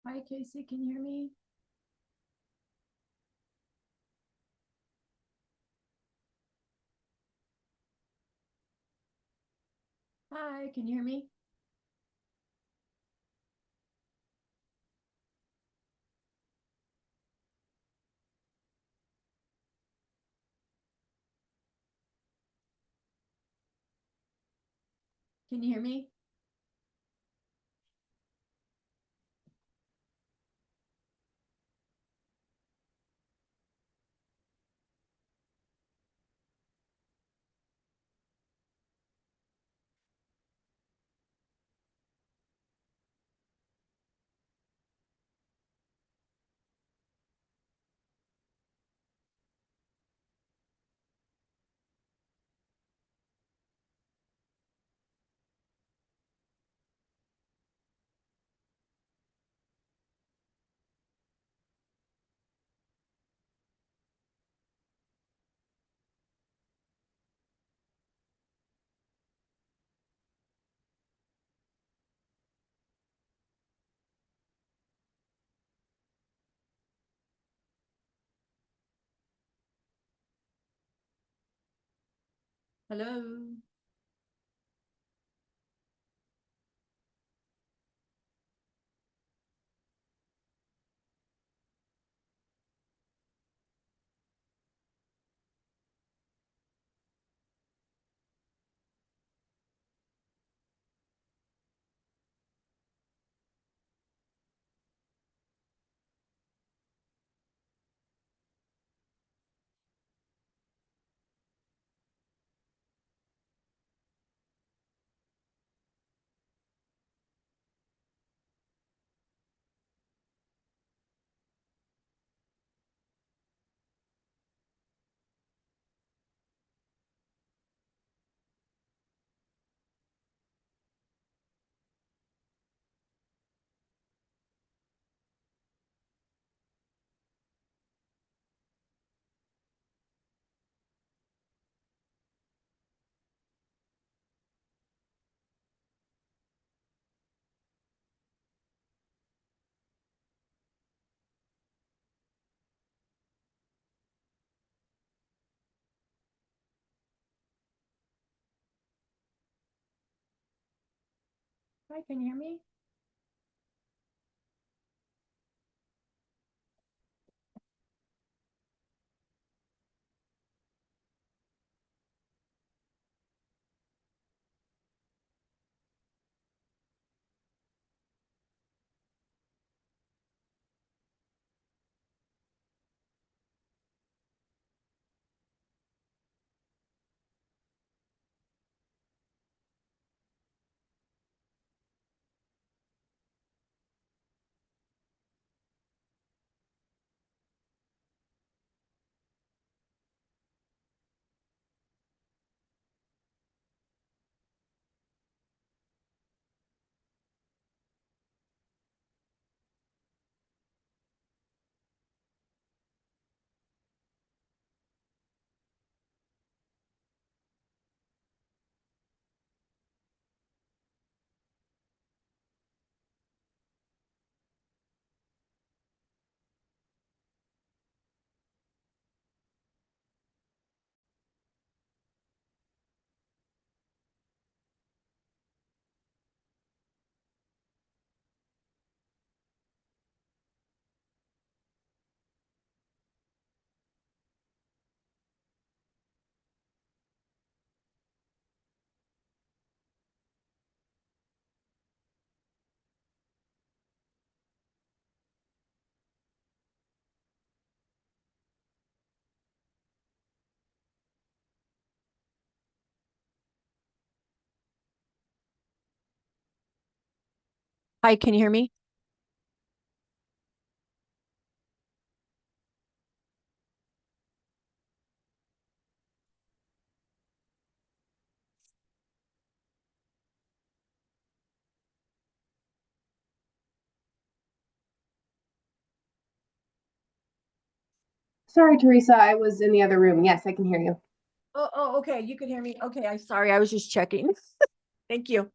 Hi, Casey, can you hear me? Hi, can you hear me? Can you hear me? Hello. Hi, can you hear me? Hi, can you hear me? Sorry, Teresa, I was in the other room. Yes, I can hear you. Oh, okay. You can hear me. Okay, I'm sorry. I was just checking. Thank you.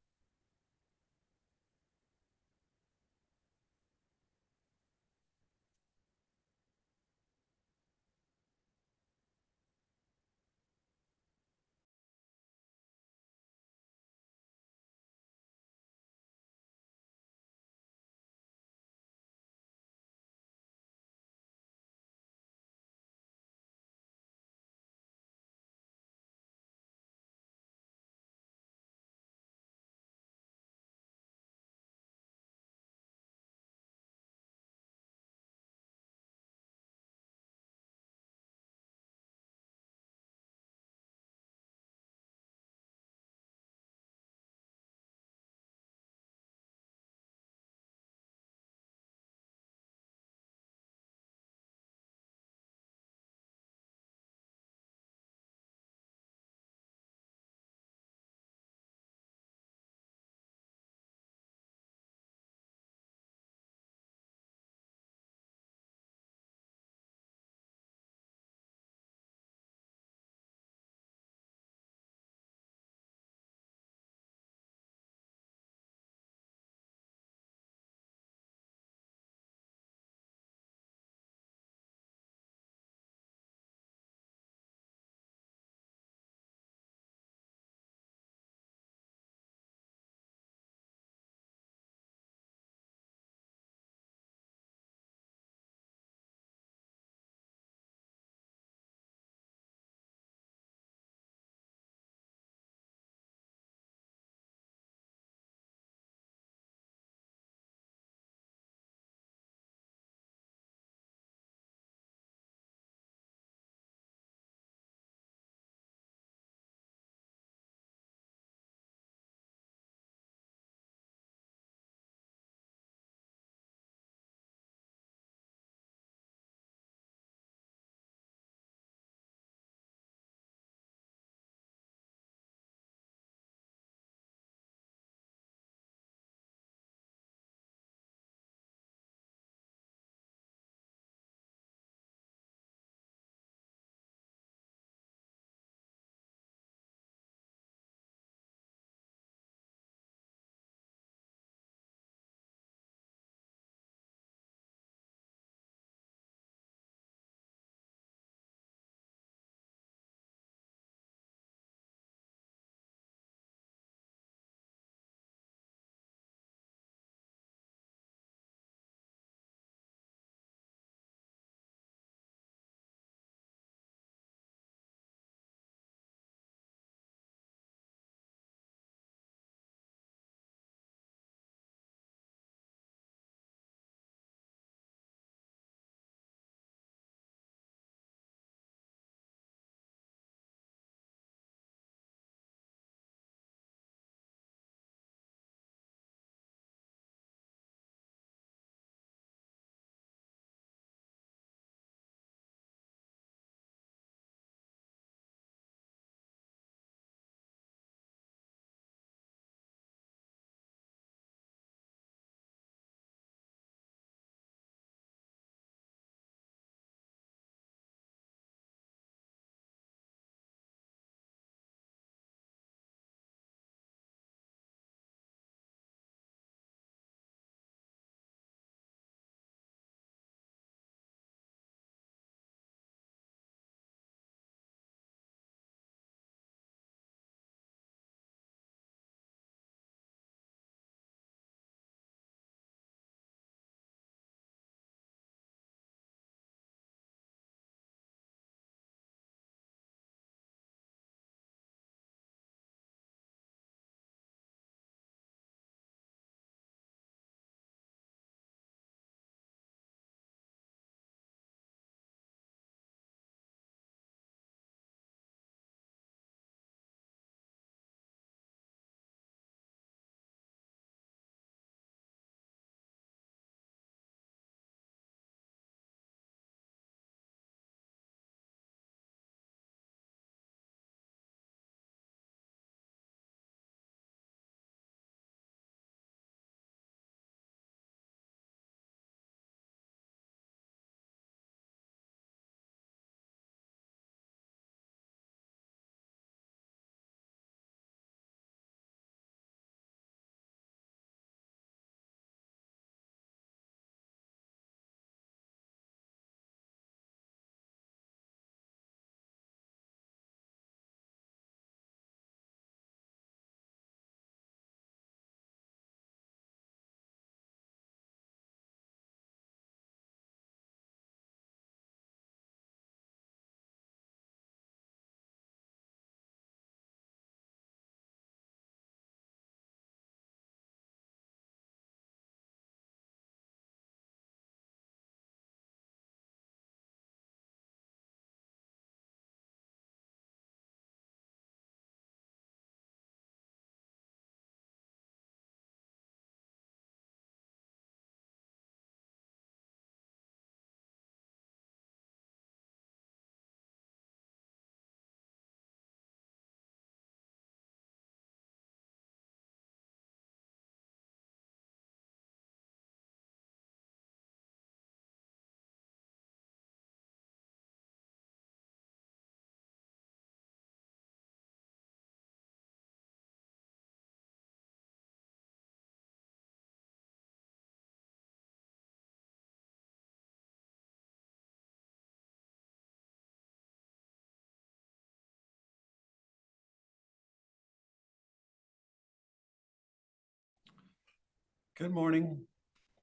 Good morning.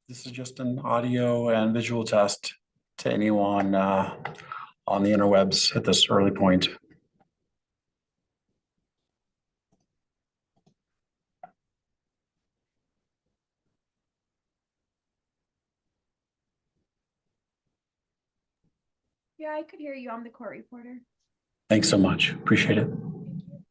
This is just an audio and visual test to anyone on the interwebs at this early point. Yeah, I could hear you. I'm the court reporter. Thanks so much. Appreciate it. Thank you.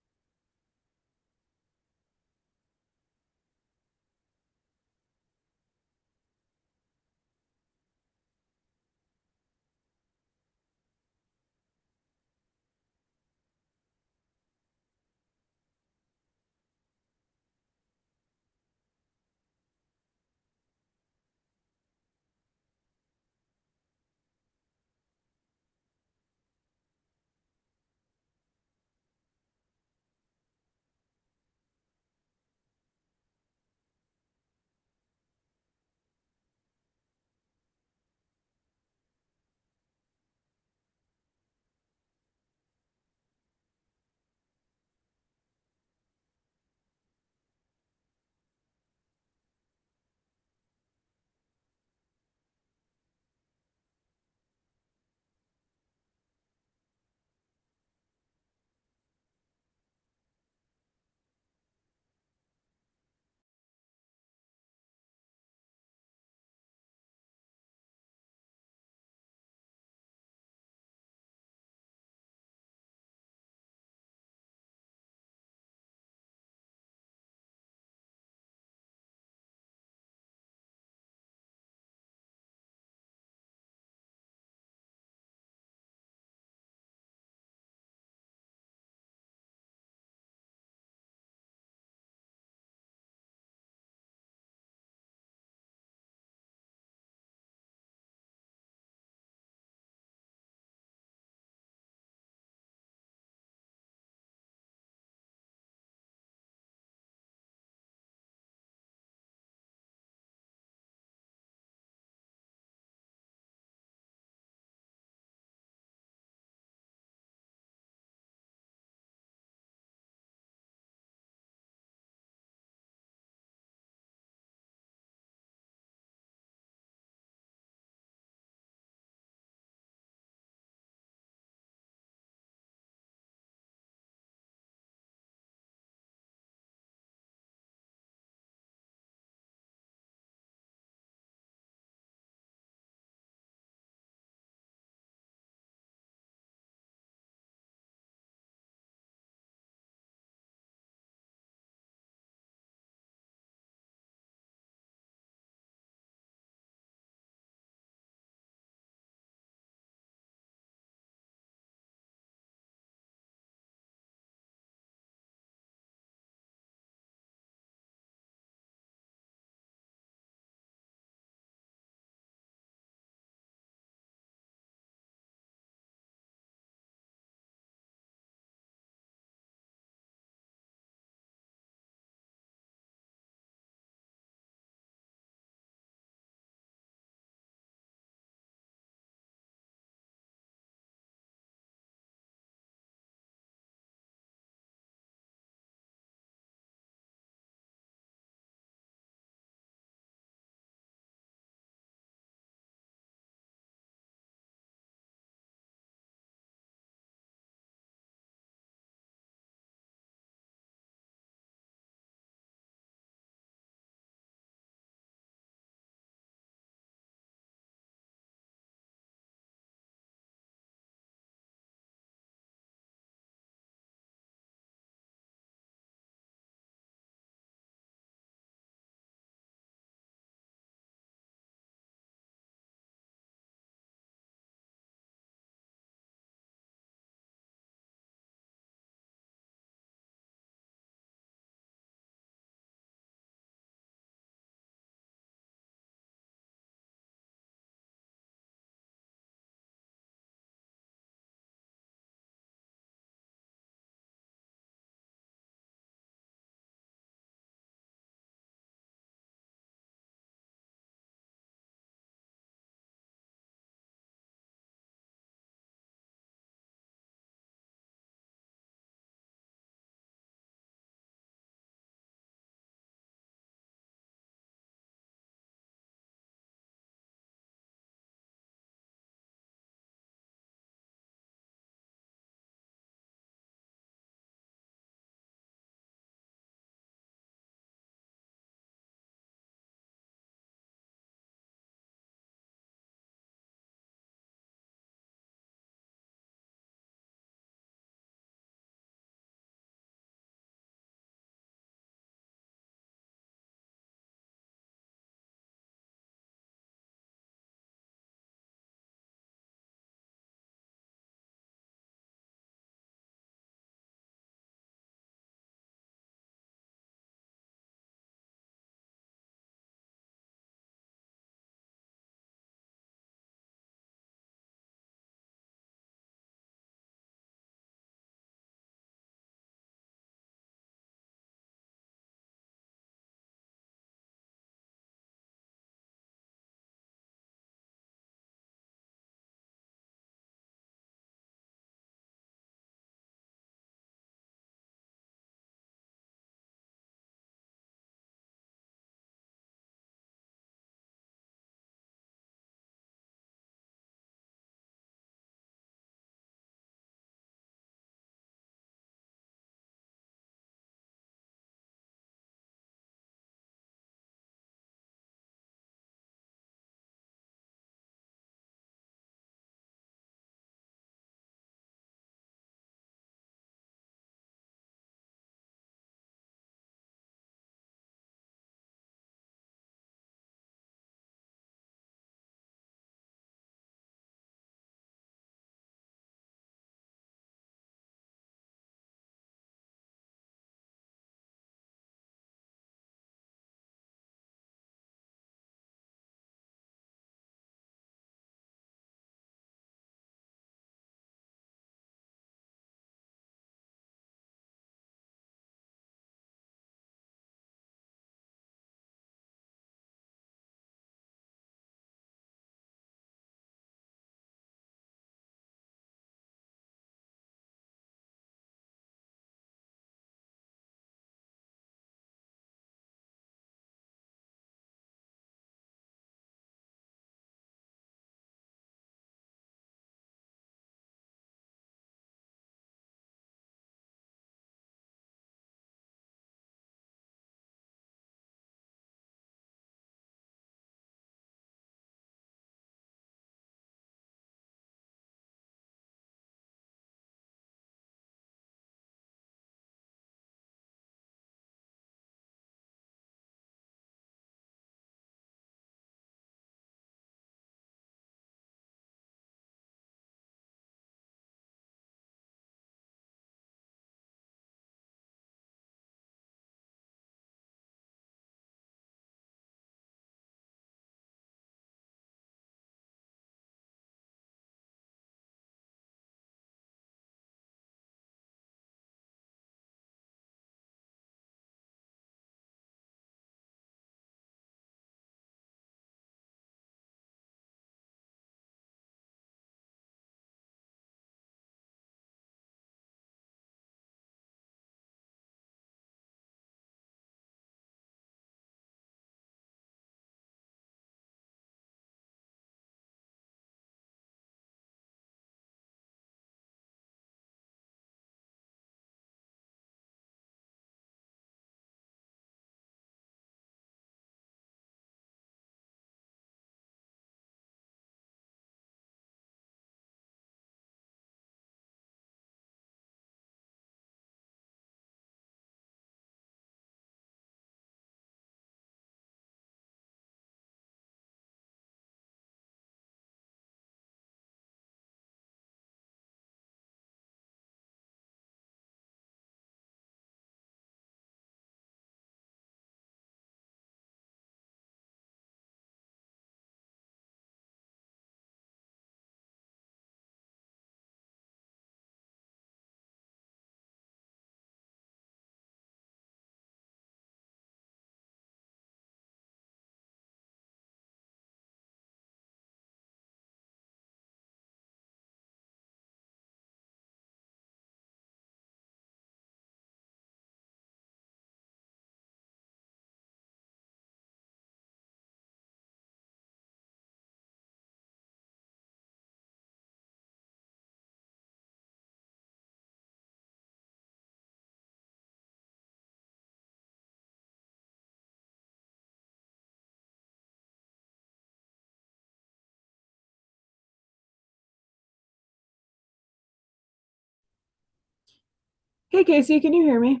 Hey Casey, can you hear me?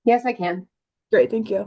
Yes, I can. Great, thank you.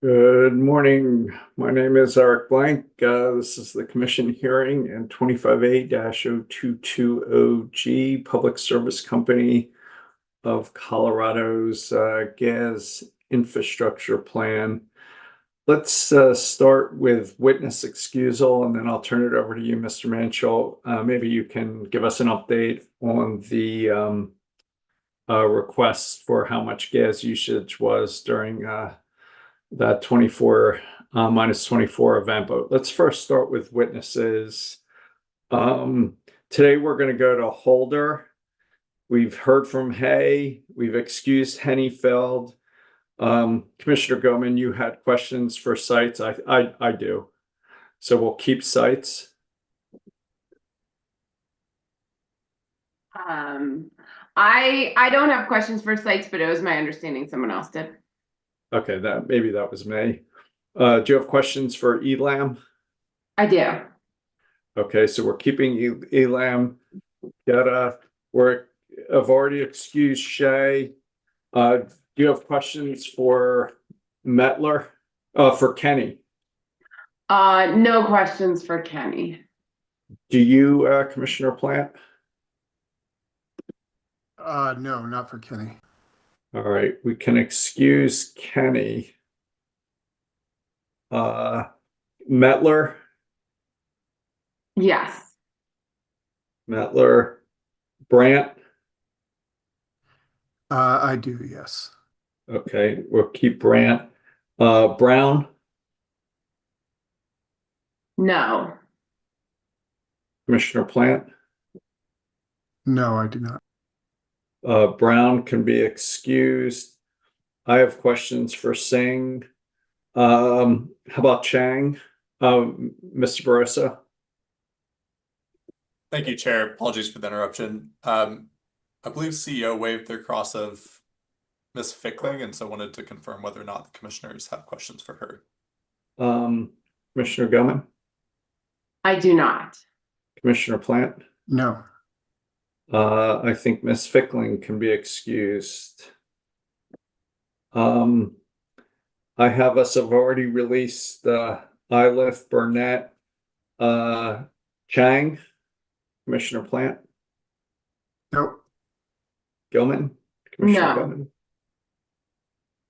Good morning. My name is Eric Blank. This is the commission hearing in 25A-0220G, Public Service Company of Colorado's gas infrastructure plan. Let's start with witness excusal, and then I'll turn it over to you, Mr. Manchell. Maybe you can give us an update on the requests for how much gas usage was during that 24 minus 24 event. But let's first start with witnesses. Today we're going to go to Holder. We've heard from Hay. We've excused Hennyfeld. Commissioner Goman, you had questions for sites. I do. So we'll keep sites. I don't have questions for sites, but it was my understanding someone else did. Okay, maybe that was me. Do you have questions for ELAM? I do. Okay, so we're keeping ELAM. I've already excused Shay. Do you have questions for Metler? For Kenny? No questions for Kenny. Do you, Commissioner Plant? No, not for Kenny. All right, we can excuse Kenny. Metler? Yes. Metler. Brandt? I do, yes. Okay, we'll keep Brant. Brown, No. Commissioner Plant. No, I do not. Brown can be excused. I have questions for Singh. How about Chang? Mr. Barissa? Thank you, Chair. Apologies for the interruption. I believe CEO waived their cross of Ms. Fickling, and so wanted to confirm whether or not the commissioners have questions for her. Commissioner Gilman? I do not. Commissioner Plant? No. I think Ms. Fickling can be excused. I have us have already released Iliff, Burnett, Chang, Commissioner Plant, Nope. Gilman, Commissioner No. Gilman.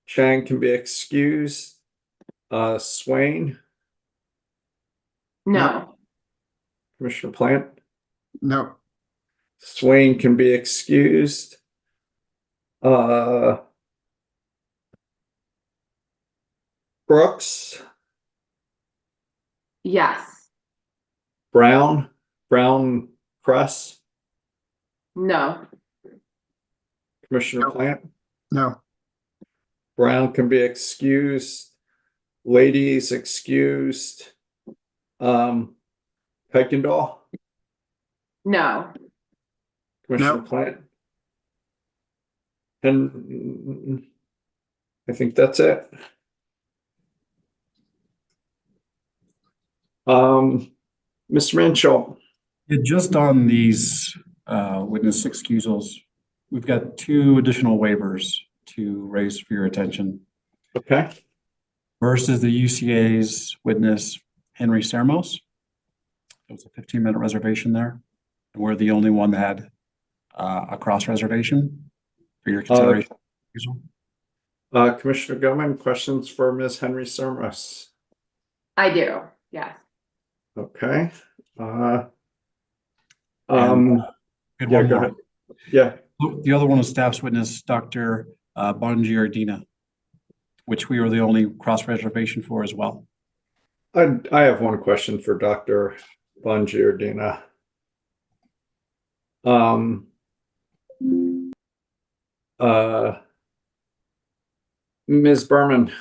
Chang can be excused. Swain, No. Commissioner Plant. Nope. Swain can be excused. Brooks, Yes. Brown, Cress, No. Commissioner Plant. No. Brown can be excused. Ladies excused. Kuykendall, No. Commissioner No. Plant. And I think that's it. Mr. Manshaw. Yeah, just on these witness excusals, we've got two additional waivers to raise for your attention. Okay. First is the UCA's witness, Henry Sermos. There was a 15-minute reservation there. And we're the only one that had a cross reservation for your consideration. Commissioner Gilman, questions for Ms. Henry Sermos? I do. Yes. Okay. And, Yeah, good go one more. ahead. Yeah. The other one was staff's witness, Dr. Bongiardina, which we were the only cross reservation for as well. I have one question for Dr. Bongiardina. Ms. Berman.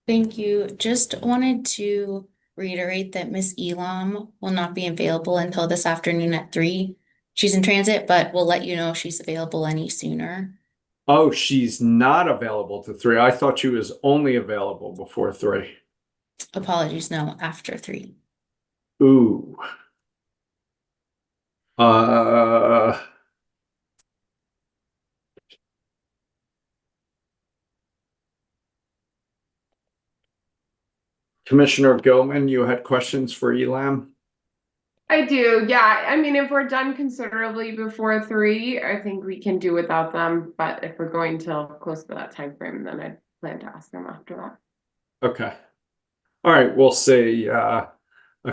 Thank you. Just wanted to reiterate that Miss Elam will not be available until this afternoon at 3. She's in transit, but we'll let you know if she's available any sooner. Oh, she's not available to 3. I thought she was only available before 3. Apologies, no, after 3. Ooh. Commissioner Gilman, you had questions for Elam? I do. Yeah. I mean, if we're done considerably before 3, I think we can do without them. But if we're going till close to that time frame, then I plan to ask them after that. Okay. All right, we'll see. I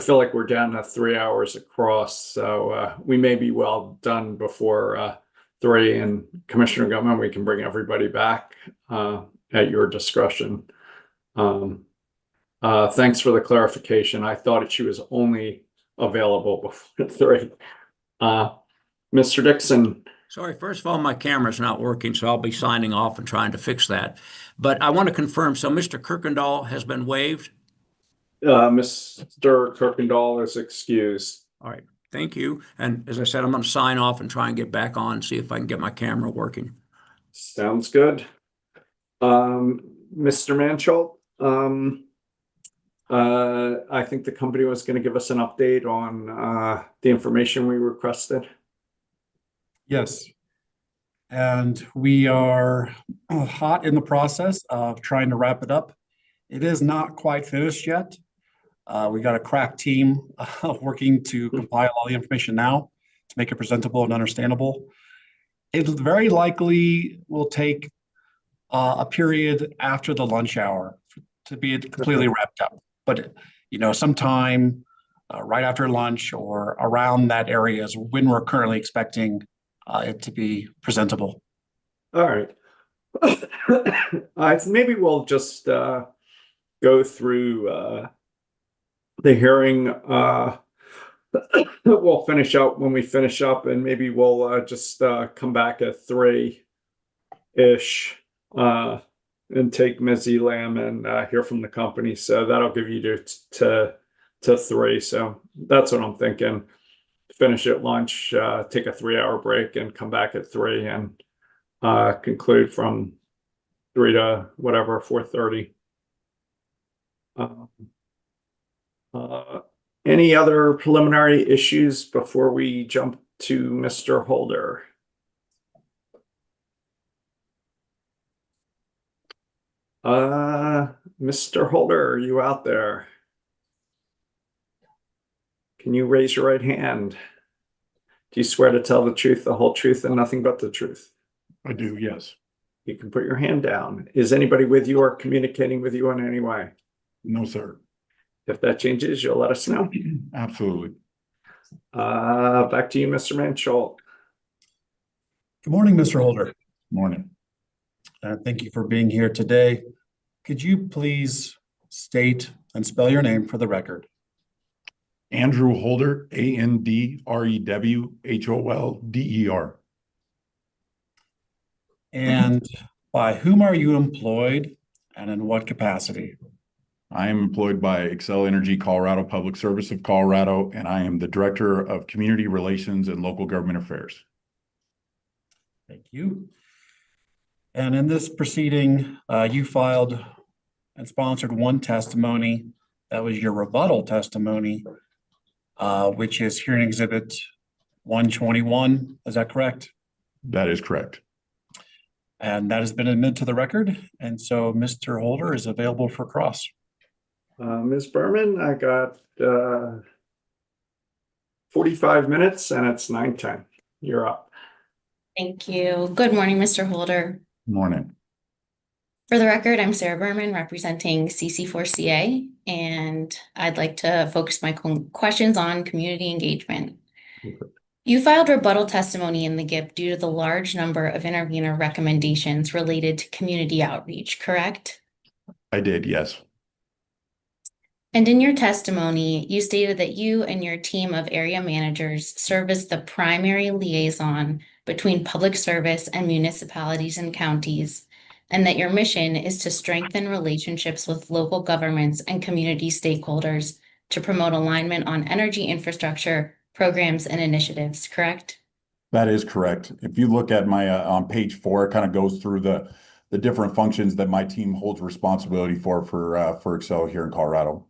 feel like we're down to 3 hours across, so we may be well done before 3. And Commissioner Gilman, we can bring everybody back at your discretion. Thanks for the clarification. I thought she was only available before 3. Mr. Dixon. Sorry, first of all, my camera's not working, so I'll be signing off and trying to fix that. But I want to confirm, so Mr. Kuykendall has been waived? Mr. Kuykendall is excused. All right, thank you. And as I said, I'm going to sign off and try and get back on, see if I can get my camera working. Sounds good. Mr. Mansholt, I think the company was going to give us an update on the information we requested. Yes. And we are hot in the process of trying to wrap it up. It is not quite finished yet. We got a crack team working to compile all the information now to make it presentable and understandable. It very likely will take a period after the lunch hour to be completely wrapped up. But, you know, sometime right after lunch or around that area is when we're currently expecting it to be presentable. All right. Maybe we'll just go through the hearing. We'll finish up when we finish up, and maybe we'll just come back at 3-ish and take Ms. Elam and hear from the company. So that'll give you to 3. So that's what I'm thinking. Finish at lunch, take a 3-hour break, and come back at 3 and conclude from 3 to whatever 4:30. Any other preliminary issues before we jump to Mr. Holder? Mr. Holder, are you out there? Can you raise your right hand? Do you swear to tell the truth, the whole truth, and nothing but the truth? I do, yes. You can put your hand down. Is anybody with you or communicating with you in any way? No, sir. If that changes, you'll let us know. Absolutely. Back to you, Mr. Mansholt. Good morning, Mr. Holder. Morning. Thank you for being here today. Could you please state and spell your name for the record? Andrew Holder, AndrewHolder. And by whom are you employed and in what capacity? I am employed by Xcel Energy Colorado Public Service of Colorado, and I am the Director of Community Relations and Local Government Affairs. Thank you. And in this proceeding, you filed and sponsored one testimony. That was your rebuttal testimony, which is hearing exhibit 121. Is that correct? That is correct. And that has been admitted to the record. And so Mr. Holder is available for cross. Ms. Berman, I got 45 minutes and it's 9:10. You're up. Thank you. Good morning, Mr. Holder. Morning. For the record, I'm Sarah Berman representing CC4CA, and I'd like to focus my questions on community engagement. You filed rebuttal testimony in the GIP due to the large number of intervener recommendations related to community outreach, correct? I did, yes. And in your testimony, you stated that you and your team of area managers serve as the primary liaison between public service and municipalities and counties, and that your mission is to strengthen relationships with local governments and community stakeholders to promote alignment on energy infrastructure, programs, and initiatives, correct? That is correct. If you look at my on page 4, it kind of goes through the different functions that my team holds responsibility for Xcel here in Colorado.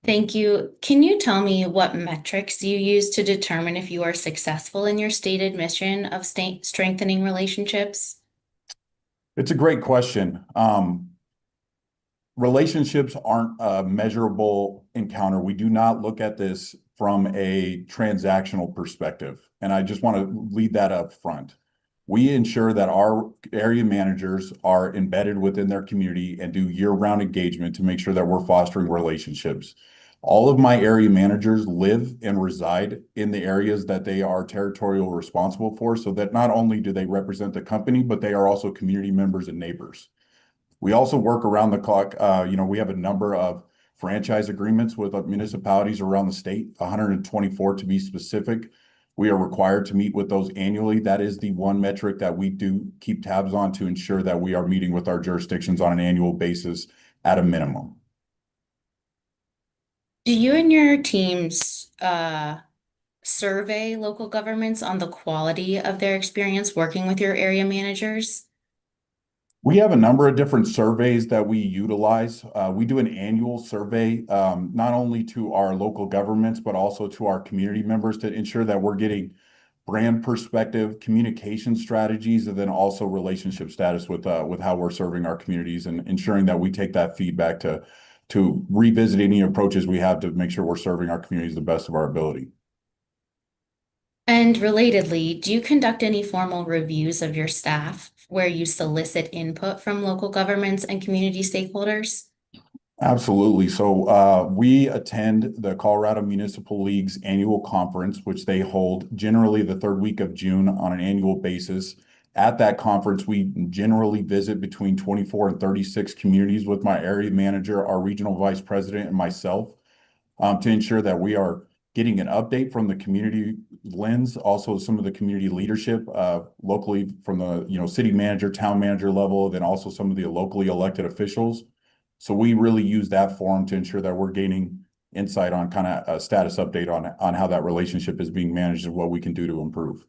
Thank you. Can you tell me what metrics you use to determine if you are successful in your stated mission of strengthening relationships? It's a great question. Relationships aren't a measurable encounter. We do not look at this from a transactional perspective. And I just want to lead that up front. We ensure that our area managers are embedded within their community and do year-round engagement to make sure that we're fostering relationships. All of my area managers live and reside in the areas that they are territorial responsible for, so that not only do they represent the company, but they are also community members and neighbors. We also work around the clock. We have a number of franchise agreements with municipalities around the state, 124 to be specific. We are required to meet with those annually. That is the one metric that we do keep tabs on to ensure that we are meeting with our jurisdictions on an annual basis at a minimum. Do you and your teams survey local governments on the quality of their experience working with your area managers? We have a number of different surveys that we utilize. We do an annual survey, not only to our local governments, but also to our community members to ensure that we're getting brand perspective, communication strategies, and then also relationship status with how we're serving our communities and ensuring that we take that feedback to revisit any approaches we have to make sure we're serving our communities the best of our ability. And relatedly, do you conduct any formal reviews of your staff where you solicit input from local governments and community stakeholders? Absolutely. So we attend the Colorado Municipal League's annual conference, which they hold generally the third week of June on an annual basis. At that conference, we generally visit between 24 and 36 communities with my area manager, our regional vice president, and myself, to ensure that we are getting an update from the community lens, also some of the community leadership locally from the city manager, town manager level, then also some of the locally elected officials. So we really use that forum to ensure that we're gaining insight on kind of a status update on how that relationship is being managed and what we can do to improve.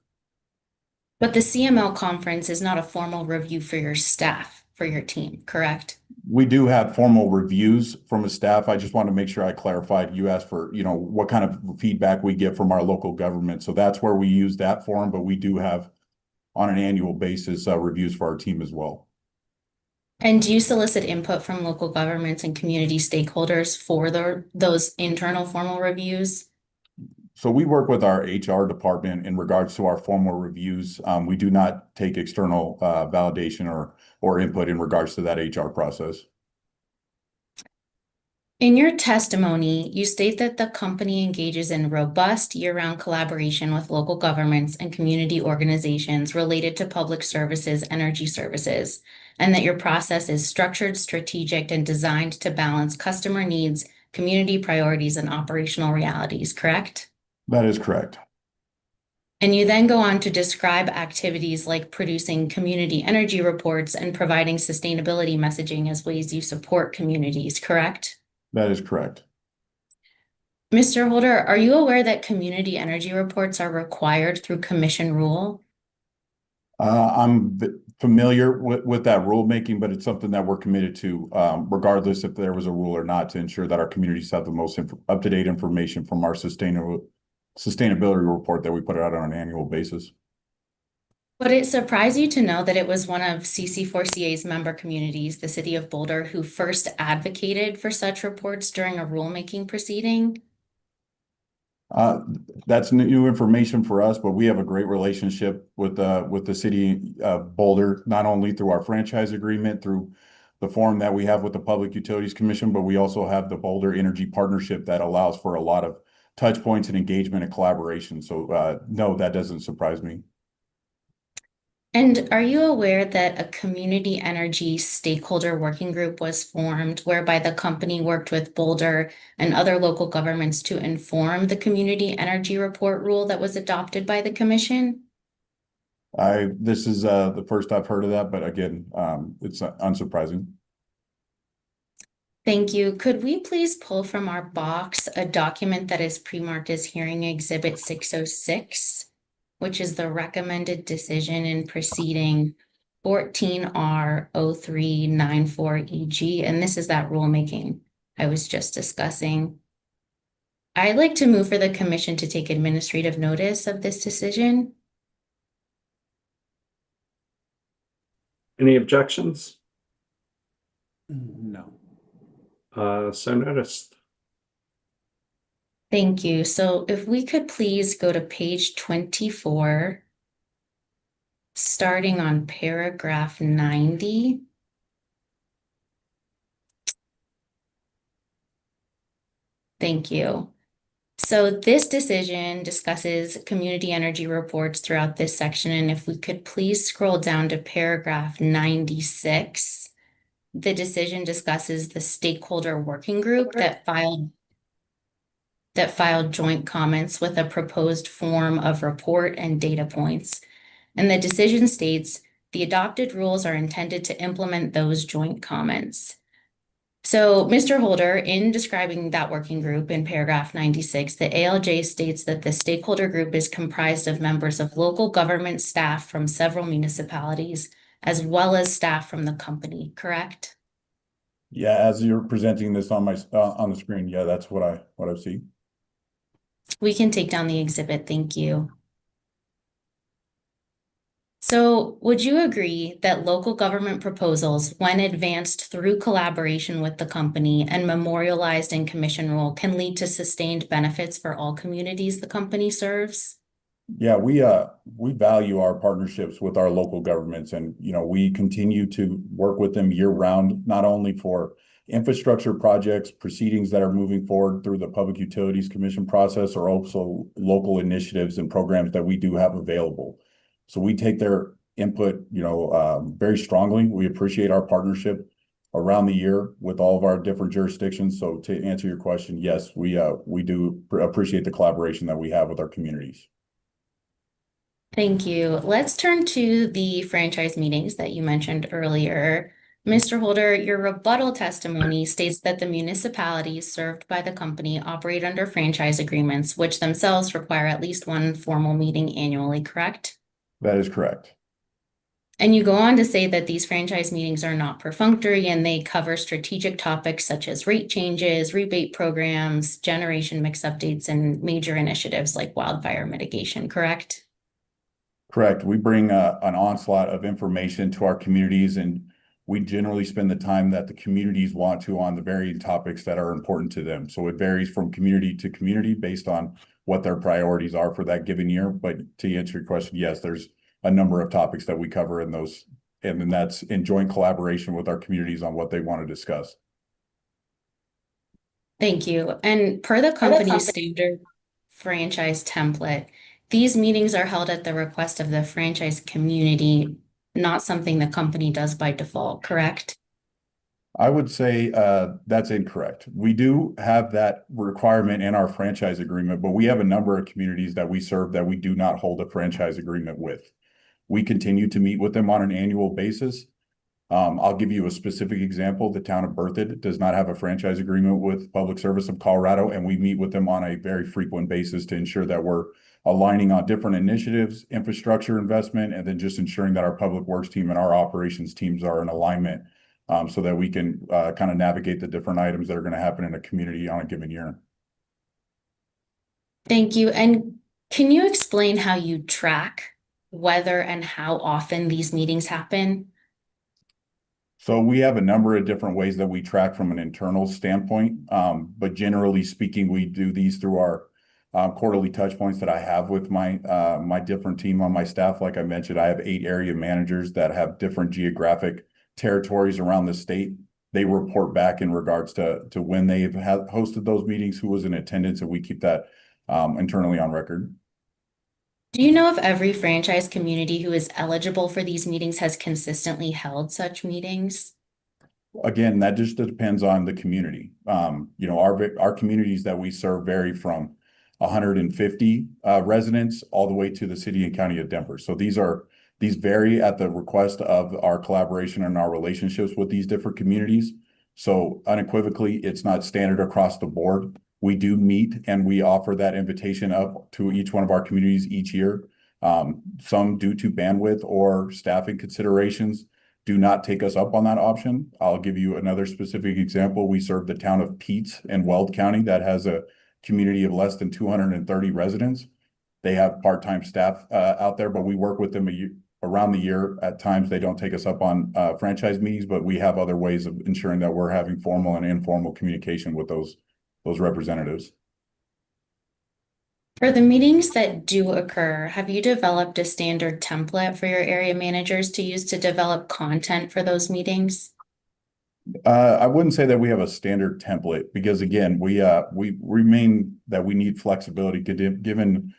But the CML conference is not a formal review for your staff, for your team, correct? We do have formal reviews from a staff. I just want to make sure I clarified. You asked for, what kind of feedback we get from our local government. So that's where we use that forum, but we do have on an annual basis reviews for our team as well. And do you solicit input from local governments and community stakeholders for those internal formal reviews? So we work with our HR department in regards to our formal reviews. We do not take external validation or input in regards to that HR process. In your testimony, you state that the company engages in robust year-round collaboration with local governments and community organizations related to public services, energy services, and that your process is structured, strategic, and designed to balance customer needs, community priorities, and operational realities, correct? That is correct. And you then go on to describe activities like producing community energy reports and providing sustainability messaging as ways you support communities, correct? That is correct. Mr. Holder, are you aware that community energy reports are required through commission rule? I'm familiar with that rulemaking, but it's something that we're committed to, regardless if there was a rule or not, to ensure that our communities have the most up-to-date information from our sustainability report that we put out on an annual basis. Would it surprise you to know that it was one of CC4CA's member communities, the city of Boulder, who first advocated for such reports during a rulemaking proceeding? That's new information for us, but we have a great relationship with the city of Boulder, not only through our franchise agreement, through the forum that we have with the Public Utilities Commission, but we also have the Boulder Energy Partnership that allows for a lot of touch points and engagement and collaboration. So no, that doesn't surprise me. And are you aware that a community energy stakeholder working group was formed whereby the company worked with Boulder and other local governments to inform the community energy report rule that was adopted by the commission? This is the first I've heard of that, but again, it's unsurprising. Thank you. Could we please pull from our box a document that is pre-marked as Hearing Exhibit 606? Which is the recommended decision in proceeding 14R0394EG, and this is that rulemaking I was just discussing. I'd like to move for the commission to take administrative notice of this decision. Any objections? No. So noticed. Thank you. So if we could please go to page 24, starting on paragraph 90. Thank you. So this decision discusses community energy reports throughout this section. And if we could please scroll down to paragraph 96, the decision discusses the stakeholder working group that filed joint comments with a proposed form of report and data points. And the decision states the adopted rules are intended to implement those joint comments. So Mr. Holder, in describing that working group in paragraph 96, the ALJ states that the stakeholder group is comprised of members of local government staff from several municipalities, as well as staff from the company, correct? Yeah, as you're presenting this on on the screen, yeah, that's what I see. We can take down the exhibit, thank you. So would you agree that local government proposals, when advanced through collaboration with the company and memorialized in commission rule, can lead to sustained benefits for all communities the company serves? Yeah, we value our partnerships with our local governments, and we continue to work with them year round, not only for infrastructure projects, proceedings that are moving forward through the Public Utilities Commission process, or also local initiatives and programs that we do have available. So we take their input, very strongly. We appreciate our partnership around the year with all of our different jurisdictions. So to answer your question, yes, we do appreciate the collaboration that we have with our communities. Thank you. Let's turn to the franchise meetings that you mentioned earlier. Mr. Holder, your rebuttal testimony states that the municipalities served by the company operate under franchise agreements, which themselves require at least one formal meeting annually, correct? That is correct. And you go on to say that these franchise meetings are not perfunctory and they cover strategic topics such as rate changes, rebate programs, generation mix updates, and major initiatives like wildfire mitigation, correct? Correct. We bring an onslaught of information to our communities, and we generally spend the time that the communities want to on the varying topics that are important to them. So it varies from community to community based on what their priorities are for that given year. But to answer your question, yes, there's a number of topics that we cover in those, and then that's in joint collaboration with our communities on what they want to discuss. Thank you. And per the company's standard franchise template, these meetings are held at the request of the franchise community, not something the company does by default, correct? I would say that's incorrect. We do have that requirement in our franchise agreement, but we have a number of communities that we serve that we do not hold a franchise agreement with. We continue to meet with them on an annual basis. I'll give you a specific example. The town of Berthoud does not have a franchise agreement with Public Service of Colorado, and we meet with them on a very frequent basis to ensure that we're aligning on different initiatives, infrastructure investment, and then just ensuring that our public works team and our operations teams are in alignment, so that we can kind of navigate the different items that are going to happen in a community on a given year. Thank you. And can you explain how you track whether and how often these meetings happen? So we have a number of different ways that we track from an internal standpoint. But generally speaking, we do these through our quarterly touch points that I have with my different team on my staff. Like I mentioned, I have 8 area managers that have different geographic territories around the state. They report back in regards to when they've hosted those meetings, who was in attendance, and we keep that internally on record. Do you know if every franchise community who is eligible for these meetings has consistently held such meetings? Again, that just depends on the community. Our communities that we serve vary from 150 residents all the way to the city and county of Denver. So these vary at the request of our collaboration and our relationships with these different communities. So unequivocally, it's not standard across the board. We do meet and we offer that invitation up to each one of our communities each year. Some, due to bandwidth or staffing considerations, do not take us up on that option. I'll give you another specific example. We serve the town of Peets in Weld County that has a community of less than 230 residents. They have part-time staff out there, but we work with them around the year. At times, they don't take us up on franchise meetings, but we have other ways of ensuring that we're having formal and informal communication with those representatives. For the meetings that do occur, have you developed a standard template for your area managers to use to develop content for those meetings? I wouldn't say that we have a standard template because, again, we remain that we need flexibility given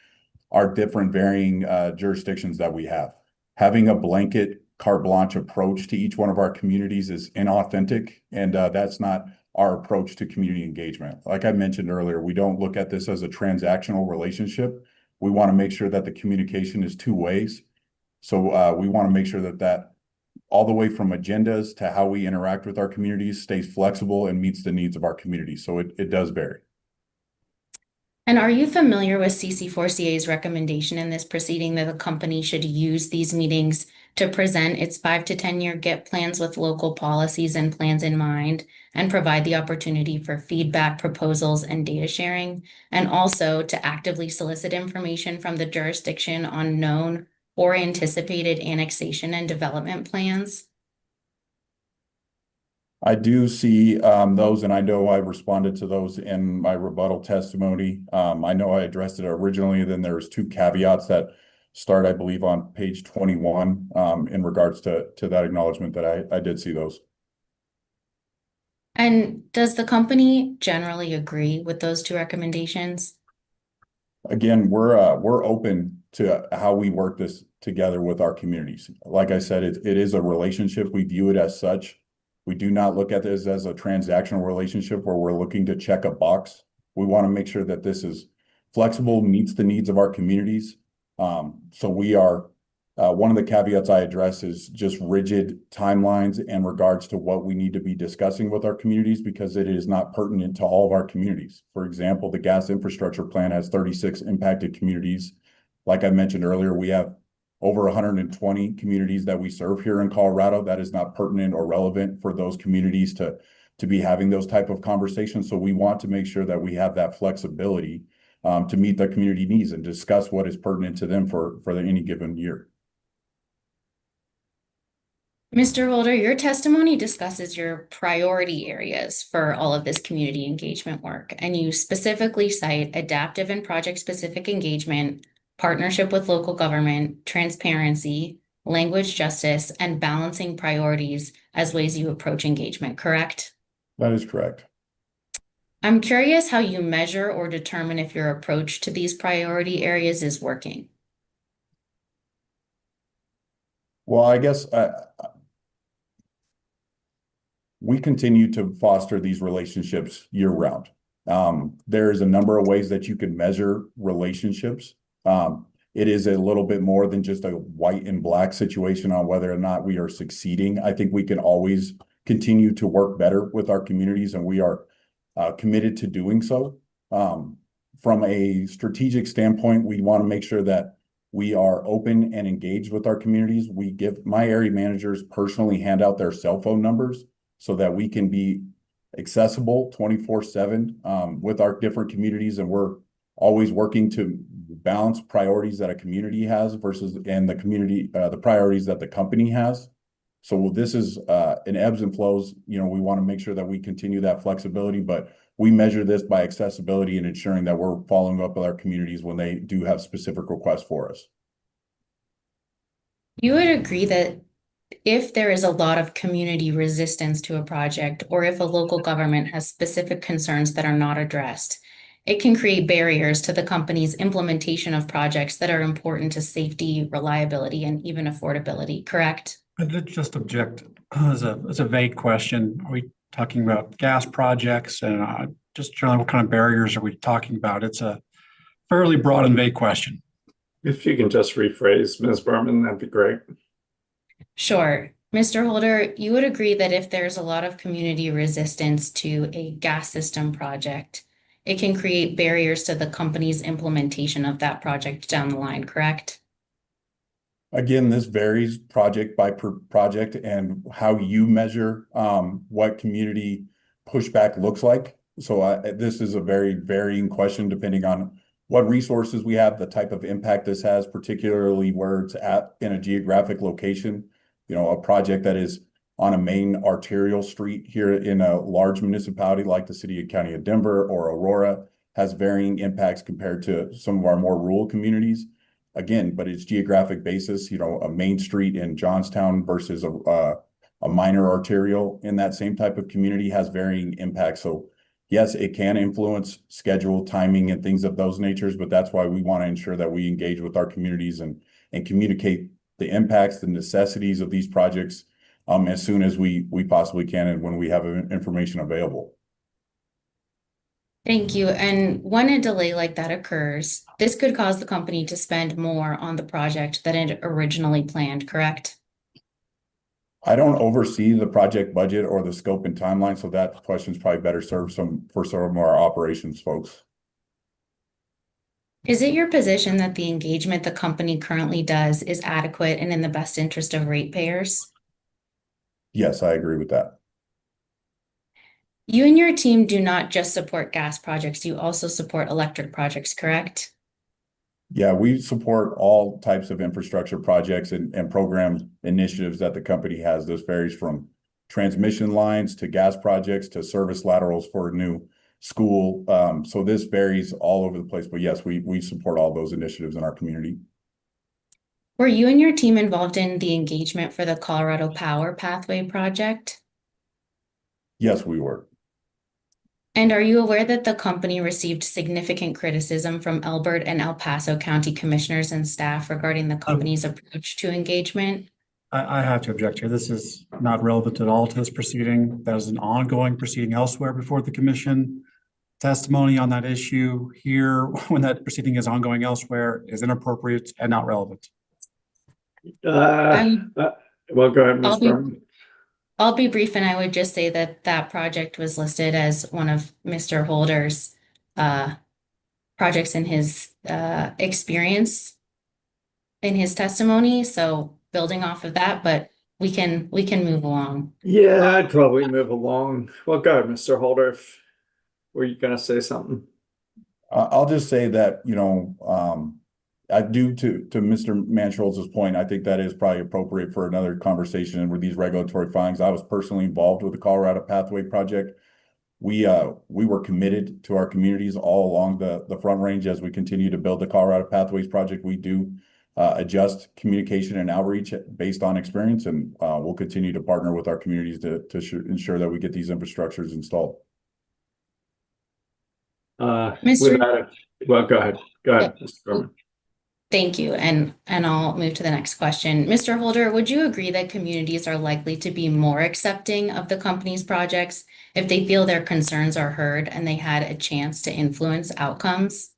our different varying jurisdictions that we have. Having a blanket carte blanche approach to each one of our communities is inauthentic, and that's not our approach to community engagement. Like I mentioned earlier, we don't look at this as a transactional relationship. We want to make sure that the communication is 2 ways. So we want to make sure that all the way from agendas to how we interact with our communities stays flexible and meets the needs of our community. So it does vary. And are you familiar with CC4CA's recommendation in this proceeding that the company should use these meetings to present its 5 to 10 year GIP plans with local policies and plans in mind, and provide the opportunity for feedback, proposals, and data sharing, and also to actively solicit information from the jurisdiction on known or anticipated annexation and development plans? I do see those, and I know I responded to those in my rebuttal testimony. I know I addressed it originally, then there was 2 caveats that start, I believe, on page 21 in regards to that acknowledgement that I did see those. And does the company generally agree with those 2 recommendations? Again, we're open to how we work this together with our communities. Like I said, it is a relationship. We view it as such. We do not look at this as a transactional relationship where we're looking to check a box. We want to make sure that this is flexible, meets the needs of our communities. So we are, one of the caveats I address is just rigid timelines in regards to what we need to be discussing with our communities, because it is not pertinent to all of our communities. For example, the gas infrastructure plan has 36 impacted communities. Like I mentioned earlier, we have over 120 communities that we serve here in Colorado. That is not pertinent or relevant for those communities to be having those type of conversations. So we want to make sure that we have that flexibility to meet their community needs and discuss what is pertinent to them for any given year. Mr. Holder, your testimony discusses your priority areas for all of this community engagement work, and you specifically cite adaptive and project-specific engagement, partnership with local government, transparency, language justice, and balancing priorities as ways you approach engagement, correct? That is correct. I'm curious how you measure or determine if your approach to these priority areas is working. Well, I guess we continue to foster these relationships year round. There's a number of ways that you can measure relationships. It is a little bit more than just a white and black situation on whether or not we are succeeding. I think we can always continue to work better with our communities, and we are committed to doing so. From a strategic standpoint, we want to make sure that we are open and engaged with our communities. We give my area managers personally hand out their cell phone numbers so that we can be accessible 24/7 with our different communities, and we're always working to balance priorities that a community has versus and the priorities that the company has. So this is an ebbs and flows. We want to make sure that we continue that flexibility, but we measure this by accessibility and ensuring that we're following up with our communities when they do have specific requests for us. You would agree that if there is a lot of community resistance to a project, or if a local government has specific concerns that are not addressed, it can create barriers to the company's implementation of projects that are important to safety, reliability, and even affordability, correct? I did just object as a vague question. Are we talking about gas projects, and just generally what kind of barriers are we talking about? It's a fairly broad and vague question. If you can just rephrase, Ms. Berman, that'd be great. Sure. Mr. Holder, you would agree that if there's a lot of community resistance to a gas system project, it can create barriers to the company's implementation of that project down the line, correct? Again, this varies project by project and how you measure what community pushback looks like. So this is a very varying question depending on what resources we have, the type of impact this has, particularly where it's at in a geographic location. A project that is on a main arterial street here in a large municipality like the city and county of Denver or Aurora has varying impacts compared to some of our more rural communities. Again, but it's geographic basis, a main street in Johnstown versus a minor arterial in that same type of community has varying impacts. So yes, it can influence schedule, timing, and things of those natures, but that's why we want to ensure that we engage with our communities and communicate the impacts, the necessities of these projects as soon as we possibly can and when we have information available. Thank you. And when a delay like that occurs, this could cause the company to spend more on the project than it originally planned, correct? I don't oversee the project budget or the scope and timeline, so that question is probably better served for some of our operations folks. Is it your position that the engagement the company currently does is adequate and in the best interest of ratepayers? Yes, I agree with that. You and your team do not just support gas projects, you also support electric projects, correct? Yeah, we support all types of infrastructure projects and program initiatives that the company has. This varies from transmission lines to gas projects to service laterals for a new school. So this varies all over the place, but yes, we support all those initiatives in our community. Were you and your team involved in the engagement for the Colorado Power Pathway project? Yes, we were. And are you aware that the company received significant criticism from Elbert and El Paso County commissioners and staff regarding the company's approach to engagement? I have to object here. This is not relevant at all to this proceeding. That is an ongoing proceeding elsewhere before the commission. Testimony on that issue here, when that proceeding is ongoing elsewhere, is inappropriate and not relevant. Well, go ahead, Ms. I'll be- Berman. I'll be brief, and I would just say that that project was listed as one of Mr. Holder's projects in his experience in his testimony. So building off of that, but we can move along. Yeah, I'd probably move along. Well, go ahead, Mr. Holder. Were you gonna say something? I'll just say that, I do to Mr. Manschulz's point, I think that is probably appropriate for another conversation with these regulatory findings. I was personally involved with the Colorado Pathway Project. We were committed to our communities all along the Front Range as we continue to build the Colorado Pathways Project. We do adjust communication and outreach based on experience, and we'll continue to partner with our communities to ensure that we get these infrastructures installed. With Mr. that, well, go ahead. Go ahead, Yeah. Mr. Berman. Thank you, and I'll move to the next question. Mr. Holder, would you agree that communities are likely to be more accepting of the company's projects if they feel their concerns are heard and they had a chance to influence outcomes?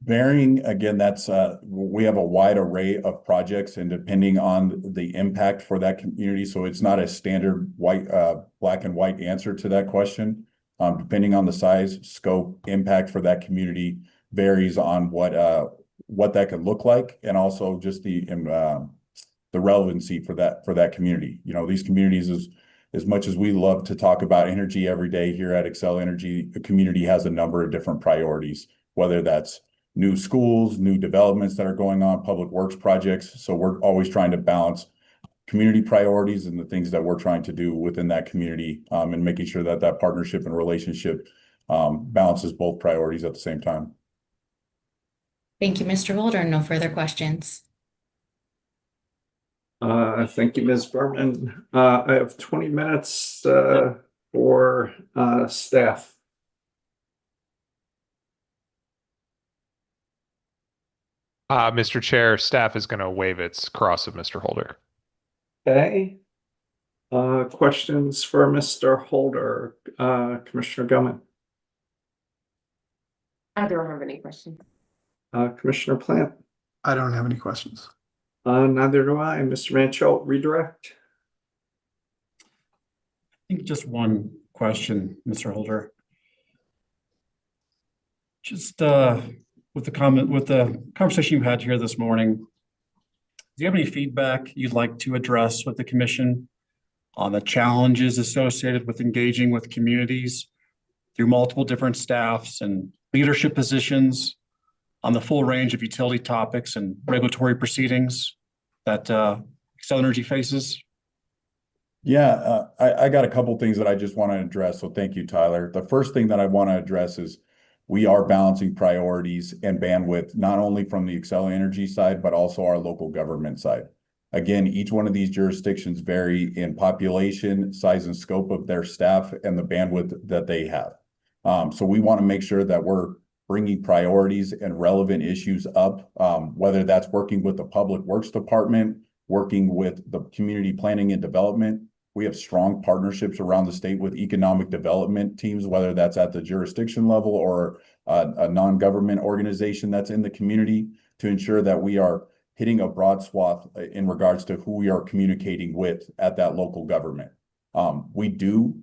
Varying, again, that's we have a wide array of projects, and depending on the impact for that community, so it's not a standard black and white answer to that question. Depending on the size, scope, impact for that community varies on what that could look like, and also just the relevancy for that community. These communities, as much as we love to talk about energy every day here at Xcel Energy, the community has a number of different priorities, whether that's new schools, new developments that are going on, public works projects. So we're always trying to balance community priorities and the things that we're trying to do within that community, and making sure that that partnership and relationship balances both priorities at the same time. Thank you, Mr. Holder. No further questions. Thank you, Ms. Berman. I have 20 minutes for staff. Mr. Chair, staff is going to waive its cross of Mr. Holder. Okay. Questions for Mr. Holder, Commissioner Gilman, I don't have any questions. Commissioner Plant. I don't have any questions. Neither do I. Mr. Manchot, redirect. I think just one question, Mr. Holder. Just with the conversation you had here this morning, do you have any feedback you'd like to address with the commission on the challenges associated with engaging with communities through multiple different staffs and leadership positions on the full range of utility topics and regulatory proceedings that Xcel Energy faces? Yeah, I got a couple things that I just want to address. So thank you, Tyler. The first thing that I want to address is we are balancing priorities and bandwidth, not only from the Xcel Energy side, but also our local government side. Again, each one of these jurisdictions vary in population, size, and scope of their staff and the bandwidth that they have. So we want to make sure that we're bringing priorities and relevant issues up, whether that's working with the Public Works Department, working with the Community Planning and Development. We have strong partnerships around the state with economic development teams, whether that's at the jurisdiction level or a non-government organization that's in the community, to ensure that we are hitting a broad swath in regards to who we are communicating with at that local government. We do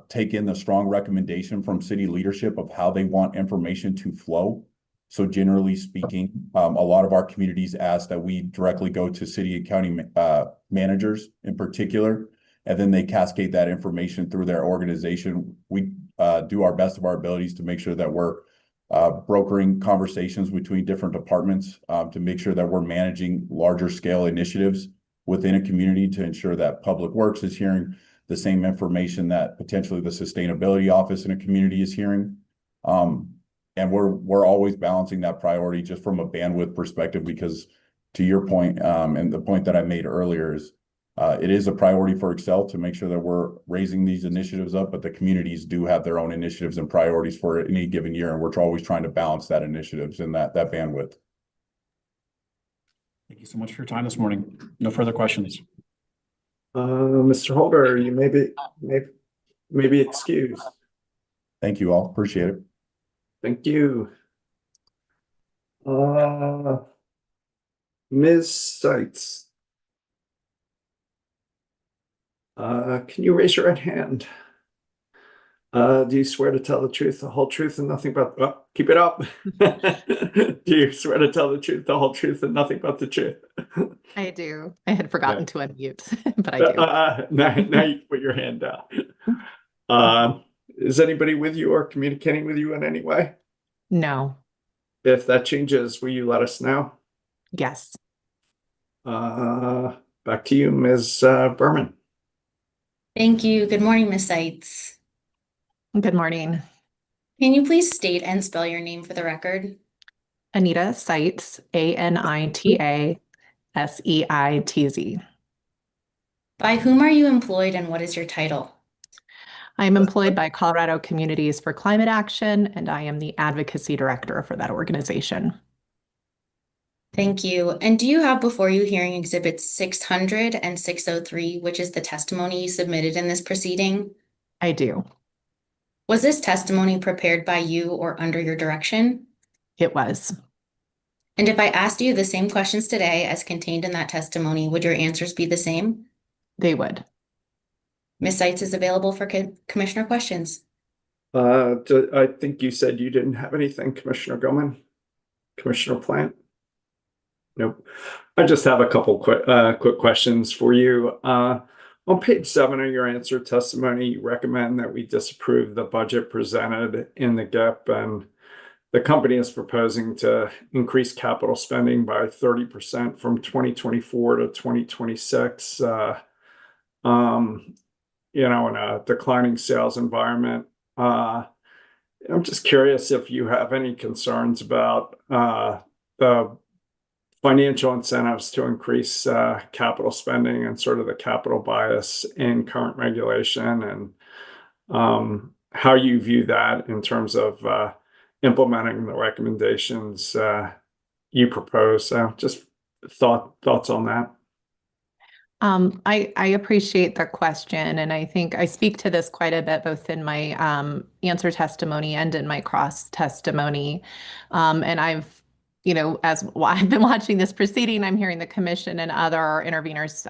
take in the strong recommendation from city leadership of how they want information to flow. So generally speaking, a lot of our communities ask that we directly go to city and county managers in particular, and then they cascade that information through their organization. We do our best of our abilities to make sure that we're brokering conversations between different departments to make sure that we're managing larger scale initiatives within a community to ensure that Public Works is hearing the same information that potentially the sustainability office in a community is hearing. And we're always balancing that priority just from a bandwidth perspective, because to your point, and the point that I made earlier is It is a priority for Excel to make sure that we're raising these initiatives up, but the communities do have their own initiatives and priorities for any given year, and we're always trying to balance that initiatives and that bandwidth. Thank you so much for your time this morning. No further questions. Mr. Holder, you may be excused. Thank you all. Appreciate it. Thank you. Ms. Seitz. Can you raise your right hand? Do you swear to tell the truth, the whole truth, and nothing but, keep it up. Do you swear to tell the truth, the whole truth, and nothing but the truth? I do. I had forgotten to unmute, but I do. Now you put your hand down. Is anybody with you or communicating with you in any way? No. If that changes, will you let us know? Yes. Back to you, Ms. Berman. Thank you. Good morning, Ms. Seitz. Good morning. Can you please state and spell your name for the record? Anita Seitz, ANITA SEITZ. By whom are you employed and what is your title? I am employed by Colorado Communities for Climate Action, and I am the advocacy director for that organization. Thank you. And do you have before you hearing exhibits 600 and 603, which is the testimony you submitted in this proceeding? I do. Was this testimony prepared by you or under your direction? It was. And if I asked you the same questions today as contained in that testimony, would your answers be the same? They would. Ms. Seitz is available for commissioner questions. I think you said you didn't have anything, Commissioner Goman? Commissioner Plant? Nope. I just have a couple quick questions for you. On page 7 of your answer testimony, you recommend that we disapprove the budget presented in the GIP, and the company is proposing to increase capital spending by 30% from 2024 to 2026. In a declining sales environment. I'm just curious if you have any concerns about the financial incentives to increase capital spending and sort of the capital bias in current regulation, and how you view that in terms of implementing the recommendations you propose. So just thoughts on that. I appreciate the question, and I think I speak to this quite a bit, both in my answer testimony and in my cross testimony. And I've been watching this proceeding, I'm hearing the commission and other interveners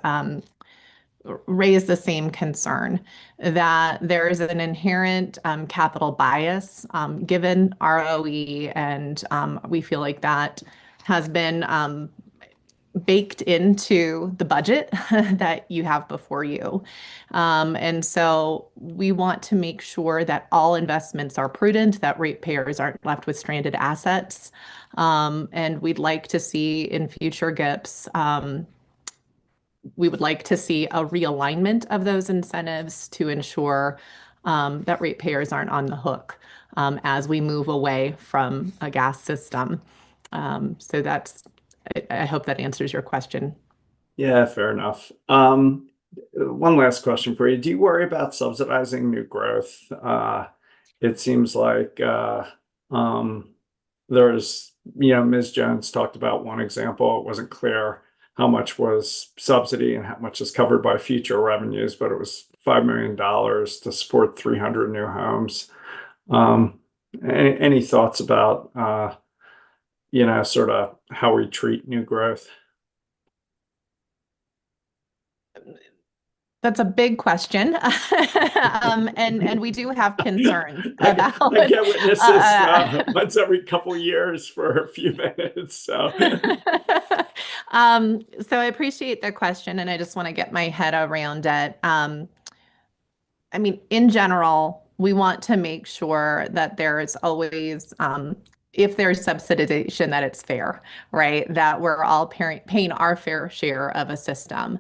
raise the same concern that there is an inherent capital bias given ROE, and we feel like that has been baked into the budget that you have before you. And so we want to make sure that all investments are prudent, that ratepayers aren't left with stranded assets. And we'd like to see in future GIPs, we would like to see a realignment of those incentives to ensure that ratepayers aren't on the hook as we move away from a gas system. So I hope that answers your question. Yeah, fair enough. One last question for you. Do you worry about subsidizing new growth? It seems like there's, Ms. Jones talked about one example. It wasn't clear how much was subsidy and how much is covered by future revenues, but it was $5 million to support 300 new homes. Any thoughts about sort of how we treat new growth? That's a big question. And we do have concerns about. I get witnesses once every couple of years for a few minutes. So I appreciate the question, and I just want to get my head around it. In general, we want to make sure that there is always if there's subsidization, that it's fair, right? That we're all paying our fair share of a system.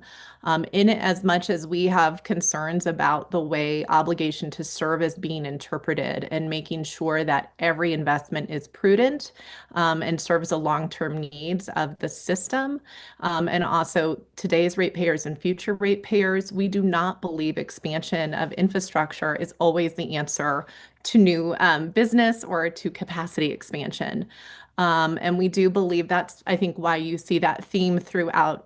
In as much as we have concerns about the way obligation to serve is being interpreted and making sure that every investment is prudent and serves the long-term needs of the system, and also today's ratepayers and future ratepayers, we do not believe expansion of infrastructure is always the answer to new business or to capacity expansion. And we do believe that's, I think, why you see that theme throughout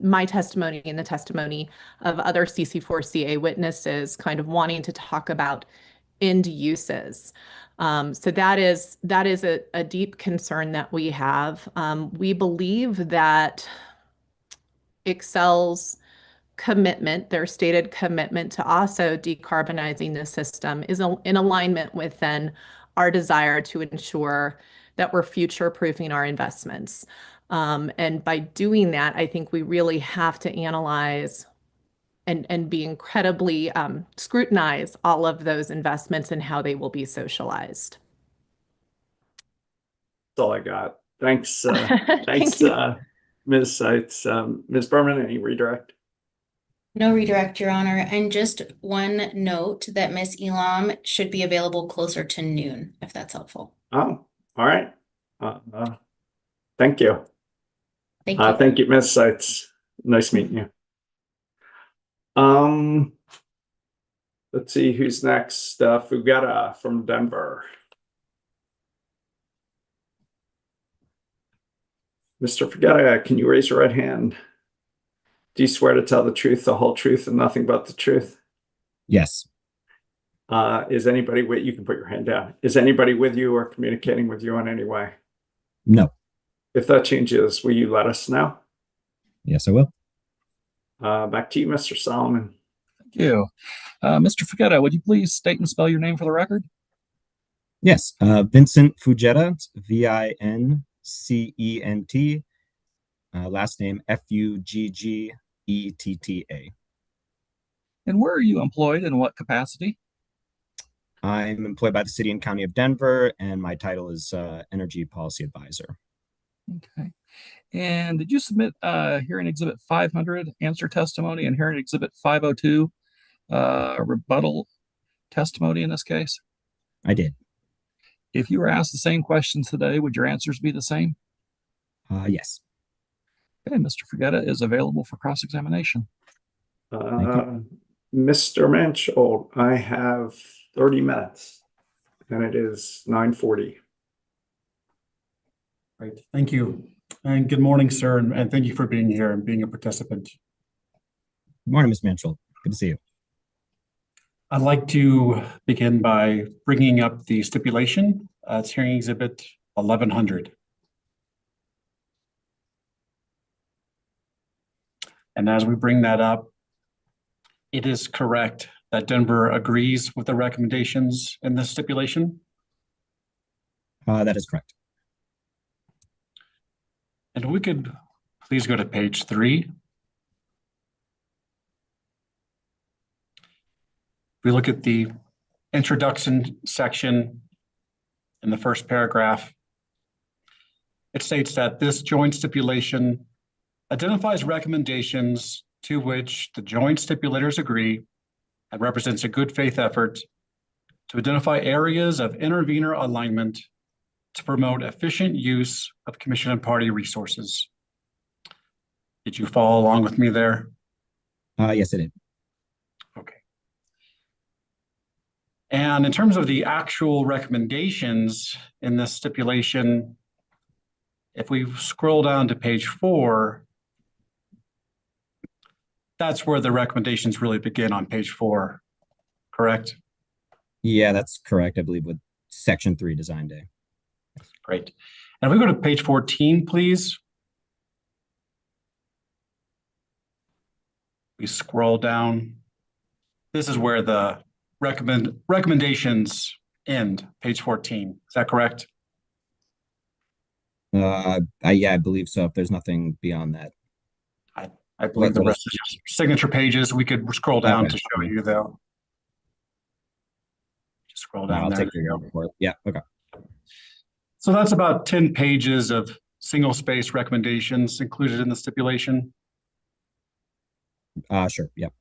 my testimony and the testimony of other CC4CA witnesses kind of wanting to talk about end uses. So that is a deep concern that we have. We believe that Excel's commitment, their stated commitment to also decarbonizing the system is in alignment with then our desire to ensure that we're future-proofing our investments. And by doing that, I think we really have to analyze and be incredibly scrutinize all of those investments and how they will be socialized. That's all I got. Thanks. Thank Thanks, you. Ms. Seitz. Ms. Berman, any redirect? No redirect, Your Honor. And just one note that Ms. Elam should be available closer to noon, if that's helpful. Oh, all right. Thank you. Thank you. Thank you, Ms. Seitz. Nice meeting you. Let's see who's next. Fugeta from Denver. Mr. Fugeta, can you raise your right hand? Do you swear to tell the truth, the whole truth, and nothing but the truth? Yes. Is anybody with you? Can put your hand down. Is anybody with you or communicating with you in any way? No. If that changes, will you let us know? Yes, I will. Back to you, Mr. Solomon. Thank you. Mr. Fugeta, would you please state and spell your name for the record? Yes. Vincent Fugeta, Vincent. Last name Fuggetta. And where are you employed in what capacity? I'm employed by the City and County of Denver, and my title is Energy Policy Advisor. Okay. And did you submit hearing exhibit 500 answer testimony and hearing exhibit 502 rebuttal testimony in this case? I did. If you were asked the same questions today, would your answers be the same? Yes. Okay, Mr. Fugeta is available for cross-examination. Mr. Mansholt, I have 30 minutes and it is 9:40. Great, thank you. And good morning, sir, and thank you for being here and being a participant. Good morning, Ms. Mansholt. Good to see you. I'd like to begin by bringing up the stipulation. It's hearing exhibit 1100. And as we bring that up, it is correct that Denver agrees with the recommendations in this stipulation? That is correct. And we could please go to page 3. If we look at the introduction section in the first paragraph, it states that this joint stipulation identifies recommendations to which the joint stipulators agree and represents a good faith effort to identify areas of intervenor alignment to promote efficient use of commission and party resources. Did you follow along with me there? Yes, I did. Okay. And in terms of the actual recommendations in this stipulation, if we scroll down to page 4, that's where the recommendations really begin on page 4, correct? Yeah, that's correct. I believe with section 3 design day. Great. And if we go to page 14, please. We scroll down. This is where the recommendations end, page 14. Is that correct? Yeah, I believe so. If there's nothing beyond that. I believe the rest is just signature pages. We could scroll down to show you though. Just scroll down I'll there. take your word for it. Yeah, okay. So that's about 10 pages of single space recommendations included in the stipulation. Sure. Yep.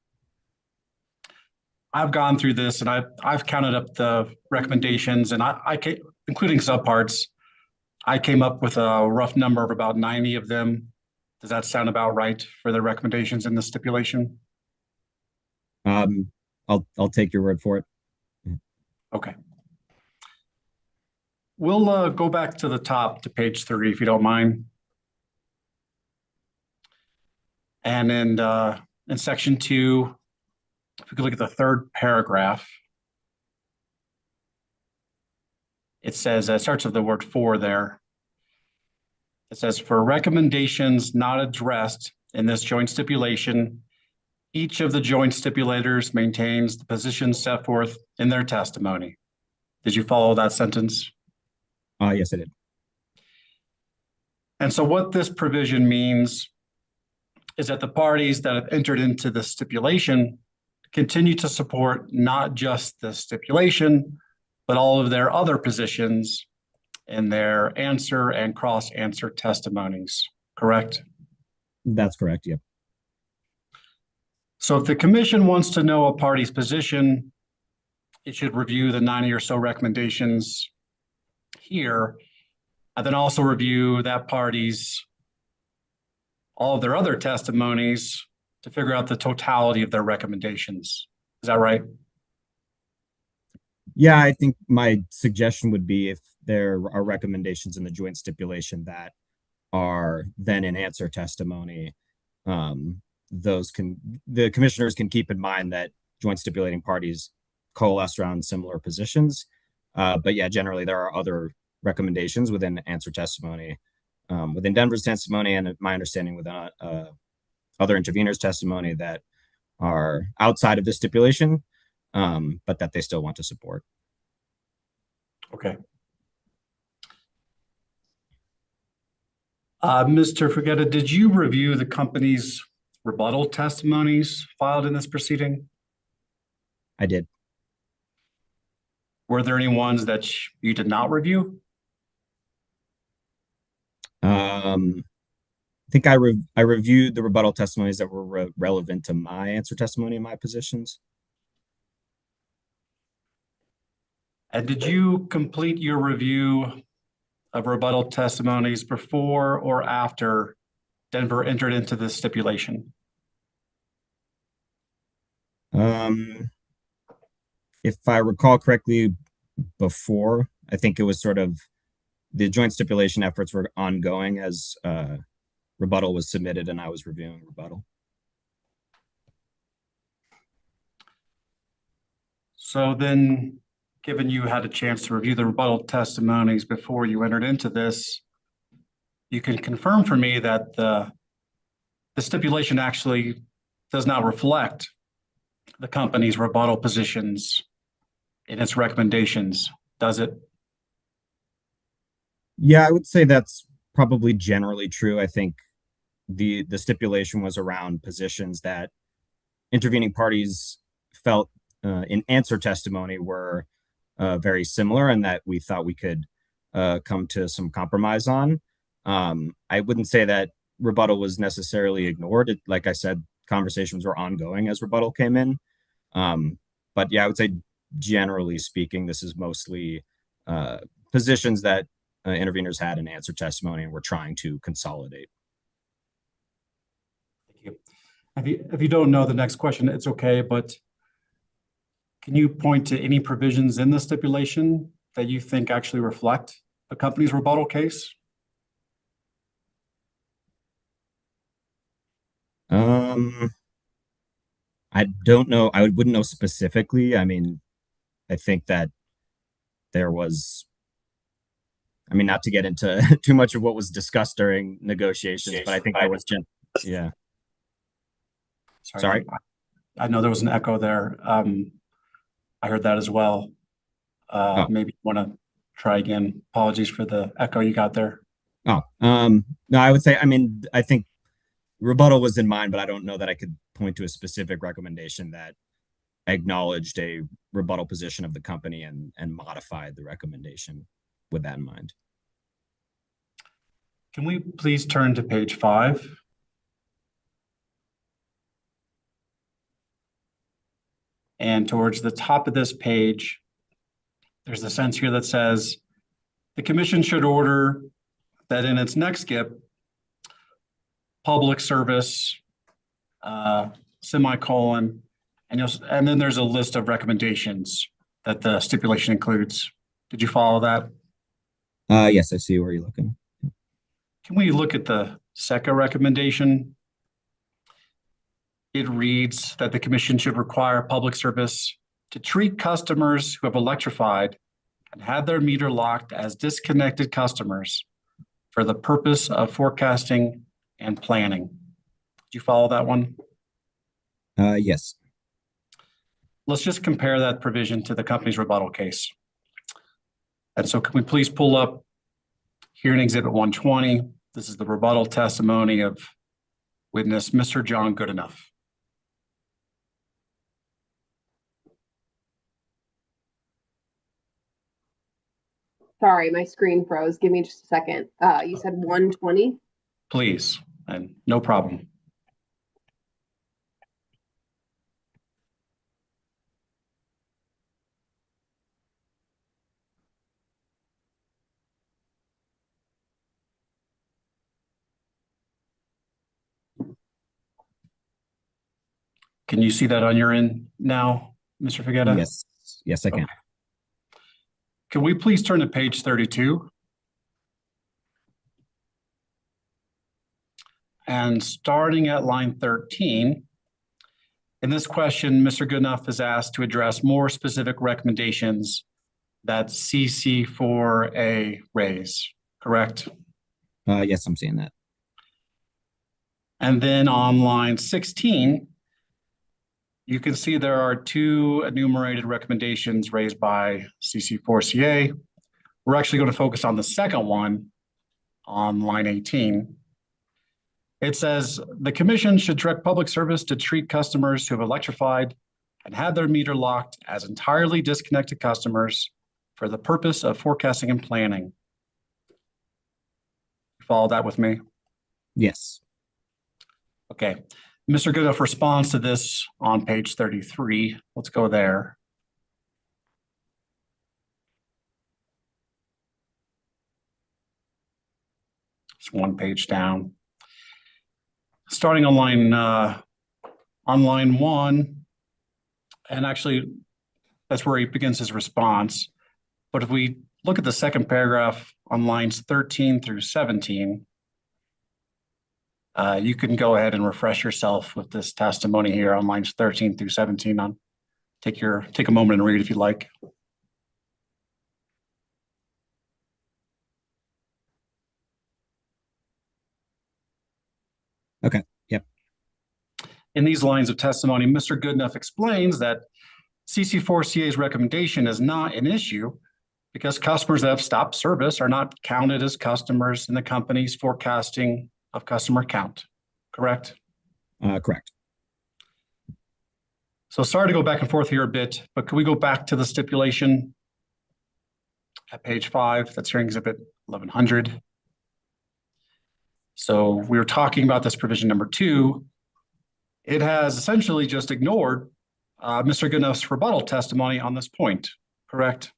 I've gone through this and I've counted up the recommendations and including subparts, I came up with a rough number of about 90 of them. Does that sound about right for the recommendations in the stipulation? I'll take your word for it. Okay. We'll go back to the top to page 3, if you don't mind. And in section 2, if we could look at the third paragraph, it says, it starts with the word "for" there. It says, for recommendations not addressed in this joint stipulation, each of the joint stipulators maintains the positions set forth in their testimony. Did you follow that sentence? Yes, I did. And so what this provision means is that the parties that have entered into the stipulation continue to support not just the stipulation, but all of their other positions in their answer and cross-answer testimonies, correct? That's correct, yep. So if the commission wants to know a party's position, it should review the 90 or so recommendations here, and then also review that party's, all of their other testimonies to figure out the totality of their recommendations. Is that right? Yeah, I think my suggestion would be if there are recommendations in the joint stipulation that are then in answer testimony, the commissioners can keep in mind that joint stipulating parties coalesce around similar positions. But yeah, generally there are other recommendations within answer testimony, within Denver's testimony, and my understanding within other interveners' testimony that are outside of the stipulation, but that they still want to support. Okay. Mr. Fugetta, did you review the company's rebuttal testimonies filed in this proceeding? I did. Were there any ones that you did not review? I think I reviewed the rebuttal testimonies that were relevant to my answer testimony and my positions. And did you complete your review of rebuttal testimonies before or after Denver entered into this stipulation? If I recall correctly, before, I think it was sort of the joint stipulation efforts were ongoing as rebuttal was submitted and I was reviewing rebuttal. So then, given you had a chance to review the rebuttal testimonies before you entered into this, you can confirm for me that the stipulation actually does not reflect the company's rebuttal positions in its recommendations, does it? Yeah, I would say that's probably generally true. I think the stipulation was around positions that intervening parties felt in answer testimony were very similar and that we thought we could come to some compromise on. I wouldn't say that rebuttal was necessarily ignored. Like I said, conversations were ongoing as rebuttal came in. But yeah, I would say generally speaking, this is mostly positions that interveners had in answer testimony and we're trying to consolidate. Thank you. If you don't know the next question, it's okay, but can you point to any provisions in the stipulation that you think actually reflect the company's rebuttal case? I don't know. I wouldn't know specifically. I mean, I think that there was, I mean, not to get into too much of what was discussed during negotiations, but I think there was, yeah. Sorry. I know there was an echo there. I heard that as well. Maybe you want to try again. Apologies for the echo you got there. No, I would say, I mean, I think rebuttal was in mind, but I don't know that I could point to a specific recommendation that acknowledged a rebuttal position of the company and modified the recommendation with that in mind. Can we please turn to page 5? And towards the top of this page, there's a sentence here that says, the commission should order that in its next GIP, public service, semicolon, and then there's a list of recommendations that the stipulation includes. Did you follow that? Yes, I see where you're looking. Can we look at the second recommendation? It reads that the commission should require public service to treat customers who have electrified and had their meter locked as disconnected customers for the purpose of forecasting and planning. Did you follow that one? Yes. Let's just compare that provision to the company's rebuttal case. And so can we please pull up here in Exhibit 120? This is the rebuttal testimony of witness Mr. John Goodenough. Sorry, my screen froze. Give me just a second. You said 120? Please, and no problem. Can you see that on your end now, Mr. Fagetta? Yes. Yes, I can. Okay. Can we please turn to page 32? And starting at line 13, in this question, Mr. Goodenough is asked to address more specific recommendations that CC4A raise, correct? Yes, I'm seeing that. And then on line 16, you can see there are 2 enumerated recommendations raised by CC4CA. We're actually going to focus on the second one on line 18. It says, the commission should direct public service to treat customers who have electrified and had their meter locked as entirely disconnected customers for the purpose of forecasting and planning. Follow that with me? Yes. Okay. Mr. Goodenough responds to this on page 33. Let's go there. It's one page down. Starting on line 1, and actually that's where he begins his response. But if we look at the second paragraph on lines 13 through 17, you can go ahead and refresh yourself with this testimony here on lines 13 through 17. Take a moment and read if you'd like. Okay. Yep. In these lines of testimony, Mr. Goodenough explains that CC4CA's recommendation is not an issue because customers that have stopped service are not counted as customers in the company's forecasting of customer count, correct? Correct. So sorry to go back and forth here a bit, but can we go back to the stipulation at page 5? That's here in Exhibit 1100. So we were talking about this provision number 2. It has essentially just ignored Mr. Goodenough's rebuttal testimony on this point, correct?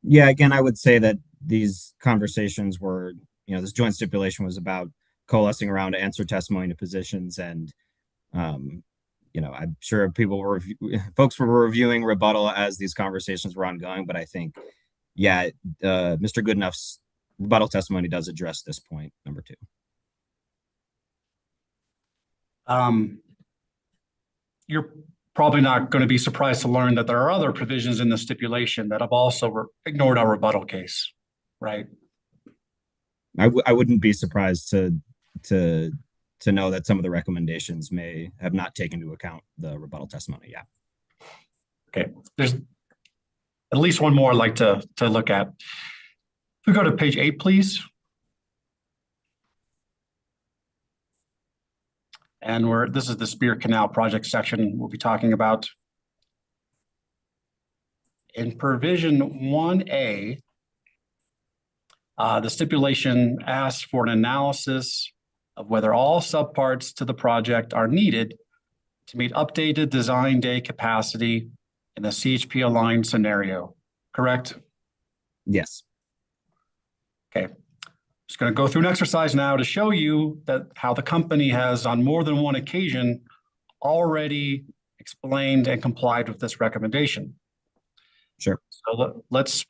Yeah, again, I would say that these conversations were, this joint stipulation was about coalescing around to answer testimony to positions, and I'm sure folks were reviewing rebuttal as these conversations were ongoing, but I think, yeah, Mr. Goodenough's rebuttal testimony does address this point, number 2. You're probably not going to be surprised to learn that there are other provisions in the stipulation that have also ignored our rebuttal case, right? I wouldn't be surprised to know that some of the recommendations may have not taken into account the rebuttal testimony. Yeah. Okay. There's at least one more I'd like to look at. If we go to page 8, please. And this is the Spear Canal project section we'll be talking about. In provision 1A, The stipulation asks for an analysis of whether all subparts to the project are needed to meet updated design day capacity in the CHP aligned scenario, correct? Yes. Okay. Just going to go through an exercise now to show you that how the company has on more than one occasion already explained and complied with this recommendation. Sure. So let's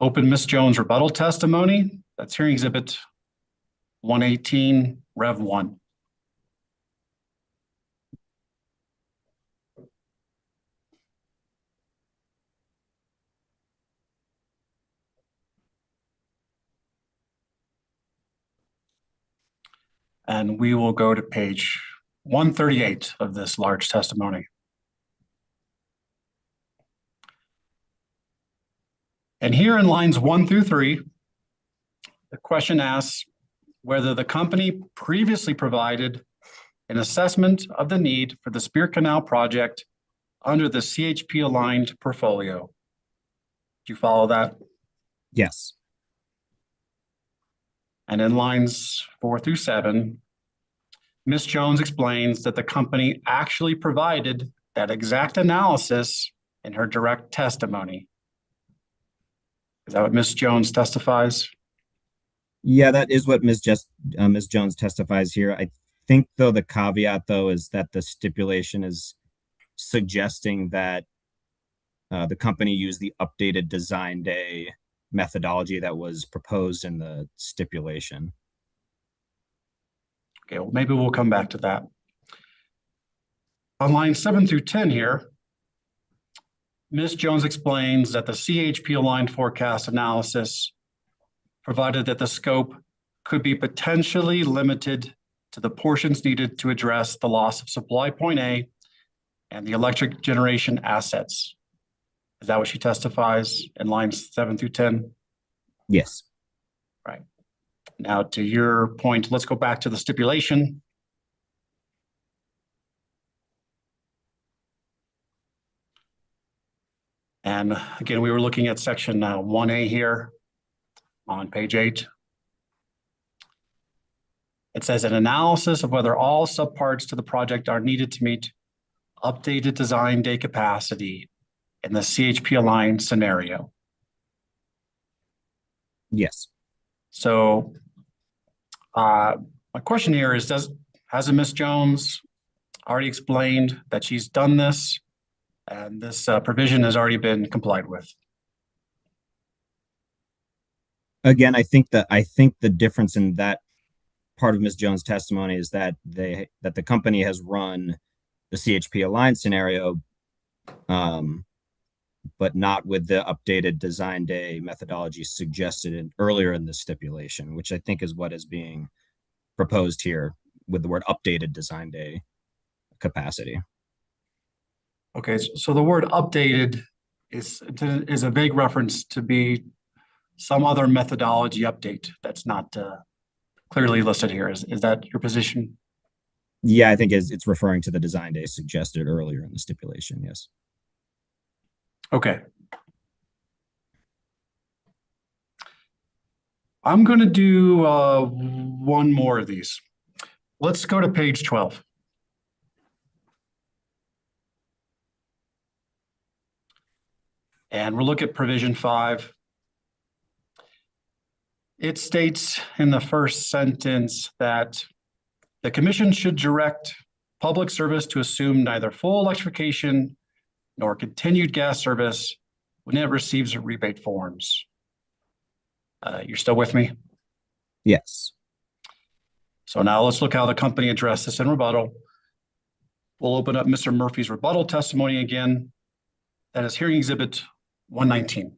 open Ms. Jones' rebuttal testimony. That's hearing exhibit 118, Rev 1. And we will go to page 138 of this large testimony. And here in lines 1 through 3, the question asks whether the company previously provided an assessment of the need for the Spear Canal project under the CHP aligned portfolio. Do you follow that? Yes. And in lines 4 through 7, Ms. Jones explains that the company actually provided that exact analysis in her direct testimony. Is that what Ms. Jones testifies? Yeah, that is what Ms. Jones testifies here. I think, though, the caveat, though, is that the stipulation is suggesting that the company used the updated design day methodology that was proposed in the stipulation. Okay, well, maybe we'll come back to that. On lines 7 through 10 here, Ms. Jones explains that the CHP aligned forecast analysis provided that the scope could be potentially limited to the portions needed to address the loss of supply point A and the electric generation assets. Is that what she testifies in lines 7 through 10? Yes. Right. Now, to your point, let's go back to the stipulation. And again, we were looking at section 1A here on page 8. It says an analysis of whether all subparts to the project are needed to meet updated design day capacity in the CHP aligned scenario. Yes. So my question here is, hasn't Ms. Jones already explained that she's done this and this provision has already been complied with? Again, I think the difference in that part of Ms. Jones' testimony is that the company has run the CHP aligned scenario, but not with the updated design day methodology suggested earlier in the stipulation, which I think is what is being proposed here with the word updated design day capacity. Okay, so the word updated is a vague reference to be some other methodology update that's not clearly listed here. Is that your position? Yeah, I think it's referring to the design day suggested earlier in the stipulation, yes. Okay. I'm going to do one more of these. Let's go to page 12. And we'll look at provision 5. It states in the first sentence that the commission should direct public service to assume neither full electrification nor continued gas service when it receives rebate forms. You're still with me? Yes. So now let's look how the company addressed this in rebuttal. We'll open up Mr. Murphy's rebuttal testimony again. That is hearing exhibit 119.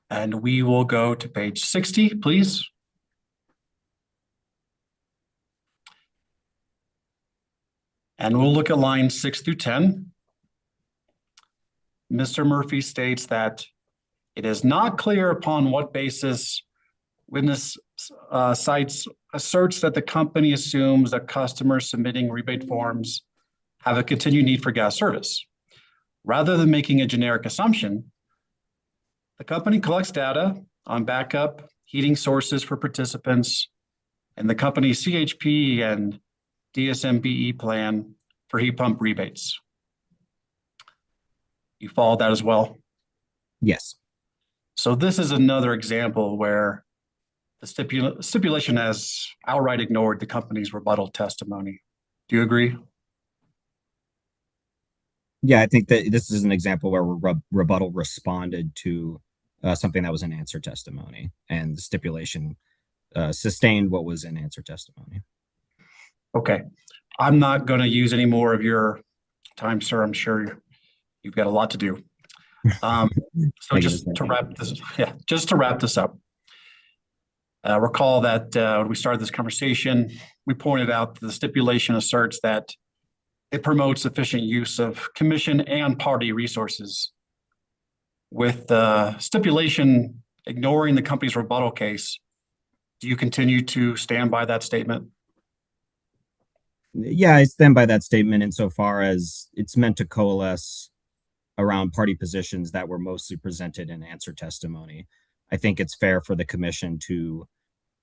And we will go to page 60, please. And we'll look at lines 6 through 10. Mr. Murphy states that it is not clear upon what basis witness cites asserts that the company assumes that customers submitting rebate forms have a continued need for gas service. Rather than making a generic assumption, the company collects data on backup heating sources for participants and the company's CHP and DSMBE plan for heat pump rebates. You follow that as well? Yes. So this is another example where the stipulation has outright ignored the company's rebuttal testimony. Do you agree? Yeah, I think that this is an example where rebuttal responded to something that was in answer testimony, and the stipulation sustained what was in answer testimony. Okay. I'm not going to use any more of your time, sir. I'm sure you've got a lot to do. So just to wrap this up, recall that when we started this conversation, we pointed out the stipulation asserts that it promotes efficient use of commission and party resources. With the stipulation ignoring the company's rebuttal case, do you continue to stand by that statement? Yeah, I stand by that statement insofar as it's meant to coalesce around party positions that were mostly presented in answer testimony. I think it's fair for the commission to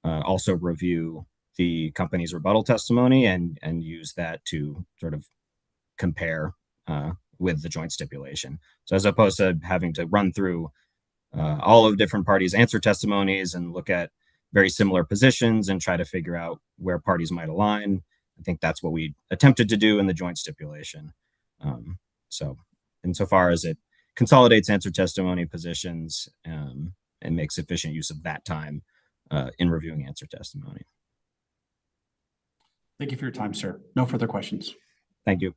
also review the company's rebuttal testimony and use that to sort of compare with the joint stipulation. So as opposed to having to run through all of different parties' answer testimonies and look at very similar positions and try to figure out where parties might align, I think that's what we attempted to do in the joint stipulation. So insofar as it consolidates answer testimony positions and makes efficient use of that time in reviewing answer testimony. Thank you for your time, sir. No further questions. Thank you.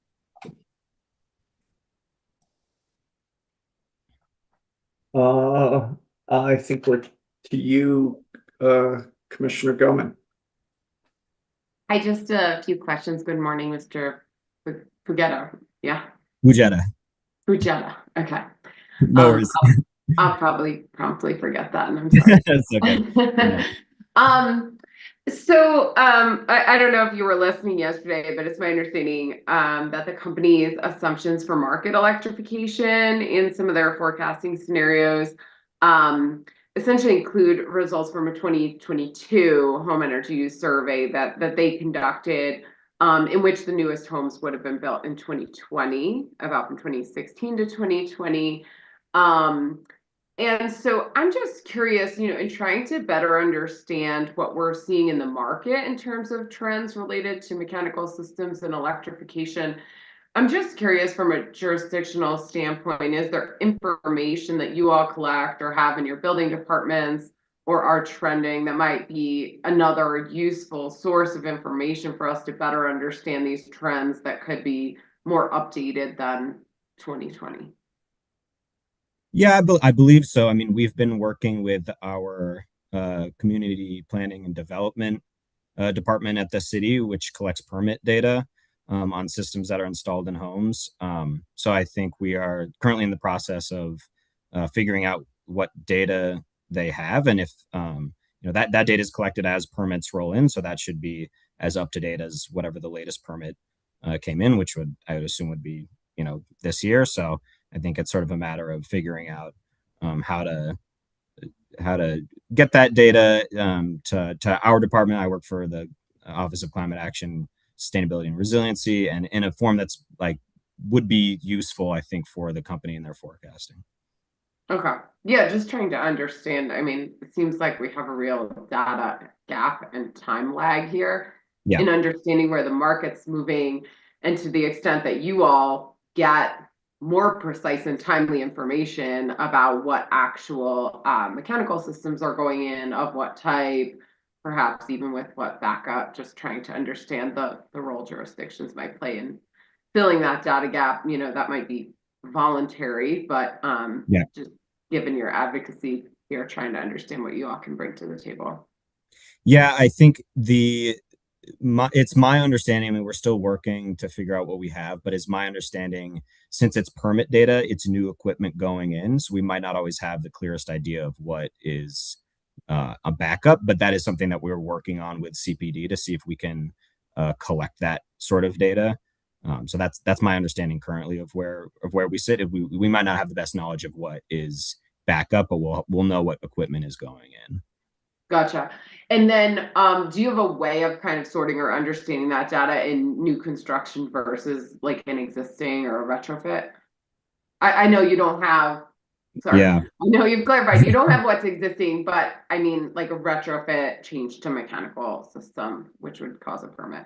I think we're to you, Commissioner Goman. I just a few questions. Good morning, Mr. Fugetta. Yeah. Fujetta. Fujetta. Okay. No worries. I'll probably promptly forget that, and I'm sorry. That's okay. I don't know if you were listening yesterday, but it's my understanding that the company's assumptions for market electrification in some of their forecasting scenarios essentially include results from a 2022 home energy use survey that they conducted, in which the newest homes would have been built in 2020, about from 2016 to 2020. And so I'm just curious, in trying to better understand what we're seeing in the market in terms of trends related to mechanical systems and electrification. I'm just curious from a jurisdictional standpoint, is there information that you all collect or have in your building departments or are trending that might be another useful source of information for us to better understand these trends that could be more updated than 2020? Yeah, I believe so. I mean, we've been working with our community planning and development department at the city, which collects permit data on systems that are installed in homes. So I think we are currently in the process of figuring out what data they have, and if that data is collected as permits roll in, so that should be as up to date as whatever the latest permit came in, which I would assume would be this year. So I think it's sort of a matter of figuring out how to get that data to our department. I work for the Office of Climate Action, Sustainability and Resiliency, and in a form that's would be useful, I think, for the company in their forecasting. Okay. Yeah, just trying to understand. I mean, it seems like we have a real data gap and time lag here in understanding where the market's moving, and to the extent that you all get more precise and timely information about what actual mechanical systems are going in, of what type, perhaps even with what backup, just trying to understand the role jurisdictions might play in filling that data gap. That might be voluntary, but just given your advocacy here, trying to understand what you all can bring to the table. Yeah, I think it's my understanding, I mean, we're still working to figure out what we have, but it's my understanding, since it's permit data, it's new equipment going in, so we might not always have the clearest idea of what is a backup, but that is something that we're working on with CPD to see if we can collect that sort of data. So that's my understanding currently of where we sit. We might not have the best knowledge of what is backup, but we'll know what equipment is going in. Gotcha. And then, do you have a way of kind of sorting or understanding that data in new construction versus like an existing or a retrofit? I know you don't have, sorry, Yeah. I know you've clarified, you don't have what's existing, but I mean, like a retrofit change to mechanical system, which would cause a permit.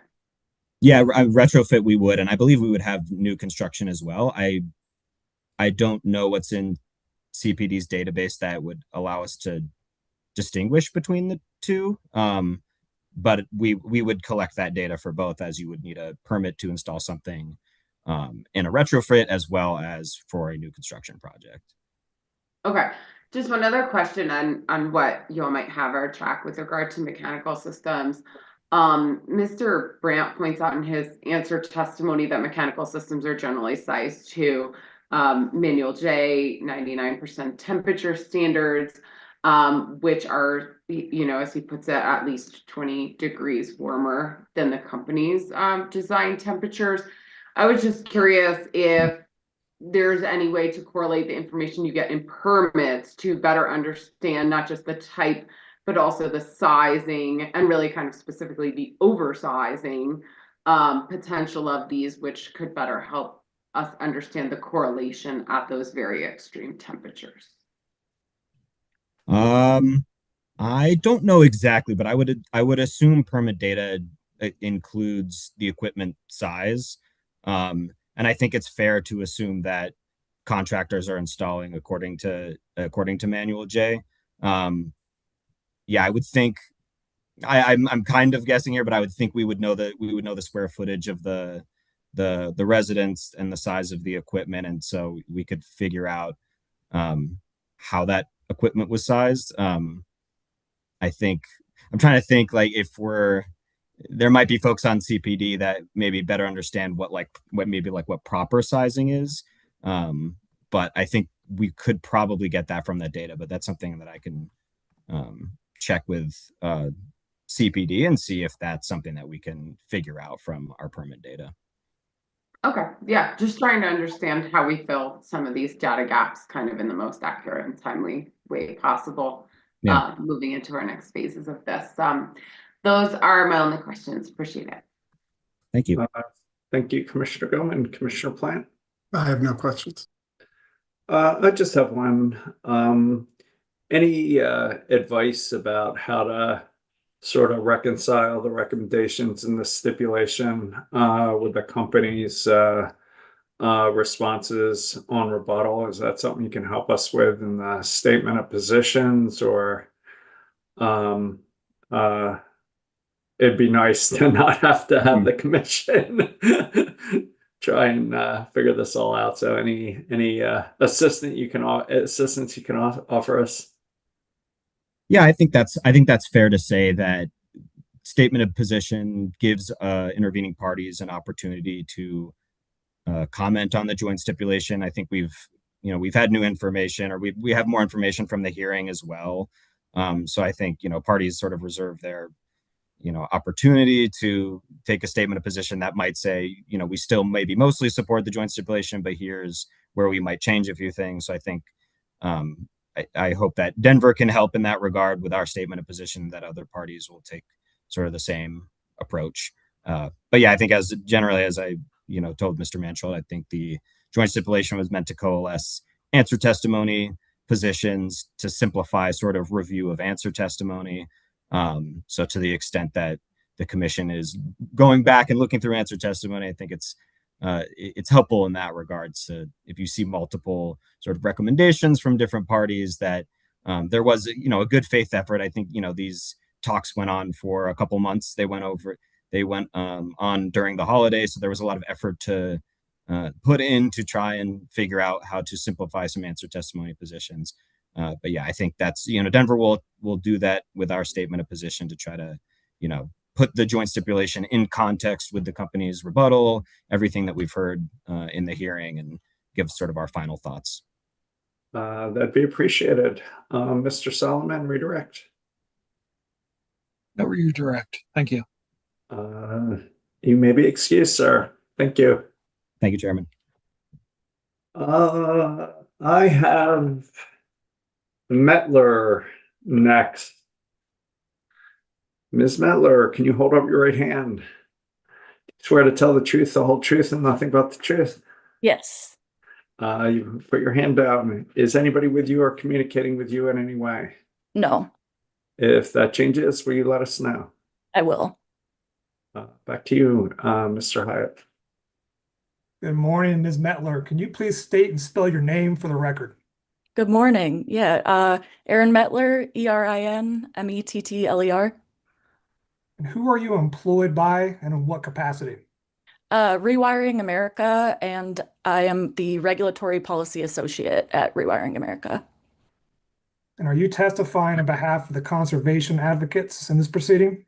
Yeah, retrofit we would, and I believe we would have new construction as well. I don't know what's in CPD's database that would allow us to distinguish between the two. But we would collect that data for both, as you would need a permit to install something in a retrofit as well as for a new construction project. Okay, just one other question on what you all might have or track with regard to mechanical systems. Mr. Brandt points out in his answer testimony that mechanical systems are generally sized to manual J, 99% temperature standards, which are, you know, as he puts it, at least 20 degrees warmer than the company's design temperatures. I was just curious if there's any way to correlate the information you get in permits to better understand not just the type, but also the sizing and really kind of specifically the oversizing potential of these, which could better help us understand the correlation at those very extreme temperatures. I don't know exactly, but I would assume permit data includes the equipment size. And I think it's fair to assume that contractors are installing according to Manual J. Yeah, I would think I'm kind of guessing here, but I would think we would know the square footage of the residence and the size of the equipment, and so we could figure out how that equipment was sized. I think I'm trying to think like if there might be folks on CPD that maybe better understand what proper sizing is. But I think we could probably get that from that data, but that's something that I can check with CPD and see if that's something that we can figure out from our permit data. Okay, yeah, just trying to understand how we fill some of these data gaps kind of in the most accurate and timely way possible. Yeah. Moving into our next phases of this. Those are my only questions. Appreciate it. Thank you. Thank you, Commissioner Goman. Commissioner Plant? I have no questions. I just have one. Any advice about how to sort of reconcile the recommendations in the stipulation with the company's responses on rebuttal? Is that something you can help us with in the statement of positions, or it'd be nice to not have to have the commission try and figure this all out. So any assistance you can offer us? Yeah, I think that's fair to say that statement of position gives intervening parties an opportunity to comment on the joint stipulation. I think we've had new information, or we have more information from the hearing as well. So I think parties sort of reserve their opportunity to take a statement of position that might say, we still maybe mostly support the joint stipulation, but here's where we might change a few things. So I think I hope that Denver can help in that regard with our statement of position, that other parties will take sort of the same approach. But yeah, I think as I told Mr. Mansholt, I think the joint stipulation was meant to coalesce answer testimony positions to simplify sort of review of answer testimony. So to the extent that the commission is going back and looking through answer testimony, I think it's helpful in that regard. So if you see multiple sort of recommendations from different parties, that there was a good faith effort. I think these talks went on for a couple months. They went on during the holidays, so there was a lot of effort to put in to try and figure out how to simplify some answer testimony positions. But yeah, I think that's Denver will do that with our statement of position to try to put the joint stipulation in context with the company's rebuttal, everything that we've heard in the hearing, and give sort of our final thoughts. That'd be appreciated. Mr. Solomon, redirect. That were you direct. Thank you. You may be excused, sir. Thank you. Thank you, Chairman. I have Metler next. Ms. Metler, can you hold up your right hand? Swear to tell the truth, the whole truth, and nothing but the truth. Yes. You put your hand down. Is anybody with you or communicating with you in any way? No, If that changes, will you let us know? I will. Back to you, Mr. Hyatt. Good morning, Ms. Metler. Can you please state and spell your name for the record? Good morning. Yeah, Erin Mettler, ERINMETTLER. And who are you employed by and in what capacity? Rewiring America, and I am the Regulatory Policy Associate at Rewiring America. And are you testifying on behalf of the conservation advocates in this proceeding?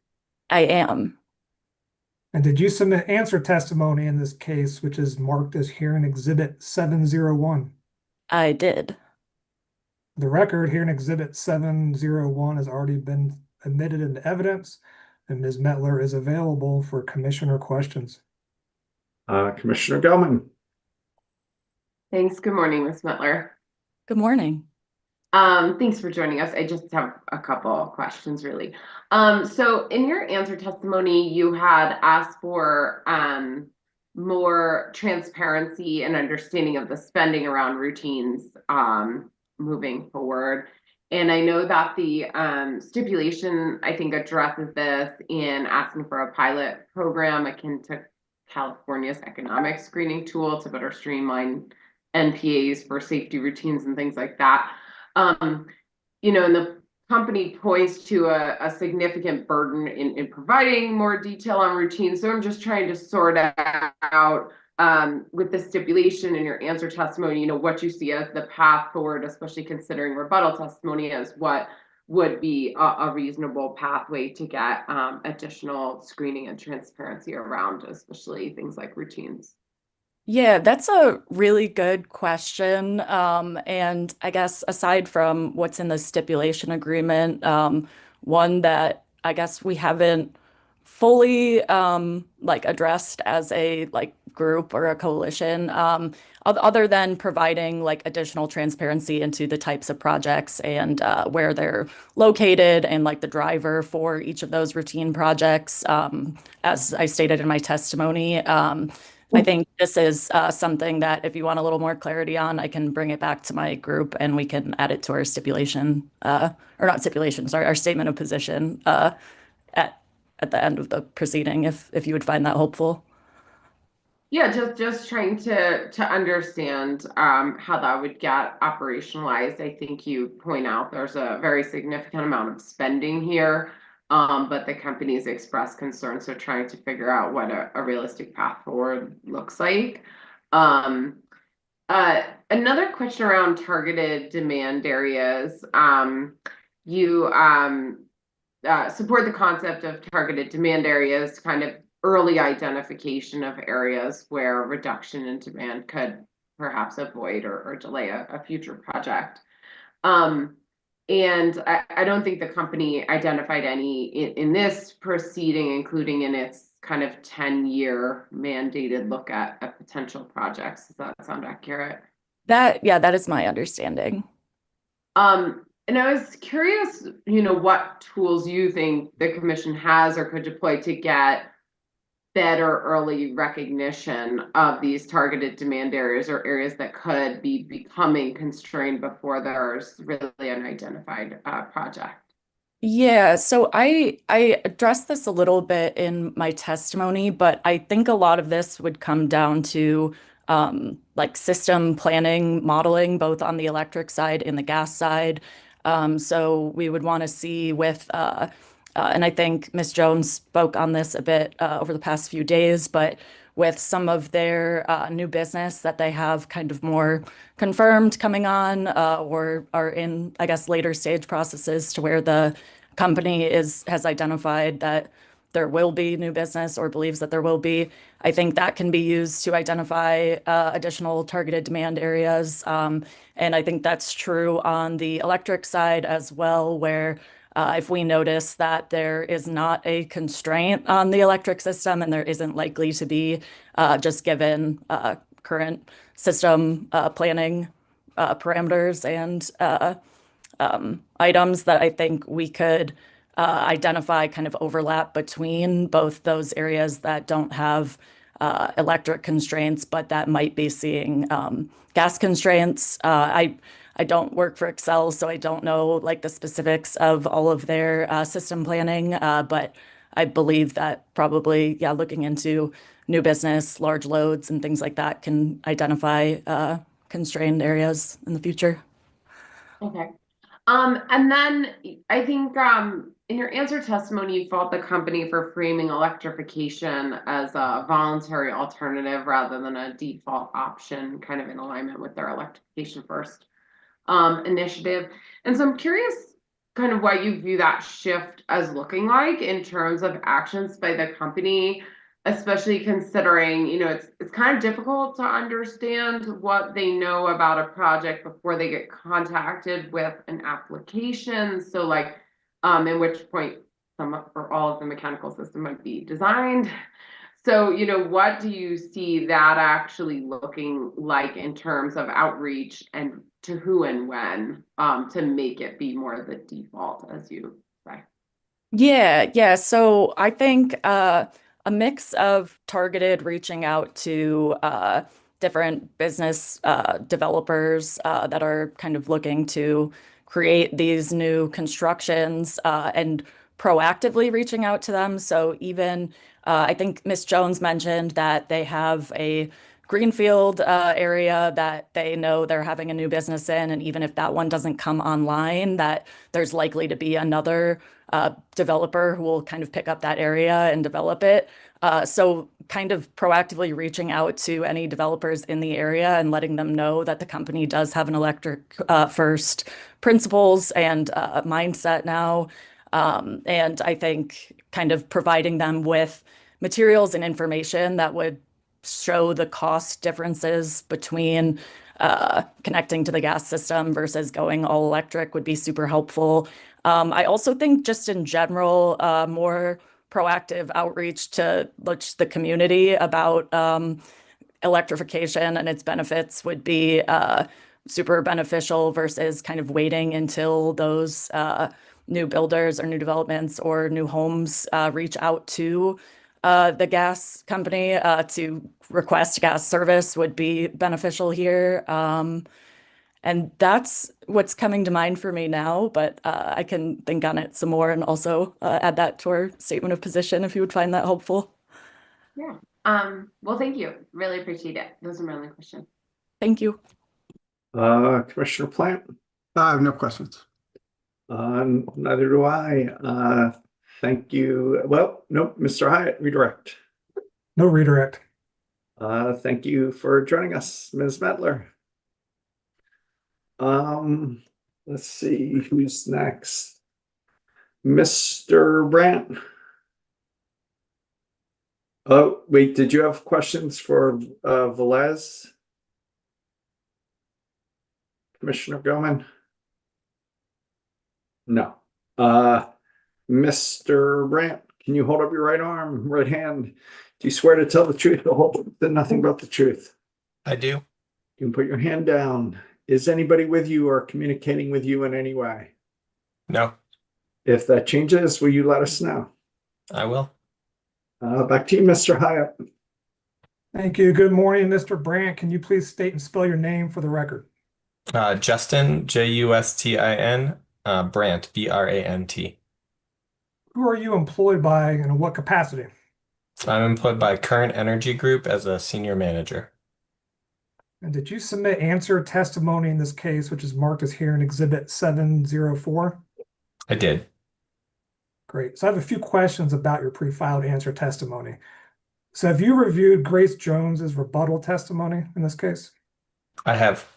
I am. And did you submit answer testimony in this case, which is marked as hearing exhibit 701? I did. The record hearing exhibit 701 has already been admitted into evidence, and Ms. Metler is available for commissioner questions. Commissioner Gelman. Thanks. Good morning, Ms. Metler. Good morning. Thanks for joining us. I just have a couple of questions, really. So in your answer testimony, you had asked for more transparency and understanding of the spending around routines moving forward. And I know that the stipulation, I think, addresses this in asking for a pilot program akin to California's economic screening tool to better streamline NPAs for safety routines and things like that. You know, and the company points to a significant burden in providing more detail on routines. So I'm just trying to sort out with the stipulation in your answer testimony, you know, what you see as the path forward, especially considering rebuttal testimony as what would be a reasonable pathway to get additional screening and transparency around, especially things like routines. Yeah, that's a really good question. And I guess aside from what's in the stipulation agreement, one that I guess we haven't fully like addressed as a like group or a coalition, other than providing like additional transparency into the types of projects and where they're located and like the driver for each of those routine projects. As I stated in my testimony, I think this is something that if you want a little more clarity on, I can bring it back to my group and we can add it to our stipulation, or not stipulation, sorry, our statement of position at the end of the proceeding, if you would find that helpful. Yeah, just trying to understand how that would get operationalized. I think you point out there's a very significant amount of spending here. But the companies expressed concern, so trying to figure out what a realistic path forward looks like. Another question around targeted demand areas. You support the concept of targeted demand areas, kind of early identification of areas where reduction in demand could perhaps avoid or delay a future project. And I don't think the company identified any in this proceeding, including in its kind of 10-year mandated look at potential projects. Does that sound accurate? Yeah, that is my understanding. And I was curious, you know, what tools you think the commission has or could deploy to get better early recognition of these targeted demand areas or areas that could be becoming constrained before there's really an identified project. Yeah, so I addressed this a little bit in my testimony, but I think a lot of this would come down to like system planning, modeling, both on the electric side and the gas side. So we would want to see with and I think Ms. Jones spoke on this a bit over the past few days, but with some of their new business that they have kind of more confirmed coming on or are in, I guess, later stage processes to where the company has identified that there will be new business or believes that there will be. I think that can be used to identify additional targeted demand areas. And I think that's true on the electric side as well, where If we notice that there is not a constraint on the electric system and there isn't likely to be, just given current system planning parameters and items, that I think we could identify kind of overlap between both those areas that don't have electric constraints, but that might be seeing gas constraints. I don't work for Excel, so I don't know like the specifics of all of their system planning, but I believe that probably, yeah, looking into new business, large loads, and things like that can identify constrained areas in the future. Okay. And then I think in your answer testimony, you fault the company for framing electrification as a voluntary alternative rather than a default option, kind of in alignment with their electrification first initiative. And so I'm curious kind of what you view that shift as looking like in terms of actions by the company, especially considering, you know, it's kind of difficult to understand what they know about a project before they get contacted with an application. So like, in which point some or all of the mechanical system might be designed. So, you know, what do you see that actually looking like in terms of outreach and to who and when, to make it be more the default, as you say? Yeah. So I think a mix of targeted reaching out to different business developers that are kind of looking to create these new constructions and proactively reaching out to them. So even I think Ms. Jones mentioned that they have a greenfield area that they know they're having a new business in, and even if that one doesn't come online, that there's likely to be another developer who will kind of pick up that area and develop it. So kind of proactively reaching out to any developers in the area and letting them know that the company does have an electric first principles and mindset now. And I think kind of providing them with materials and information that would show the cost differences between connecting to the gas system versus going all electric would be super helpful. I also think just in general, more proactive outreach to the community about electrification and its benefits would be super beneficial versus kind of waiting until those new builders or new developments or new homes reach out to the gas company to request gas service would be beneficial here. And that's what's coming to mind for me now, but I can think on it some more and also add that to our statement of position if you would find that helpful. Yeah. Well, thank you. Really appreciate it. Those are my only questions. Thank you. Commissioner Plant? I have no questions. Neither do I. Thank you. Well, nope, Mr. Hyatt, redirect. No redirect. Thank you for joining us, Ms. Metler. Let's see who's next. Mr. Brandt. Oh, wait, did you have questions for Velez? Commissioner Goman? No. Mr. Brandt, can you hold up your right arm, right hand? Do you swear to tell the truth, the whole truth, and nothing but the truth? I do. You can put your hand down. Is anybody with you or communicating with you in any way? No. If that changes, will you let us know? I will. Back to you, Mr. Hyatt. Thank you. Good morning, Mr. Brandt. Can you please state and spell your name for the record? Justin, Justin, Brandt, Brant. Who are you employed by and in what capacity? I'm employed by Current Energy Group as a senior manager. And did you submit answer testimony in this case, which is marked as here in Exhibit 704? I did. Great. So I have a few questions about your pre-filed answer testimony. So have you reviewed Grace Jones's rebuttal testimony in this case? I have.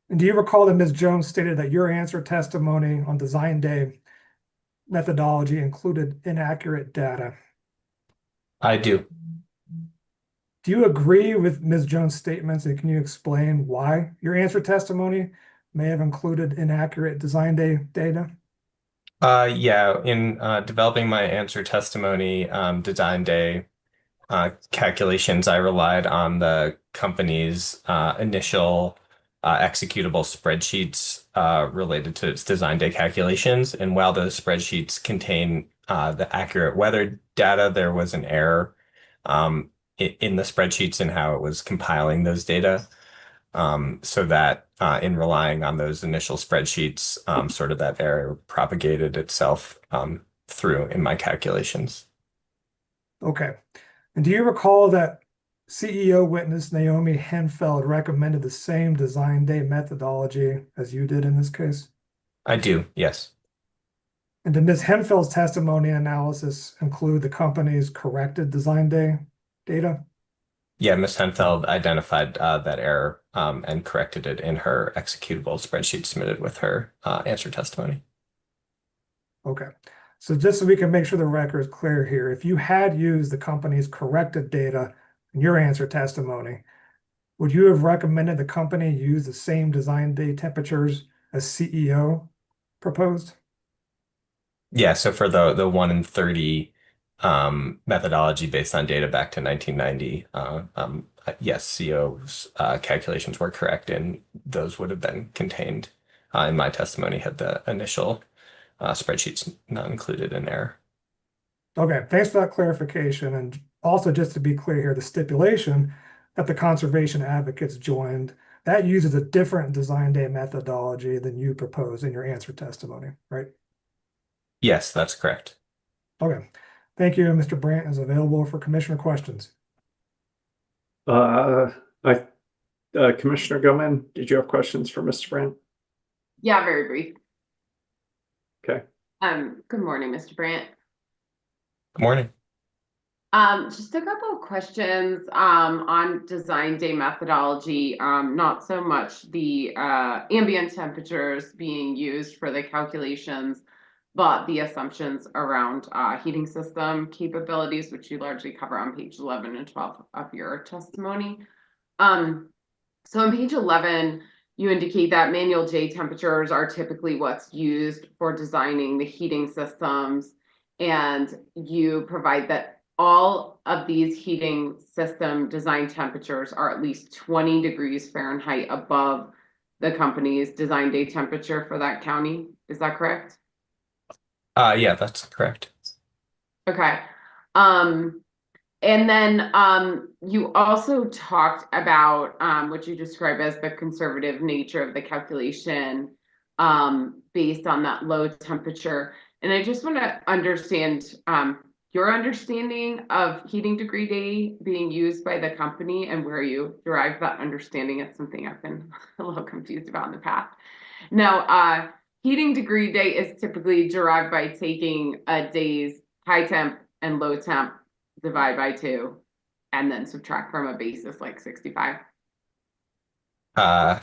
And do you recall that Ms. Jones stated that your answer testimony on design day methodology included inaccurate data? I do. Do you agree with Ms. Jones' statements, and can you explain why your answer testimony may have included inaccurate design day data? Yeah, in developing my answer testimony design day calculations, I relied on the company's initial executable spreadsheets related to its design day calculations. And while those spreadsheets contain the accurate weather data, there was an error in the spreadsheets and how it was compiling those data. So that in relying on those initial spreadsheets, sort of that error propagated itself through in my calculations. Okay. And do you recall that CEO witness Naomi Henfeld recommended the same design day methodology as you did in this case? I do, yes. And did Ms. Henfeld's testimony analysis include the company's corrected design day data? Yeah, Ms. Henfeld identified that error and corrected it in her executable spreadsheet submitted with her answer testimony. Okay. So just so we can make sure the record is clear here, if you had used the company's corrected data in your answer testimony, would you have recommended the company use the same design day temperatures as CEO proposed? Yeah, so for the 1 in 30 methodology based on data back to 1990, yes, CO's calculations were correct, and those would have been contained in my testimony had the initial spreadsheets not included in error. Okay, thanks for that clarification. And also, just to be clear here, the stipulation that the conservation advocates joined, that uses a different design day methodology than you proposed in your answer testimony, right? Yes, that's correct. Okay, thank you. Mr. Brandt is available for commissioner questions. Commissioner Goman, did you have questions for Mr. Brandt? Yeah, very brief. Okay. Good morning, Mr. Brandt. Good morning. Just a couple of questions on design day methodology, not so much the ambient temperatures being used for the calculations, but the assumptions around heating system capabilities, which you largely cover on page 11 and 12 of your testimony. So on page 11, you indicate that manual J temperatures are typically what's used for designing the heating systems, and you provide that all of these heating system design temperatures are at least 20 degrees Fahrenheit above the company's design day temperature for that county. Is that correct? Yeah, that's correct. Okay. And then you also talked about what you describe as the conservative nature of the calculation based on that low temperature. And I just want to understand your understanding of heating degree day being used by the company and where you derive that understanding. It's something I've been a little confused about in the past. Now, heating degree day is typically derived by taking a day's high temp and low temp, divide by 2, and then subtract from a basis like 65. I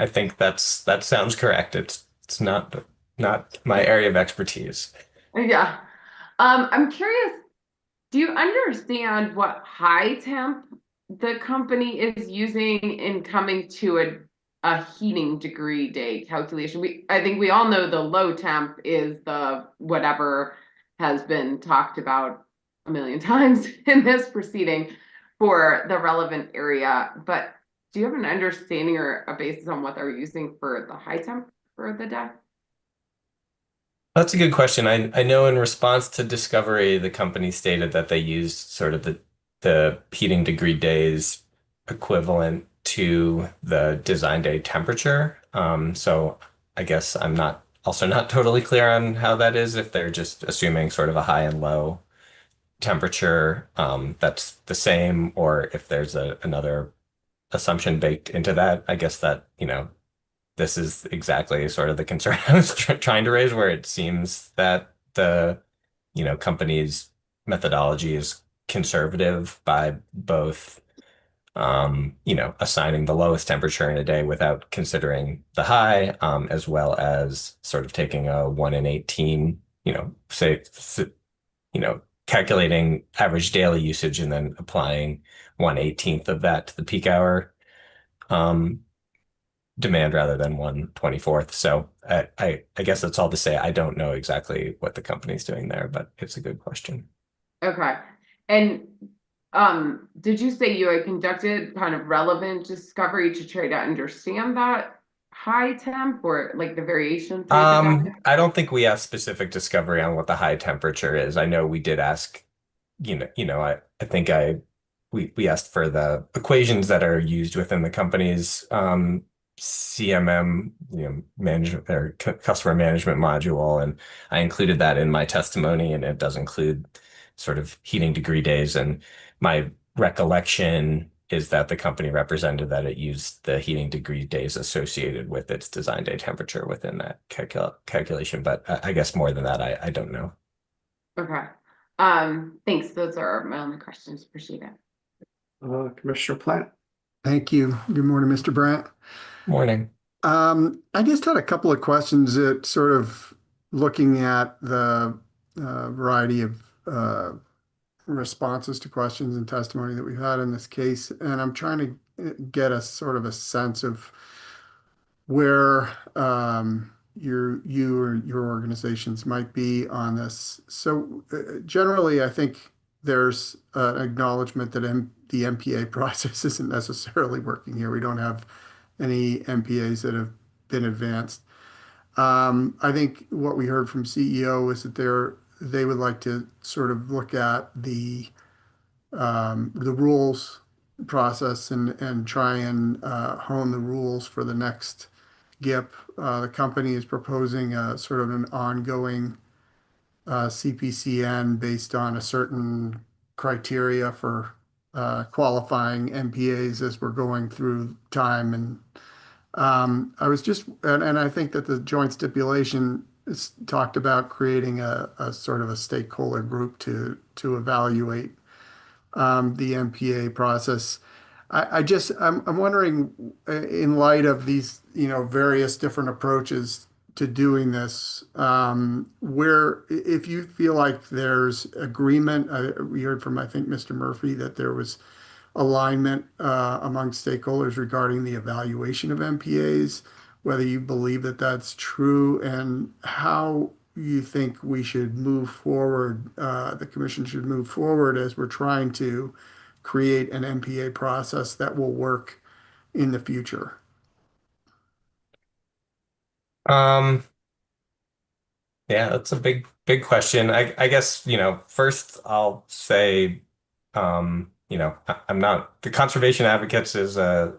think that sounds correct. It's not my area of expertise. Yeah. I'm curious, do you understand what high temp the company is using in coming to a heating degree day calculation? I think we all know the low temp is the whatever has been talked about a million times in this proceeding for the relevant area, but do you have an understanding or a basis on what they're using for the high temp for the day? That's a good question. I know in response to discovery, the company stated that they used sort of the heating degree days equivalent to the design day temperature. So I guess I'm not totally clear on how that is, if they're just assuming sort of a high and low temperature that's the same, or if there's another assumption baked into that. I guess that, this is exactly sort of the concern I was trying to raise, where it seems that the, company's methodology is conservative by both, assigning the lowest temperature in a day without considering the high, as well as sort of taking a 1 in 18, calculating average daily usage and then applying 1/18 of that to the peak hour demand rather than 1/24th. So I guess that's all to say. I don't know exactly what the company's doing there, but it's a good question. Okay. And did you say you had conducted kind of relevant discovery to try to understand that high temp or like the variation through the I don't think we have specific discovery on what the high temperature is. I know we did ask, I think we asked for the equations that are used within the company's CMM, management or customer management module, and I included that in my testimony, and it does include sort of heating degree days. And my recollection is that the company represented that it used the heating degree days associated with its design day temperature within that calculation. But I guess more than that, I don't know. Okay. Thanks. Those are my only questions. Appreciate it. Commissioner Plant. Thank you. Good morning, Mr. Brandt. Morning. I just had a couple of questions that sort of looking at the variety of responses to questions and testimony that we've had in this case, and I'm trying to get a sort of a sense of where you or your organizations might be on this. So generally, I think there's an acknowledgement that the MPA process isn't necessarily working here. We don't have any MPAs that have been advanced. I think what we heard from CEO is that they would like to sort of look at the rules process and try and hone the rules for the next GIP. The company is proposing a sort of an ongoing CPCN based on a certain criteria for qualifying MPAs as we're going through time. And I was just, and I think that the joint stipulation is talked about creating a sort of a stakeholder group to evaluate the MPA process. I'm wondering, in light of these, various different approaches to doing this, where if you feel like there's agreement, we heard from, I think, Mr. Murphy, that there was alignment among stakeholders regarding the evaluation of MPAs, whether you believe that that's true and how you think we should move forward, the commission should move forward as we're trying to create an MPA process that will work in the future. Yeah, that's a big question. I guess, first I'll say, I'm not, the conservation advocates is a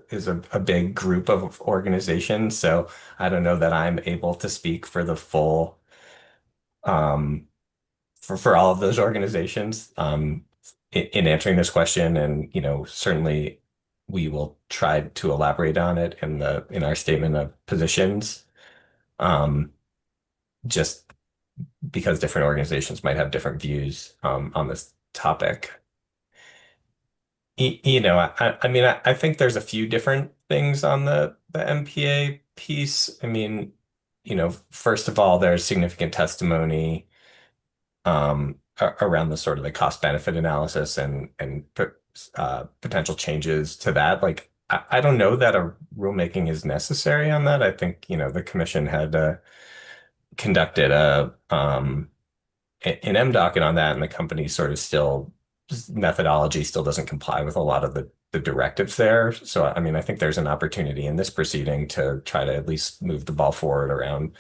big group of organizations, so I don't know that I'm able to speak for the full for all of those organizations in answering this question. And certainly we will try to elaborate on it in our statement of positions, just because different organizations might have different views on this topic. I mean, I think there's a few different things on the MPA piece. I mean, first of all, there's significant testimony around the sort of the cost benefit analysis and potential changes to that. Like, I don't know that a rulemaking is necessary on that. I think, the commission had conducted an M-docket on that, and the company sort of still methodology still doesn't comply with a lot of the directives there. So, I mean, I think there's an opportunity in this proceeding to try to at least move the ball forward around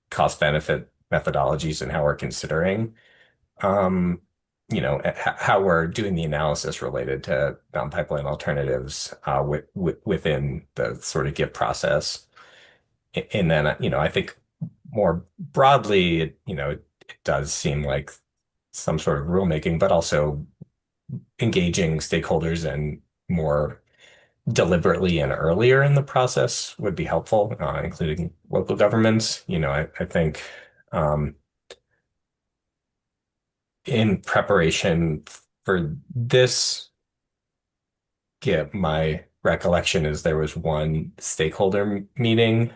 cost benefit methodologies and how we're considering, how we're doing the analysis related to non-pipeline alternatives within the sort of GIP process. And then, I think more broadly, it does seem like some sort of rulemaking, but also engaging stakeholders and more deliberately and earlier in the process would be helpful, including local governments. I think in preparation for this GIP, my recollection is there was one stakeholder meeting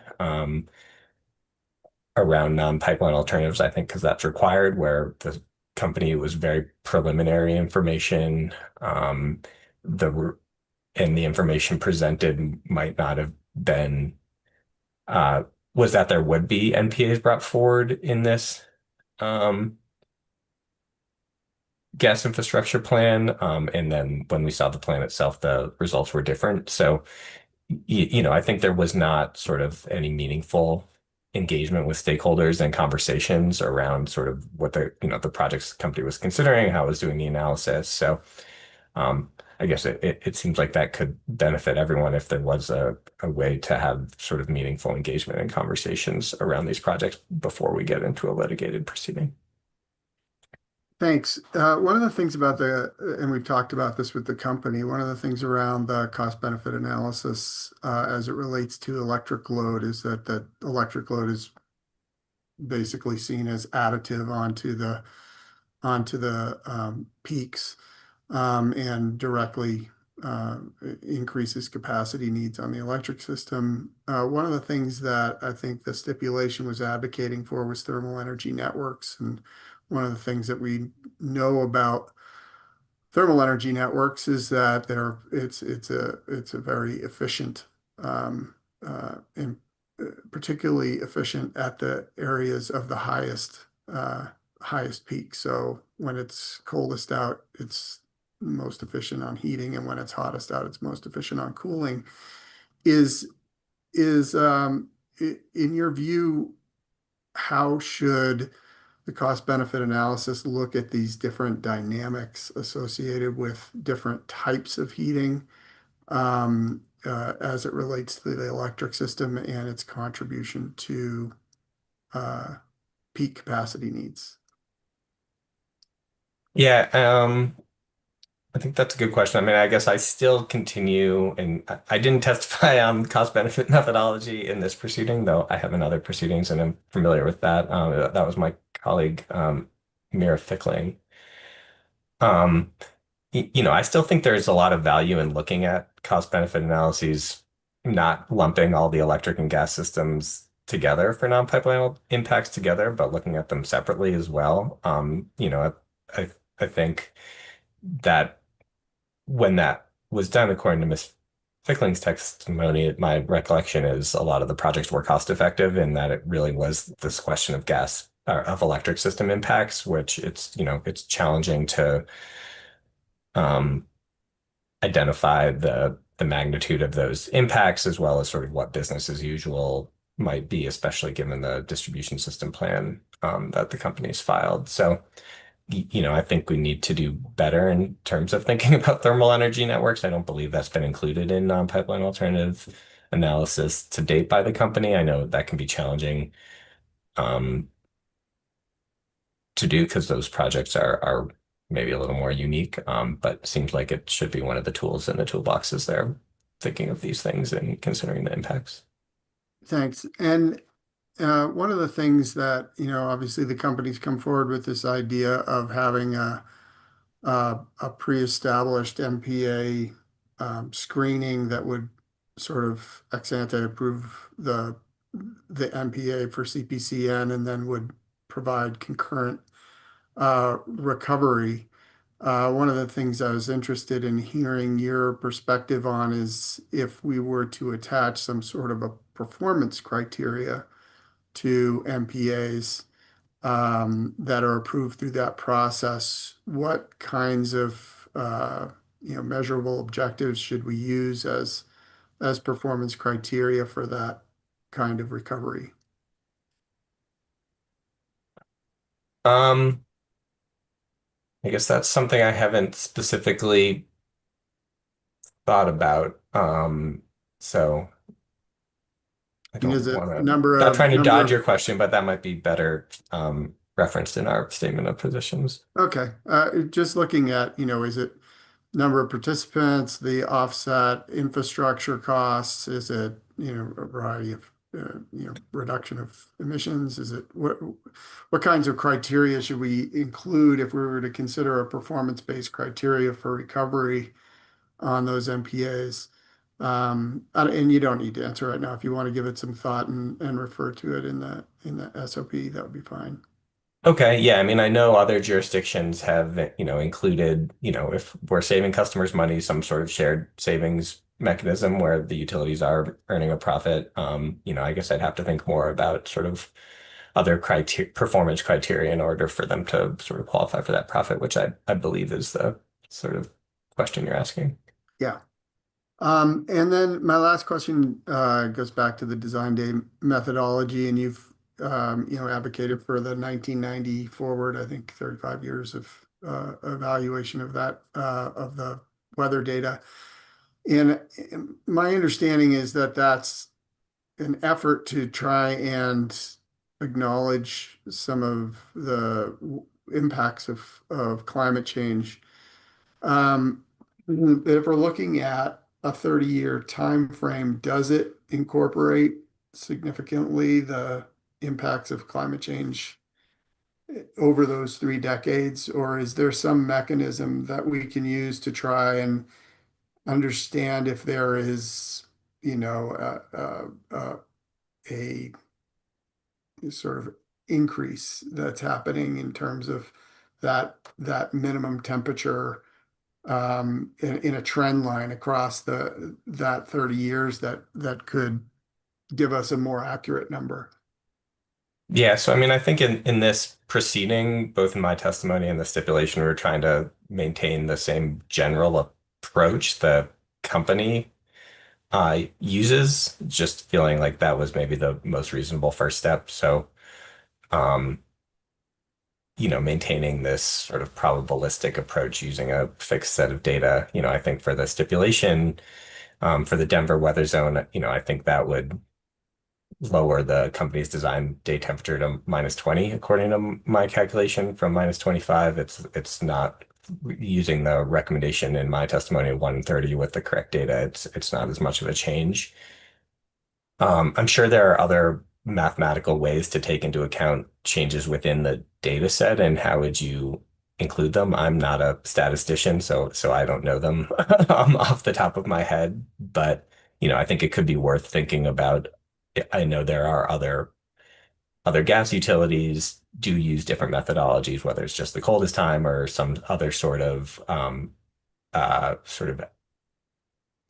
around non-pipeline alternatives, I think, because that's required, where the company was very preliminary information. And the information presented might not have been was that there would be NPAs brought forward in this gas infrastructure plan. And then when we saw the plan itself, the results were different. So, I think there was not sort of any meaningful engagement with stakeholders and conversations around sort of what the project's company was considering, how it was doing the analysis. So, I guess it seems like that could benefit everyone if there was a way to have sort of meaningful engagement and conversations around these projects before we get into a litigated proceeding. Thanks. One of the things about and we've talked about this with the company, one of the things around the cost benefit analysis as it relates to electric load is that the electric load is basically seen as additive onto the peaks and directly increases capacity needs on the electric system. One of the things that I think the stipulation was advocating for was thermal energy networks. And one of the things that we know about thermal energy networks is that it's a very efficient and particularly efficient at the areas of the highest peak. So when it's coldest out, it's most efficient on heating, and when it's hottest out, it's most efficient on cooling. In your view, how should the cost benefit analysis look at these different dynamics associated with different types of heating as it relates to the electric system and its contribution to peak capacity needs? Yeah, I think that's a good question. I mean, I guess I still continue, and I didn't testify on cost benefit methodology in this proceeding, though I have in other proceedings, and I'm familiar with that. That was my colleague, Mira Fickling. I still think there's a lot of value in looking at cost benefit analyses, not lumping all the electric and gas systems together for non-pipeline impacts together, but looking at them separately as well. I think that when that was done, according to Ms. Fickling's testimony, my recollection is a lot of the projects were cost effective in that it really was this question of gas or of electric system impacts, which it's challenging to identify the magnitude of those impacts as well as sort of what business as usual might be, especially given the distribution system plan that the company's filed. So I think we need to do better in terms of thinking about thermal energy networks. I don't believe that's been included in non-pipeline alternative analysis to date by the company. I know that can be challenging to do because those projects are maybe a little more unique, but seems like it should be one of the tools in the toolboxes there, thinking of these things and considering the impacts. Thanks. And one of the things that, obviously the company's come forward with this idea of having a pre-established MPA screening that would sort of ex ante approve the MPA for CPCN and then would provide concurrent recovery. One of the things I was interested in hearing your perspective on is if we were to attach some sort of a performance criteria to MPAs that are approved through that process, what kinds of measurable objectives should we use as performance criteria for that kind of recovery? I guess that's something I haven't specifically thought about. So I don't want to, not trying to dodge your question, but that might be better referenced in our statement of positions. Okay. Just looking at, is it number of participants, the offset infrastructure costs? Is it, a variety of, reduction of emissions? Is it what kinds of criteria should we include if we were to consider a performance-based criteria for recovery on those MPAs? And you don't need to answer right now. If you want to give it some thought and refer to it in the SOP, that would be fine. Okay, yeah, I mean, I know other jurisdictions have, included, if we're saving customers money, some sort of shared savings mechanism where the utilities are earning a profit. I guess I'd have to think more about sort of other performance criteria in order for them to sort of qualify for that profit, which I believe is the sort of question you're asking. Yeah. And then my last question goes back to the design day methodology, and you've advocated for the 1990 forward, I think 35 years of evaluation of that of the weather data. And my understanding is that that's an effort to try and acknowledge some of the impacts of climate change. If we're looking at a 30-year time frame, does it incorporate significantly the impacts of climate change over those 3 decades, or is there some mechanism that we can use to try and understand if there is, a sort of increase that's happening in terms of that minimum temperature in a trend line across that 30 years that could give us a more accurate number? Yeah, so I mean, I think in this proceeding, both in my testimony and the stipulation, we were trying to maintain the same general approach the company uses, just feeling like that was maybe the most reasonable first step. So, um, maintaining this sort of probabilistic approach using a fixed set of data, I think for the stipulation, for the Denver weather zone, I think that would lower the company's design day temperature to -20, according to my calculation, from -25. It's not using the recommendation in my testimony of 130 with the correct data. It's not as much of a change. I'm sure there are other mathematical ways to take into account changes within the data set, and how would you include them? I'm not a statistician, so I don't know them off the top of my head, but I think it could be worth thinking about. I know there are other gas utilities do use different methodologies, whether it's just the coldest time or some other sort of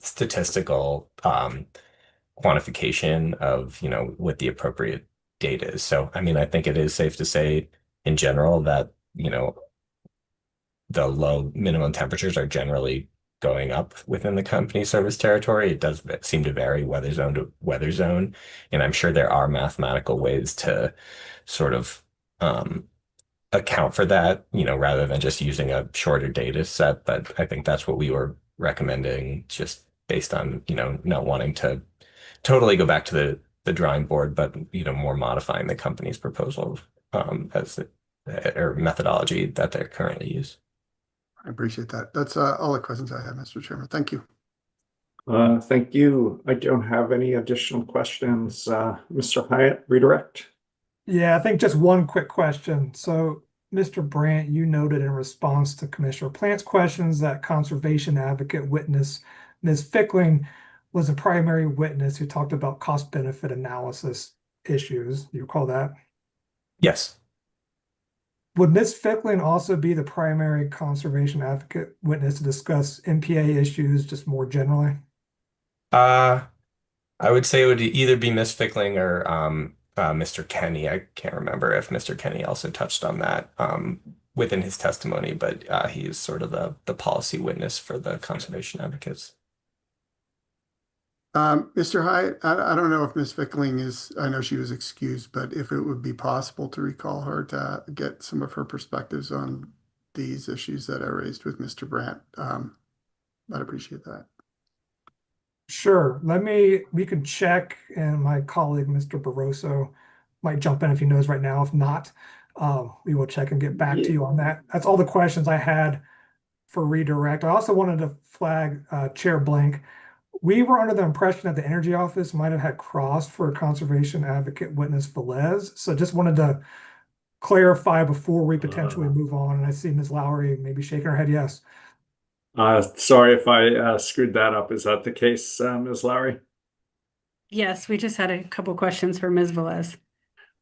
statistical quantification of what the appropriate data is. So I mean, I think it is safe to say in general that the low minimum temperatures are generally going up within the company service territory. It does seem to vary weather zone to weather zone. And I'm sure there are mathematical ways to sort of account for that, rather than just using a shorter data set. But I think that's what we were recommending, just based on, not wanting to totally go back to the drawing board, but, more modifying the company's proposal or methodology that they currently use. I appreciate that. That's all the questions I have, Mr. Chairman. Thank you. Thank you. I don't have any additional questions. Mr. Hyatt, redirect. Yeah, I think just one quick question. So, Mr. Brandt, you noted in response to Commissioner Plant's questions that conservation advocate witness Ms. Fickling was a primary witness who talked about cost-benefit analysis issues. Do you recall that? Yes. Would Ms. Fickling also be the primary conservation advocate witness to discuss MPA issues just more generally? I would say it would either be Ms. Fickling or Mr. Kenny. I can't remember if Mr. Kenny also touched on that within his testimony, but he is sort of the policy witness for the conservation advocates. Mr. Hyatt, I don't know if Ms. Fickling I know she was excused, but if it would be possible to recall her to get some of her perspectives on these issues that I raised with Mr. Brandt, I'd appreciate that. Sure. We can check, and my colleague, Mr. Barroso, might jump in if he knows right now. If not, we will check and get back to you on that. That's all the questions I had for redirect. I also wanted to flag Chair Blank. We were under the impression that the Energy Office might have had crossed for conservation advocate witness Velez. So just wanted to clarify before we potentially move on. And I see Ms. Lowry maybe shaking her head yes. Sorry if I screwed that up. Is that the case, Ms. Lowry? Yes, we just had a couple questions for Ms. Velez.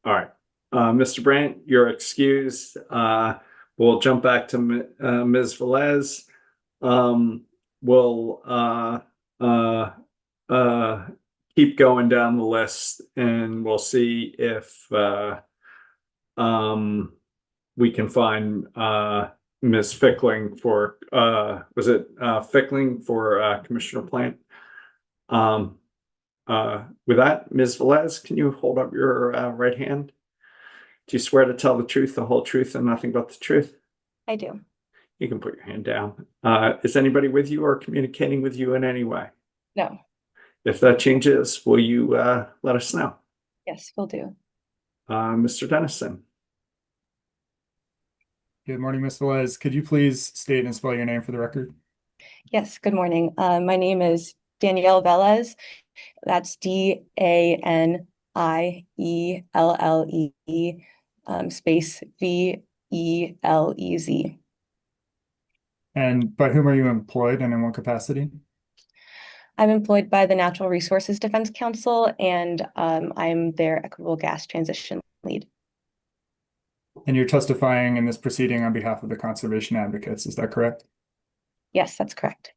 All right. Mr. Brandt, you're excused. We'll jump back to Ms. Velez. We'll keep going down the list and we'll see if we can find Ms. Fickling for was it Fickling for Commissioner Plant? With that, Ms. Velez, can you hold up your right hand? Do you swear to tell the truth, the whole truth, and nothing but the truth? I do. You can put your hand down. Is anybody with you or communicating with you in any way? No. If that changes, will you let us know? Yes, will do. Mr. Dennison. Good morning, Ms. Velez. Could you please state and spell your name for the record? Yes, good morning. My name is Danielle Velez. That's DANIELLE space VELEZ. And by whom are you employed and in what capacity? I'm employed by the Natural Resources Defense Council, and I'm their equitable gas transition lead. And you're testifying in this proceeding on behalf of the conservation advocates, is that correct? Yes, that's correct.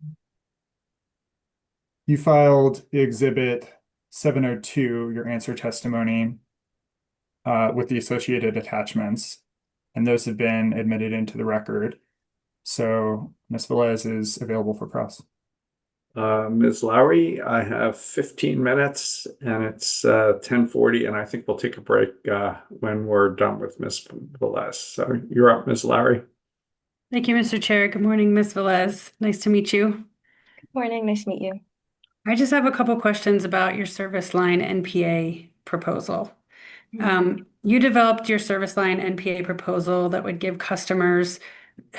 You filed Exhibit 702, your answer testimony, with the associated attachments, and those have been admitted into the record. So Ms. Velez is available for cross. Ms. Lowry, I have 15 minutes and it's 10:40, and I think we'll take a break when we're done with Ms. Velez. So you're up, Ms. Lowry. Thank you, Mr. Chair. Good morning, Ms. Velez. Nice to meet you. Good morning. Nice to meet you. I just have a couple questions about your service line NPA proposal. You developed your service line NPA proposal that would give customers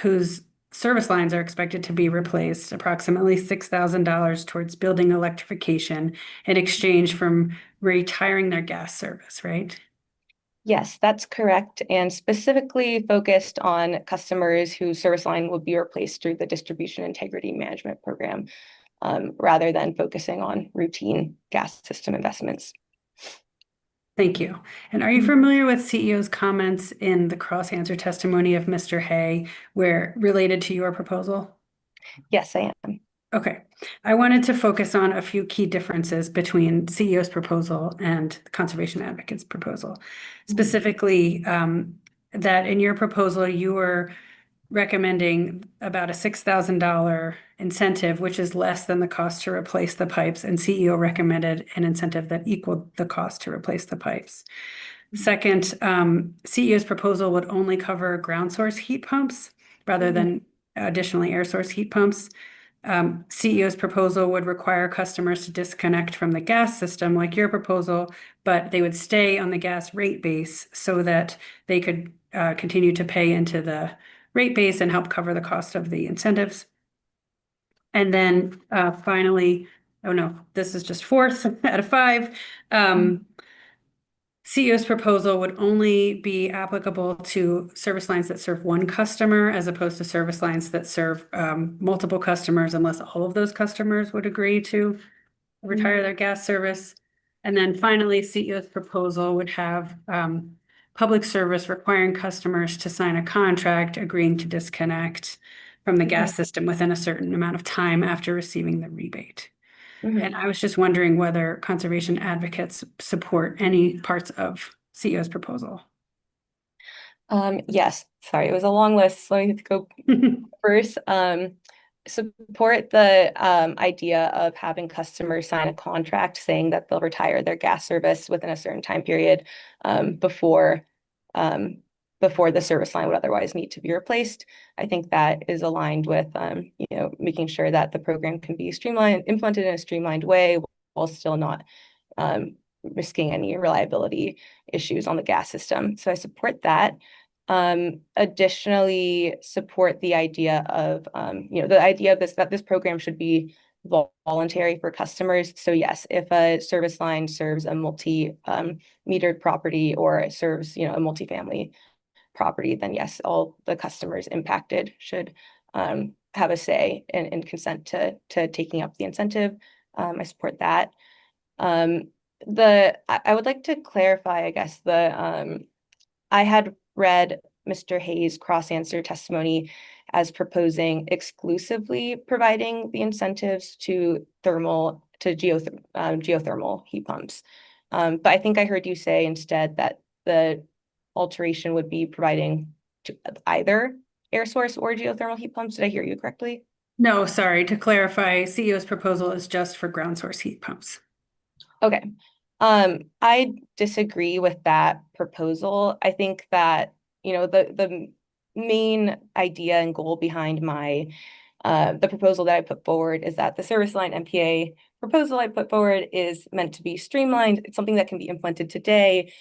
whose service lines are expected to be replaced approximately $6,000 towards building electrification in exchange from retiring their gas service, right? Yes, that's correct. And specifically focused on customers whose service line would be replaced through the Distribution Integrity Management Program, rather than focusing on routine gas system investments. Thank you. And are you familiar with CEO's comments in the cross-answer testimony of Mr. Hay where related to your proposal? Yes, I am. Okay. I wanted to focus on a few key differences between CEO's proposal and the Conservation Advocate's proposal. Specifically, that in your proposal, you were recommending about a $6,000 incentive, which is less than the cost to replace the pipes, and CEO recommended an incentive that equaled the cost to replace the pipes. Second, CEO's proposal would only cover ground source heat pumps rather than additionally air source heat pumps. CEO's proposal would require customers to disconnect from the gas system like your proposal, but they would stay on the gas rate base so that they could continue to pay into the rate base and help cover the cost of the incentives. And then finally, oh no, this is just fourth out of five. CEO's proposal would only be applicable to service lines that serve one customer as opposed to service lines that serve multiple customers, unless all of those customers would agree to retire their gas service. And then finally, CEO's proposal would have public service requiring customers to sign a contract agreeing to disconnect from the gas system within a certain amount of time after receiving the rebate. And I was just wondering whether conservation advocates support any parts of CEO's proposal. Yes, sorry, it was a long list. Let me go first. Support the idea of having customers sign a contract saying that they'll retire their gas service within a certain time period before the service line would otherwise need to be replaced. I think that is aligned with making sure that the program can be implemented in a streamlined way while still not risking any reliability issues on the gas system. So I support that. Additionally, support the idea of that this program should be voluntary for customers. So yes, if a service line serves a multi-metered property or it serves a multifamily property, then yes, all the customers impacted should have a say and consent to taking up the incentive. I support that. I would like to clarify, I guess, I had read Mr. Hayes' cross-answer testimony as proposing exclusively providing the incentives to geothermal heat pumps. But I think I heard you say instead that the alteration would be providing to either air source or geothermal heat pumps. Did I hear you correctly? No, sorry, to clarify, CEO's proposal is just for ground source heat pumps. Okay. I disagree with that proposal. I think that, the main idea and goal behind my the proposal that I put forward is that the service line MPA proposal I put forward is meant to be streamlined. It's something that can be implemented today.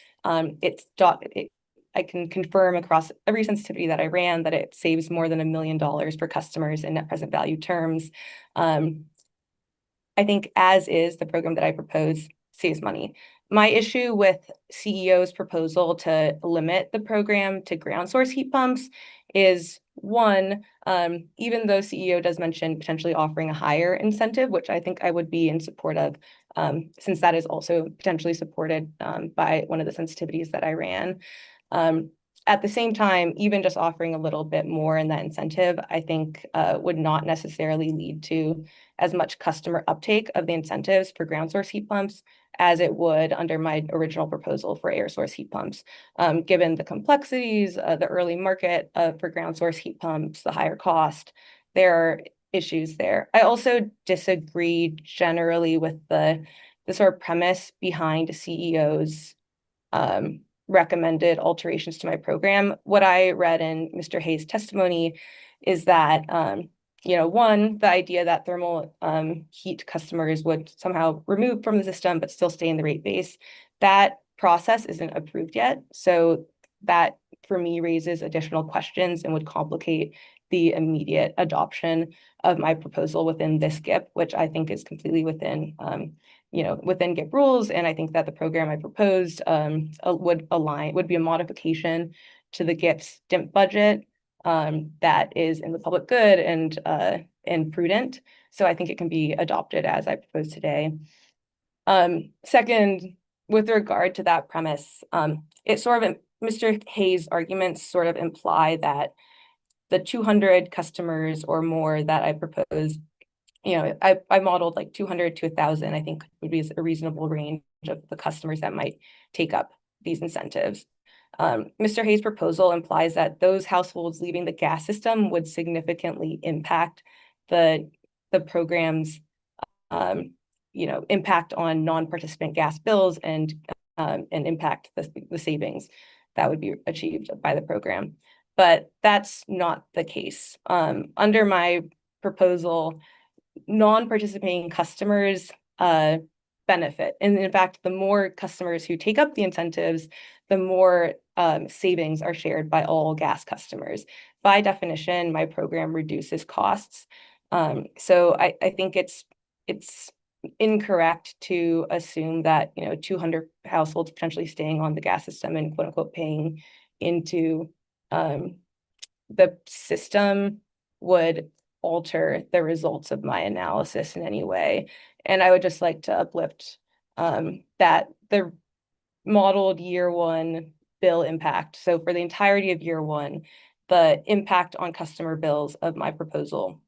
I can confirm across every sensitivity that I ran that it saves more than $1 million for customers in net present value terms. I think as is the program that I propose saves money. My issue with CEO's proposal to limit the program to ground source heat pumps is one, even though CEO does mention potentially offering a higher incentive, which I think I would be in support of, since that is also potentially supported by one of the sensitivities that I ran. At the same time, even just offering a little bit more in that incentive, I think would not necessarily lead to as much customer uptake of the incentives for ground source heat pumps as it would under my original proposal for air source heat pumps. Given the complexities, the early market for ground source heat pumps, the higher cost, there are issues there. I also disagree generally with the sort of premise behind CEO's recommended alterations to my program. What I read in Mr. Hayes' testimony is that, one, the idea that thermal heat customers would somehow remove from the system but still stay in the rate base, that process isn't approved yet. So that, for me, raises additional questions and would complicate the immediate adoption of my proposal within this GIP, which I think is completely within within GIP rules. And I think that the program I proposed would be a modification to the GIP's DIMP budget that is in the public good and prudent. So I think it can be adopted as I propose today. Second, with regard to that premise, it sort of, Mr. Hayes' arguments sort of imply that the 200 customers or more that I proposed, I modeled like 200 to 1,000, I think would be a reasonable range of the customers that might take up these incentives. Mr. Hayes' proposal implies that those households leaving the gas system would significantly impact the program's impact on non-participant gas bills and impact the savings that would be achieved by the program. But that's not the case. Under my proposal, non-participating customers benefit. And in fact, the more customers who take up the incentives, the more savings are shared by all gas customers. By definition, my program reduces costs. So I think it's incorrect to assume that 200 households potentially staying on the gas system and quote unquote paying into the system would alter the results of my analysis in any way. And I would just like to uplift that the modeled year one bill impact. So for the entirety of year one, the impact on customer bills of my proposal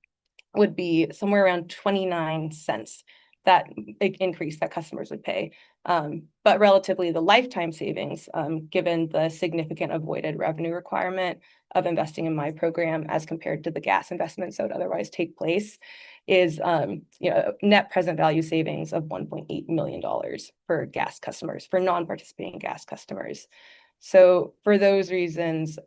would be somewhere around 29 cents, that increase that customers would pay. But relatively the lifetime savings, given the significant avoided revenue requirement of investing in my program as compared to the gas investments that would otherwise take place, is net present value savings of $1.8 million for gas customers, for non-participating gas customers. So for those reasons,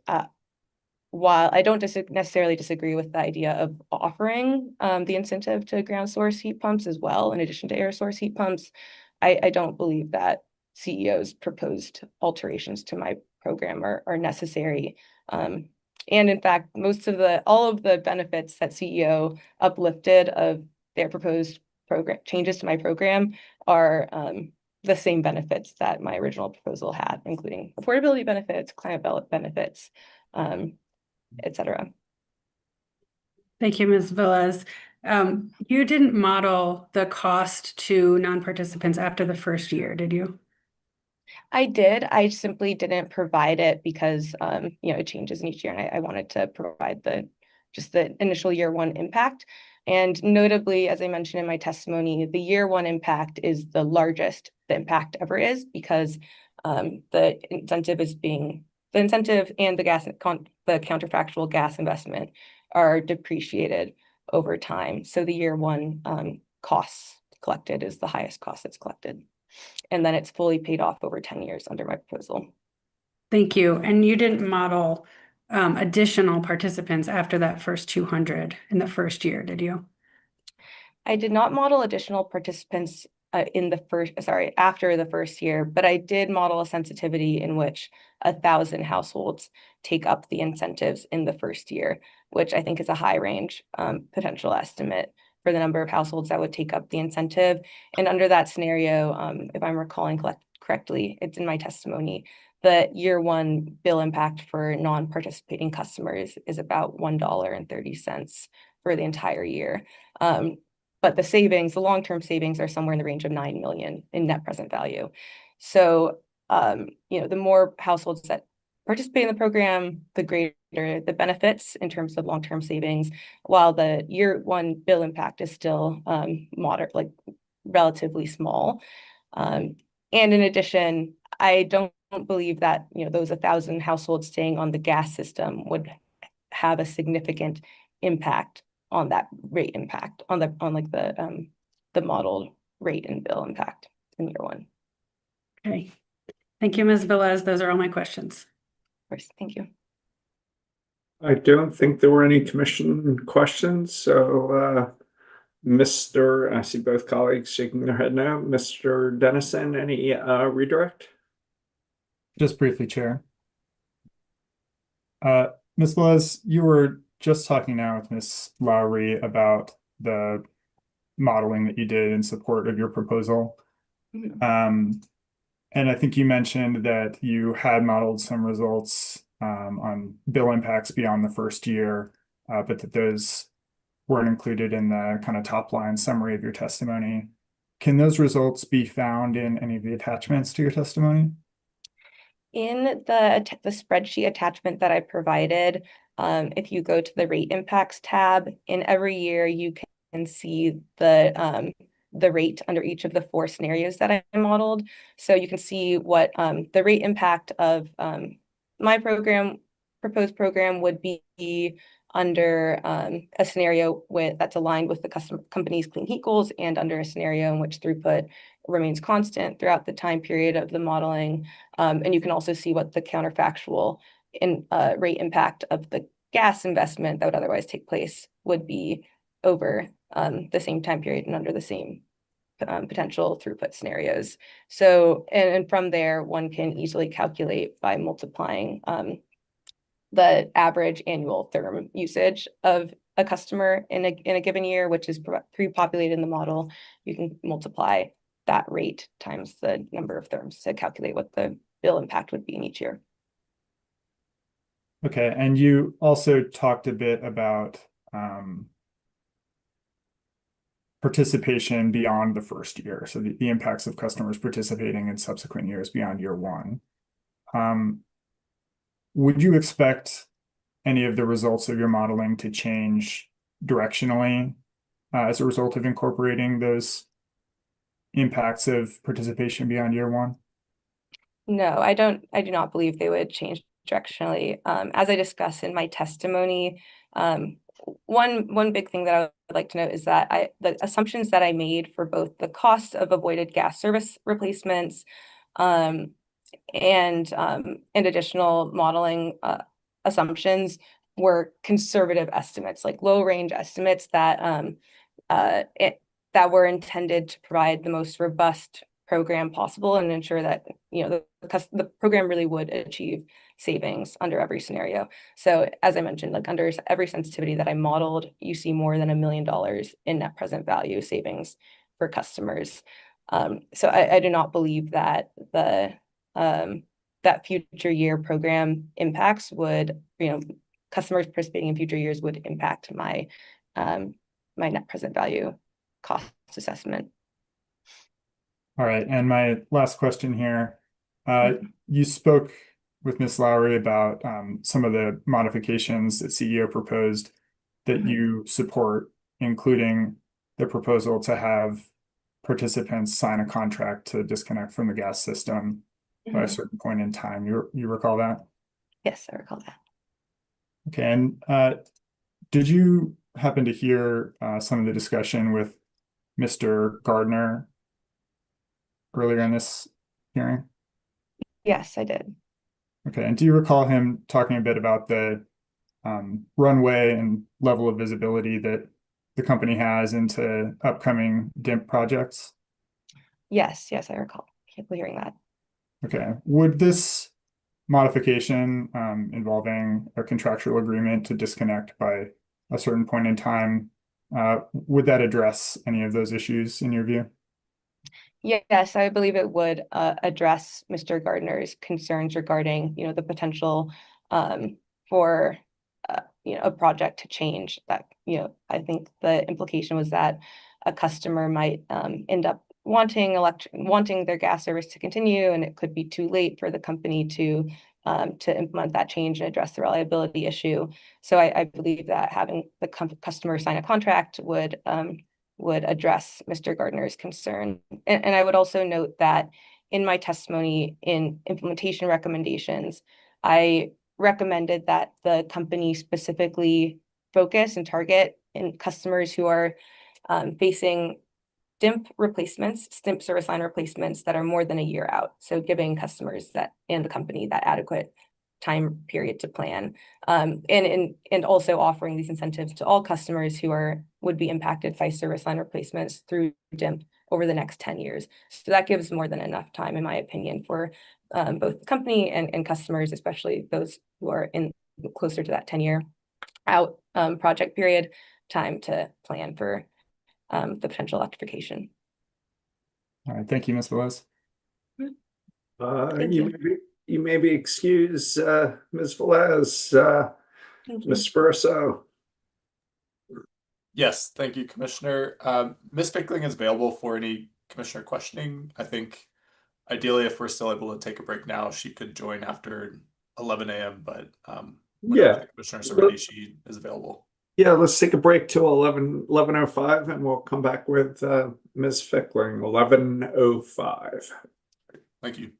while I don't necessarily disagree with the idea of offering the incentive to ground source heat pumps as well, in addition to air source heat pumps, I don't believe that CEO's proposed alterations to my program are necessary. And in fact, all of the benefits that CEO uplifted of their proposed program changes to my program are the same benefits that my original proposal had, including affordability benefits, climate benefits, etc. Thank you, Ms. Velez. You didn't model the cost to non-participants after the first year, did you? I did. I simply didn't provide it because it changes in each year, and I wanted to provide the just the initial year one impact. And notably, as I mentioned in my testimony, the year one impact is the largest the impact ever is, because the incentive and the counterfactual gas investment are depreciated over time. So the year one costs collected is the highest cost that's collected. And then it's fully paid off over 10 years under my proposal. Thank you. And you didn't model additional participants after that first 200 in the first year, did you? I did not model additional participants after the first year, but I did model a sensitivity in which 1,000 households take up the incentives in the first year, which I think is a high range potential estimate for the number of households that would take up the incentive. And under that scenario, if I'm recalling correctly, it's in my testimony, the year one bill impact for non-participating customers is about $1.30 for the entire year. But the long-term savings are somewhere in the range of 9 million in net present value. So, the more households that participate in the program, the greater the benefits in terms of long-term savings, while the year one bill impact is still moderate, like relatively small. And in addition, I don't believe that those 1,000 households staying on the gas system would have a significant impact on that rate impact on the modeled rate and bill impact in year one. Okay. Thank you, Ms. Velez. Those are all my questions. Of course, thank you. I don't think there were any commission questions. So, I see both colleagues shaking their head now. Mr. Dennison, any redirect? Just briefly, Chair. Ms. Velez, you were just talking now with Ms. Lowry about the modeling that you did in support of your proposal. And I think you mentioned that you had modeled some results on bill impacts beyond the first year, but that those weren't included in the kind of top line summary of your testimony. Can those results be found in any of the attachments to your testimony? In the spreadsheet attachment that I provided, if you go to the rate impacts tab, in every year you can see the rate under each of the 4 scenarios that I modeled. So you can see what the rate impact of my proposed program would be under a scenario that's aligned with the company's clean heat goals, and under a scenario in which throughput remains constant throughout the time period of the modeling. And you can also see what the counterfactual rate impact of the gas investment that would otherwise take place would be over the same time period and under the same potential throughput scenarios. So, and from there, one can easily calculate by multiplying the average annual therm usage of a customer in a given year, which is pre-populated in the model. You can multiply that rate times the number of therms to calculate what the bill impact would be in each year. Okay, and you also talked a bit about participation beyond the first year, so the impacts of customers participating in subsequent years beyond year one. Would you expect any of the results of your modeling to change directionally as a result of incorporating those impacts of participation beyond year one? No, I do not believe they would change directionally. As I discussed in my testimony, one big thing that I would like to note is that the assumptions that I made for both the cost of avoided gas service replacements and additional modeling assumptions were conservative estimates, like low range estimates that were intended to provide the most robust program possible and ensure that the program really would achieve savings under every scenario. So as I mentioned, like under every sensitivity that I modeled, you see more than $1 million in net present value savings for customers. So I do not believe that that future year program impacts would, customers participating in future years would impact my my net present value cost assessment. All right, and my last question here. You spoke with Ms. Lowry about some of the modifications that CEO proposed that you support, including the proposal to have participants sign a contract to disconnect from the gas system by a certain point in time. You recall that? Yes, I recall that. Okay, and did you happen to hear some of the discussion with Mr. Gardner earlier in this hearing? Yes, I did. Okay, and do you recall him talking a bit about the runway and level of visibility that the company has into upcoming DIMP projects? Yes, I recall hearing that. Okay, would this modification involving a contractual agreement to disconnect by a certain point in time, would that address any of those issues in your view? Yes, I believe it would address Mr. Gardner's concerns regarding, the potential for a project to change. That, I think the implication was that a customer might end up wanting their gas service to continue, and it could be too late for the company to implement that change and address the reliability issue. So I believe that having the customer sign a contract would address Mr. Gardner's concern. And I would also note that in my testimony in implementation recommendations, I recommended that the company specifically focus and target in customers who are facing DIMP service line replacements that are more than a year out. So giving customers and the company that adequate time period to plan, and also offering these incentives to all customers who would be impacted by service line replacements through DIMP over the next 10 years. So that gives more than enough time, in my opinion, for both the company and customers, especially those who are in closer to that 10-year out project period, time to plan for the potential electrification. All right, thank you, Ms. Velez. Thank you. You may be excused, Ms. Velez, Thank you. Ms. Spurso. Yes, thank you, Commissioner. Ms. Fickling is available for any commissioner questioning. I think ideally, if we're still able to take a break now, she could join after 11 a.m. But whenever the commissioners are ready, she is available. Yeah, let's take a break till 11:05, and we'll come back with Ms. Fickling, 11:05. Thank you.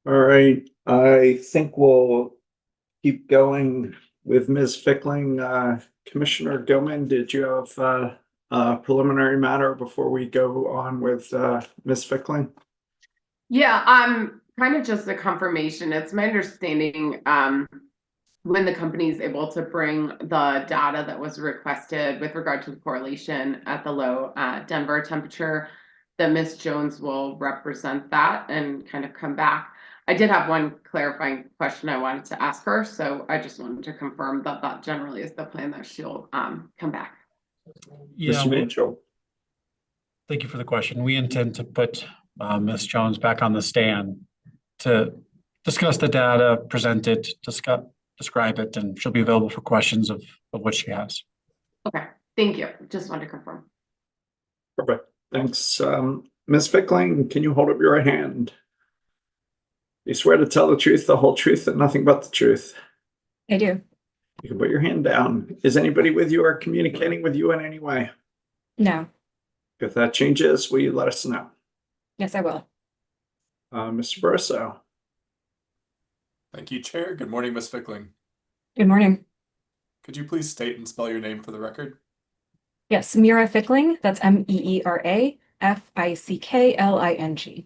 All right, I think we'll keep going with Ms. Fickling. Commissioner Gilman, did you have a preliminary matter before we go on with Ms. Fickling? Yeah, kind of just a confirmation. It's my understanding, when the company is able to bring the data that was requested with regard to the correlation at the low Denver temperature, that Ms. Jones will represent that and kind of come back. I did have one clarifying question I wanted to ask her, so I just wanted to confirm that that generally is the plan, that she'll come back. Yeah, Mr. Mitchell. thank you for the question. We intend to put Ms. Jones back on the stand to discuss the data, present it, describe it, and she'll be available for questions of what she has. Okay, thank you. Just wanted to confirm. Perfect. Thanks. Ms. Fickling, can you hold up your right hand? You swear to tell the truth, the whole truth, and nothing but the truth. I do. You can put your hand down. Is anybody with you or communicating with you in any way? No. If that changes, will you let us know? Yes, I will. Mr. Burso. Thank you, Chair. Good morning, Ms. Fickling. Good morning. Could you please state and spell your name for the record? Yes, Mira Fickling. That's Meera Fickling.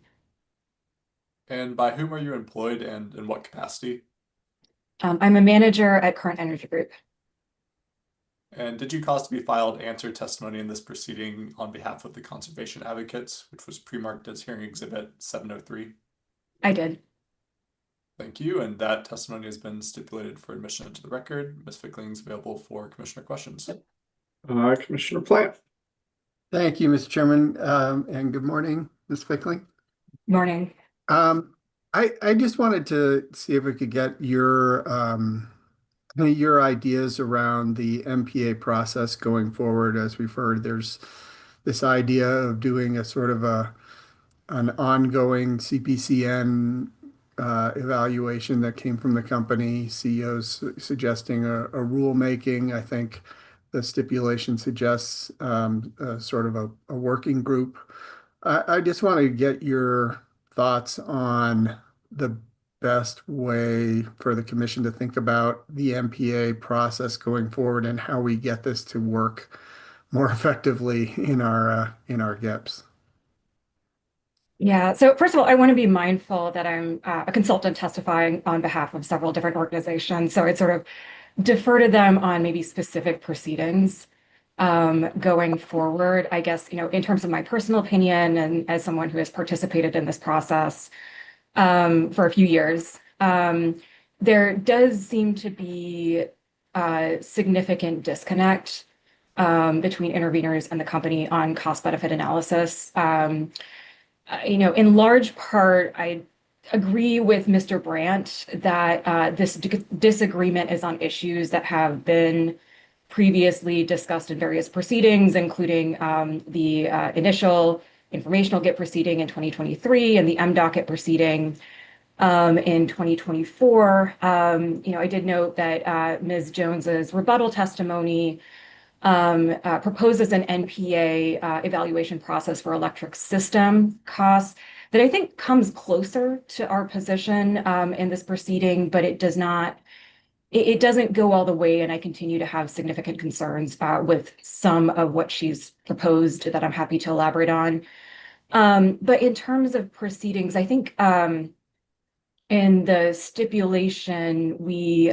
And by whom are you employed and in what capacity? I'm a manager at Current Energy Group. And did you cause to be filed answer testimony in this proceeding on behalf of the conservation advocates, which was pre-marked as hearing exhibit 703? I did. Thank you. And that testimony has been stipulated for admission into the record. Ms. Fickling is available for commissioner questions. Commissioner Plant. Thank you, Mr. Chairman, and good morning, Ms. Fickling. Morning. I just wanted to see if we could get your ideas around the MPA process going forward. As we've heard, there's this idea of doing a sort of an ongoing CPCN evaluation that came from the company, CEOs suggesting a rulemaking. I think the stipulation suggests sort of a working group. I just want to get your thoughts on the best way for the commission to think about the MPA process going forward and how we get this to work more effectively in our GIPs. Yeah, so first of all, I want to be mindful that I'm a consultant testifying on behalf of several different organizations. So I'd sort of defer to them on maybe specific proceedings going forward. I guess, in terms of my personal opinion and as someone who has participated in this process for a few years, there does seem to be a significant disconnect between interveners and the company on cost-benefit analysis. In large part, I agree with Mr. Brandt that this disagreement is on issues that have been previously discussed in various proceedings, including the initial informational GIP proceeding in 2023 and the MDocket proceeding in 2024. I did note that Ms. Jones's rebuttal testimony proposes an NPA evaluation process for electric system costs that I think comes closer to our position in this proceeding, but it doesn't go all the way, and I continue to have significant concerns with some of what she's proposed that I'm happy to elaborate on. But in terms of proceedings, I think in the stipulation, we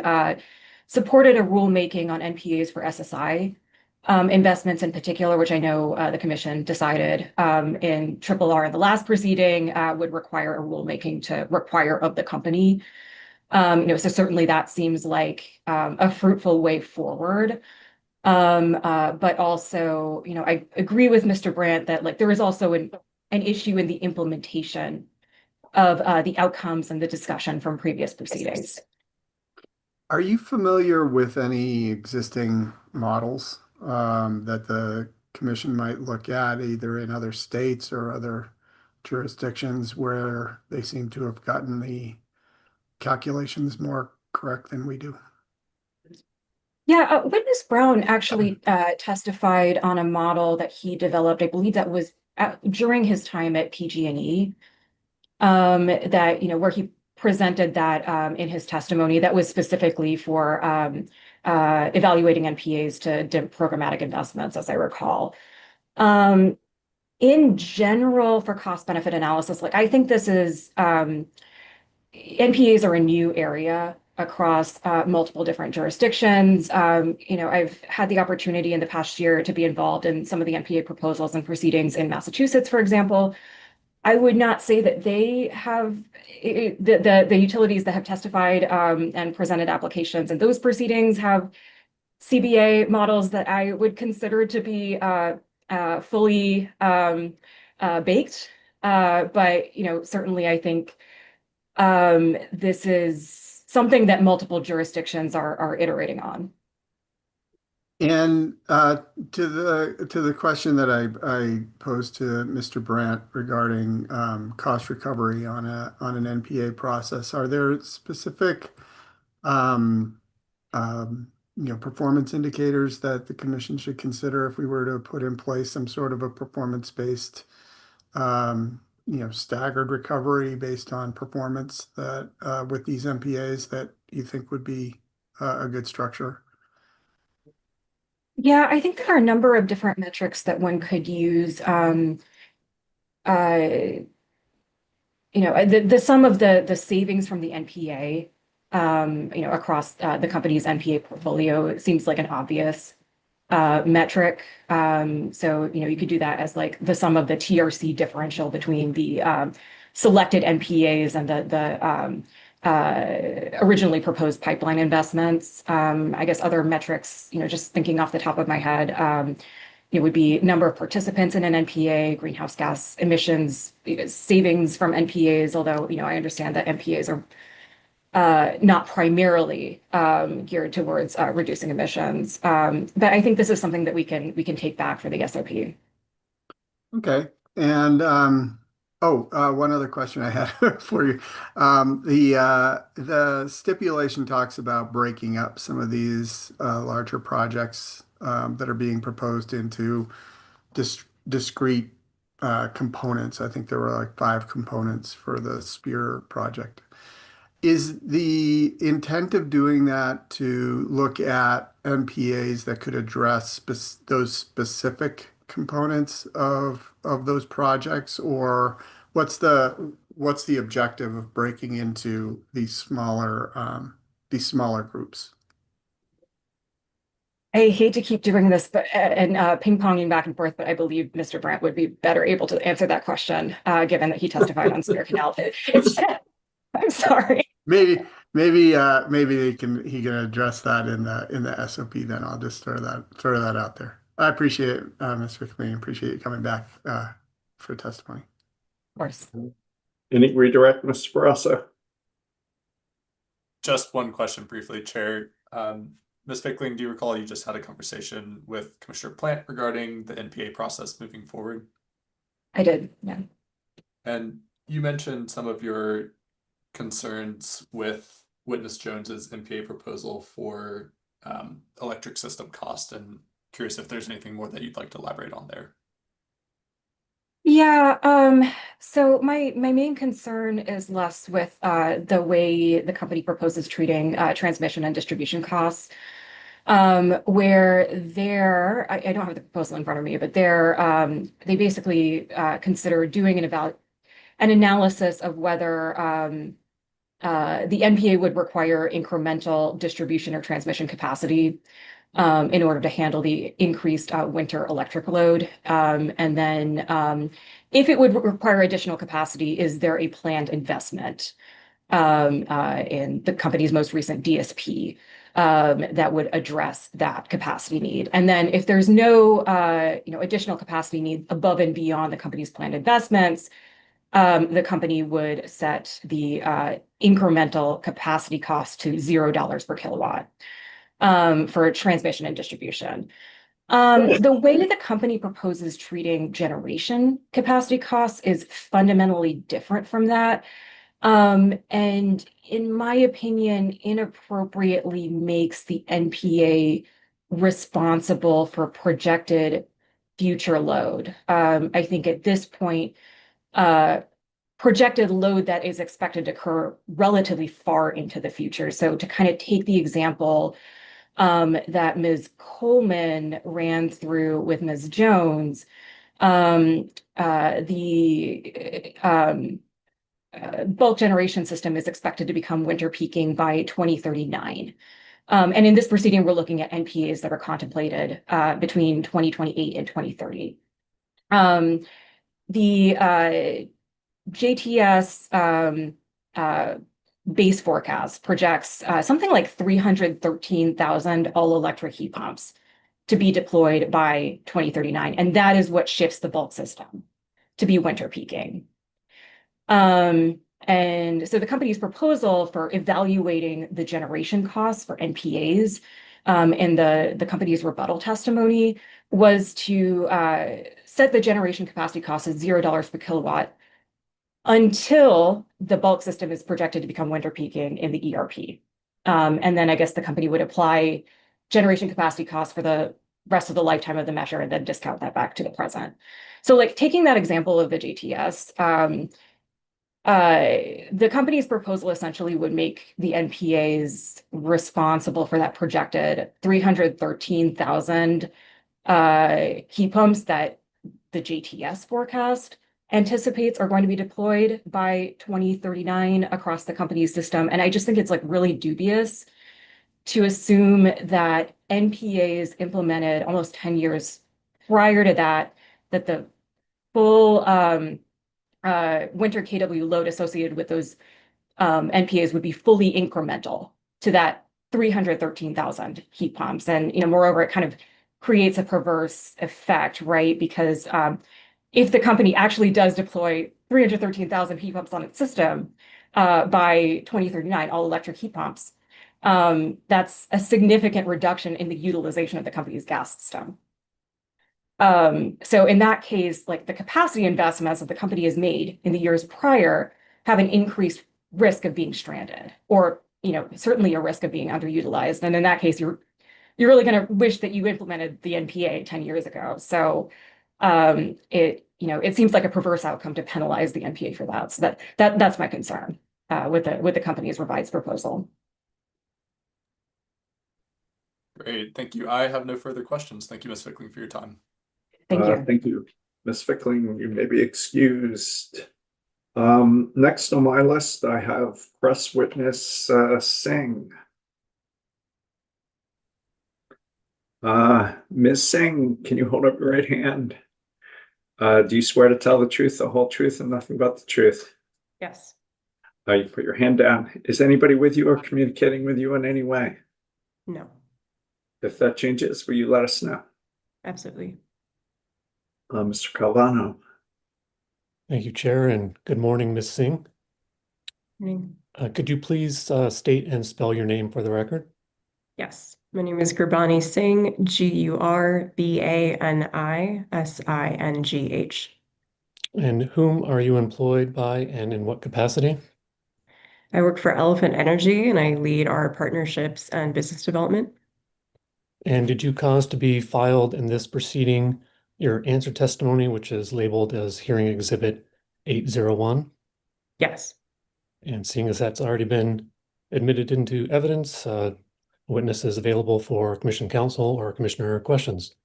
supported a rulemaking on NPAs for SSI investments in particular, which I know the commission decided in RRR in the last proceeding would require a rulemaking to require of the company. So certainly that seems like a fruitful way forward. But also, I agree with Mr. Brandt that there is also an issue in the implementation of the outcomes and the discussion from previous proceedings. Are you familiar with any existing models that the commission might look at either in other states or other jurisdictions where they seem to have gotten the calculations more correct than we do? Yeah, Witness Brown actually testified on a model that he developed. I believe that was during his time at PG&E, that where he presented that in his testimony that was specifically for evaluating NPAs to programmatic investments, as I recall. In general, for cost benefit analysis, like I think this is NPAs are a new area across multiple different jurisdictions. I've had the opportunity in the past year to be involved in some of the NPA proposals and proceedings in Massachusetts, for example. I would not say that they have the utilities that have testified and presented applications in those proceedings have CBA models that I would consider to be fully baked. But certainly I think this is something that multiple jurisdictions are iterating on. And to the question that I posed to Mr. Brandt regarding cost recovery on an NPA process, are there specific performance indicators that the commission should consider if we were to put in place some sort of a performance-based staggered recovery based on performance that with these NPAs that you think would be a good structure? Yeah, I think there are a number of different metrics that one could use. The sum of the savings from the NPA, across the company's NPA portfolio seems like an obvious metric. So, you could do that as like the sum of the TRC differential between the selected NPAs and the originally proposed pipeline investments. I guess other metrics, just thinking off the top of my head, it would be number of participants in an NPA, greenhouse gas emissions, savings from NPAs, although, I understand that NPAs are not primarily geared towards reducing emissions. But I think this is something that we can take back for the SOP. Okay. And one other question I had for you. The stipulation talks about breaking up some of these larger projects that are being proposed into discrete components. I think there were like 5 components for the Spear project. Is the intent of doing that to look at NPAs that could address those specific components of those projects, or what's the objective of breaking into these smaller groups? I hate to keep doing this, but ping-ponging back and forth, but I believe Mr. Brandt would be better able to answer that question, given that he testified on Spear Canal. I'm sorry. Maybe he can address that in the SOP. Then I'll just throw that out there. I appreciate it, Ms. McLean. Appreciate you coming back for testimony. Of course. Any redirect, Mr. Barrasso? Just one question briefly, Chair. Ms. Fickling, do you recall you just had a conversation with Commissioner Plant regarding the NPA process moving forward? I did, yeah. And you mentioned some of your concerns with Witness Jones's NPA proposal for electric system cost, and curious if there's anything more that you'd like to elaborate on there. Yeah, so my main concern is less with the way the company proposes treating transmission and distribution costs, where I don't have the proposal in front of me, but they basically consider doing an analysis of whether the NPA would require incremental distribution or transmission capacity in order to handle the increased winter electric load. And then if it would require additional capacity, is there a planned investment in the company's most recent DSP that would address that capacity need? And then if there's no additional capacity need above and beyond the company's planned investments, the company would set the incremental capacity cost to $0 per kilowatt for transmission and distribution. The way the company proposes treating generation capacity costs is fundamentally different from that. And in my opinion, inappropriately makes the NPA responsible for projected future load. I think at this point, projected load that is expected to occur relatively far into the future. So to kind of take the example that Ms. Coleman ran through with Ms. Jones, the bulk generation system is expected to become winter peaking by 2039. And in this proceeding, we're looking at NPAs that are contemplated between 2028 and 2030. The JTS base forecast projects something like 313,000 all-electric heat pumps to be deployed by 2039. And that is what shifts the bulk system to be winter peaking. And so the company's proposal for evaluating the generation costs for NPAs in the company's rebuttal testimony was to set the generation capacity cost at $0 per kilowatt until the bulk system is projected to become winter peaking in the ERP. And then I guess the company would apply generation capacity costs for the rest of the lifetime of the measure and then discount that back to the present. So like taking that example of the JTS, the company's proposal essentially would make the NPAs responsible for that projected 313,000 heat pumps that the JTS forecast anticipates are going to be deployed by 2039 across the company's system. And I just think it's like really dubious to assume that NPAs implemented almost 10 years prior to that, that the full winter KW load associated with those NPAs would be fully incremental to that 313,000 heat pumps. And, moreover, it kind of creates a perverse effect, right? Because if the company actually does deploy 313,000 heat pumps on its system by 2039, all electric heat pumps, that's a significant reduction in the utilization of the company's gas system. So in that case, like the capacity investments that the company has made in the years prior have an increased risk of being stranded, or certainly a risk of being underutilized. And in that case, you're really going to wish that you implemented the NPA 10 years ago. So it seems like a perverse outcome to penalize the NPA for that. So that's my concern with the company's revised proposal. Great, thank you. I have no further questions. Thank you, Ms. Fickling, for your time. Thank you. Thank you, Ms. Fickling. You may be excused. Next on my list, I have press witness Singh. Ms. Singh, can you hold up your right hand? Do you swear to tell the truth, the whole truth, and nothing but the truth? Yes. You put your hand down. Is anybody with you or communicating with you in any way? No. If that changes, will you let us know? Absolutely. Mr. Calvano. Thank you, Chair, and good morning, Ms. Singh. Morning. Could you please state and spell your name for the record? Yes. My name is Gurbani Singh, Gurbani And whom are you employed by and in what capacity? I work for Elephant Energy and I lead our partnerships and business development. And did you cause to be filed in this proceeding your answer testimony, which is labeled as Hearing Exhibit 801? Yes. And seeing as that's already been admitted into evidence, witness is available for Commission Counsel or Commissioner questions.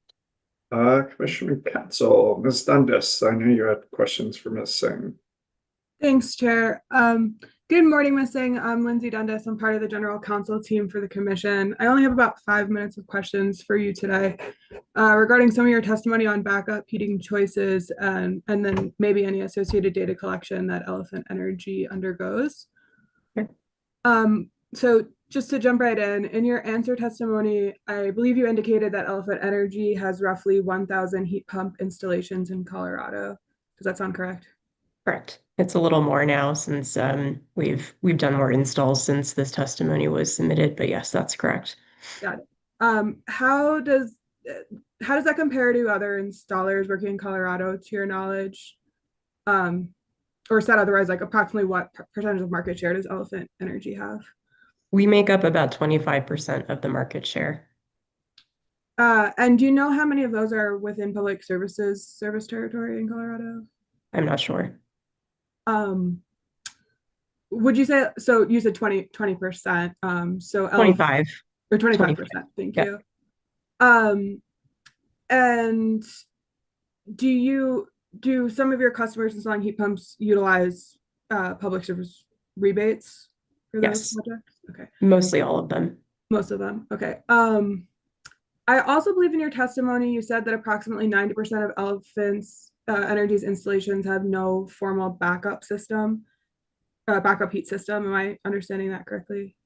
Commissioner Counsel, Ms. Dundas, I know you had questions for Ms. Singh. Thanks, Chair. Good morning, Ms. Singh. I'm Lindsay Dundas. I'm part of the General Counsel team for the Commission. I only have about 5 minutes of questions for you today regarding some of your testimony on backup heating choices and then maybe any associated data collection that Elephant Energy undergoes. Okay. So just to jump right in your answer testimony, I believe you indicated that Elephant Energy has roughly 1,000 heat pump installations in Colorado. Does that sound correct? Correct. It's a little more now since we've done more installs since this testimony was submitted, but yes, that's correct. Got it. How does that compare to other installers working in Colorado, to your knowledge? Or said otherwise, like approximately what percentage of market share does Elephant Energy have? We make up about 25% of the market share. And do you know how many of those are within public services service territory in Colorado? I'm not sure. Would you say, so you said 20%, so 25 or 25%, 25. thank Yep. you. And do some of your customers installing heat pumps utilize public service rebates for those Yes. projects? Okay. Mostly all of them. Most of them. Okay. I also believe in your testimony, you said that approximately 90% of Elephant's Energy's installations have no formal backup system, backup heat system. Am I understanding that correctly?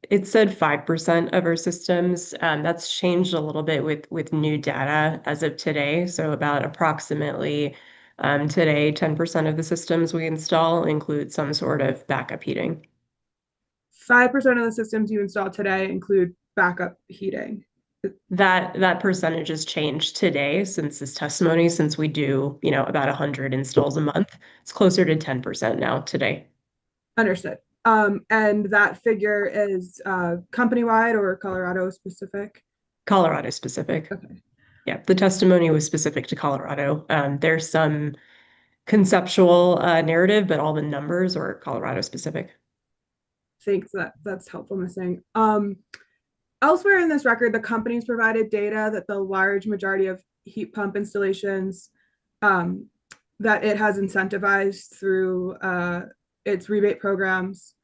It said 5% of our systems. That's changed a little bit with new data as of today. So about approximately today, 10% of the systems we install include some sort of backup heating. 5% of the systems you install today include backup heating. That percentage has changed today since this testimony, since we do, about 100 installs a month. It's closer to 10% now today. Understood. And that figure is company-wide or Colorado specific? Colorado specific. Okay. Yeah, the testimony was specific to Colorado. There's some conceptual narrative, but all the numbers are Colorado specific. Thanks, that's helpful, missing. Elsewhere in this record, the companies provided data that the large majority of heat pump installations that it has incentivized through its rebate programs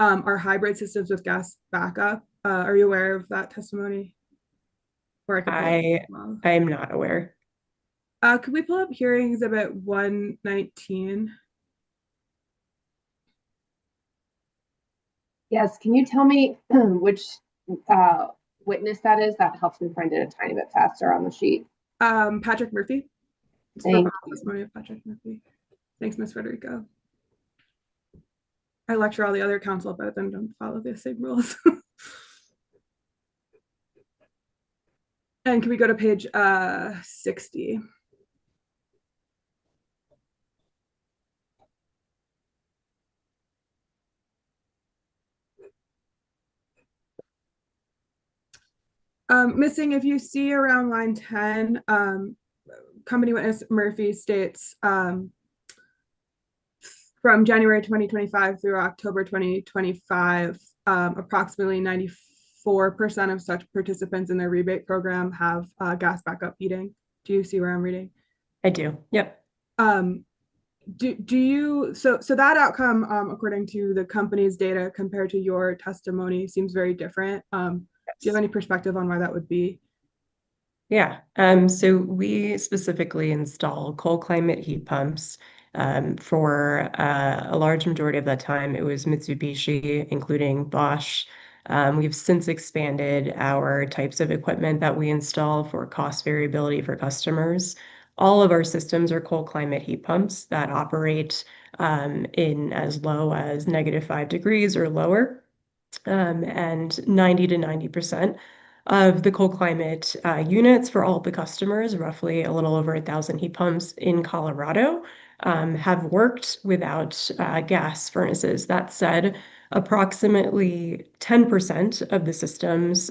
are hybrid systems with gas backup. Are you aware of that testimony? Or I am not aware. Could we pull up hearing exhibit 119? Yes, can you tell me which witness that is? That helps me find it a tiny bit faster on the sheet. Patrick Murphy. It's Thank the testimony of Patrick Murphy. Thanks, Ms. Federico. I lecture all the other council, but then don't follow the same rules. And can we go to page 60? Missing, if you see around line 10, company witness Murphy states from January 2025 through October 2025, approximately 94% of such participants in their rebate program have gas backup heating. Do you see where I'm reading? I do. Yep. Do you, so that outcome, according to the company's data compared to your testimony, seems very different. Do you have any perspective on why that would be? Yeah. So we specifically install cold climate heat pumps. For a large majority of that time, it was Mitsubishi, including Bosch. We've since expanded our types of equipment that we install for cost variability for customers. All of our systems are cold climate heat pumps that operate in as low as -5 degrees or lower. And 90 to 90% of the cold climate units for all the customers, roughly a little over 1,000 heat pumps in Colorado, have worked without gas furnaces. That said, approximately 10% of the systems,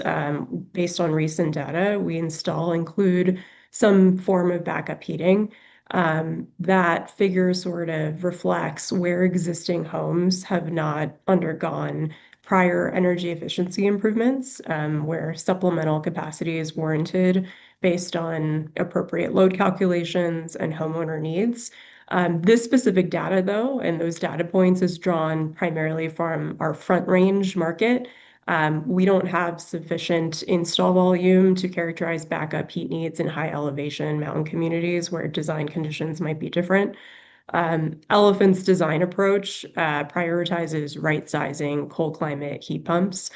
based on recent data we install, include some form of backup heating. That figure sort of reflects where existing homes have not undergone prior energy efficiency improvements, where supplemental capacity is warranted based on appropriate load calculations and homeowner needs. This specific data, though, and those data points is drawn primarily from our Front Range market. We don't have sufficient install volume to characterize backup heat needs in high elevation mountain communities where design conditions might be different. Elephant's design approach prioritizes right-sizing cold climate heat pumps.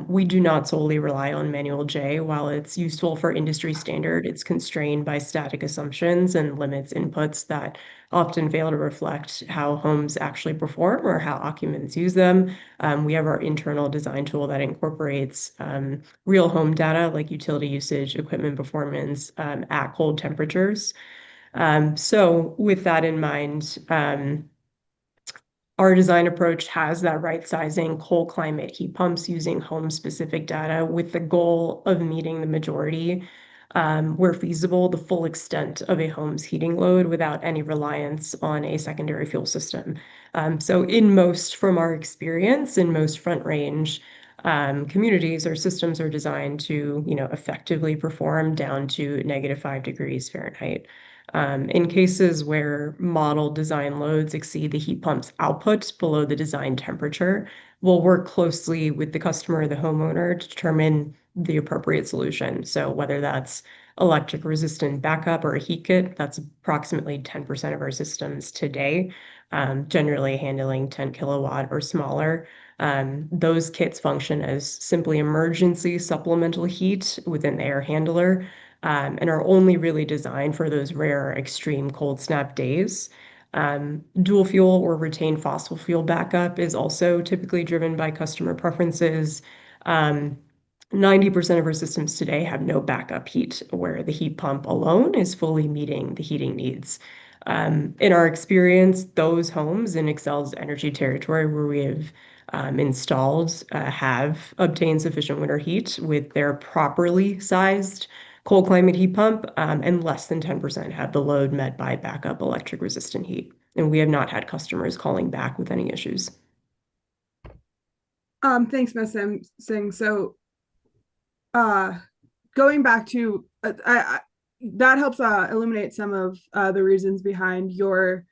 We do not solely rely on manual J. While it's useful for industry standard, it's constrained by static assumptions and limits inputs that often fail to reflect how homes actually perform or how occupants use them. We have our internal design tool that incorporates real home data like utility usage, equipment performance at cold temperatures. So with that in mind, our design approach has that right sizing cold climate heat pumps using home specific data with the goal of meeting the majority where feasible, the full extent of a home's heating load without any reliance on a secondary fuel system. So in most, from our experience, in most front range communities, our systems are designed to, effectively perform down to -5 degrees Fahrenheit. In cases where model design loads exceed the heat pump's output below the design temperature, we'll work closely with the customer or the homeowner to determine the appropriate solution. So whether that's electric resistant backup or a heat kit, that's approximately 10% of our systems today, generally handling 10 kilowatt or smaller. Those kits function as simply emergency supplemental heat within the air handler, and are only really designed for those rare extreme cold snap days. Dual fuel or retained fossil fuel backup is also typically driven by customer preferences. 90% of our systems today have no backup heat, where the heat pump alone is fully meeting the heating needs. In our experience, those homes in Excel's energy territory where we have installed have obtained sufficient winter heat with their properly sized cold climate heat pump, and less than 10% have the load met by backup electric resistant heat. And we have not had customers calling back with any issues. Thanks, Ms. Singh. So, going back to that helps illuminate some of the reasons behind your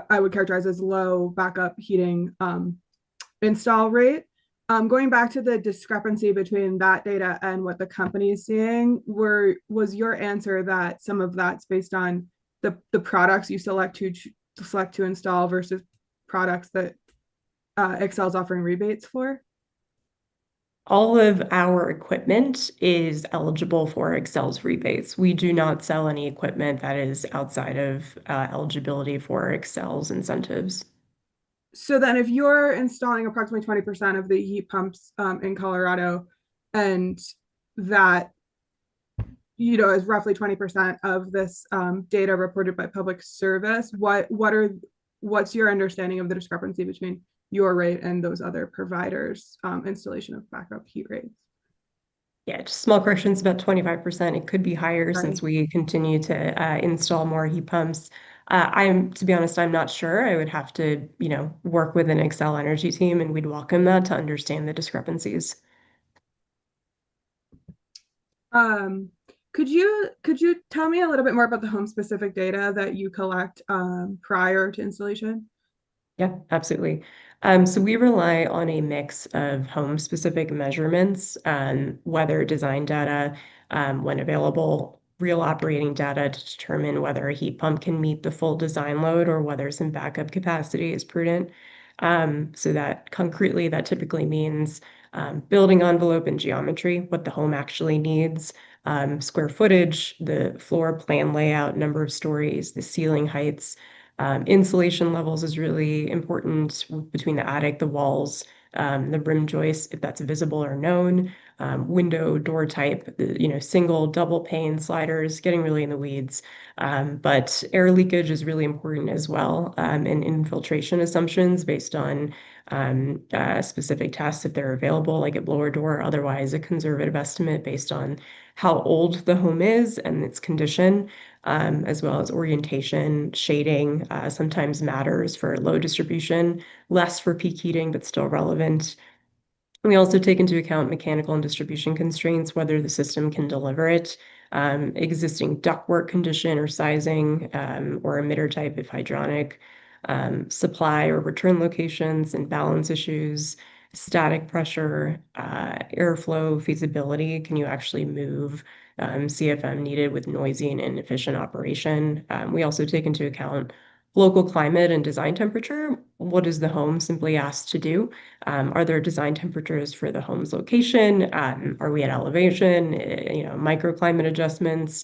I would characterize as low backup heating install rate. Going back to the discrepancy between that data and what the company is seeing, was your answer that some of that's based on the products you select to install versus products that Excel's offering rebates for? All of our equipment is eligible for Excel's rebates. We do not sell any equipment that is outside of eligibility for Excel's incentives. So then if you're installing approximately 20% of the heat pumps in Colorado, and that is roughly 20% of this data reported by public service, what's your understanding of the discrepancy between your rate and those other providers' installation of backup heat rates? Yeah, just small corrections, about 25%. It could be higher since we continue to install more heat pumps. To be honest, I'm not sure. I would have to, work with an Excel Energy team, and we'd welcome that to understand the discrepancies. Could you tell me a little bit more about the home specific data that you collect prior to installation? Yeah, absolutely. So we rely on a mix of home-specific measurements, weather design data, when available, real operating data to determine whether a heat pump can meet the full design load or whether some backup capacity is prudent. So that concretely, that typically means building envelope and geometry, what the home actually needs, square footage, the floor plan layout, number of stories, the ceiling heights. Insulation levels is really important between the attic, the walls, the rim joists, if that's visible or known, window, door type, single, double pane sliders, getting really in the weeds. But air leakage is really important as well, and infiltration assumptions based on specific tests if they're available, like a blower door, otherwise a conservative estimate based on how old the home is and its condition. As well as orientation, shading, sometimes matters for load distribution, less for peak heating, but still relevant. We also take into account mechanical and distribution constraints, whether the system can deliver it, existing ductwork condition or sizing, or emitter type if hydronic, supply or return locations and balance issues, static pressure, airflow feasibility. Can you actually move CFM needed with noisy and inefficient operation? We also take into account local climate and design temperature. What is the home simply asked to do? Are there design temperatures for the home's location? Are we at elevation? Microclimate adjustments.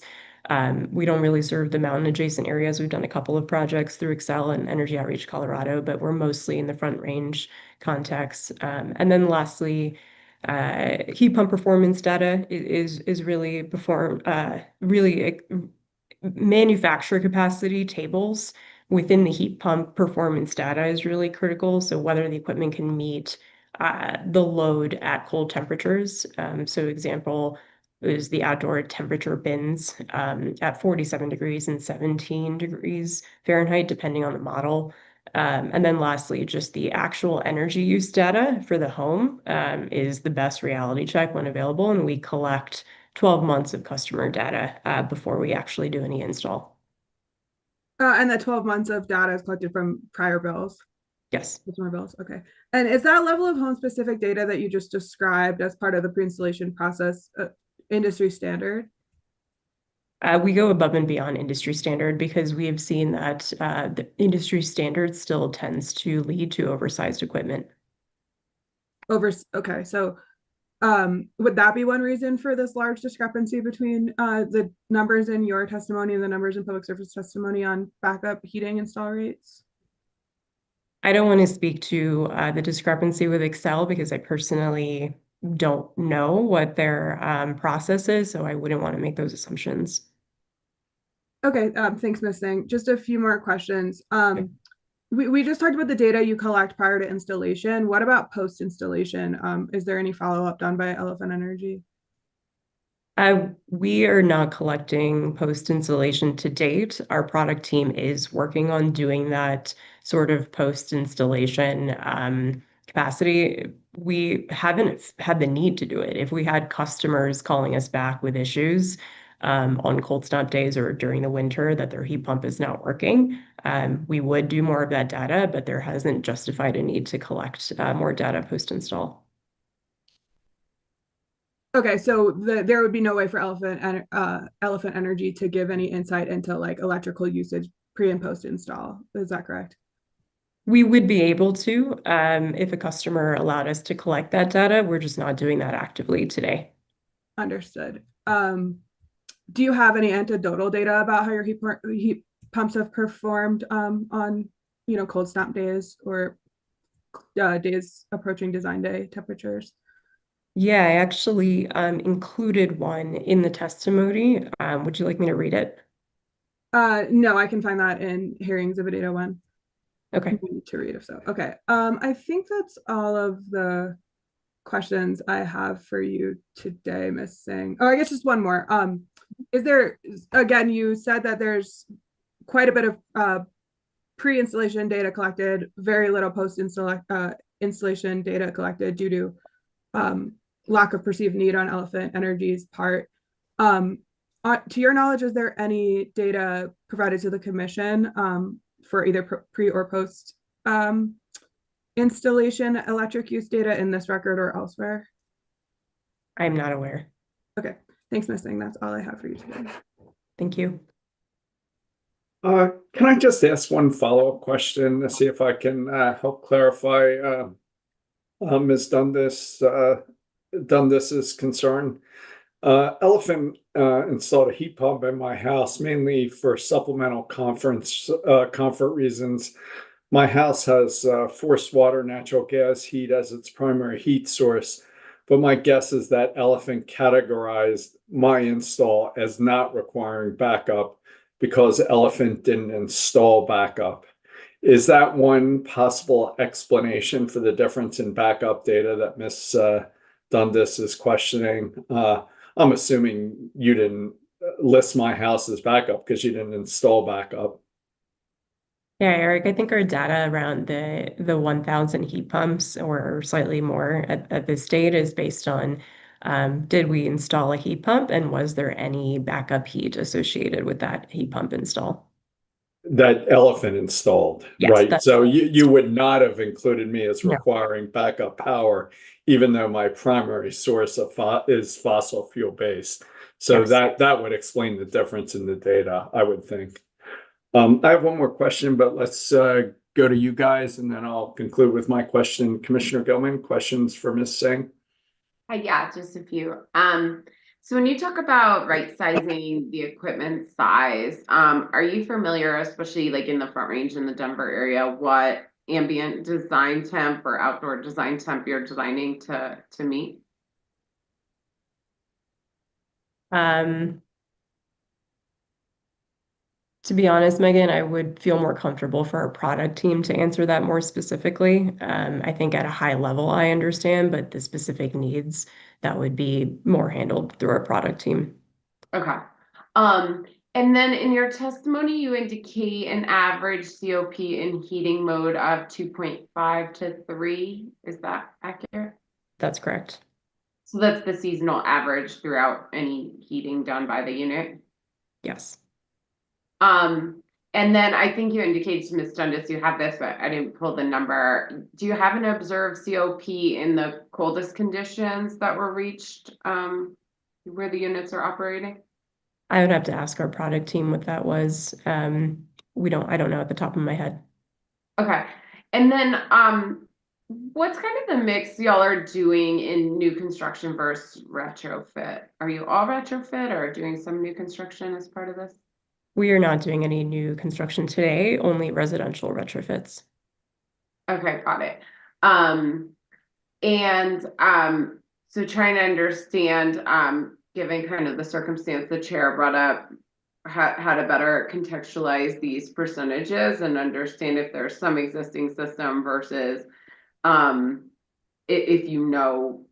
We don't really serve the mountain adjacent areas. We've done a couple of projects through Excel and Energy Outreach Colorado, but we're mostly in the Front Range context. And then lastly, heat pump performance data is really manufacturer capacity tables within the heat pump performance data is really critical. So whether the equipment can meet the load at cold temperatures. So example, is the outdoor temperature bins at 47 degrees and 17 degrees Fahrenheit, depending on the model. And then lastly, just the actual energy use data for the home is the best reality check when available, and we collect 12 months of customer data before we actually do any install. And that 12 months of data is collected from prior bills. Yes. Customer bills. Okay. And is that level of home specific data that you just described as part of the pre-installation process industry standard? We go above and beyond industry standard because we have seen that the industry standard still tends to lead to oversized equipment. Okay, so would that be one reason for this large discrepancy between the numbers in your testimony and the numbers in public service testimony on backup heating install rates? I don't want to speak to the discrepancy with Excel because I personally don't know what their process is, so I wouldn't want to make those assumptions. Okay, thanks, Ms. Singh. Just a few more questions. We just talked about the data you collect prior to installation. What about post-installation? Is there any follow-up done by Elephant Energy? We are not collecting post-installation to date. Our product team is working on doing that sort of post-installation capacity. We haven't had the need to do it. If we had customers calling us back with issues on cold snap days or during the winter that their heat pump is not working, we would do more of that data, but there hasn't justified a need to collect more data post-install. Okay, so there would be no way for Elephant Energy to give any insight into like electrical usage pre and post install. Is that correct? We would be able to if a customer allowed us to collect that data. We're just not doing that actively today. Understood. Do you have any anecdotal data about how your heat pumps have performed on cold snap days or days approaching design day temperatures? Yeah, I actually included one in the testimony. Would you like me to read it? No, I can find that in hearing exhibit 801. Okay. You need to read if so. Okay. I think that's all of the questions I have for you today, Ms. Singh. Oh, I guess just one more. Is there, again, you said that there's quite a bit of pre-installation data collected, very little post-installation data collected due to lack of perceived need on Elephant Energy's part. To your knowledge, is there any data provided to the commission for either pre or post installation electric use data in this record or elsewhere? I'm not aware. Okay, thanks, Ms. Singh. That's all I have for you today. Thank you. Can I just ask one follow-up question to see if I can help clarify Ms. Dundas's concern? Elephant installed a heat pump in my house mainly for supplemental comfort reasons. My house has forced water natural gas heat as its primary heat source, but my guess is that Elephant categorized my install as not requiring backup because Elephant didn't install backup. Is that one possible explanation for the difference in backup data that Ms. Dundas is questioning? I'm assuming you didn't list my house as backup because you didn't install backup. Yeah, Eric, I think our data around the 1,000 heat pumps or slightly more at this date is based on did we install a heat pump and was there any backup heat associated with that heat pump install? That Elephant installed, Yes, right? So you would not have included me as No. requiring backup power, even though my primary source of is fossil fuel based. So Yes. that would explain the difference in the data, I would think. I have one more question, but let's go to you guys, and then I'll conclude with my question. Commissioner Gilman, questions for Ms. Singh? Yeah, just a few. So when you talk about right sizing the equipment size, are you familiar, especially like in the Front Range in the Denver area, what ambient design temp or outdoor design temp you're designing to meet? To be honest, Megan, I would feel more comfortable for our product team to answer that more specifically. I think at a high level, I understand, but the specific needs, that would be more handled through our product team. Okay. And then in your testimony, you indicate an average COP in heating mode of 2.5 to 3. Is that accurate? That's correct. So that's the seasonal average throughout any heating done by the unit? Yes. And then I think you indicated to Ms. Dundas you have this, but I didn't pull the number. Do you have an observed COP in the coldest conditions that were reached where the units are operating? I would have to ask our product team what that was. I don't know at the top of my head. Okay. And then what's kind of the mix y'all are doing in new construction versus retrofit? Are you all retrofit or doing some new construction as part of this? We are not doing any new construction today, only residential retrofits. Okay, got it. And so trying to understand, given kind of the circumstance the chair brought up, how to better contextualize these percentages and understand if there's some existing system versus if you know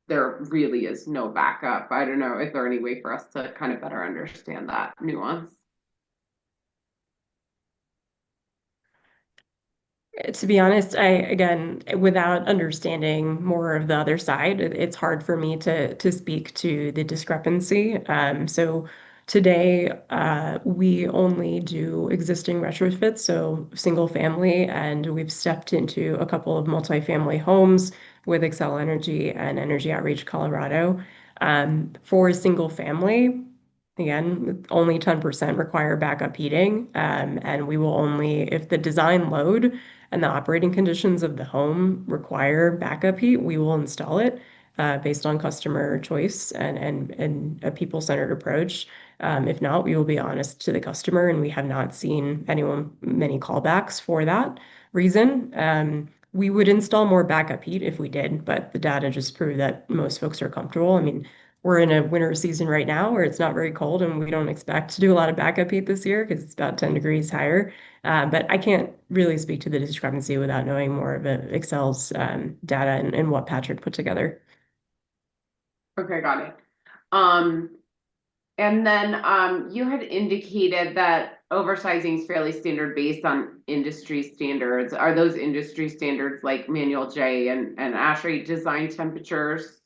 there really is no backup. I don't know if there any way for us to kind of better understand that nuance. To be honest, again, without understanding more of the other side, it's hard for me to speak to the discrepancy. So today, we only do existing retrofits, so single family, and we've stepped into a couple of multifamily homes with Excel Energy and Energy Outreach Colorado. For single family, again, only 10% require backup heating, and we will only, if the design load and the operating conditions of the home require backup heat, we will install it based on customer choice and a people-centered approach. If not, we will be honest to the customer, and we have not seen many callbacks for that reason. We would install more backup heat if we did, but the data just proved that most folks are comfortable. I mean, we're in a winter season right now where it's not very cold, and we don't expect to do a lot of backup heat this year because it's about 10 degrees higher. But I can't really speak to the discrepancy without knowing more of Excel's data and what Patrick put together. Okay, got it. And then you had indicated that oversizing is fairly standard based on industry standards. Are those industry standards like Manual J and ASHRAE design temperatures?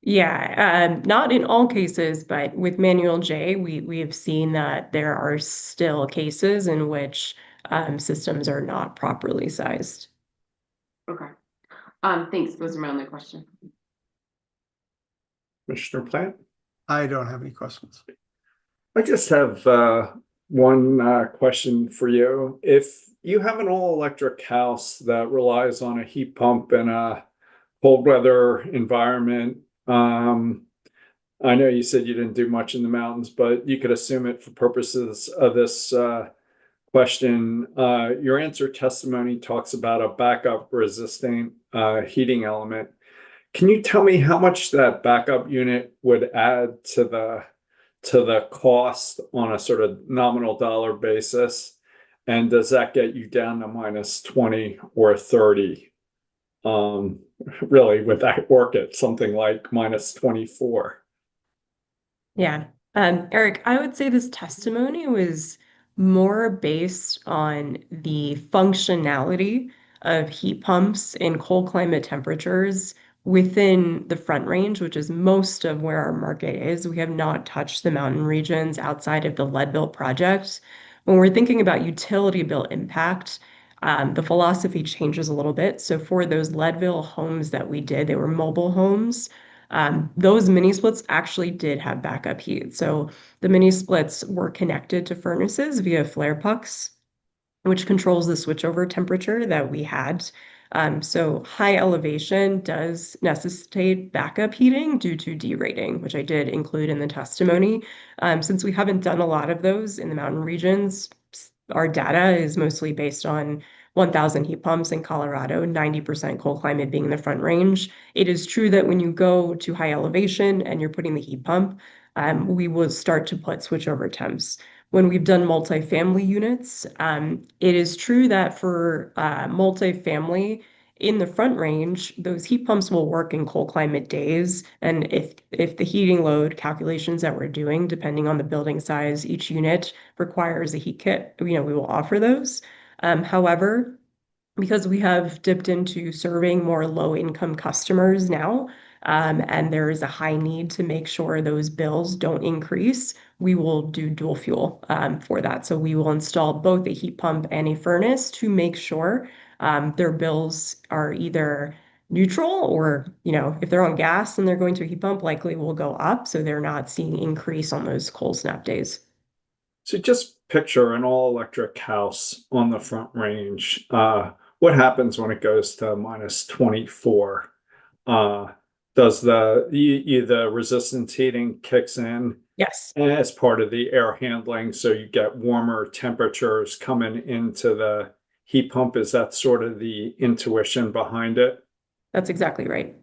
Yeah, not in all cases, but with Manual J, we have seen that there are still cases in which systems are not properly sized. Okay. Thanks. Those are my only questions. Commissioner Plant? I don't have any questions. I just have one question for you. If you have an all-electric house that relies on a heat pump in a cold weather environment, I know you said you didn't do much in the mountains, but you could assume it for purposes of this question. Your answer testimony talks about a backup resistant heating element. Can you tell me how much that backup unit would add to the cost on a sort of nominal dollar basis? And does that get you down to minus 20 or 30? Really, would that work at something like minus 24? Yeah. Eric, I would say this testimony was more based on the functionality of heat pumps in cold climate temperatures within the Front Range, which is most of where our market is. We have not touched the mountain regions outside of the Leadville project. When we're thinking about utility bill impact, the philosophy changes a little bit. So for those Leadville homes that we did, they were mobile homes. Those mini splits actually did have backup heat. So the mini splits were connected to furnaces via flare pucks, which controls the switchover temperature that we had. So high elevation does necessitate backup heating due to derating, which I did include in the testimony. Since we haven't done a lot of those in the mountain regions, our data is mostly based on 1,000 heat pumps in Colorado, 90% cold climate being the Front Range. It is true that when you go to high elevation and you're putting the heat pump, we will start to put switchover temps. when we've done multifamily units. It is true that for multifamily in the Front Range, those heat pumps will work in cold climate days. And if the heating load calculations that we're doing, depending on the building size, each unit requires a heat kit, we will offer those. However, because we have dipped into serving more low-income customers now, and there is a high need to make sure those bills don't increase, we will do dual fuel for that. So we will install both a heat pump and a furnace to make sure their bills are either neutral or, if they're on gas and they're going to a heat pump, likely will go up. So they're not seeing increase on those cold snap days. So just picture an all-electric house on the Front Range. What happens when it goes to minus 24? Does the resistance heating kicks in? Yes. As part of the air handling, so you get warmer temperatures coming into the heat pump. Is that sort of the intuition behind it? That's exactly right.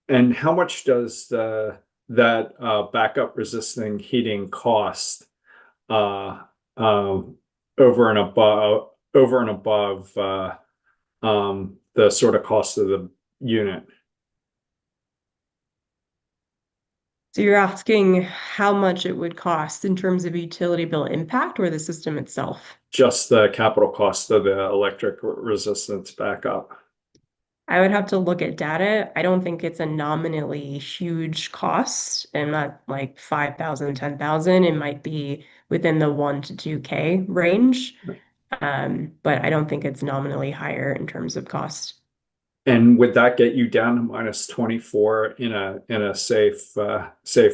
And how much does that backup resisting heating cost over and above the sort of cost of the unit? So you're asking how much it would cost in terms of utility bill impact or the system itself? Just the capital cost of the electric resistance backup. I would have to look at data. I don't think it's a nominally huge cost and not like 5,000, 10,000. It might be within the 1 to 2K range. But I don't think it's nominally higher in terms of cost. And would that get you down to minus 24 in a safe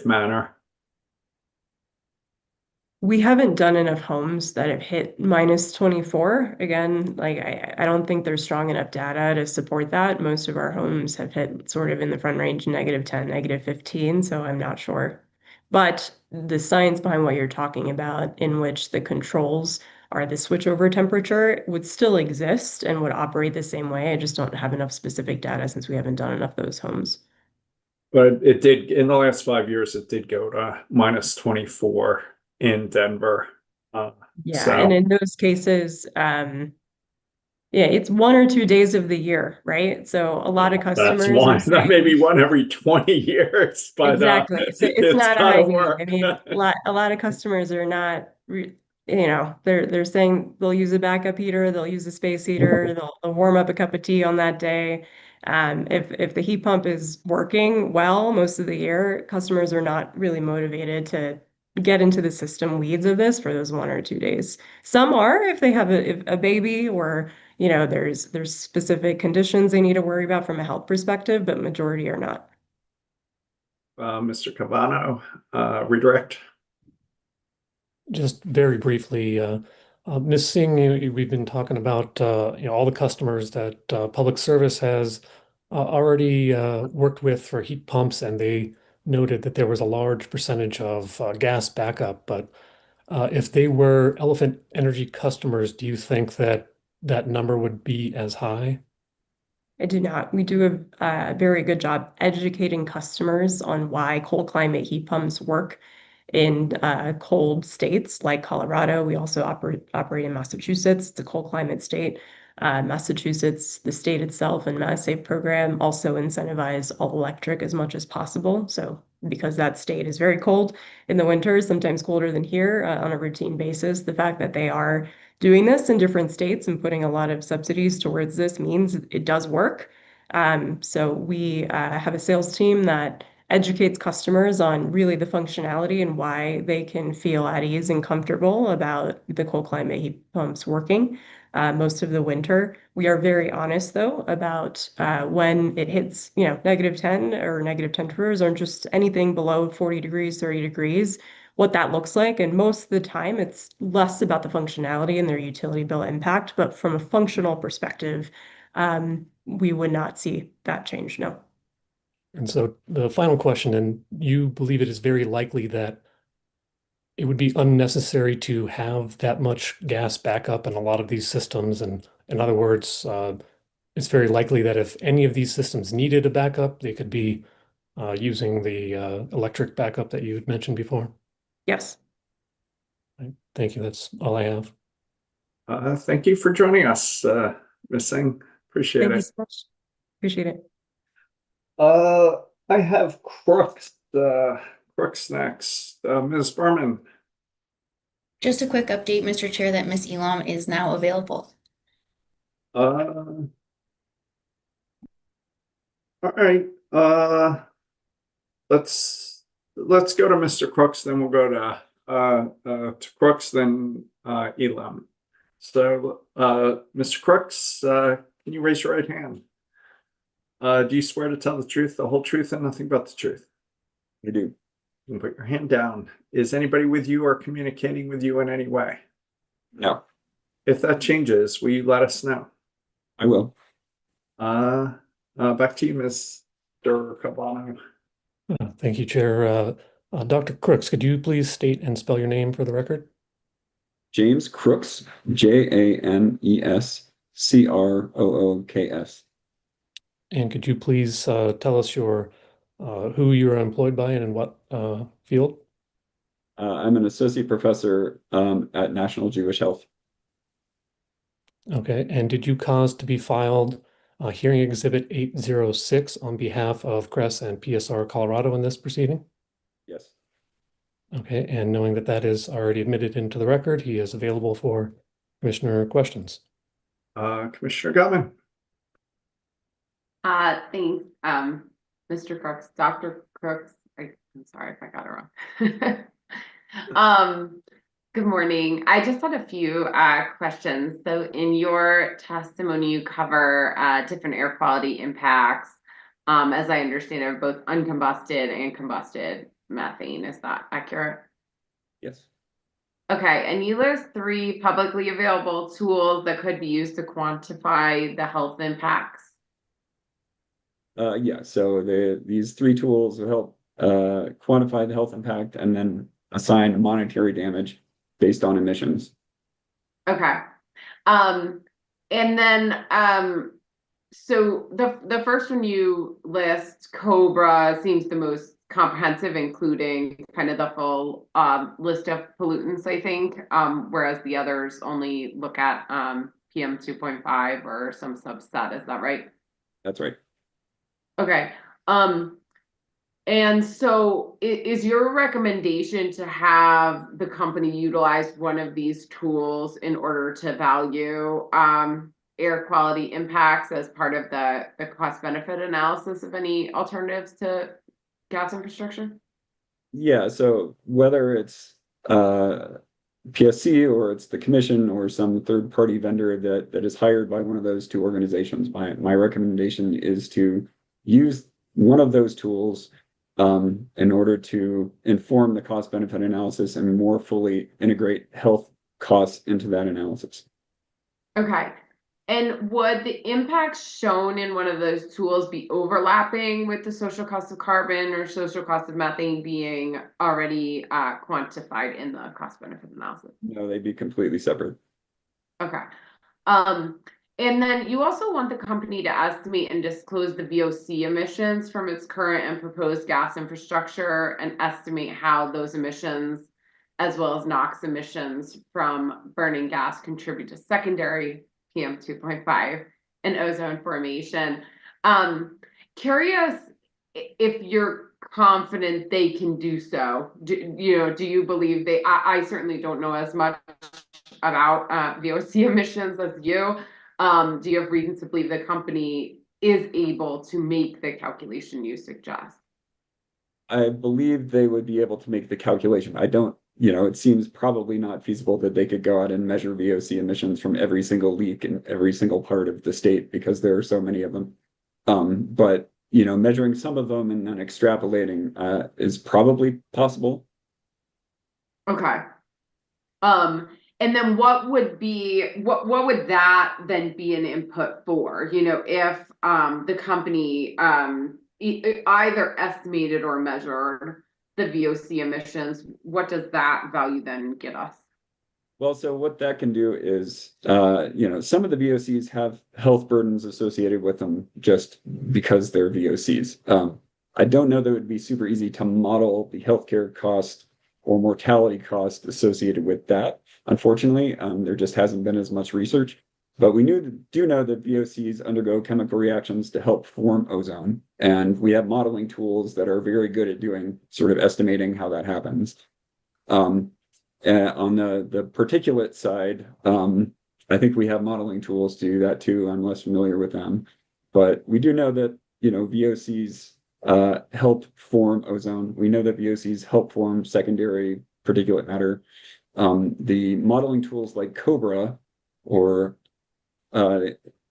manner? We haven't done enough homes that have hit minus 24. Again, like I don't think there's strong enough data to support that. Most of our homes have hit sort of in the Front Range, -10, -15, so I'm not sure. But the science behind what you're talking about, in which the controls are the switchover temperature, would still exist and would operate the same way. I just don't have enough specific data since we haven't done enough of those homes. But it did, in the last 5 years, it did go to minus 24 in Denver. Yeah, and in those cases, yeah, it's 1 or 2 days of the year, right? So a lot of customers That's are one, saying, maybe one every 20 years, but exactly. So it's not a gotta high need. work. I mean, a lot of customers are not, they're saying they'll use a backup heater, they'll use a space heater, they'll warm up a cup of tea on that day. If the heat pump is working well most of the year, customers are not really motivated to get into the system weeds of this for those 1 or 2 days. Some are if they have a baby or there's specific conditions they need to worry about from a health perspective, but majority are not. Mr. Cavano, redirect. Just very briefly, Ms. Singh, we've been talking about all the customers that Public Service has already worked with for heat pumps, and they noted that there was a large percentage of gas backup. But if they were Elephant Energy customers, do you think that that number would be as high? I do not. We do a very good job educating customers on why cold climate heat pumps work in cold states like Colorado. We also operate in Massachusetts. It's a cold climate state. Massachusetts, the state itself, and MassSafe program also incentivize all electric as much as possible. So because that state is very cold in the winter, sometimes colder than here on a routine basis, the fact that they are doing this in different states and putting a lot of subsidies towards this means it does work. So we have a sales team that educates customers on really the functionality and why they can feel at ease and comfortable about the cold climate heat pumps working most of the winter. We are very honest, though, about when it hits, -10 or negative temperatures or just anything below 40 degrees, 30 degrees, what that looks like. And most of the time, it's less about the functionality and their utility bill impact. But from a functional perspective, we would not see that change, no. And so the final question, and you believe it is very likely that it would be unnecessary to have that much gas backup in a lot of these systems. And in other words, it's very likely that if any of these systems needed a backup, they could be using the electric backup that you had mentioned before. Yes. Thank you. That's all I have. Thank you for joining us, Ms. Singh. Appreciate Thank you it. so much. Appreciate it. I have Crooks next. Ms. Berman. Just a quick update, Mr. Chair, that Ms. Elam is now available. All right. Let's go to Mr. Crooks, then we'll go to Crooks, then Elam. So, Mr. Crooks, can you raise your right hand? Do you swear to tell the truth, the whole truth, and nothing but the truth? I do. You can put your hand down. Is anybody with you or communicating with you in any way? No. If that changes, will you let us know? I will. Back to you, Mr. Cabano. Thank you, Chair. Dr. Crooks, could you please state and spell your name for the record? James Crooks, Janescrooks. And could you please tell us who you're employed by and in what field? I'm an associate professor at National Jewish Health. Okay, and did you cause to be filed hearing exhibit 806 on behalf of CRES and PSR Colorado in this proceeding? Yes. Okay, and knowing that that is already admitted into the record, he is available for Commissioner questions. Commissioner Gutman. Thanks, Mr. Crooks, Dr. Crooks. I'm sorry if I got it wrong. Good morning. I just had a few questions. So in your testimony, you cover different air quality impacts, as I understand it, both uncombusted and combusted methane. Is that accurate? Yes. Okay, and you list 3 publicly available tools that could be used to quantify the health impacts. Yeah, so these 3 tools will help quantify the health impact and then assign monetary damage based on emissions. Okay. And then so the first one you list, Cobra, seems the most comprehensive, including kind of the full list of pollutants, I think, whereas the others only look at PM 2.5 or some subset. Is that right? That's right. Okay. And so is your recommendation to have the company utilize one of these tools in order to value air quality impacts as part of the cost benefit analysis of any alternatives to gas infrastructure? Yeah, so whether it's PSC or it's the commission or some third-party vendor that is hired by one of those 2 organizations, my recommendation is to use one of those tools in order to inform the cost benefit analysis and more fully integrate health costs into that analysis. Okay. And would the impacts shown in one of those tools be overlapping with the social cost of carbon or social cost of methane being already quantified in the cost benefit analysis? No, they'd be completely separate. Okay. And then you also want the company to estimate and disclose the VOC emissions from its current and proposed gas infrastructure and estimate how those emissions, as well as NOx emissions from burning gas, contribute to secondary PM 2.5 and ozone formation. Curious if you're confident they can do so. Do you believe they? I certainly don't know as much about VOC emissions as you. Do you have reason to believe the company is able to make the calculation you suggest? I believe they would be able to make the calculation. I don't, it seems probably not feasible that they could go out and measure VOC emissions from every single leak in every single part of the state because there are so many of them. But, measuring some of them and then extrapolating is probably possible. Okay. And then what would that then be an input for? If the company either estimated or measured the VOC emissions, what does that value then get us? Well, so what that can do is, some of the VOCs have health burdens associated with them just because they're VOCs. I don't know that it would be super easy to model the healthcare cost or mortality cost associated with that. Unfortunately, there just hasn't been as much research. But we do know that VOCs undergo chemical reactions to help form ozone. And we have modeling tools that are very good at doing sort of estimating how that happens. On the particulate side, I think we have modeling tools to do that too. I'm less familiar with them. But we do know that, VOCs help form ozone. We know that VOCs help form secondary particulate matter. The modeling tools like COBRA, or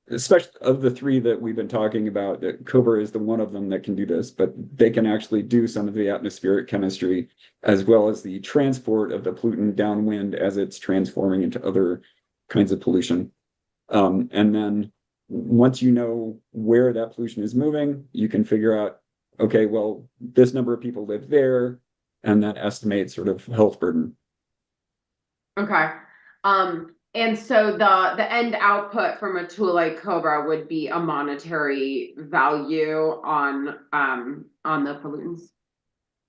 especially of the three that we've been talking about, that COBRA is the one of them that can do this, but they can actually do some of the atmospheric chemistry as well as the transport of the pollutant downwind as it's transforming into other kinds of pollution. And then once you know where that pollution is moving, you can figure out, okay, well, this number of people live there, and that estimates sort of health burden. Okay. And so the end output from a tool like Cobra would be a monetary value on the pollutants.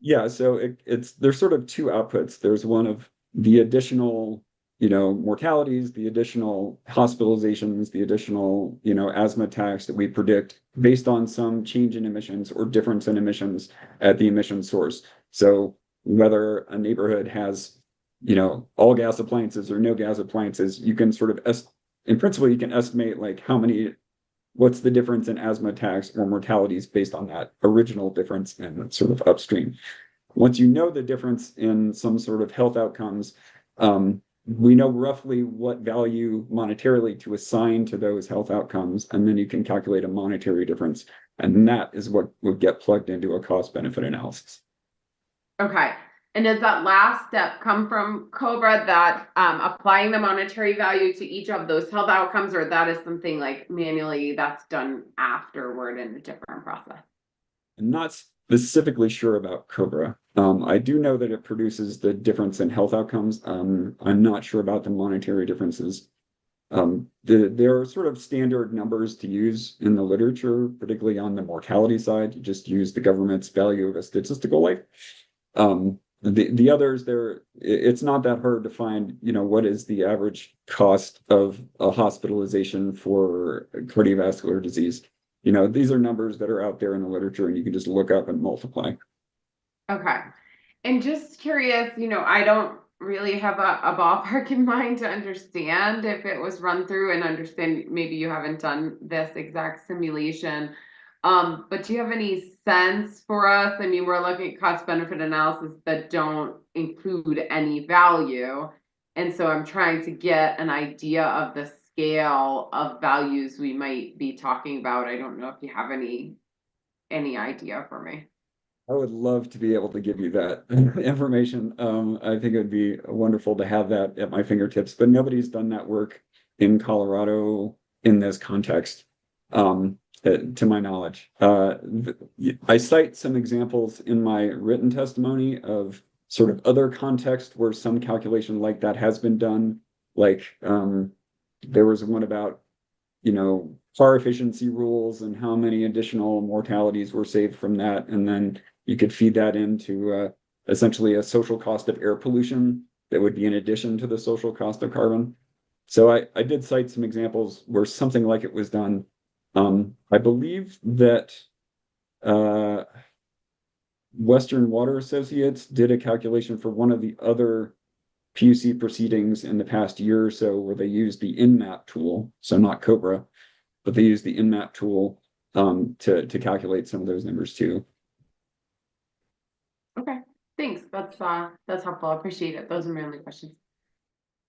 Yeah, so there's sort of two outputs. There's one of the additional, mortalities, the additional hospitalizations, the additional, asthma attacks that we predict based on some change in emissions or difference in emissions at the emission source. So whether a neighborhood has, all gas appliances or no gas appliances, you can sort of, in principle, you can estimate like what's the difference in asthma attacks or mortalities based on that original difference in sort of upstream. Once you know the difference in some sort of health outcomes, we know roughly what value monetarily to assign to those health outcomes, and then you can calculate a monetary difference. And that is what would get plugged into a cost benefit analysis. Okay. And does that last step come from Cobra, that applying the monetary value to each of those health outcomes, or that is something like manually that's done afterward in a different process? I'm not specifically sure about Cobra. I do know that it produces the difference in health outcomes. I'm not sure about the monetary differences. There are sort of standard numbers to use in the literature, particularly on the mortality side. You just use the government's value of a statistical life. The others, it's not that hard to find, what is the average cost of a hospitalization for cardiovascular disease. These are numbers that are out there in the literature, and you can just look up and multiply. Okay. And just curious, I don't really have a ballpark in mind to understand if it was run through, and understand maybe you haven't done this exact simulation. But do you have any sense for us? I mean, we're looking at cost benefit analysis that don't include any value. And so I'm trying to get an idea of the scale of values we might be talking about. I don't know if you have any idea for me. I would love to be able to give you that information. I think it would be wonderful to have that at my fingertips, but nobody's done that work in Colorado in this context, to my knowledge. I cite some examples in my written testimony of sort of other context where some calculation like that has been done. Like there was one about, car efficiency rules and how many additional mortalities were saved from that. And then you could feed that into essentially a social cost of air pollution that would be in addition to the social cost of carbon. So I did cite some examples where something like it was done. I believe that Western Water Associates did a calculation for one of the other PUC proceedings in the past year or so where they used the InMap tool, so not Cobra, but they used the InMap tool to calculate some of those numbers too. Okay, thanks. That's helpful. I appreciate it. Those are my only questions.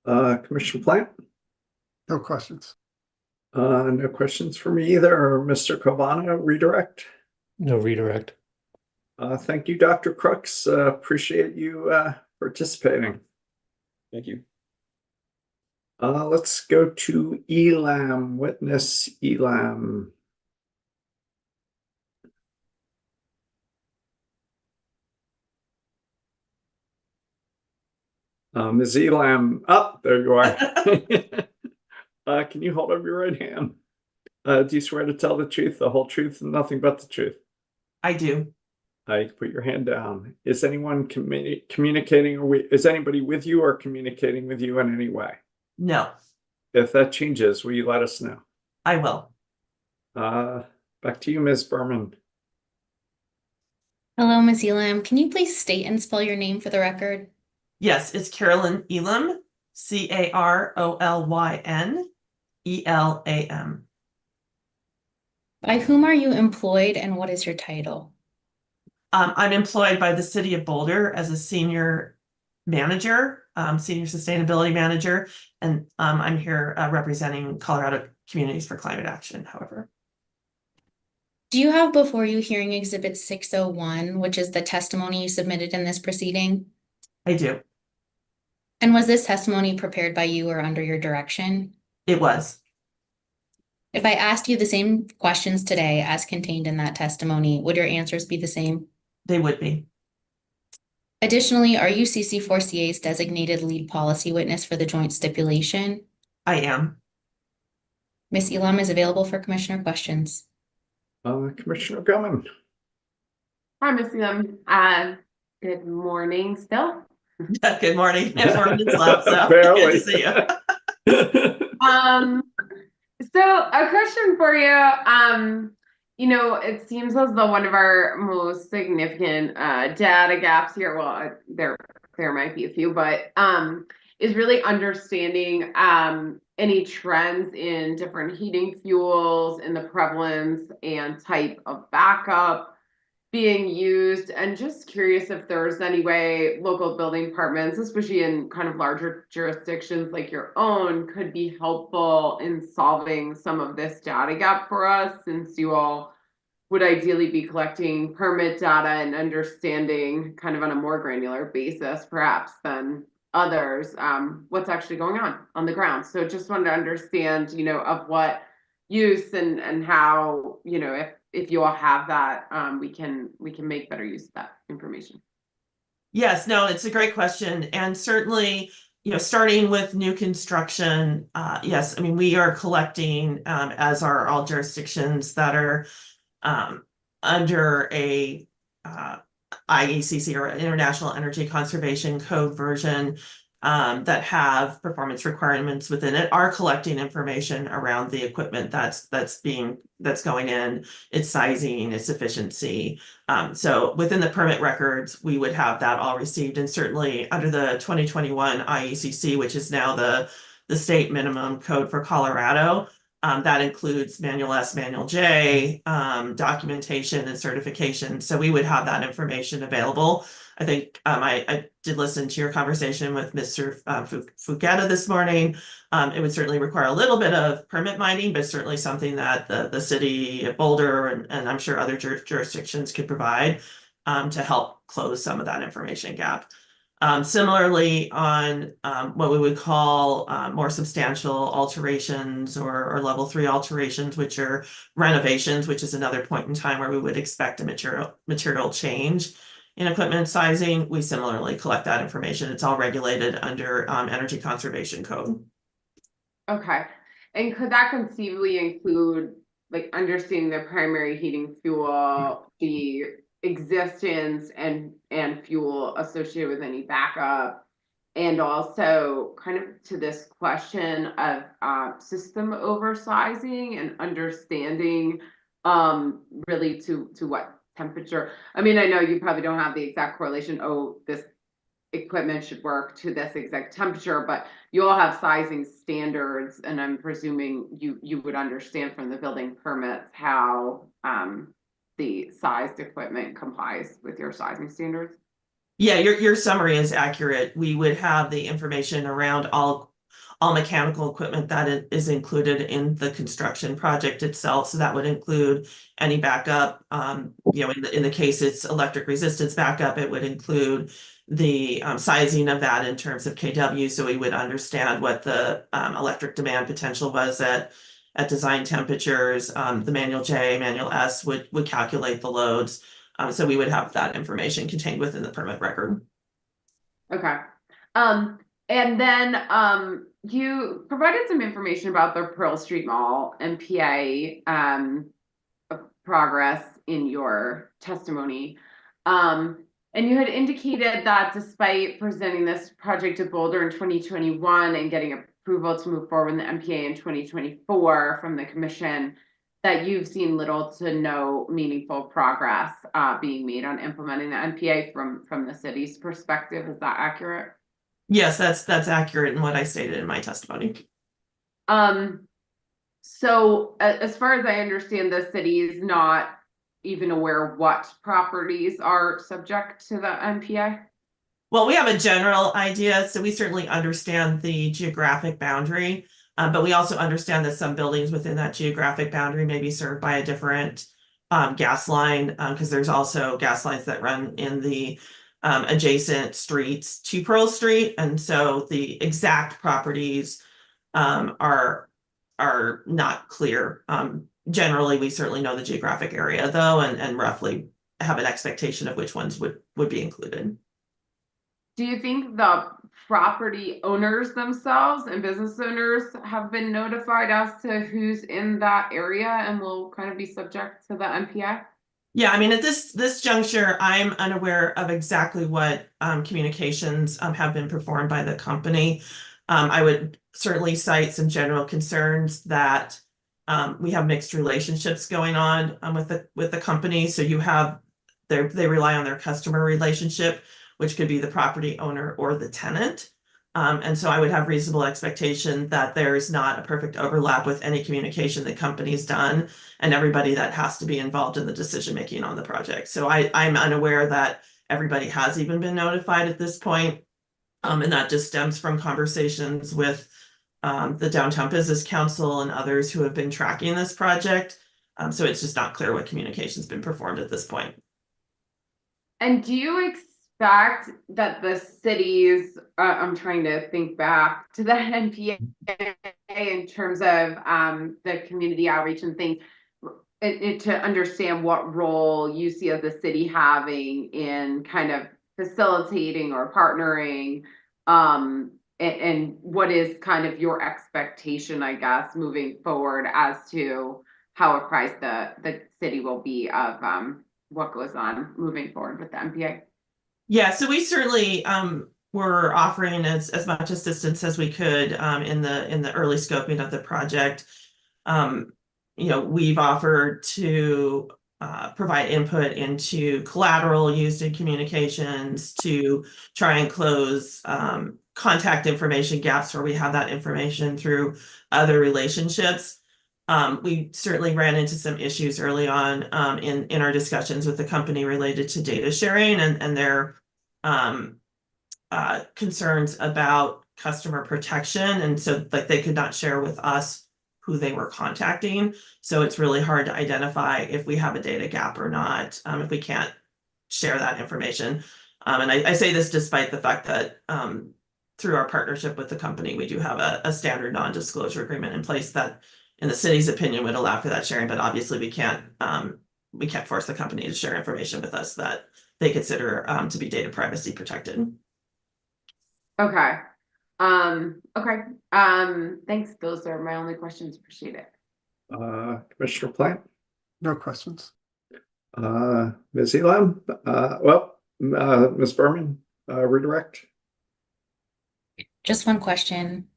Commissioner Plant? No questions. No questions for me either. Mr. Cavana, redirect? No redirect. Thank you, Dr. Crooks. Appreciate you participating. Thank you. Let's go to Elam, witness Elam. Ms. Elam, there you are. Can you hold up your right hand? Do you swear to tell the truth, the whole truth, and nothing but the truth? I do. I put your hand down. Is anyone communicating, or is anybody with you or communicating with you in any way? No, If that changes, will you let us know? I will. Back to you, Ms. Berman. Hello, Ms. Elam. Can you please state and spell your name for the record? Yes, it's Carolyn Elam, CarolynElam. By whom are you employed and what is your title? I'm employed by the City of Boulder as a senior manager, senior sustainability manager, and I'm here representing Colorado Communities for Climate Action, however. Do you have before you hearing Exhibit 601, which is the testimony you submitted in this proceeding? I do. And was this testimony prepared by you or under your direction? It was. If I asked you the same questions today as contained in that testimony, would your answers be the same? They would be. Additionally, are you CC4CA's designated lead policy witness for the joint stipulation? I am. Ms. Elam is available for commissioner questions. Commissioner Gellman. Hi, Miss Elam. Good morning still. Good morning. I have 4 minutes left, so Barely. good to see you. So a question for you. It seems as though one of our most significant data gaps here, well, there might be a few, but is really understanding any trends in different heating fuels and the prevalence and type of backup being used, and just curious if there's any way local building departments, especially in kind of larger jurisdictions like your own, could be helpful in solving some of this data gap for us, since you all would ideally be collecting permit data and understanding kind of on a more granular basis, perhaps, than others, what's actually going on the ground. So just wanted to understand, of what use and how, if you all have that, we can make better use of that information. Yes, no, it's a great question. And certainly, starting with new construction, yes, I mean, we are collecting, as are all jurisdictions that are under a IECC or International Energy Conservation Code version that have performance requirements within it, are collecting information around the equipment that's going in, its sizing, its efficiency. So within the permit records, we would have that all received, and certainly under the 2021 IECC, which is now the state minimum code for Colorado. That includes Manual S, Manual J, documentation and certification. So we would have that information available. I think I did listen to your conversation with Mr. Fugetta this morning. It would certainly require a little bit of permit mining, but certainly something that the city of Boulder and I'm sure other jurisdictions could provide to help close some of that information gap. Similarly, on what we would call more substantial alterations or level 3 alterations, which are renovations, which is another point in time where we would expect a material change in equipment sizing, we similarly collect that information. It's all regulated under Energy Conservation Code. Okay. And could that conceivably include like understanding the primary heating fuel, the existence and fuel associated with any backup, and also kind of to this question of system oversizing and understanding really to what temperature? I mean, I know you probably don't have the exact correlation, this equipment should work to this exact temperature, but you all have sizing standards, and I'm presuming you would understand from the building permits how the sized equipment complies with your sizing standards. Yeah, your summary is accurate. We would have the information around all mechanical equipment that is included in the construction project itself. So that would include any backup. In the case it's electric resistance backup, it would include the sizing of that in terms of kW. So we would understand what the electric demand potential was at design temperatures. The Manual J, Manual S would calculate the loads. So we would have that information contained within the permit record. Okay. And then you provided some information about the Pearl Street Mall MPA progress in your testimony. And you had indicated that despite presenting this project to Boulder in 2021 and getting approval to move forward with the MPA in 2024 from the commission, that you've seen little to no meaningful progress being made on implementing the MPA from the city's perspective. Is that accurate? Yes, that's accurate in what I stated in my testimony. So as far as I understand, the city is not even aware what properties are subject to the MPA. Well, we have a general idea, so we certainly understand the geographic boundary, but we also understand that some buildings within that geographic boundary may be served by a different gas line, because there's also gas lines that run in the adjacent streets to Pearl Street, and so the exact properties are not clear. Generally, we certainly know the geographic area though, and roughly have an expectation of which ones would be included. Do you think the property owners themselves and business owners have been notified as to who's in that area and will kind of be subject to the MPA? Yeah, I mean, at this juncture, I'm unaware of exactly what communications have been performed by the company. I would certainly cite some general concerns that we have mixed relationships going on with the company. So you have they rely on their customer relationship, which could be the property owner or the tenant. And so I would have reasonable expectation that there is not a perfect overlap with any communication the company's done and everybody that has to be involved in the decision making on the project. So I'm unaware that everybody has even been notified at this point. And that just stems from conversations with the Downtown Business Council and others who have been tracking this project. So it's just not clear what communication's been performed at this point. And do you expect that the cities, I'm trying to think back to the NPA in terms of the community outreach and things, to understand what role you see as the city having in kind of facilitating or partnering, and what is kind of your expectation, I guess, moving forward as to how apprised the city will be of what goes on moving forward with the MPA? Yeah, so we certainly were offering as much assistance as we could in the early scoping of the project. We've offered to provide input into collateral used in communications to try and close contact information gaps where we have that information through other relationships. We certainly ran into some issues early on in our discussions with the company related to data sharing and their concerns about customer protection. And so like they could not share with us who they were contacting. So it's really hard to identify if we have a data gap or not, if we can't share that information. And I say this despite the fact that through our partnership with the company, we do have a standard non-disclosure agreement in place that in the city's opinion would allow for that sharing, but obviously we can't force the company to share information with us that they consider to be data privacy protected. Okay. Okay. Thanks. Those are my only questions. Appreciate it. Commissioner Plant? No questions. Ms. Elam? Ms. Berman, redirect. Just one question.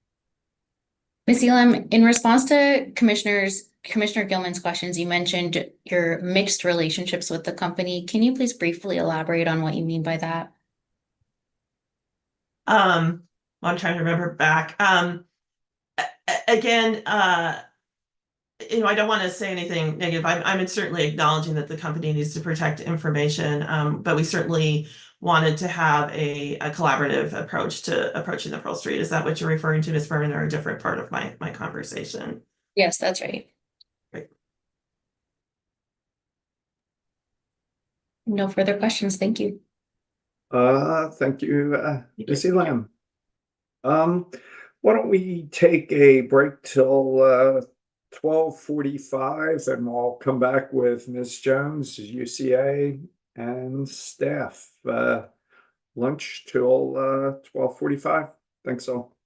Ms. Elam, in response to Commissioner Gilman's questions, you mentioned your mixed relationships with the company. Can you please briefly elaborate on what you mean by that? I'm trying to remember back. Again, I don't want to say anything negative. I'm certainly acknowledging that the company needs to protect information, but we certainly wanted to have a collaborative approach to approaching the Pearl Street. Is that what you're referring to, Ms. Berman, or a different part of my conversation? Yes, that's right. Great. No further questions. Thank you. Thank you, Ms. Elam. Why don't we take a break till 12:45 and we'll come back with Ms. Jones, UCA, and staff. Lunch till 12:45. Thanks all.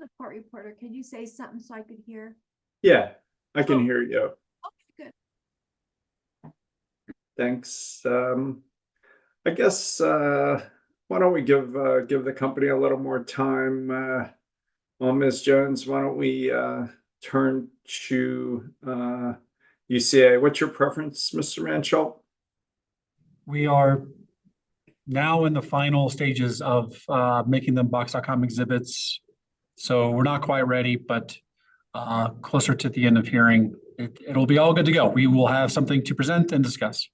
The court reporter, could you say something so I could hear? Yeah, I can hear you. Okay, good. Thanks. I guess why don't we give the company a little more time? Well, Ms. Jones, why don't we turn to UCA? What's your preference, Mr. Mansholt? We are now in the final stages of making them Box.com exhibits. So we're not quite ready, but closer to the end of hearing, it'll be all good to go. We will have something to present and discuss.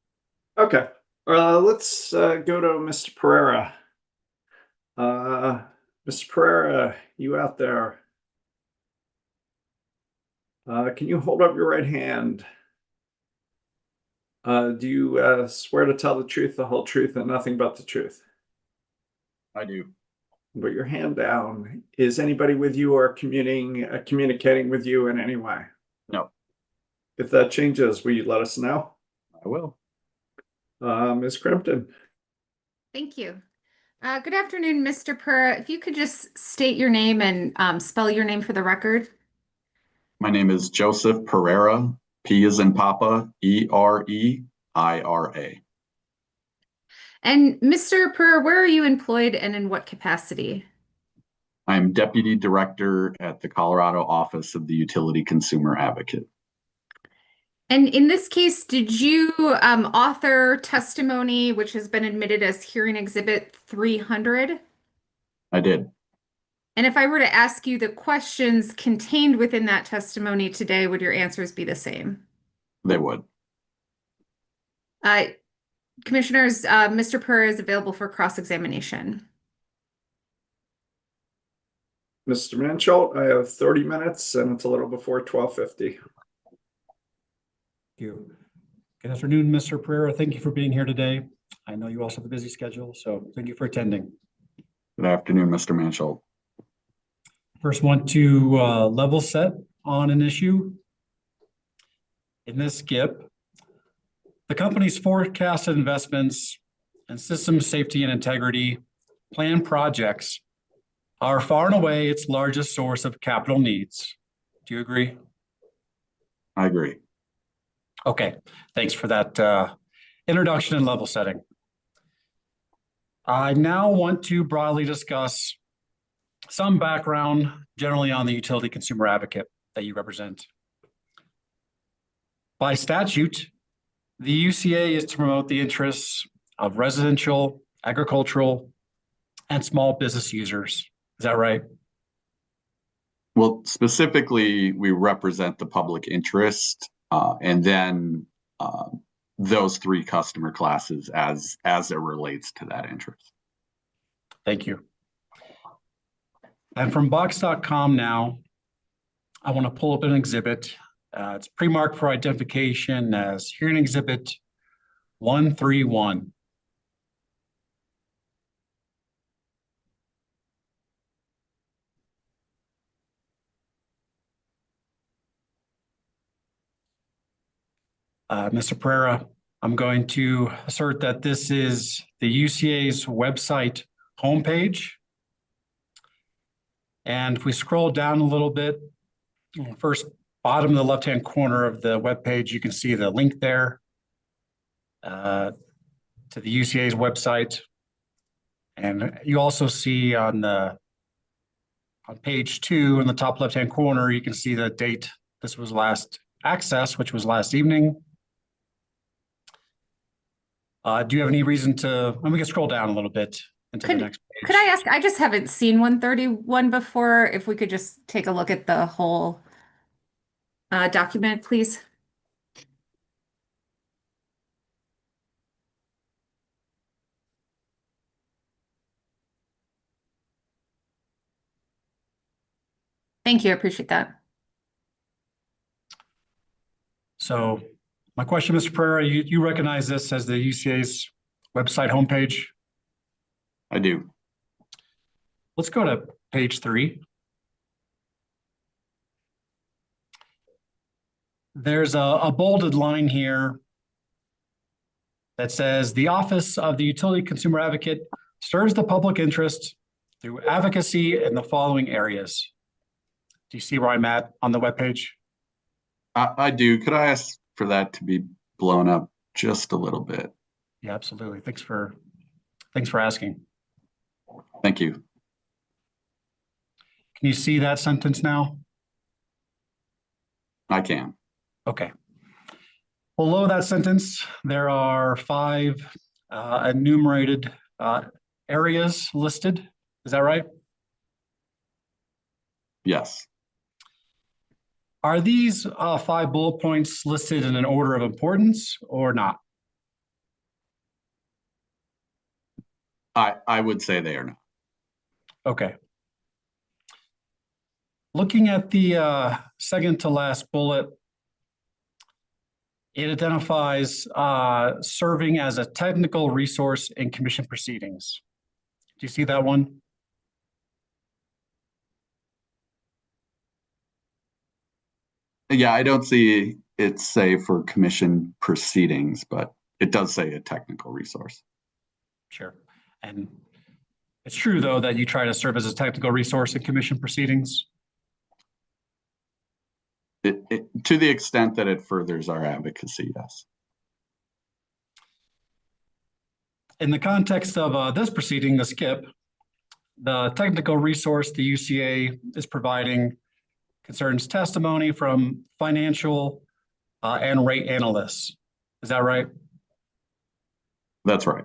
Okay. Let's go to Mr. Pereira. Mr. Pereira, you out there? Can you hold up your right hand? Do you swear to tell the truth, the whole truth, and nothing but the truth? I do. Put your hand down. Is anybody with you or communicating with you in any way? No. If that changes, will you let us know? I will. Ms. Crimpton. Thank you. Good afternoon, Mr. Pereira. If you could just state your name and spell your name for the record. My name is Joseph Pereira. P is in Papa, Ereira. And Mr. Pereira, where are you employed and in what capacity? I'm Deputy Director at the Colorado Office of the Utility Consumer Advocate. And in this case, did you author testimony which has been admitted as hearing exhibit 300? I did. And if I were to ask you the questions contained within that testimony today, would your answers be the same? They would. Commissioners, Mr. Pereira is available for cross-examination. Mr. Mansholt, I have 30 minutes and it's a little before 12:50. Thank you. Good afternoon, Mr. Pereira. Thank you for being here today. I know you also have a busy schedule, so thank you for attending. Good afternoon, Mr. Mansholt. First, want to level set on an issue. In this GIP, the company's forecasted investments and system safety and integrity plan projects are far and away its largest source of capital needs. Do you agree? I agree. Okay, thanks for that introduction and level setting. I now want to broadly discuss some background generally on the utility consumer advocate that you represent. By statute, the UCA is to promote the interests of residential, agricultural, and small business users. Is that right? Well, specifically, we represent the public interest and then those three customer classes as it relates to that interest. Thank you. And from Box.com now, I want to pull up an exhibit. It's pre-marked for identification as hearing exhibit 131. Mr. Pereira, I'm going to assert that this is the UCA's website homepage. And if we scroll down a little bit, first bottom of the left-hand corner of the webpage, you can see the link there to the UCA's website. And you also see on page 2 in the top left-hand corner, you can see the date this was last accessed, which was last evening. Do you have any reason to, we can scroll down a little bit into the next page. Could I ask, I just haven't seen 131 before, if we could just take a look at the whole document, please. Thank you, I appreciate that. So my question, Mr. Pereira, you recognize this as the UCA's website homepage? I do. Let's go to page 3. There's a bolded line here that says, the Office of the Utility Consumer Advocate serves the public interest through advocacy in the following areas. Do you see where I'm at on the webpage? I do. Could I ask for that to be blown up just a little bit? Yeah, absolutely. Thanks for asking. Thank you. Can you see that sentence now? I can. Okay. Below that sentence, there are 5 enumerated areas listed. Is that right? Yes. Are these 5 bullet points listed in an order of importance or not? I would say they are not. Okay. Looking at the second to last bullet, it identifies serving as a technical resource in commission proceedings. Do you see that one? Yeah, I don't see it say for commission proceedings, but it does say a technical resource. Sure. And it's true, though, that you try to serve as a technical resource in commission proceedings. To the extent that it furthers our advocacy, yes. In the context of this proceeding, the skip, the technical resource the UCA is providing concerns testimony from financial and rate analysts. Is that right? That's right.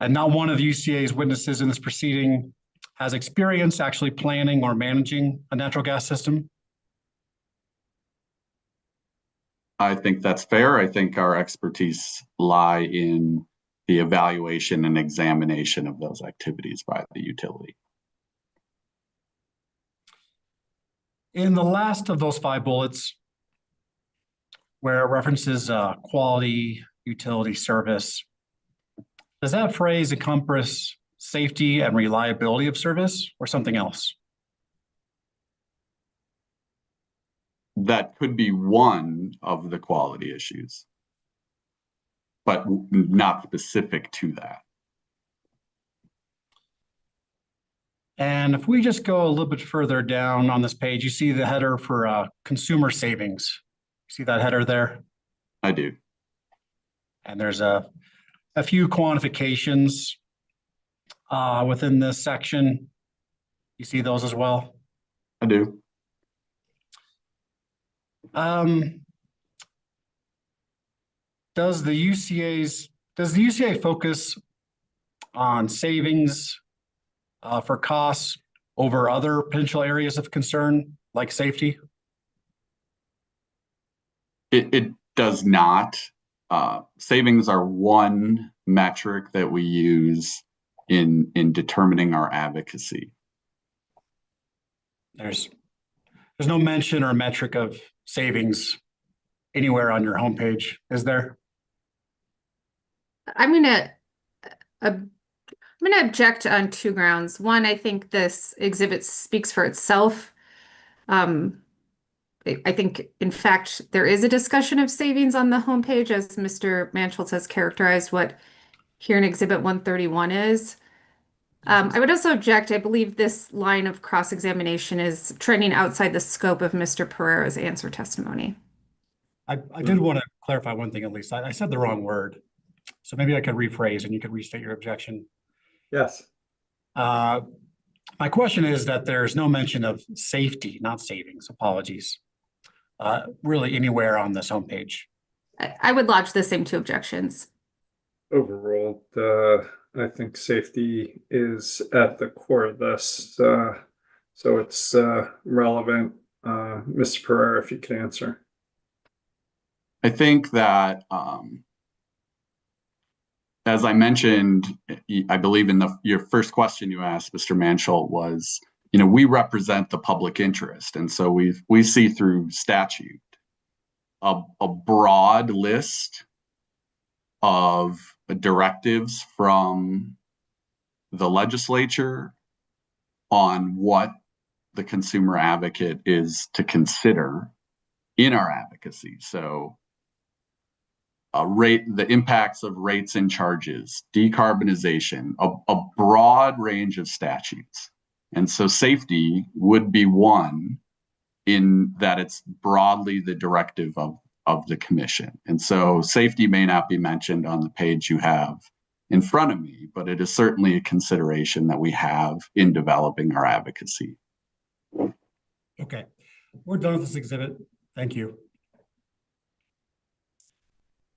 And not one of the UCA's witnesses in this proceeding has experience actually planning or managing a natural gas system. I think that's fair. I think our expertise lie in the evaluation and examination of those activities by the utility. In the last of those 5 bullets, where it references quality utility service, does that phrase encompass safety and reliability of service or something else? That could be one of the quality issues, but not specific to that. And if we just go a little bit further down on this page, you see the header for consumer savings. See that header there? I do. And there's a few quantifications within this section. You see those as well? I do. Does the UCA focus on savings for costs over other potential areas of concern like safety? It does not. Savings are one metric that we use in determining our advocacy. There's no mention or metric of savings anywhere on your homepage, is there? I'm gonna object on 2 grounds. One, I think this exhibit speaks for itself. I think, in fact, there is a discussion of savings on the homepage, as Mr. Manschultz has characterized what here in Exhibit 131 is. I would also object. I believe this line of cross-examination is trending outside the scope of Mr. Pereira's answer testimony. I did want to clarify one thing at least. I said the wrong word. So maybe I could rephrase and you could restate your objection. Yes. My question is that there's no mention of safety, not savings, apologies, really anywhere on this homepage. I would lodge the same 2 objections. Overall, I think safety is at the core of this, so it's relevant. Mr. Pereira, if you could answer. I think that, as I mentioned, I believe in your first question you asked, Mr. Manschultz, was, we represent the public interest. And so we see through statute a broad list of directives from the legislature on what the consumer advocate is to consider in our advocacy. So the impacts of rates and charges, decarbonization, a broad range of statutes. And so safety would be one, in that it's broadly the directive of the commission. And so safety may not be mentioned on the page you have in front of me, but it is certainly a consideration that we have in developing our advocacy. Okay, we're done with this exhibit. Thank you.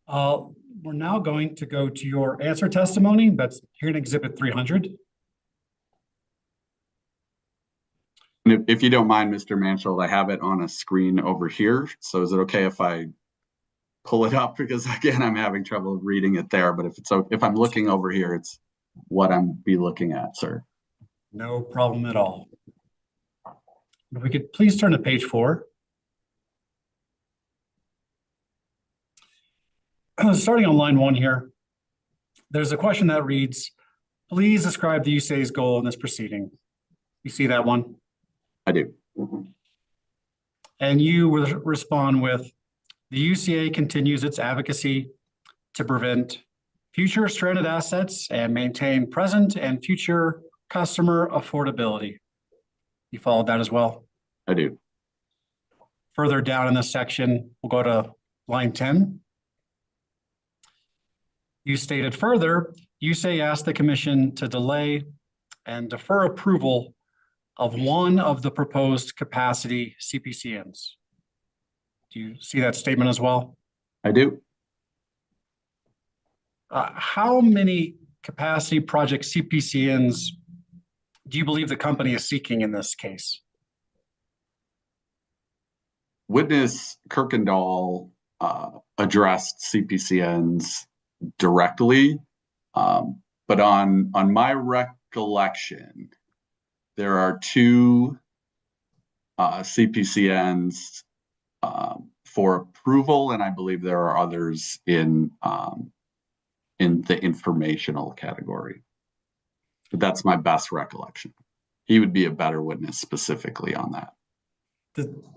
We're now going to go to your answer testimony. That's here in Exhibit 300. And if you don't mind, Mr. Mansfield, I have it on a screen over here. So is it okay if I pull it up? Because again, I'm having trouble reading it there, but if I'm looking over here, it's what I'm be looking at, sir. No problem at all. If we could please turn to page 4. Starting on line 1 here, there's a question that reads, please describe the USA's goal in this proceeding. You see that one? I do. And you respond with, the UCA continues its advocacy to prevent future stranded assets and maintain present and future customer affordability. You followed that as well? I do. Further down in this section, we'll go to line 10. You stated further, USAA asked the commission to delay and defer approval of one of the proposed capacity CPCNs. Do you see that statement as well? I do. How many capacity project CPCNs do you believe the company is seeking in this case? Witness Kirkendall addressed CPCNs directly, but on my recollection, there are 2 CPCNs for approval, and I believe there are others in the informational category. But that's my best recollection. He would be a better witness specifically on that.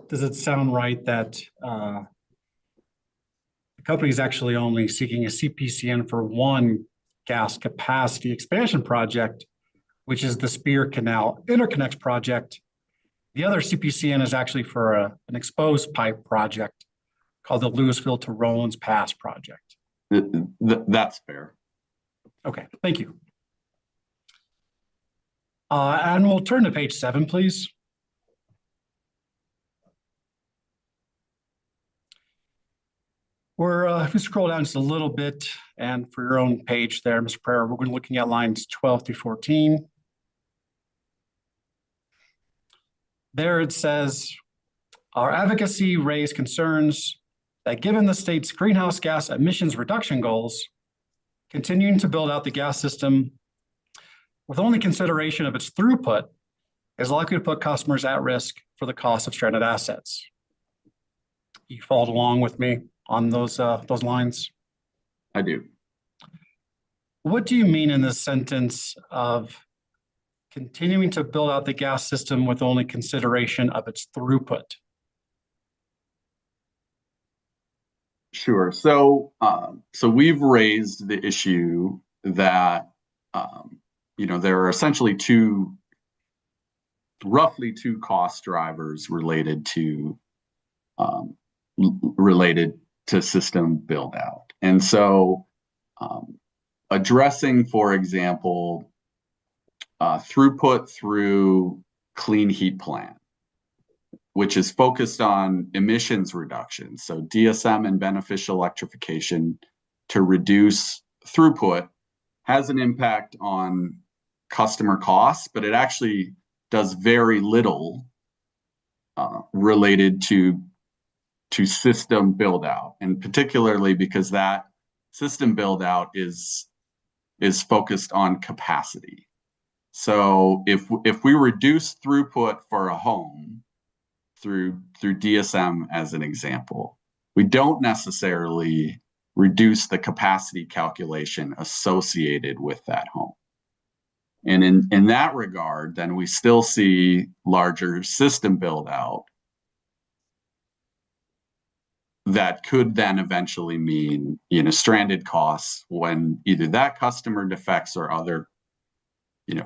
Does it sound right that the company is actually only seeking a CPCN for one gas capacity expansion project, which is the Spear Canal Interconnect project? The other CPCN is actually for an exposed pipe project called the Louisville to Rollins Pass project. That's fair. Okay, thank you. And we'll turn to page 7, please. If we scroll down just a little bit, and for your own page there, Mr. Pereira, we're going to be looking at lines 12 through 14. There it says, our advocacy raised concerns that given the state's greenhouse gas emissions reduction goals, continuing to build out the gas system with only consideration of its throughput is likely to put customers at risk for the cost of stranded assets. You followed along with me on those lines? I do. What do you mean in this sentence of continuing to build out the gas system with only consideration of its throughput? Sure. So we've raised the issue that there are essentially roughly two cost drivers related to system build out, and so addressing, for example, throughput through clean heat plant, which is focused on emissions reduction. So DSM and beneficial electrification to reduce throughput has an impact on customer costs, but it actually does very little related to system build out, and particularly because that system build out is focused on capacity. So if we reduce throughput for a home through DSM as an example, we don't necessarily reduce the capacity calculation associated with that home. And in that regard, then we still see larger system build out that could then eventually mean stranded costs when either that customer defects or other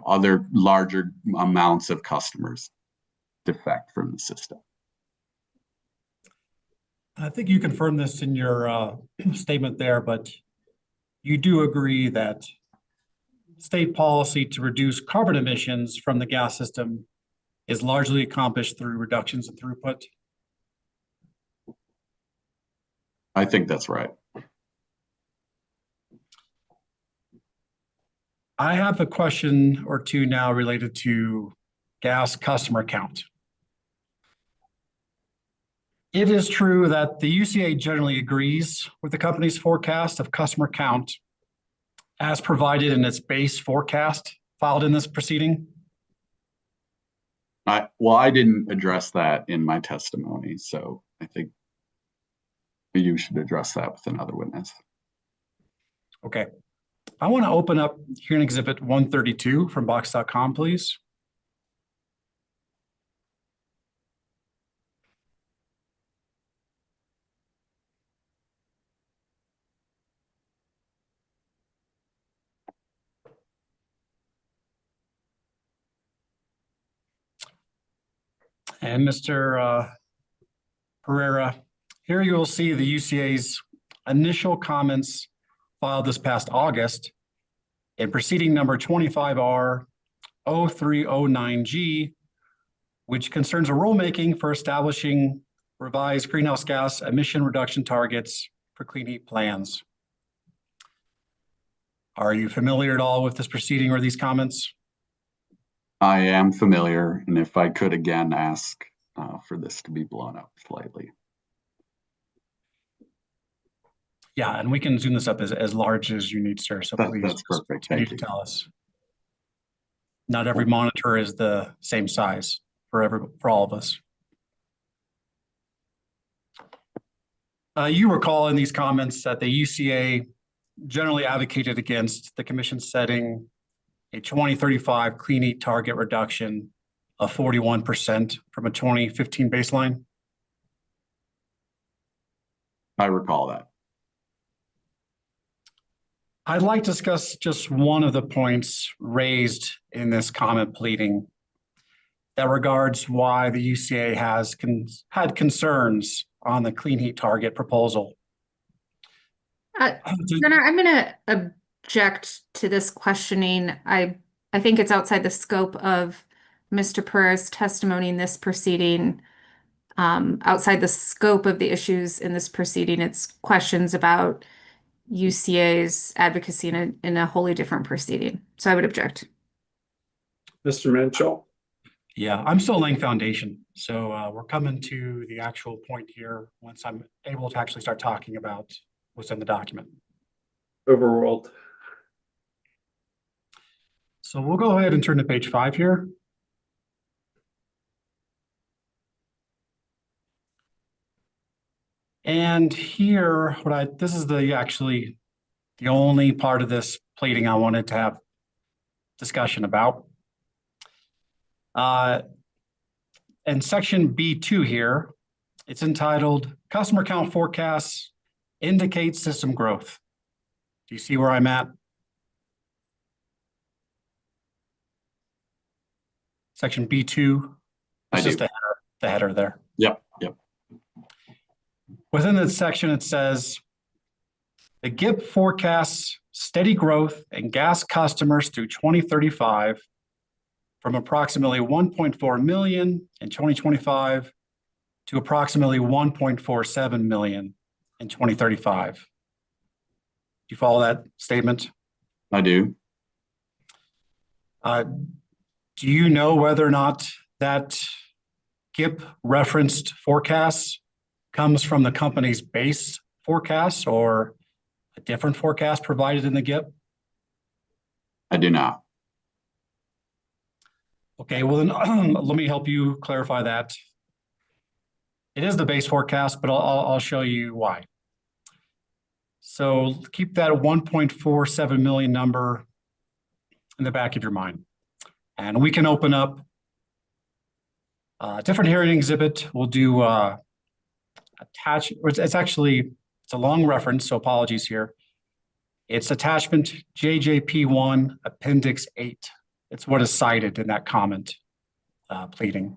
other larger amounts of customers defect from the system. I think you confirmed this in your statement there, but you do agree that state policy to reduce carbon emissions from the gas system is largely accomplished through reductions in throughput? I think that's right. I have a question or two now related to gas customer count. It is true that the UCA generally agrees with the company's forecast of customer count as provided in its base forecast filed in this proceeding. I didn't address that in my testimony, so I think you should address that with another witness. Okay. I want to open up hearing exhibit 132 from box.com, please. And Mr. Pereira, here you will see the UCA's initial comments filed this past August in proceeding number 25R-0309G, which concerns a rulemaking for establishing revised greenhouse gas emission reduction targets for clean heat plans. Are you familiar at all with this proceeding or these comments? I am familiar, and if I could again ask for this to be blown up slightly. Yeah, and we can zoom this up as large as you need, sir. So please, that's perfect. continue Thank to you. tell us. Not every monitor is the same size for all of us. You recall in these comments that the UCA generally advocated against the commission setting a 2035 clean heat target reduction of 41% from a 2015 baseline. I recall that. I'd like to discuss just one of the points raised in this comment pleading that regards why the UCA has had concerns on the clean heat target proposal. Jenna, I'm going to object to this questioning. I think it's outside the scope of Mr. Pereira's testimony in this proceeding. Outside the scope of the issues in this proceeding, it's questions about UCA's advocacy in a wholly different proceeding. So I would object. Mr. Mitchell? Yeah, I'm still laying foundation. So we're coming to the actual point here once I'm able to actually start talking about what's in the document. Overruled. So we'll go ahead and turn to page 5 here. And here, this is actually the only part of this pleading I wanted to have discussion about. In section B2 here, it's entitled Customer Count Forecasts Indicate System Growth. Do you see where I'm at? Section B2. It's just the header there. Yep. Within that section, it says, the GIP forecasts steady growth in gas customers through 2035 from approximately 1.4 million in 2025 to approximately 1.47 million in 2035. Do you follow that statement? I do. Do you know whether or not that GIP referenced forecast comes from the company's base forecast or a different forecast provided in the GIP? I do not. Okay, well then let me help you clarify that. It is the base forecast, but I'll show you why. So keep that 1.47 million number in the back of your mind. And we can open up a different hearing exhibit. We'll do it's a long reference, so apologies here. It's attachment JJP1 Appendix 8. It's what is cited in that comment pleading.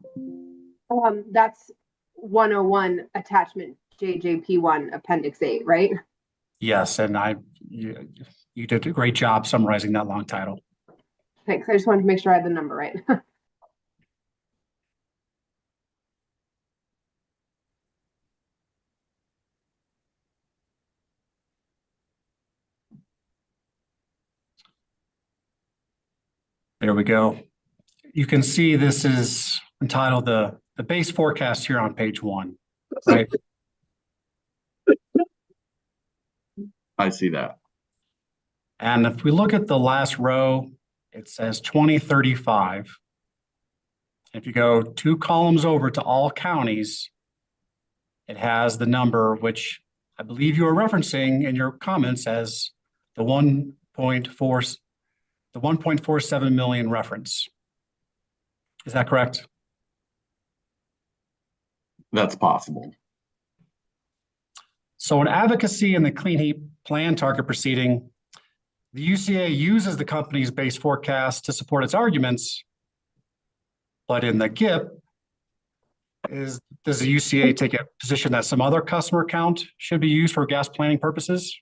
That's 101 attachment JJP1 Appendix 8, right? Yes, and you did a great job summarizing that long title. Thanks. I just wanted to make sure I had the number right. There we go. You can see this is entitled the base forecast here on page 1, right? I see that. And if we look at the last row, it says 2035. If you go 2 columns over to all counties, it has the number which I believe you are referencing in your comments as the 1.47 million reference. Is that correct? That's possible. So in advocacy in the Clean Heat Plan Target proceeding, the UCA uses the company's base forecast to support its arguments, but in the GIP, does the UCA take a position that some other customer count should be used for gas planning purposes?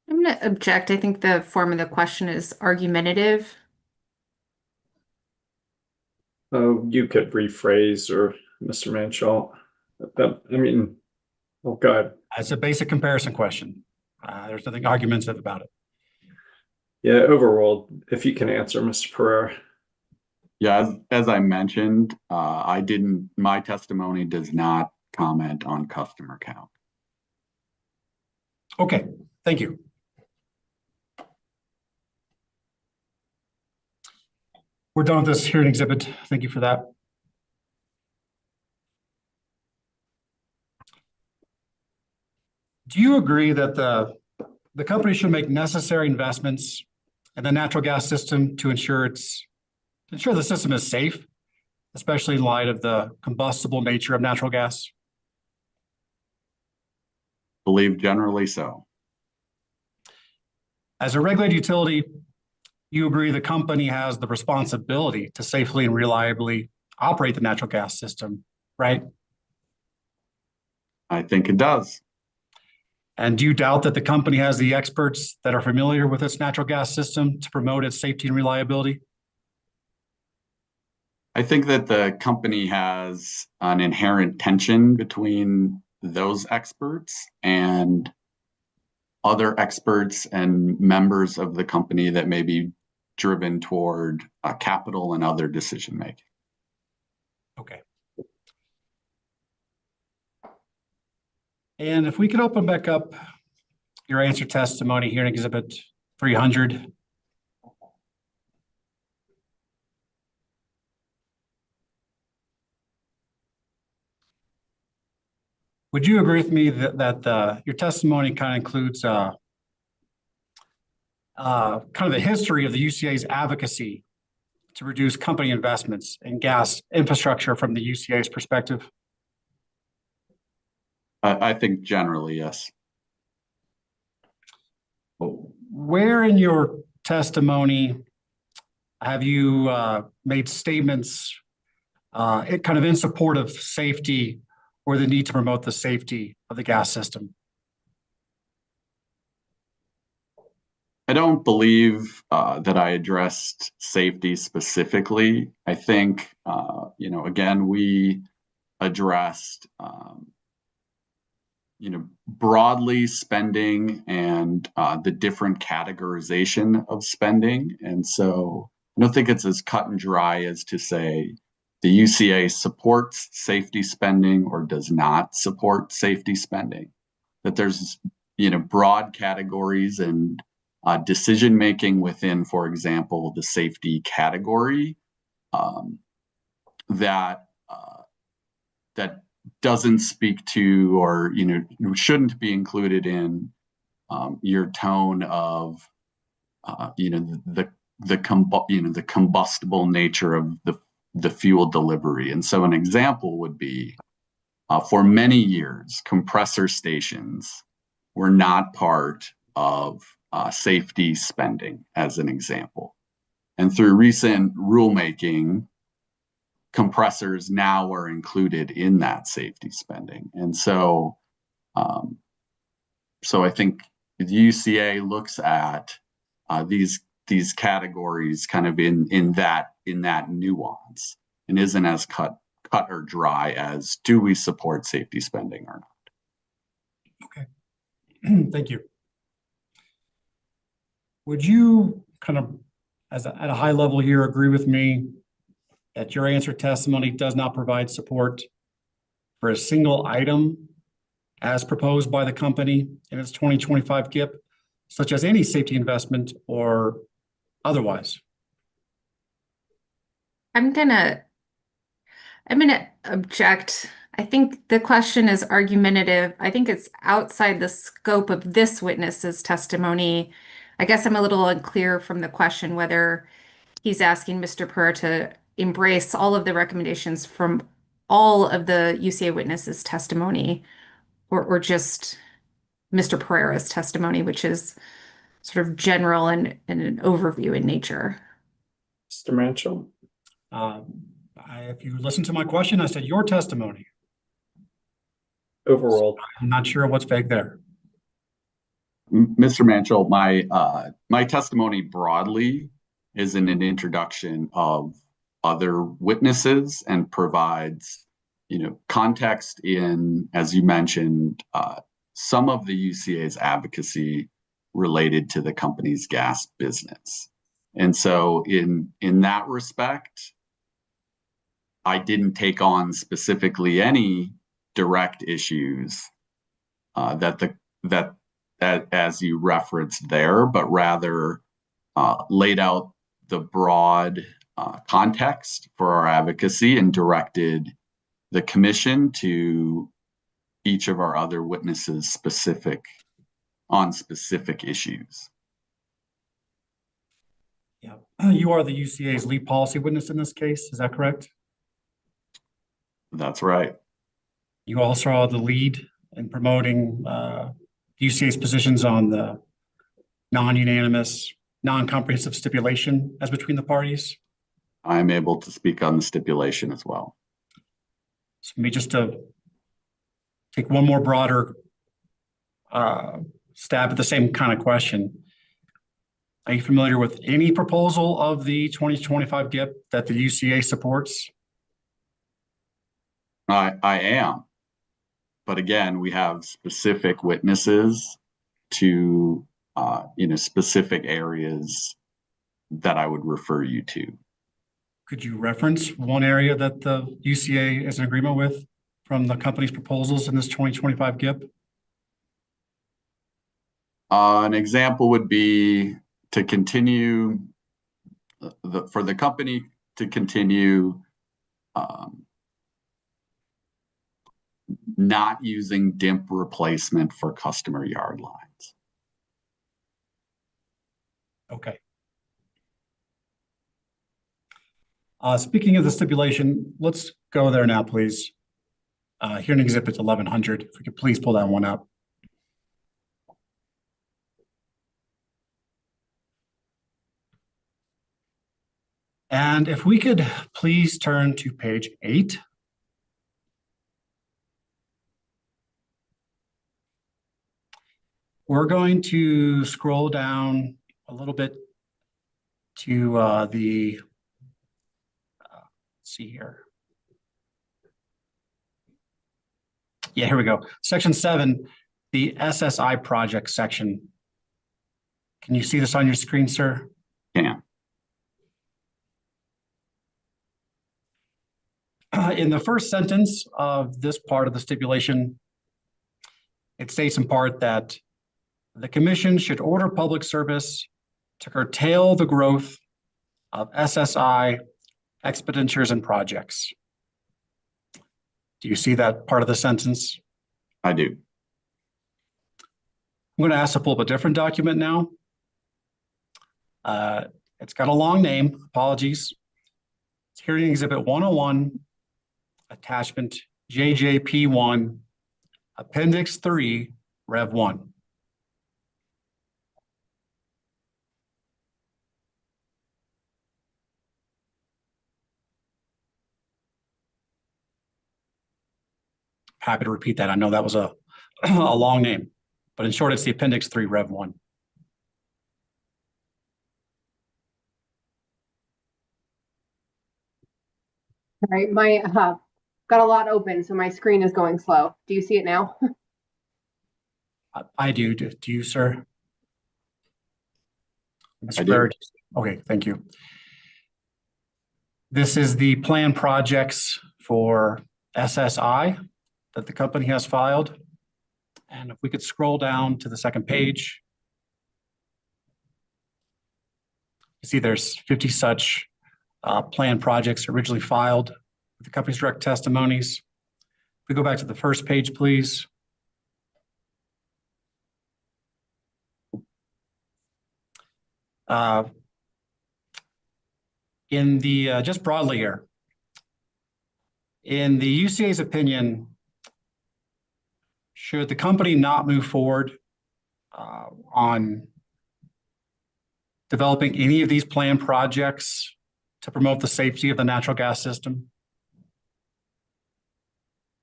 I'm going to object. I think the form of the question is argumentative. Oh, you could rephrase, or Mr. Manshall. Oh God. It's a basic comparison question. There's nothing argumentative about it. Yeah, overall, if you can answer, Mr. Pereira. Yeah, as I mentioned, my testimony does not comment on customer count. Okay, thank you. We're done with this hearing exhibit. Thank you for that. Do you agree that the company should make necessary investments in the natural gas system to ensure the system is safe, especially in light of the combustible nature of natural gas? Believe generally so. As a regulated utility, you agree the company has the responsibility to safely and reliably operate the natural gas system, right? I think it does. And do you doubt that the company has the experts that are familiar with its natural gas system to promote its safety and reliability? I think that the company has an inherent tension between those experts and other experts and members of the company that may be driven toward capital and other decision making. Okay. And if we could open back up your answer testimony here in Exhibit 300. Would you agree with me that your testimony kind of includes kind of the history of the UCA's advocacy to reduce company investments in gas infrastructure from the UCA's perspective? I think generally, yes. Where in your testimony have you made statements kind of in support of safety or the need to promote the safety of the gas system? I don't believe that I addressed safety specifically. I think, again, we addressed, broadly spending and the different categorization of spending. And so I don't think it's as cut and dry as to say the UCA supports safety spending or does not support safety spending. That there's, broad categories and decision making within, for example, the safety category that doesn't speak to or shouldn't be included in your tone of the combustible nature of the fuel delivery. And so an example would be for many years, compressor stations were not part of safety spending, as an example. And through recent rulemaking, compressors now are included in that safety spending. And so, so I think the UCA looks at these categories kind of in that nuance, and isn't as cut or dry as do we support safety spending or not. Okay. Thank you. Would you kind of, at a high level here, agree with me that your answer testimony does not provide support for a single item as proposed by the company in its 2025 GIP, such as any safety investment or otherwise? I'm gonna object. I think the question is argumentative. I think it's outside the scope of this witness's testimony. I guess I'm a little unclear from the question whether he's asking Mr. Pereira to embrace all of the recommendations from all of the UCA witnesses' testimony, or just Mr. Pereira's testimony, which is sort of general and an overview in nature. Mr. Manchel? If you listen to my question, I said your testimony. Overall. I'm not sure what's vague there. Mr. Manchel, my testimony broadly is in an introduction of other witnesses and provides, context in, as you mentioned, some of the UCA's advocacy related to the company's gas business. And so in that respect, I didn't take on specifically any direct issues that as you referenced there, but rather laid out the broad context for our advocacy and directed the commission to each of our other witnesses specific issues. Yeah, you are the UCA's lead policy witness in this case, is that correct? That's right. You also are the lead in promoting UCA's positions on the non-unanimous, non-comprehensive stipulation as between the parties. I'm able to speak on the stipulation as well. So let me just take one more broader stab at the same kind of question. Are you familiar with any proposal of the 2025 GIP that the UCA supports? I am. But again, we have specific witnesses to specific areas that I would refer you to. Could you reference one area that the UCA is in agreement with from the company's proposals in this 2025 GIP? An example would be to continue for the company to continue not using DIMP replacement for customer yard lines. Okay. Speaking of the stipulation, let's go there now, please. Here in Exhibit 1100, if we could please pull that one up. And if we could please turn to page 8. We're going to scroll down a little bit to let's see here. Yeah, here we go. Section 7, the SSI project section. Can you see this on your screen, sir? Yeah. In the first sentence of this part of the stipulation, it states in part that the commission should order public service to curtail the growth of SSI expenditures and projects. Do you see that part of the sentence? I do. I'm going to ask to pull up a different document now. It's got a long name, apologies. It's hearing exhibit 101, attachment JJP1, appendix 3, rev 1. happy to repeat that. I know that was a, a long name, but in short, it's the Appendix 3 Rev 1. All right, my got a lot open, so my screen is going slow. Do you see it now? I do. Do you, sir? I do. Okay, thank you. This is the plan projects for SSI that the company has filed. And if we could scroll down to the second page, you see there's 50 such plan projects originally filed with the company's direct testimonies. If we go back to the first page, please. In the, just broadly here, in the UCA's opinion, should the company not move forward on developing any of these planned projects to promote the safety of the natural gas system?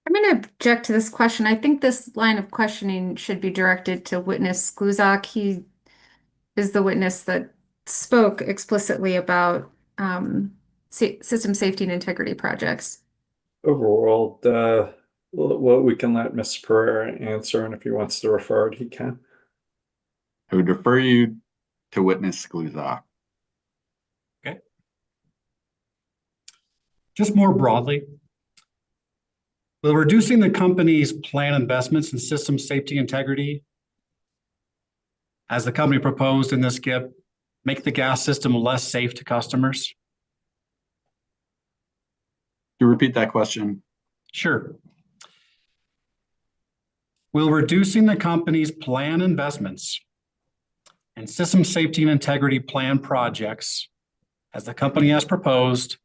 I'm going to object to this question. I think this line of questioning should be directed to witness Skluzak. He is the witness that spoke explicitly about system safety and integrity projects. Overruled. Well, we can let Mr. Pereira answer, and if he wants to refer it, he can. I would refer you to witness Skluzak. Okay. Just more broadly, will reducing the company's planned investments in system safety integrity, as the company proposed in this GIP, make the gas system less safe to customers? Can you repeat that question? Sure. Will reducing the company's planned investments in system safety and integrity plan projects, as the company has proposed,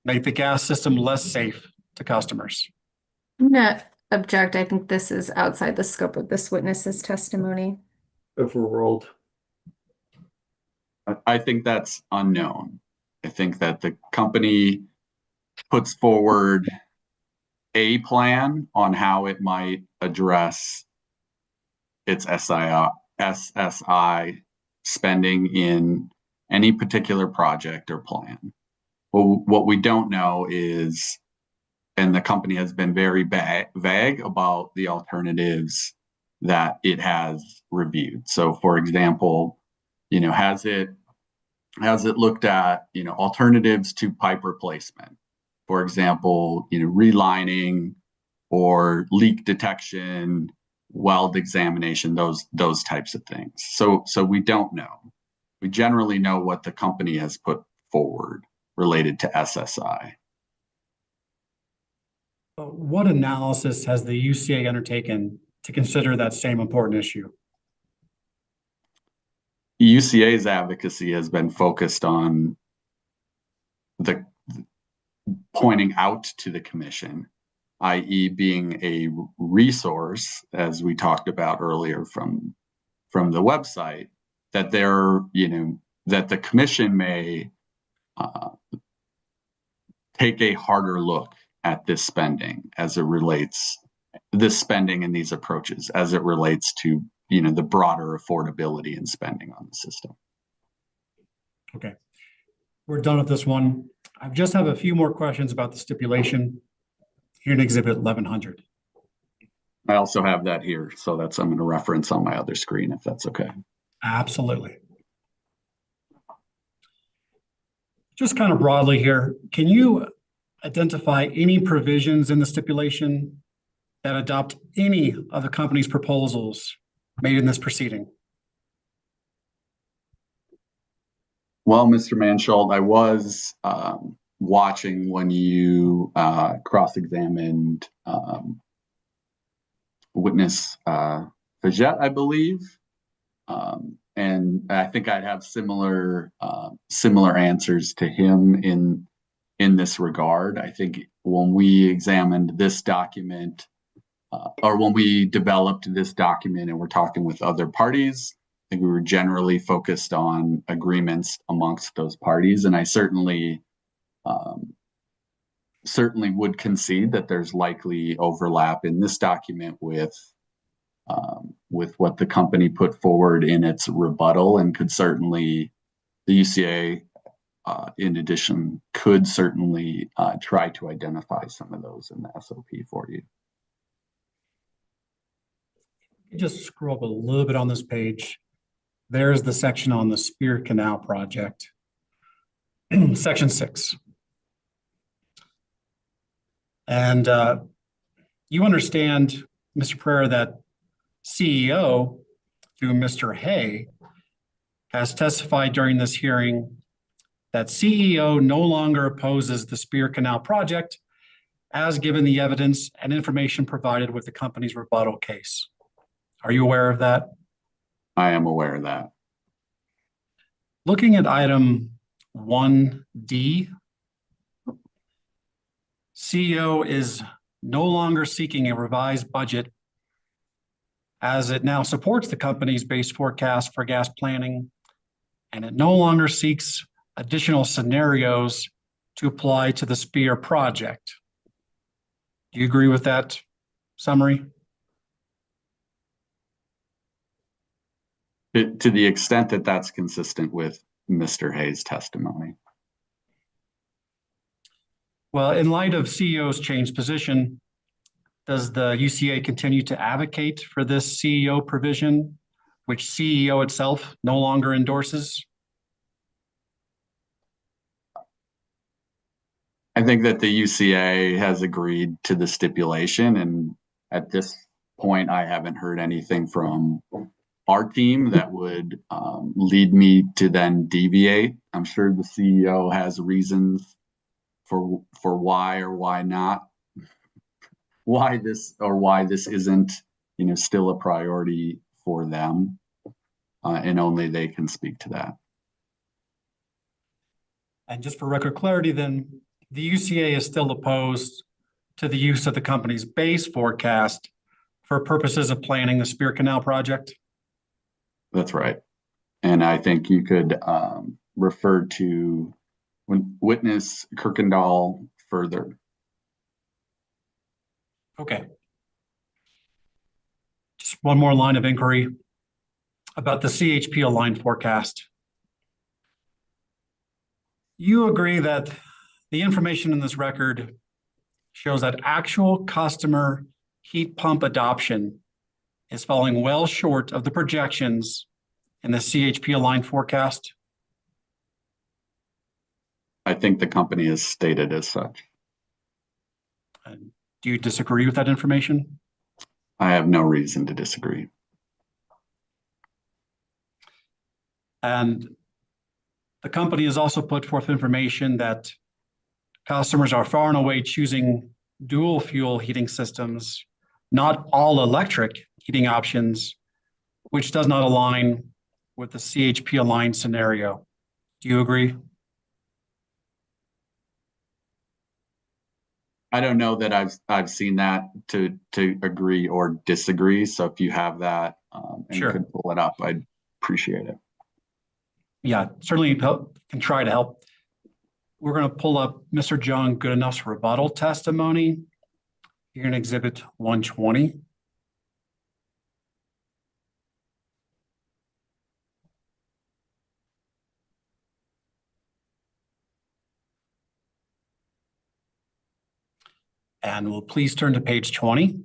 make the gas system less safe to customers? I'm going to object. I think this is outside the scope of this witness's testimony. Overruled. I think that's unknown. I think that the company puts forward a plan on how it might address its SSI spending in any particular project or plan. Well, what we don't know is, and the company has been very vague about the alternatives that it has reviewed. So, for example, has it looked at, alternatives to pipe replacement? For example, relining or leak detection, weld examination, those types of things. So we don't know. We generally know what the company has put forward related to SSI. What analysis has the UCA undertaken to consider that same important issue? UCA's advocacy has been focused on the pointing out to the commission, i.e. being a resource, as we talked about earlier from the website, that that the commission may take a harder look at this spending and these approaches as it relates to the broader affordability and spending on the system. Okay, we're done with this one. I just have a few more questions about the stipulation here in Exhibit 1100. I also have that here, so I'm going to reference on my other screen if that's okay. Absolutely. Just kind of broadly here, can you identify any provisions in the stipulation that adopt any of the company's proposals made in this proceeding? Well, Mr. Mansholt, I was watching when you cross-examined witness Fajette, I believe, and I think I'd have similar answers to him in this regard. I think when we examined this document, or when we developed this document and we're talking with other parties, I think we were generally focused on agreements amongst those parties. And I certainly certainly would concede that there's likely overlap in this document with what the company put forward in its rebuttal, and could certainly, the UCA, in addition, could certainly try to identify some of those in the SOP for you. Just scroll up a little bit on this page. There's the section on the Spear Canal project. Section 6. And you understand, Mr. Pereira, that CEO, through Mr. Hay, has testified during this hearing that CEO no longer opposes the Spear Canal project, as given the evidence and information provided with the company's rebuttal case. Are you aware of that? I am aware of that. Looking at item 1D, CEO is no longer seeking a revised budget, as it now supports the company's base forecast for gas planning, and it no longer seeks additional scenarios to apply to the Spear project. Do you agree with that summary? To the extent that that's consistent with Mr. Hay's testimony. Well, in light of CEO's changed position, does the UCA continue to advocate for this CEO provision, which CEO itself no longer endorses? I think that the UCA has agreed to the stipulation, and at this point, I haven't heard anything from our team that would lead me to then deviate. I'm sure the CEO has reasons for why or why not, why this isn't, still a priority for them, and only they can speak to that. And just for record clarity, then, the UCA is still opposed to the use of the company's base forecast for purposes of planning the Spear Canal project? That's right. And I think you could refer to witness Kirkendall further. Okay. Just one more line of inquiry about the CHP aligned forecast. You agree that the information in this record shows that actual customer heat pump adoption is falling well short of the projections in the CHP aligned forecast? I think the company has stated as such. And do you disagree with that information? I have no reason to disagree. And the company has also put forth information that customers are far and away choosing dual fuel heating systems, not all electric heating options, which does not align with the CHP aligned scenario. Do you agree? I don't know that I've seen that to agree or disagree. So if you have that and Sure, could pull it up, I'd appreciate it. Yeah, certainly can try to help. We're going to pull up Mr. John Goodenough's rebuttal testimony here in Exhibit 120. And we'll please turn to page 20.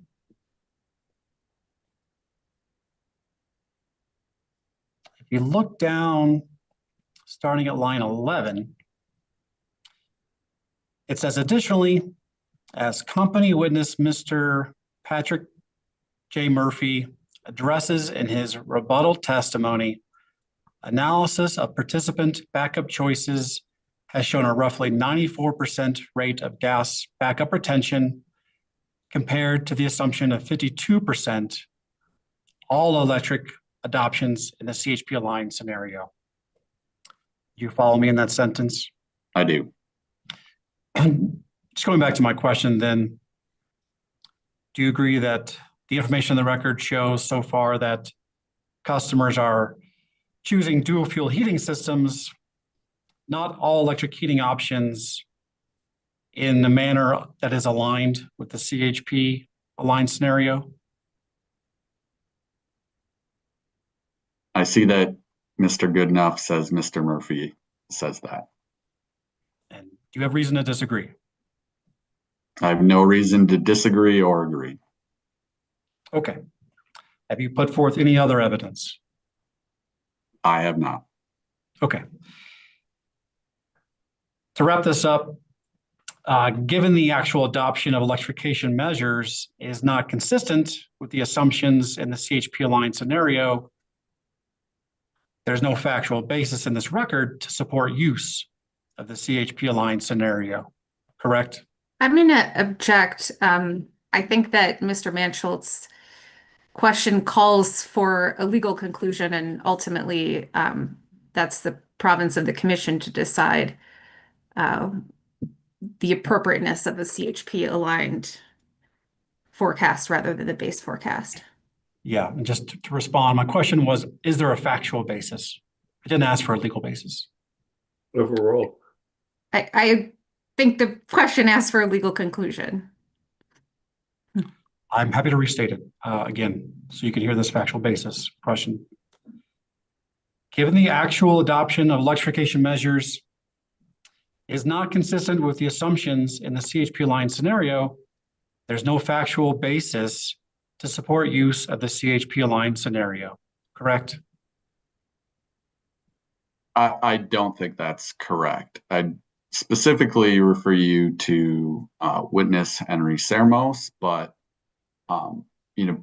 If you look down, starting at line 11, it says, additionally, as company witness Mr. Patrick J. Murphy addresses in his rebuttal testimony, analysis of participant backup choices has shown a roughly 94% rate of gas backup retention compared to the assumption of 52% all electric adoptions in the CHP aligned scenario. Do you follow me in that sentence? I do. Just going back to my question then, do you agree that the information in the record shows so far that customers are choosing dual fuel heating systems, not all electric heating options in a manner that is aligned with the CHP aligned scenario? I see that Mr. Goodenough says Mr. Murphy says that. And do you have reason to disagree? I have no reason to disagree or agree. Okay. Have you put forth any other evidence? I have not. Okay. To wrap this up, given the actual adoption of electrification measures is not consistent with the assumptions in the CHP aligned scenario, there's no factual basis in this record to support use of the CHP aligned scenario, correct? I'm going to object. I think that Mr. Manschultz's question calls for a legal conclusion, and ultimately, that's the province of the commission to decide the appropriateness of the CHP aligned forecast rather than the base forecast. Yeah, and just to respond, my question was, is there a factual basis? I didn't ask for a legal basis. Overall. I think the question asks for a legal conclusion. I'm happy to restate it again, so you can hear this factual basis question. Given the actual adoption of electrification measures is not consistent with the assumptions in the CHP aligned scenario, there's no factual basis to support use of the CHP aligned scenario, correct? I don't think that's correct. I'd specifically refer you to witness Henry Sermos, but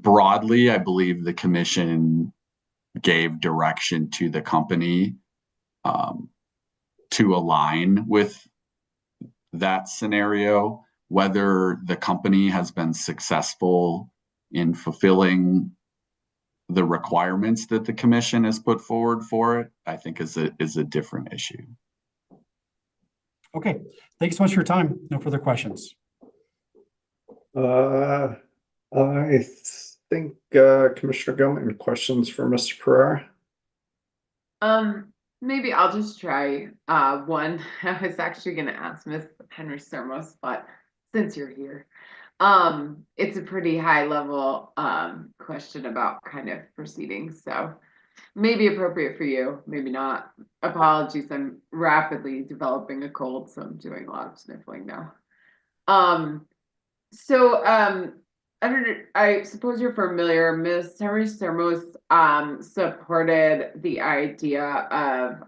broadly, I believe the commission gave direction to the company to align with that scenario. Whether the company has been successful in fulfilling the requirements that the commission has put forward for it, I think is a different issue. Okay, thanks so much for your time. No further questions. I think Commissioner Gilman, questions for Mr. Pereira? Maybe I'll just try one. I was actually going to ask Ms. Henry Sermos, but since you're here, it's a pretty high level question about kind of proceedings, so maybe appropriate for you, maybe not. Apologies, I'm rapidly developing a cold, so I'm doing a lot of sniffling now. I suppose you're familiar. Ms. Henry Sermos supported the idea of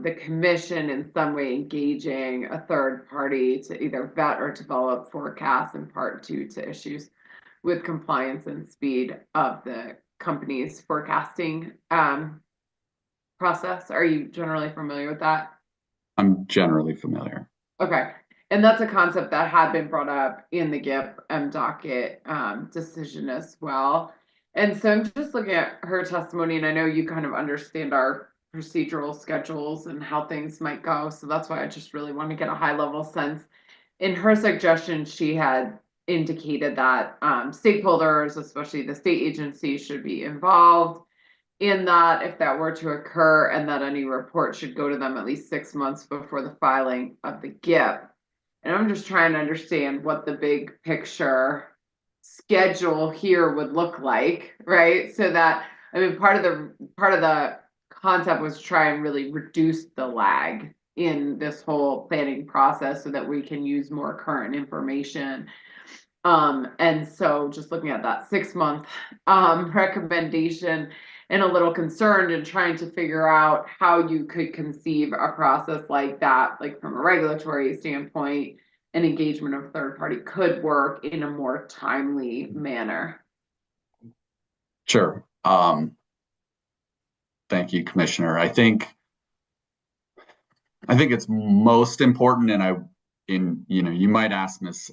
the commission in some way engaging a third party to either vet or develop forecasts, in part due to issues with compliance and speed of the company's forecasting process. Are you generally familiar with that? I'm generally familiar. Okay. And that's a concept that had been brought up in the GIP docket decision as well. And so I'm just looking at her testimony, and I know you kind of understand our procedural schedules and how things might go. So that's why I just really want to get a high level sense. In her suggestion, she had indicated that stakeholders, especially the state agency, should be involved in that if that were to occur, and that any report should go to them at least 6 months before the filing of the GIP. And I'm just trying to understand what the big picture schedule here would look like, right? So that, I mean, part of the concept was to try and really reduce the lag in this whole planning process so that we can use more current information. And so just looking at that 6 month recommendation, and a little concerned and trying to figure out how you could conceive a process like that, like from a regulatory standpoint, an engagement of a third party could work in a more timely manner. Sure. Thank you, Commissioner. I think it's most important, and you might ask Ms.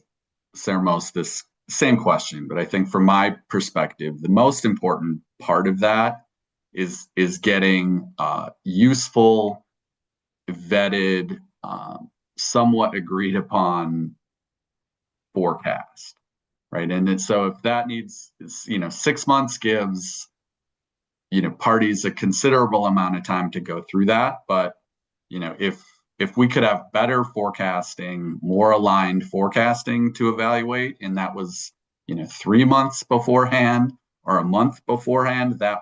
Sermos this same question, but I think from my perspective, the most important part of that is getting useful, vetted, somewhat agreed upon forecast, right? And so if that needs, 6 months gives, parties a considerable amount of time to go through that. But, if if we could have better forecasting, more aligned forecasting to evaluate, and that was, 3 months beforehand or a month beforehand, that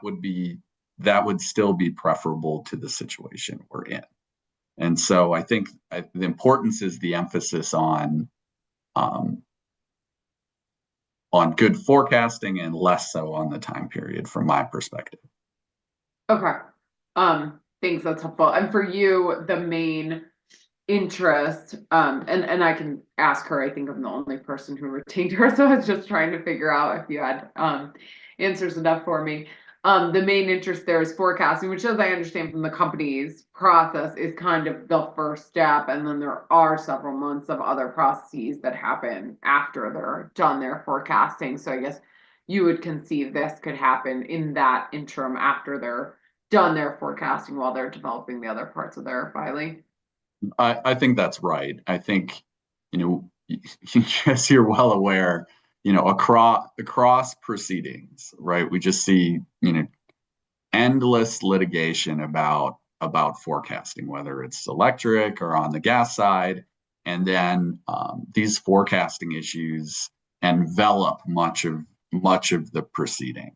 would still be preferable to the situation we're in. And so I think the importance is the emphasis on good forecasting and less so on the time period from my perspective. Okay. Thanks, that's helpful. And for you, the main interest, and I can ask her, I think I'm the only person who retained her, so I was just trying to figure out if you had answers enough for me. The main interest there is forecasting, which, as I understand from the company's process, is kind of the first step, and then there are several months of other processes that happen after they're done their forecasting. So I guess you would conceive this could happen in that interim after they're done their forecasting while they're developing the other parts of their filing. I think that's right. I think, as you're well aware, across proceedings, right? We just see, endless litigation about forecasting, whether it's electric or on the gas side. And then these forecasting issues envelop much of the proceeding.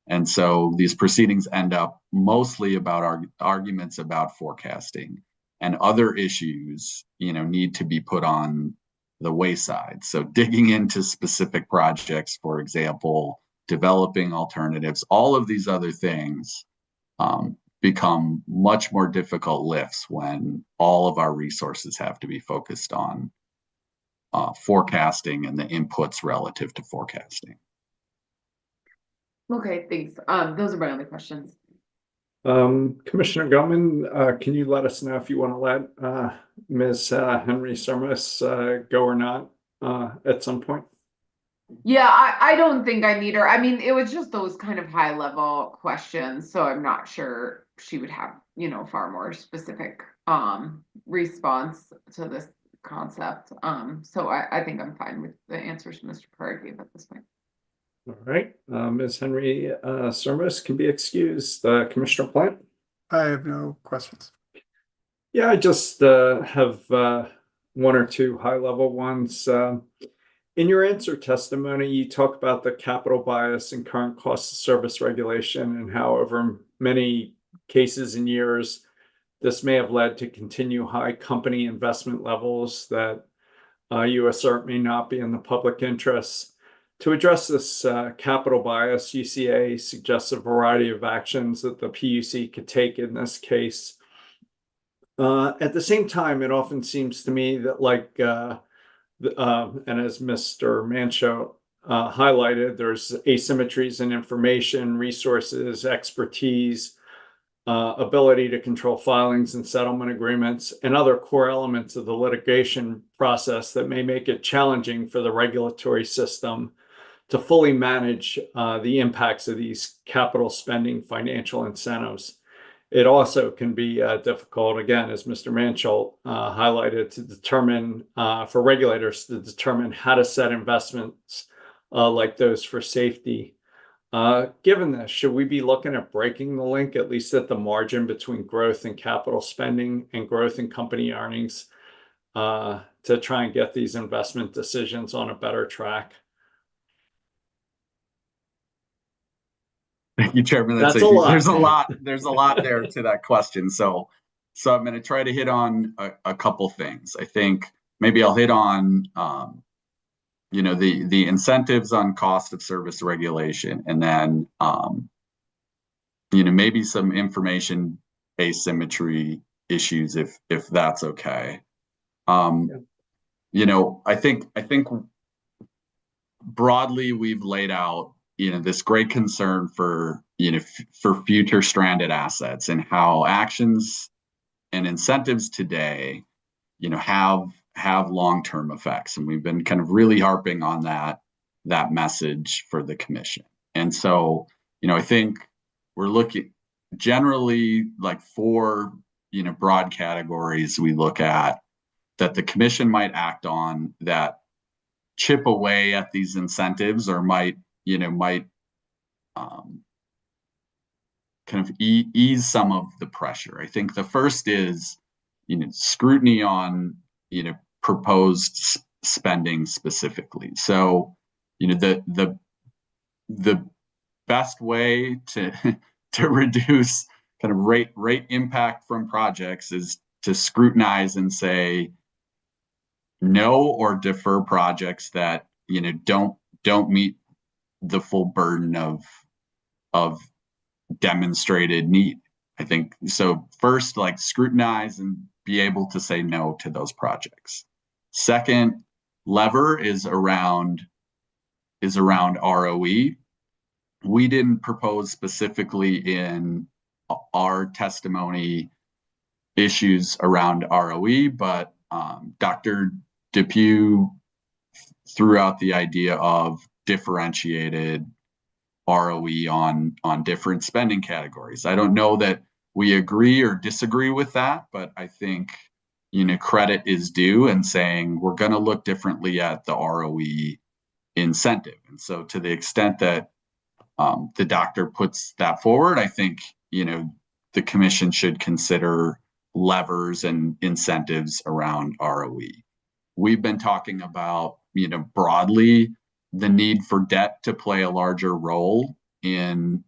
And so these proceedings end up mostly about arguments about forecasting, and other issues, need to be put on the wayside. So digging into specific projects, for example, developing alternatives, all of these other things become much more difficult lifts when all of our resources have to be focused on forecasting and the inputs relative to forecasting. Okay, thanks. Those are my only questions. Commissioner Gellman, can you let us know if you want to let Ms. Henry Sermis go or not at some point? Yeah, I don't think I need her. I mean, it was just those kind of high level questions, so I'm not sure she would have, far more specific response to this concept. So I think I'm fine with the answers Mr. Perry gave at this point. All right, Ms. Henry Sermis can be excused. Commissioner Plant? I have no questions. Yeah, I just have one or two high-level ones. In your answer testimony, you talk about the capital bias and current cost of service regulation and how over many cases and years, this may have led to continued high company investment levels that you assert may not be in the public interest. To address this capital bias, UCA suggests a variety of actions that the PUC could take in this case. At the same time, it often seems to me that, and as Mr. Mancho highlighted, there's asymmetries in information, resources, expertise, ability to control filings and settlement agreements, and other core elements of the litigation process that may make it challenging for the regulatory system to fully manage the impacts of these capital spending financial incentives. It also can be difficult, again, as Mr. Manchol highlighted, to determine, for regulators to determine how to set investments like those for safety. Given this, should we be looking at breaking the link, at least at the margin, between growth in capital spending and growth in company earnings to try and get these investment decisions on a better track? Thank you, Chairman. That's a lot. There's a lot there to that question. So I'm going to try to hit on a couple things. I think maybe I'll hit on the incentives on cost of service regulation, and then maybe some information asymmetry issues if that's okay. I think broadly we've laid out this great concern for future stranded assets, and how actions and incentives today have long-term effects, and we've been kind of really harping on that message for the commission. And so I think we're looking generally like four broad categories we look at that the commission might act on that chip away at these incentives, or might kind of ease some of the pressure. I think the first is, scrutiny on, proposed spending specifically. So, the best way to to reduce kind of rate impact from projects is to scrutinize and say no or defer projects that don't meet the full burden of demonstrated need. I think so. First, like scrutinize and be able to say no to those projects. Second lever is around ROE. We didn't propose specifically in our testimony issues around ROE, but Dr. Depew threw out the idea of differentiated ROE on different spending categories. I don't know that we agree or disagree with that, but I think credit is due in saying we're going to look differently at the ROE incentive. And so to the extent that the doctor puts that forward, I think the commission should consider levers and incentives around ROE. We've been talking about broadly the need for debt to play a larger role in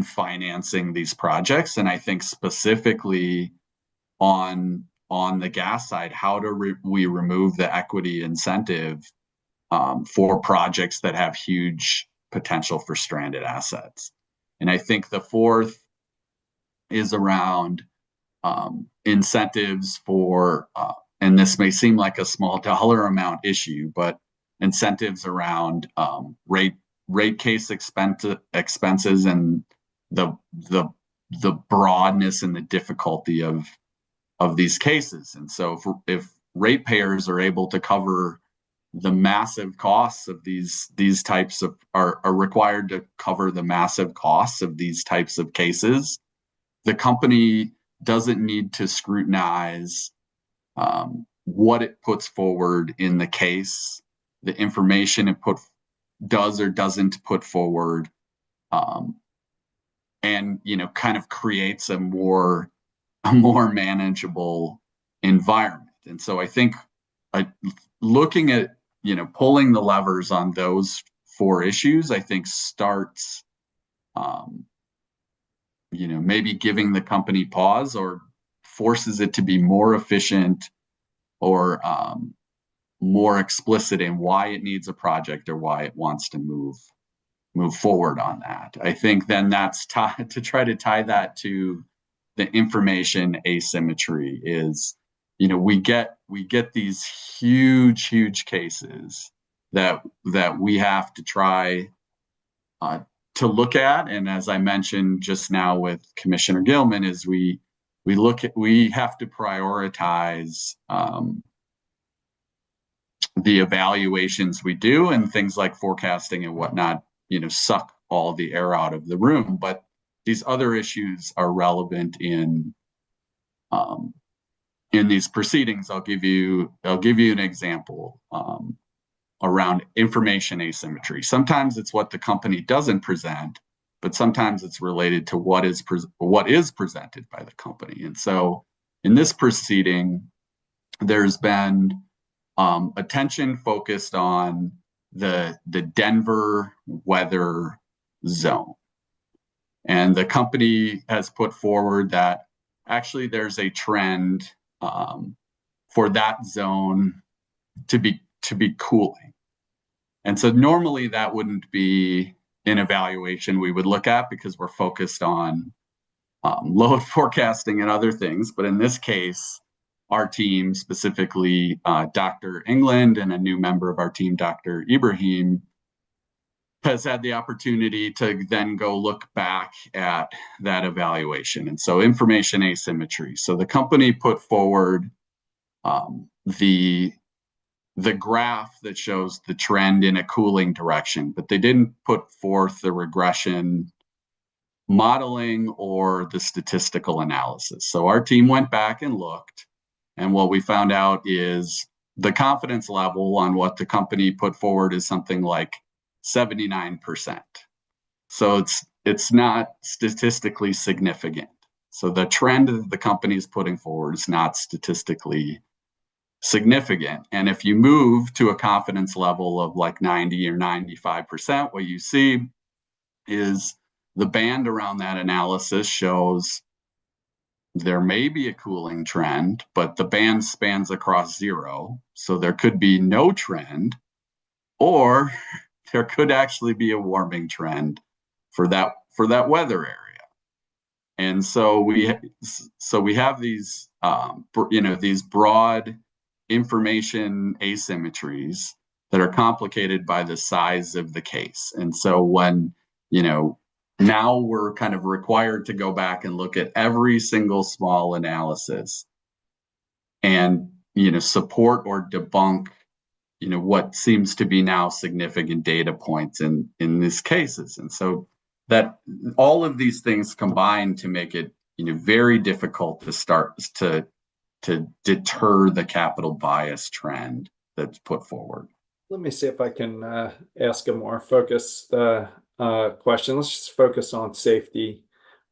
financing these projects, and I think specifically on the gas side, how do we remove the equity incentive for projects that have huge potential for stranded assets. And I think the fourth is around incentives for, and this may seem like a small dollar amount issue, but incentives around rate case expenses and the broadness and the difficulty of these cases. And so if ratepayers are able to cover the massive costs of these types of are required to cover the massive costs of these types of cases, the company doesn't need to scrutinize what it puts forward in the case, the information it does or doesn't put forward, and kind of creates a more manageable environment. And so I think looking at pulling the levers on those four issues, I think starts maybe giving the company pause or forces it to be more efficient or more explicit in why it needs a project or why it wants to move forward on that. I think then that's to try to tie that to the information asymmetry is, we get these huge cases that we have to try to look at. And as I mentioned just now with Commissioner Gilman, is we have to prioritize the evaluations we do, and things like forecasting and whatnot, suck all the air out of the room. But these other issues are relevant in these proceedings. I'll give you an example around information asymmetry. Sometimes it's what the company doesn't present, but sometimes it's related to what is presented by the company. And so in this proceeding, there's been attention focused on the Denver weather zone. And the company has put forward that actually there's a trend for that zone to be cooling. And so normally that wouldn't be an evaluation we would look at because we're focused on load forecasting and other things. But in this case, our team, specifically Dr. England and a new member of our team, Dr. Ibrahim, has had the opportunity to then go look back at that evaluation. And so information asymmetry. So the company put forward the graph that shows the trend in a cooling direction, but they didn't put forth the regression modeling or the statistical analysis. So our team went back and looked, and what we found out is the confidence level on what the company put forward is something like 79%. So it's not statistically significant. So the trend that the company is putting forward is not statistically significant. And if you move to a confidence level of like 90 or 95%, what you see is the band around that analysis shows there may be a cooling trend, but the band spans across 0. So there could be no trend, or there could actually be a warming trend for that weather area. And so we have these these broad information asymmetries that are complicated by the size of the case. And so when now we're kind of required to go back and look at every single small analysis and support or debunk what seems to be now significant data points in these cases. And so that all of these things combine to make it very difficult to start to deter the capital bias trend that's put forward. Let me see if I can ask a more focused question. Let's just focus on safety,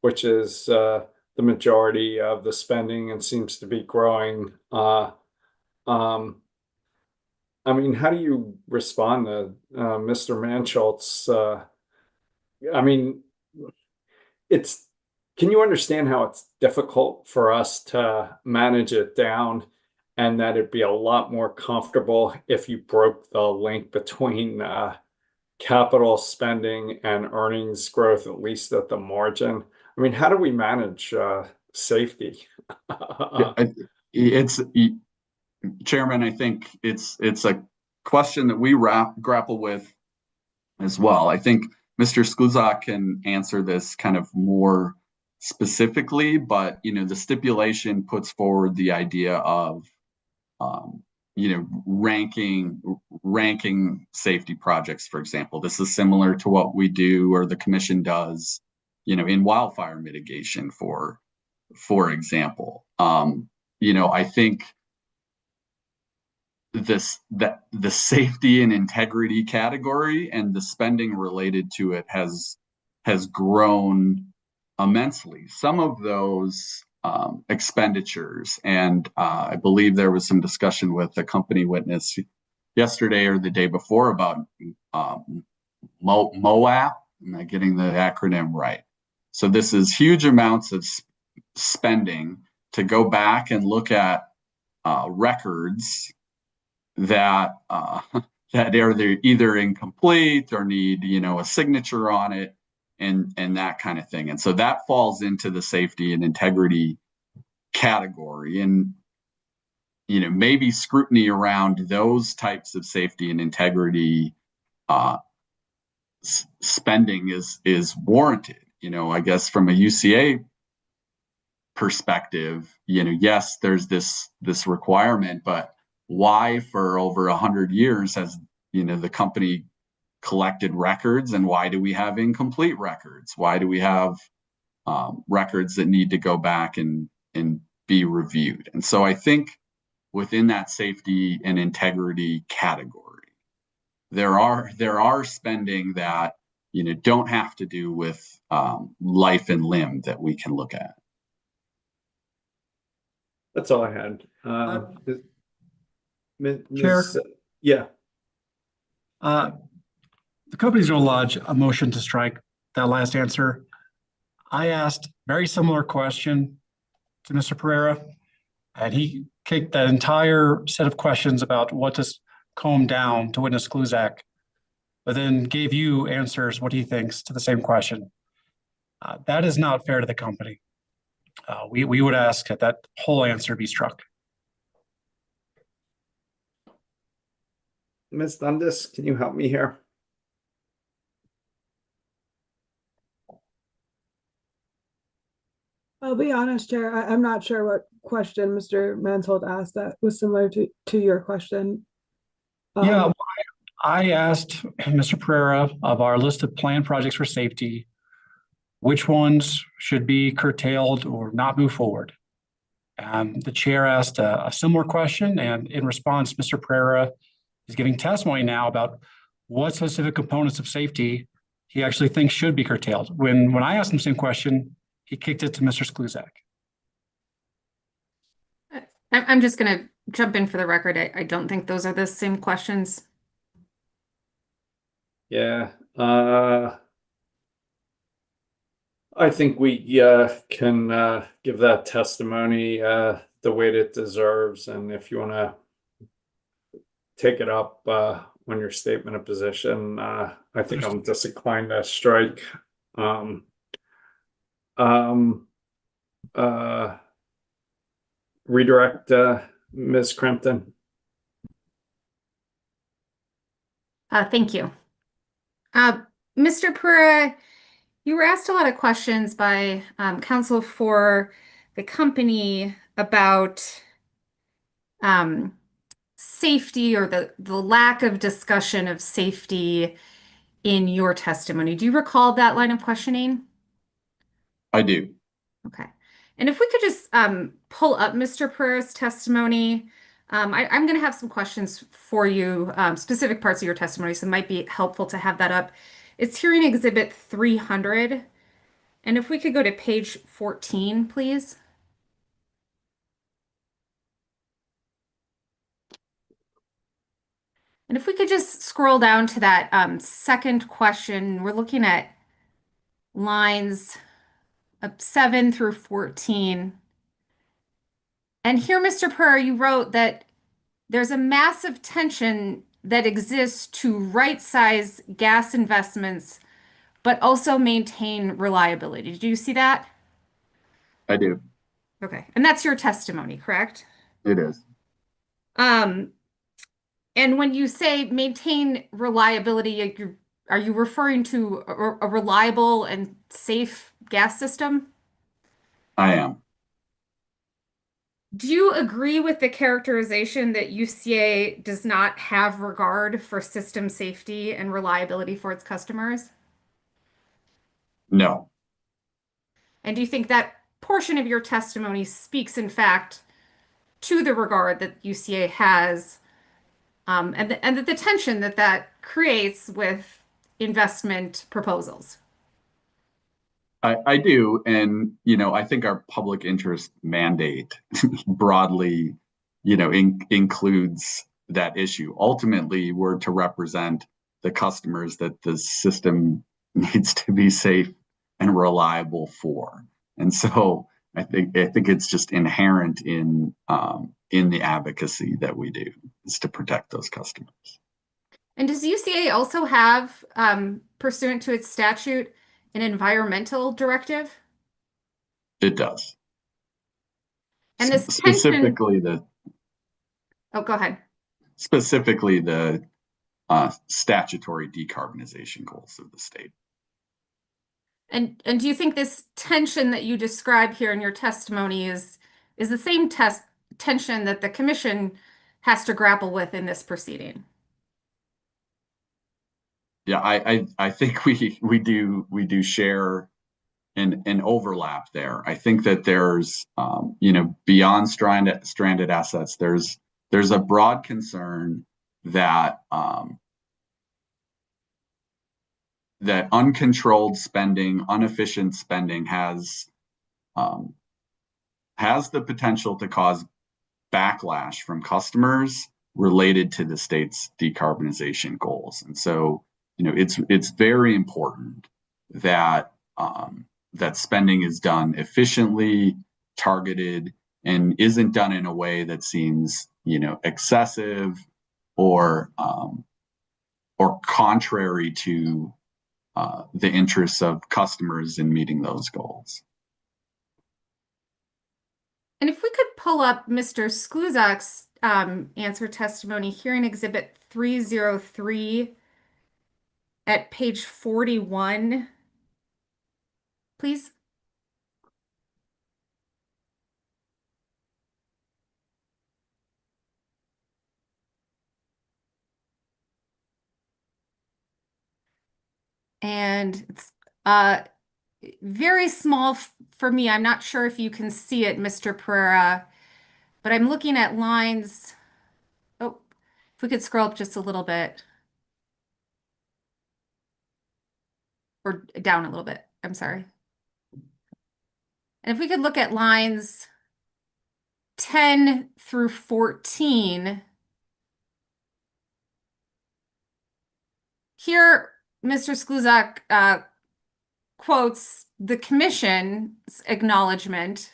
which is the majority of the spending and seems to be growing. I mean, how do you respond to Mr. Manschultz? I mean, can you understand how it's difficult for us to manage it down, and that it'd be a lot more comfortable if you broke the link between capital spending and earnings growth, at least at the margin? I mean, how do we manage safety? Chairman, I think it's a question that we grapple with as well. I think Mr. Skluzak can answer this kind of more specifically, but the stipulation puts forward the idea of ranking safety projects, for example. This is similar to what we do or the commission does in wildfire mitigation, for example. I think the safety and integrity category and the spending related to it has grown immensely. Some of those expenditures, and I believe there was some discussion with a company witness yesterday or the day before about MOAP. Am I getting the acronym right? So this is huge amounts of spending to go back and look at records that that are either incomplete or need a signature on it, and that kind of thing. And so that falls into the safety and integrity category. And maybe scrutiny around those types of safety and integrity spending is warranted. I guess from a UCA perspective, yes, there's this requirement, but why for over 100 years has the company collected records, and why do we have incomplete records? Why do we have records that need to go back and be reviewed? And so I think within that safety and integrity category, there are spending that don't have to do with life and limb that we can look at. That's all I had. Chair? Yeah. The company's going to lodge a motion to strike that last answer. I asked very similar question to Mr. Pereira, and he kicked that entire set of questions about what to comb down to witness Skluzak, but then gave you answers what he thinks to the same question. That is not fair to the company. We would ask that whole answer be struck. Ms. Dundas, can you help me here? I'll be honest, Chair, I'm not sure what question Mr. Mansholt asked that was similar to your question. Yeah, I asked Mr. Pereira of our list of planned projects for safety, which ones should be curtailed or not move forward. The chair asked a similar question, and in response, Mr. Pereira is giving testimony now about what specific components of safety he actually thinks should be curtailed. When I asked him the same question, he kicked it to Mr. Skluzak. I'm just going to jump in for the record. I don't think those are the same questions. Yeah. I think we can give that testimony the weight it deserves. And if you want to take it up on your statement of position, I think I'm disinclined to strike. Redirect Ms. Crampton. Thank you. Mr. Pereira, you were asked a lot of questions by counsel for the company about safety or the lack of discussion of safety in your testimony. Do you recall that line of questioning? I do. Okay. And if we could just pull up Mr. Pereira's testimony, I'm going to have some questions for you, specific parts of your testimony, so it might be helpful to have that up. It's hearing exhibit 300. And if we could go to page 14, please. And if we could just scroll down to that second question, we're looking at lines 7 through 14. And here, Mr. Pereira, you wrote that there's a massive tension that exists to right-size gas investments, but also maintain reliability. Did you see that? I do. Okay. And that's your testimony, correct? It is. And when you say maintain reliability, are you referring to a reliable and safe gas system? I am. Do you agree with the characterization that UCA does not have regard for system safety and reliability for its customers? No. And do you think that portion of your testimony speaks, in fact, to the regard that UCA has, and the tension that that creates with investment proposals? I do. And, I think our public interest mandate broadly, includes that issue. Ultimately, we're to represent the customers that the system needs to be safe and reliable for. And so I think it's just inherent in the advocacy that we do, is to protect those customers. And does UCA also have, pursuant to its statute, an environmental directive? It does. And this specifically tension... Oh, go ahead. Specifically the statutory decarbonization goals of the state. And do you think this tension that you describe here in your testimony is the same tension that the commission has to grapple with in this proceeding? Yeah, I think we do share an overlap there. I think that there's beyond stranded assets, there's a broad concern that that uncontrolled spending, inefficient spending has the potential to cause backlash from customers related to the state's decarbonization goals. And so, it's very important that that spending is done efficiently, targeted, and isn't done in a way that seems, excessive or contrary to the interests of customers in meeting those goals. And if we could pull up Mr. Skluzak's answer testimony, hearing exhibit 303 at page 41, please. And it's very small for me. I'm not sure if you can see it, Mr. Pereira, but I'm looking at lines. Oh, if we could scroll up just a little bit. Or down a little bit. I'm sorry. And if we could look at lines 10 through 14, here Mr. Skluzak quotes the commission's acknowledgement.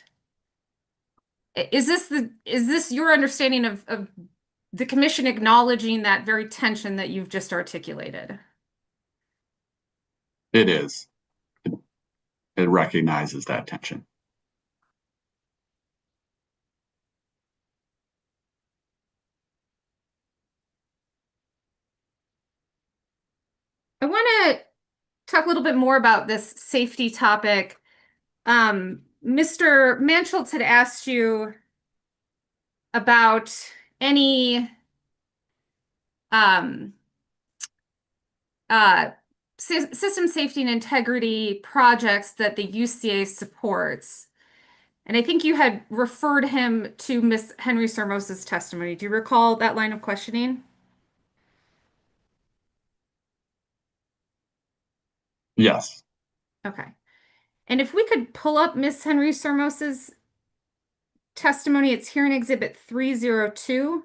Is this your understanding of the commission acknowledging that very tension that you've just articulated? It is. It recognizes that tension. I want to talk a little bit more about this safety topic. Mr. Manschultz had asked you about any system safety and integrity projects that the UCA supports. And I think you had referred him to Ms. Henry Sermos's testimony. Do you recall that line of questioning? Yes. Okay. And if we could pull up Ms. Henry Sermos's testimony, it's here in Exhibit 302.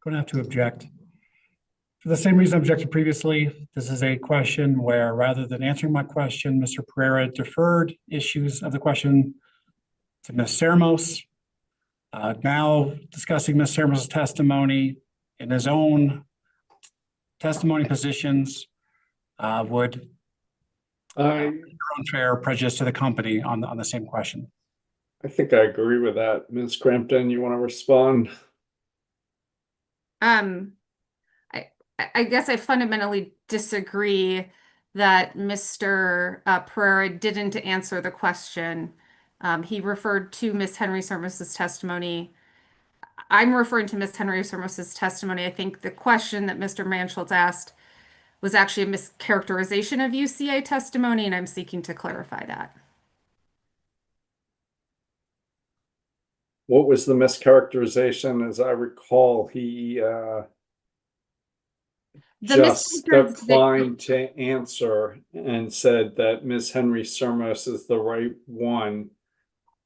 Going to have to object. For the same reason I objected previously, this is a question where rather than answering my question, Mr. Pereira deferred issues of the question to Ms. Sermos. Now discussing Ms. Sermos' testimony in his own testimony positions would unfair prejudice to the company on the same question. I think I agree with that. Ms. Crampton, you want to respond? I guess I fundamentally disagree that Mr. Pereira didn't answer the question. He referred to Ms. Henry Sermos's testimony. I'm referring to Ms. Henry Sermos's testimony. I think the question that Mr. Manschultz asked was actually a mischaracterization of UCA testimony, and I'm seeking to clarify that. What was the mischaracterization? As I recall, he just declined to answer and said that Ms. Henry Sermos is the right one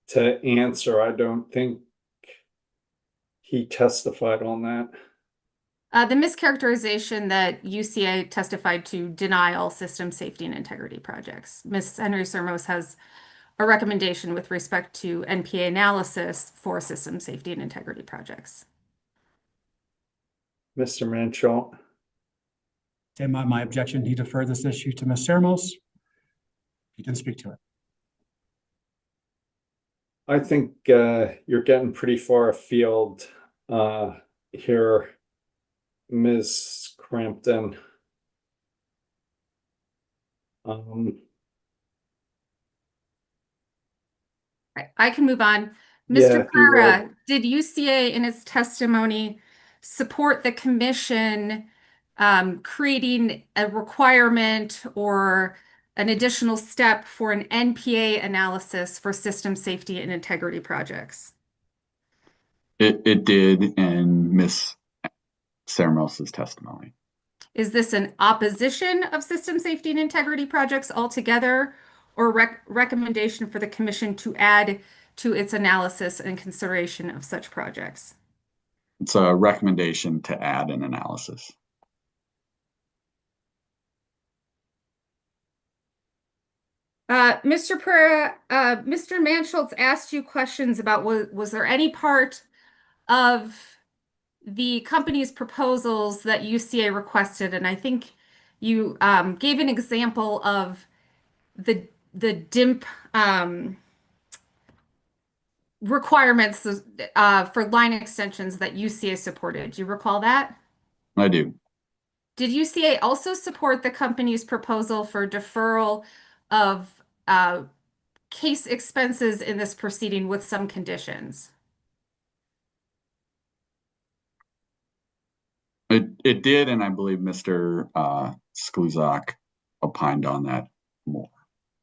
to answer. I don't think he testified on that. The mischaracterization that UCA testified to deny all system safety and integrity projects. Ms. Henry Sermos has a recommendation with respect to NPA analysis for system safety and integrity projects. Mr. Manschultz. Stand by my objection. He deferred this issue to Ms. Sermos. He can speak to it. I think you're getting pretty far afield here, Ms. Crampton. I can move on. Yeah, Mr. Pereira, did UCA in its testimony support the commission creating a requirement or an additional step for an NPA analysis for system safety and integrity projects? It did in Ms. Sermos's testimony. Is this an opposition of system safety and integrity projects altogether, or recommendation for the commission to add to its analysis and consideration of such projects? It's a recommendation to add an analysis. Mr. Pereira, Mr. Manschultz asked you questions about was there any part of the company's proposals that UCA requested, and I think you gave an example of the DIMP requirements for line extensions that UCA supported. Do you recall that? I do. Did UCA also support the company's proposal for deferral of case expenses in this proceeding with some conditions? It did, and I believe Mr. Skluzak opined on that more.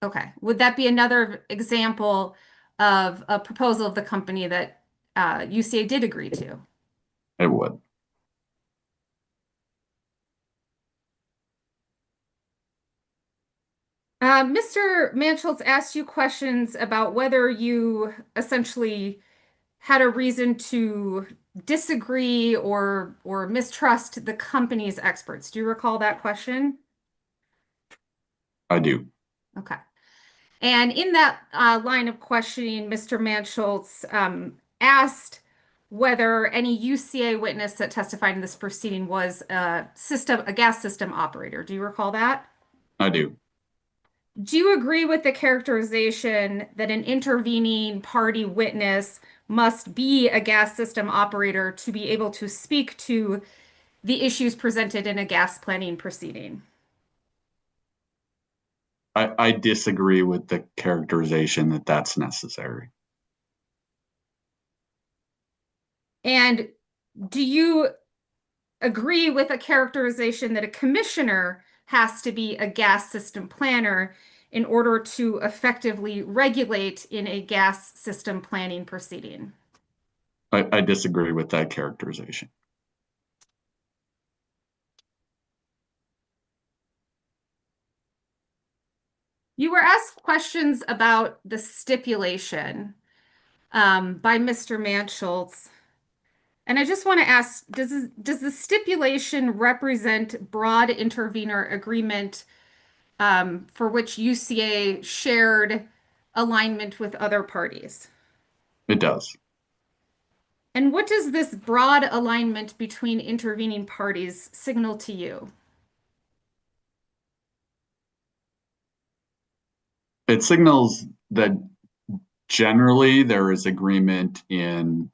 Okay. Would that be another example of a proposal of the company that UCA did agree to? It would. Mr. Manschultz asked you questions about whether you essentially had a reason to disagree or mistrust the company's experts. Do you recall that question? I do. Okay. And in that line of questioning, Mr. Manschultz asked whether any UCA witness that testified in this proceeding was a gas system operator. Do you recall that? I do. Do you agree with the characterization that an intervening party witness must be a gas system operator to be able to speak to the issues presented in a gas planning proceeding? I disagree with the characterization that that's necessary. And do you agree with a characterization that a commissioner has to be a gas system planner in order to effectively regulate in a gas system planning proceeding? I disagree with that characterization. You were asked questions about the stipulation by Mr. Manschultz. And I just want to ask, does the stipulation represent broad intervenor agreement for which UCA shared alignment with other parties? It does. And what does this broad alignment between intervening parties signal to you? It signals that generally there is agreement in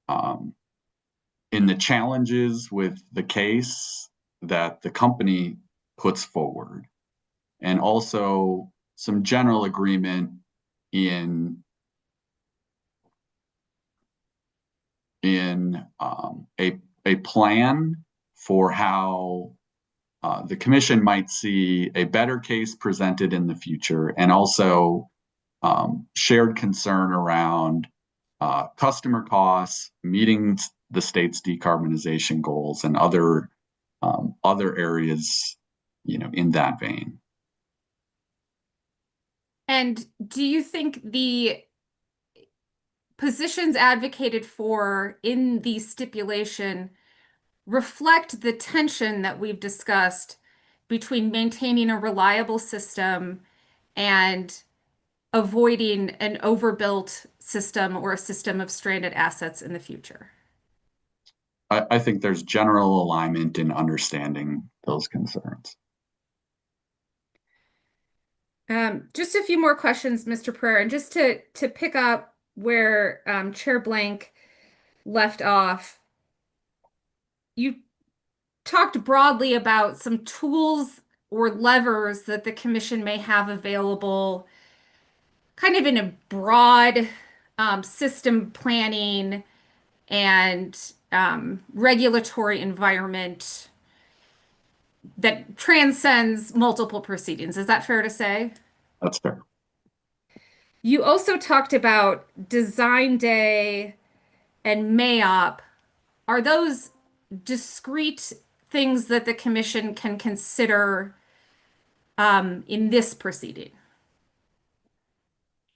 the challenges with the case that the company puts forward, and also some general agreement in a plan for how the commission might see a better case presented in the future, and also shared concern around customer costs, meeting the state's decarbonization goals, and other areas, in that vein. And do you think the positions advocated for in the stipulation reflect the tension that we've discussed between maintaining a reliable system and avoiding an overbuilt system or a system of stranded assets in the future? I think there's general alignment in understanding those concerns. Just a few more questions, Mr. Pereira, and just to pick up where Chair Blank left off. You talked broadly about some tools or levers that the commission may have available, kind of in a broad system planning and regulatory environment that transcends multiple proceedings. Is that fair to say? That's fair. You also talked about design day and MAOP. Are those discrete things that the commission can consider in this proceeding?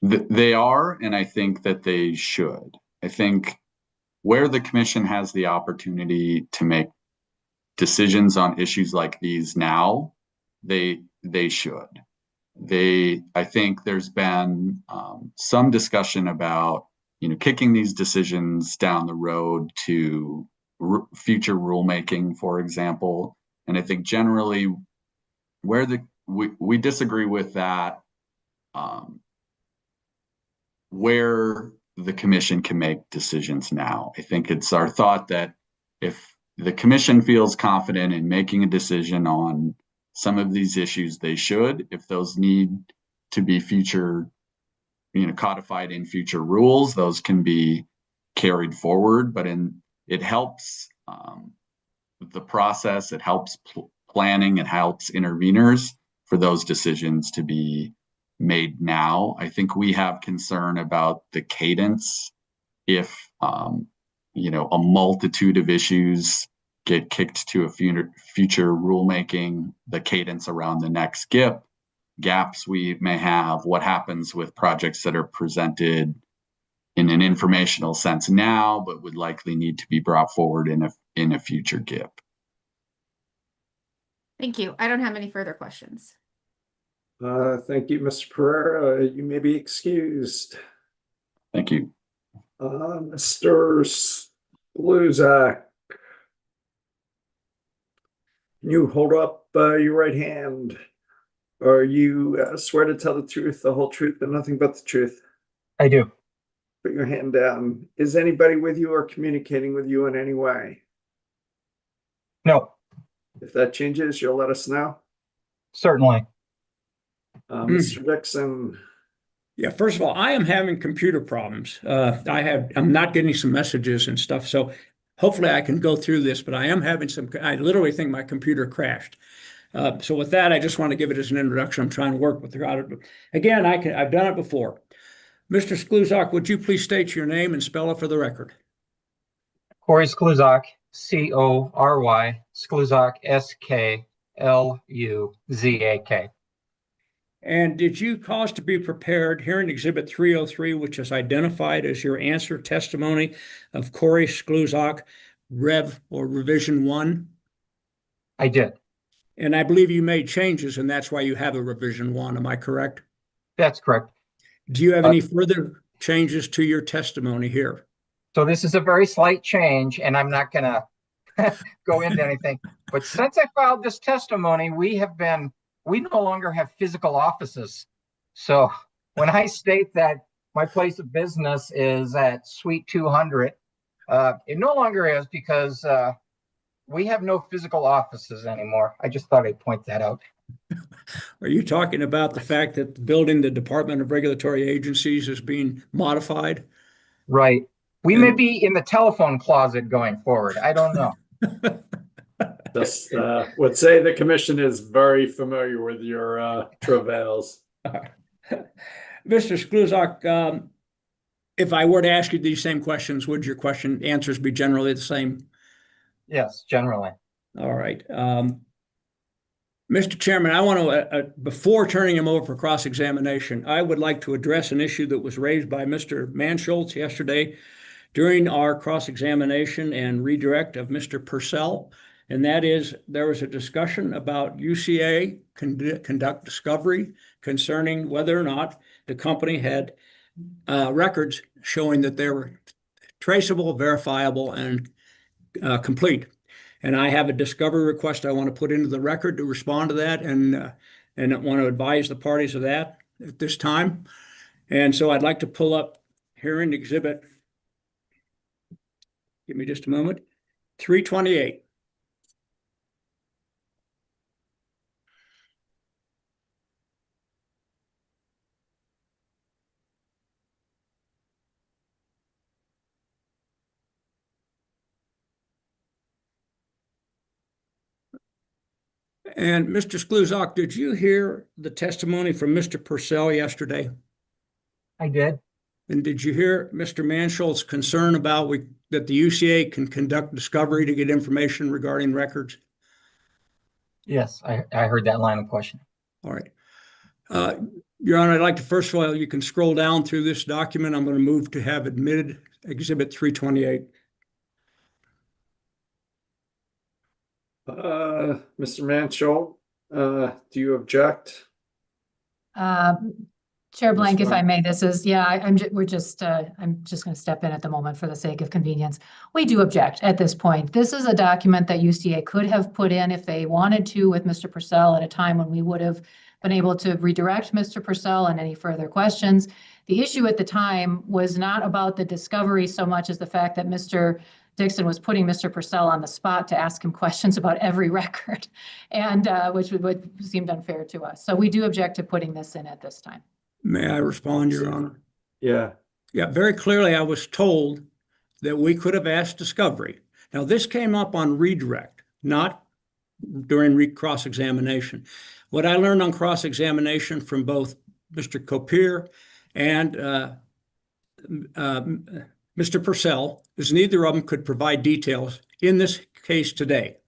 They are, and I think that they should. I think where the commission has the opportunity to make decisions on issues like these now, they should. I think there's been some discussion about kicking these decisions down the road to future rulemaking, for example. And I think generally where we disagree with that, where the commission can make decisions now. I think it's our thought that if the commission feels confident in making a decision on some of these issues, they should. If those need to be codified in future rules, those can be carried forward. But it helps the process, it helps planning, it helps interveners for those decisions to be made now. I think we have concern about the cadence if a multitude of issues get kicked to a future rulemaking, the cadence around the next GIP gaps we may have, what happens with projects that are presented in an informational sense now, but would likely need to be brought forward in a future GIP. Thank you. I don't have any further questions. Thank you, Mr. Pereira. You may be excused. Thank you. Mr. Skluzak, can you hold up your right hand? Are you swear to tell the truth, the whole truth, and nothing but the truth? I do. Put your hand down. Is anybody with you or communicating with you in any way? No. If that changes, you'll let us know. Certainly. Mr. Dixon. Yeah, first of all, I am having computer problems. I'm not getting some messages and stuff, so hopefully I can go through this, but I am having I literally think my computer crashed. So with that, I just want to give it as an introduction. I'm trying to work with it. Again, I've done it before. Mr. Skluzak, would you please state your name and spell it for the record? Corey Skluzak, Cory, Skluzak, Skluzak. And did you cause to be prepared here in Exhibit 303, which is identified as your answer testimony of Corey Skluzak, Rev or Revision 1? I did. And I believe you made changes, and that's why you have a Revision 1. Am I correct? That's correct. Do you have any further changes to your testimony here? So this is a very slight change, and I'm not going to go into anything. But since I filed this testimony, we no longer have physical offices. So when I state that my place of business is at Suite 200, it no longer is because we have no physical offices anymore. I just thought I'd point that out. Are you talking about the fact that the building, the Department of Regulatory Agencies, is being modified? Right. We may be in the telephone closet going forward. I don't know. Just would say the commission is very familiar with your travails. Mr. Skluzak, if I were to ask you these same questions, would your answers be generally the same? Yes, generally. All right. Mr. Chairman, I want to, before turning him over for cross-examination, I would like to address an issue that was raised by Mr. Manschultz yesterday during our cross-examination and redirect of Mr. Purcell. And that is, there was a discussion about UCA conduct discovery concerning whether or not the company had records showing that they were traceable, verifiable, and complete. And I have a discovery request I want to put into the record to respond to that, and I want to advise the parties of that at this time. And so I'd like to pull up hearing exhibit. Give me just a moment. 328. And Mr. Skluzak, did you hear the testimony from Mr. Purcell yesterday? I did. And did you hear Mr. Manschultz's concern about that the UCA can conduct discovery to get information regarding records? Yes, I heard that line of questioning. All right. Your Honor, I'd like to, first of all, you can scroll down through this document. I'm going to move to have admitted Exhibit 328. Mr. Manschultz, do you object? Chair Blank, if I may, this is, yeah, I'm just going to step in at the moment for the sake of convenience. We do object at this point. This is a document that UCA could have put in if they wanted to with Mr. Purcell at a time when we would have been able to redirect Mr. Purcell and any further questions. The issue at the time was not about the discovery so much as the fact that Mr. Dixon was putting Mr. Purcell on the spot to ask him questions about every record, and which would seemed unfair to us. So we do object to putting this in at this time. May I respond, Your Honor? Yeah. Yeah, very clearly I was told that we could have asked discovery. Now, this came up on redirect, not during cross-examination. What I learned on cross-examination from both Mr. Copier and Mr. Purcell is neither of them could provide details in this case today.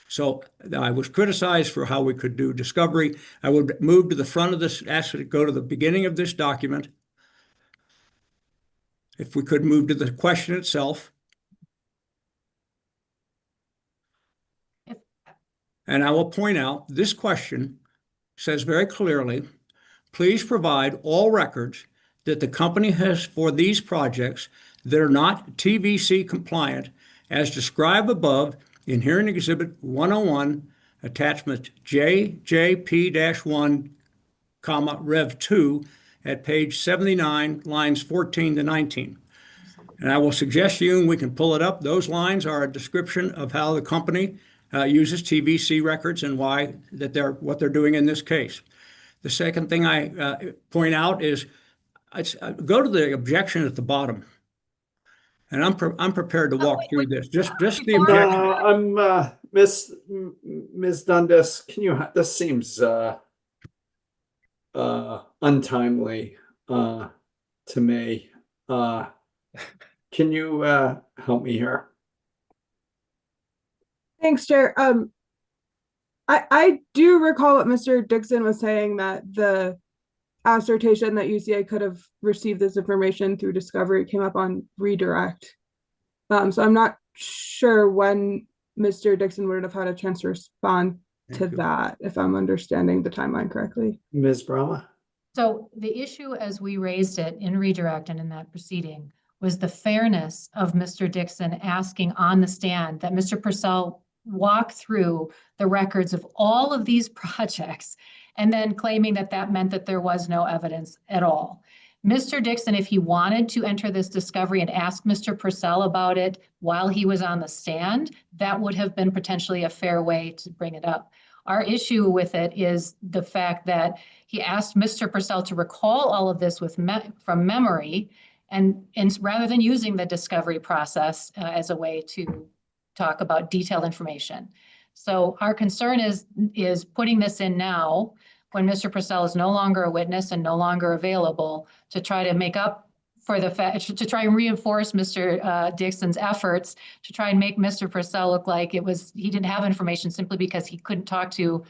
So I was criticized for how we could do discovery. I would move to the front of this, ask it to go to the beginning of this document. If we could move to the question itself. And I will point out this question says very clearly, please provide all records that the company has for these projects that are not TVC compliant as described above in Hearing Exhibit 101, attachment JJP-1, Rev 2 at page 79, lines 14 to 19. And I will suggest to you, and we can pull it up, those lines are a description of how the company uses TVC records and why what they're doing in this case. The second thing I point out is go to the objection at the bottom. And I'm prepared to walk through this. Just the objection. Ms. Dundas, this seems untimely to me. Can you help me here? Thanks, Chair. I do recall what Mr. Dixon was saying, that the assertion that UCA could have received this information through discovery came up on redirect. So I'm not sure when Mr. Dixon would have had a chance to respond to that, if I'm understanding the timeline correctly. Ms. Brahma? So the issue as we raised it in redirect and in that proceeding was the fairness of Mr. Dixon asking on the stand that Mr. Purcell walk through the records of all of these projects and then claiming that that meant that there was no evidence at all. Mr. Dixon, if he wanted to enter this discovery and ask Mr. Purcell about it while he was on the stand, that would have been potentially a fair way to bring it up. Our issue with it is the fact that he asked Mr. Purcell to recall all of this from memory, and rather than using the discovery process as a way to talk about detailed information. So our concern is putting this in now when Mr. Purcell is no longer a witness and no longer available, to try to make up for the fact, to try and reinforce Mr. Dixon's efforts to try and make Mr. Purcell look like he didn't have information simply because he couldn't talk to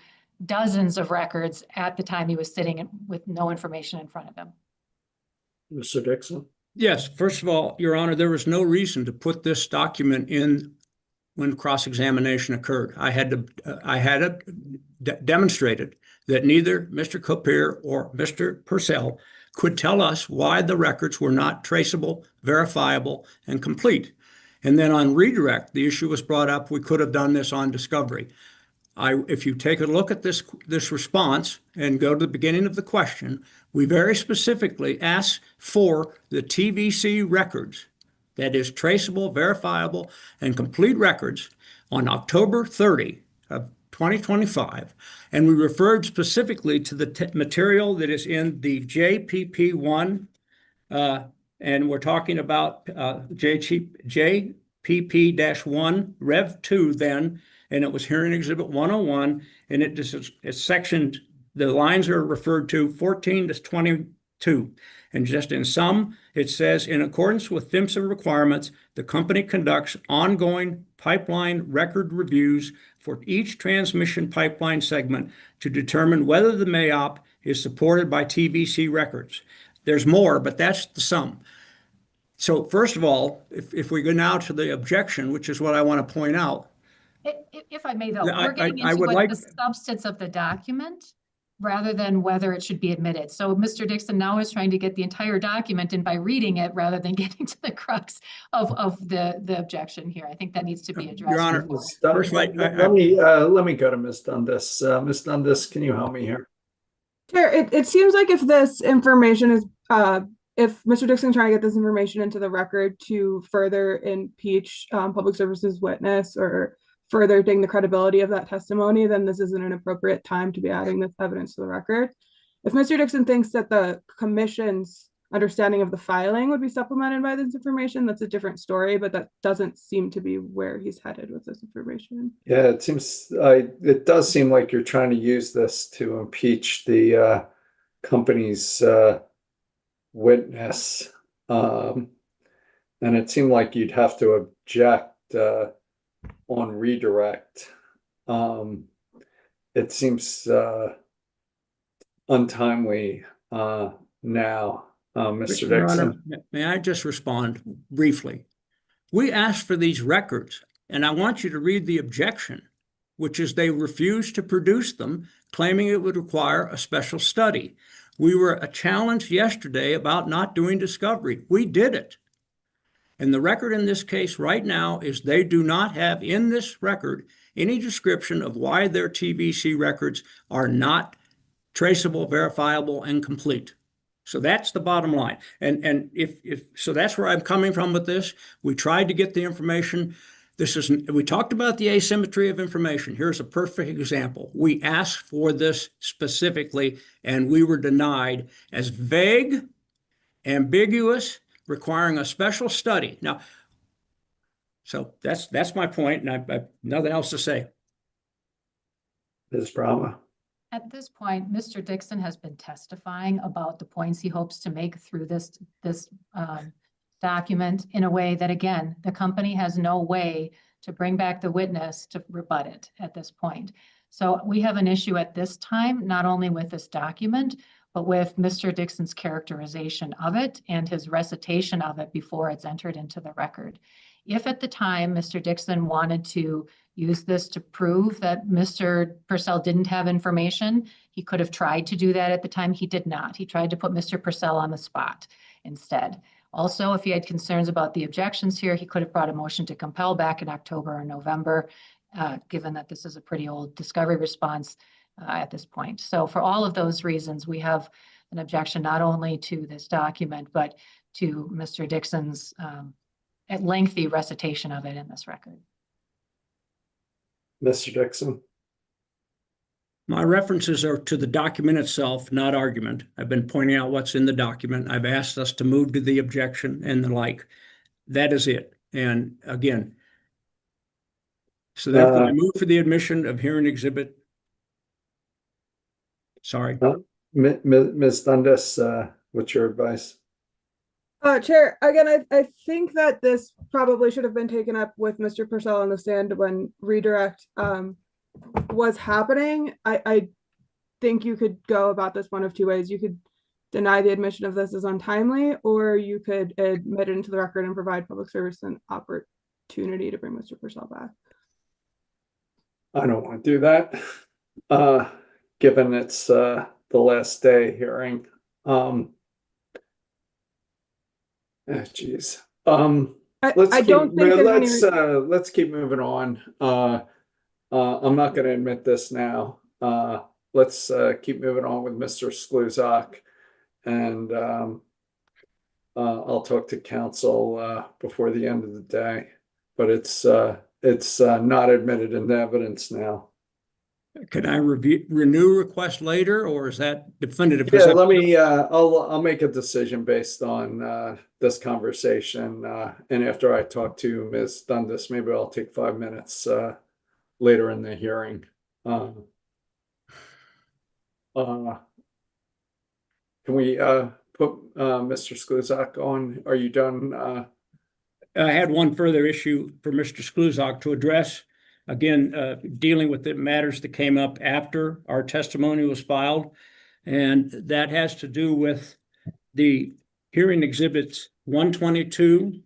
dozens of records at the time he was sitting with no information in front of him. Mr. Dixon? Yes, first of all, Your Honor, there was no reason to put this document in when cross-examination occurred. I had demonstrated that neither Mr. Copier or Mr. Purcell could tell us why the records were not traceable, verifiable, and complete. And then on redirect, the issue was brought up, we could have done this on discovery. If you take a look at this response and go to the beginning of the question, we very specifically ask for the TVC records, that is traceable, verifiable, and complete records on October 30 of 2025. And we referred specifically to the material that is in the JPP1, and we're talking about JPP-1 Rev 2 then, and it was Hearing Exhibit 101, and it's sectioned, the lines are referred to 14 to 22. And just in sum, it says, in accordance with PHMSA requirements, the company conducts ongoing pipeline record reviews for each transmission pipeline segment to determine whether the MAOP is supported by TVC records. There's more, but that's the sum. So first of all, if we go now to the objection, which is what I want to point out. If I may, though, we're getting into the substance of the document rather than whether it should be admitted. So Mr. Dixon now is trying to get the entire document in by reading it rather than getting to the crux of the objection here. I think that needs to be addressed. Your Honor, let me go to Ms. Dundas. Ms. Dundas, can you help me here? Chair, it seems like if this information is, if Mr. Dixon trying to get this information into the record to further impeach public services witness or further ding the credibility of that testimony, then this isn't an appropriate time to be adding this evidence to the record. If Mr. Dixon thinks that the commission's understanding of the filing would be supplemented by this information, that's a different story, but that doesn't seem to be where he's headed with this information. Yeah, it does seem like you're trying to use this to impeach the company's witness. And it seemed like you'd have to object on redirect. It seems untimely now. Mr. Your Honor, Dixon. may I just respond briefly? We asked for these records, and I want you to read the objection, which is they refused to produce them, claiming it would require a special study. We were challenged yesterday about not doing discovery. We did it. And the record in this case right now is they do not have in this record any description of why their TBC records are not traceable, verifiable, and complete. So that's the bottom line. And if so that's where I'm coming from with this. We tried to get the information. We talked about the asymmetry of information. Here's a perfect example. We asked for this specifically, and we were denied as vague, ambiguous, requiring a special study. Now, so that's my point, and I've nothing else to say. Ms. Brahma. At this point, Mr. Dixon has been testifying about the points he hopes to make through this document in a way that, again, the company has no way to bring back the witness to rebut it at this point. So we have an issue at this time, not only with this document, but with Mr. Dixon's characterization of it and his recitation of it before it's entered into the record. If at the time Mr. Dixon wanted to use this to prove that Mr. Purcell didn't have information, he could have tried to do that at the time. He did not. He tried to put Mr. Purcell on the spot instead. Also, if he had concerns about the objections here, he could have brought a motion to compel back in October or November, given that this is a pretty old discovery response at this point. So for all of those reasons, we have an objection not only to this document, but to Mr. Dixon's lengthy recitation of it in this record. Mr. Dixon. My references are to the document itself, not argument. I've been pointing out what's in the document. I've asked us to move to the objection and the like. That is it. And again, so therefore I move for the admission of hearing exhibit. Sorry. Ms. Dundas, what's your advice? Chair, again, I think that this probably should have been taken up with Mr. Purcell on the stand when redirect was happening. I think you could go about this one of two ways. You could deny the admission of this as untimely, or you could admit it into the record and provide public service an opportunity to bring Mr. Purcell back. I don't want to do that, given it's the last day hearing. Geez. Let's keep moving on. I'm not going to admit this now. Let's keep moving on with Mr. Skluzak, and I'll talk to counsel before the end of the day. But it's not admitted into evidence now. Can I renew request later, or is that definitive? Yeah, let me. I'll make a decision based on this conversation, and after I talk to Ms. Dundas, maybe I'll take 5 minutes later in the hearing. Can we put Mr. Skluzak on? Are you done? I had one further issue for Mr. Skluzak to address. Again, dealing with the matters that came up after our testimony was filed, and that has to do with the hearing exhibits 122,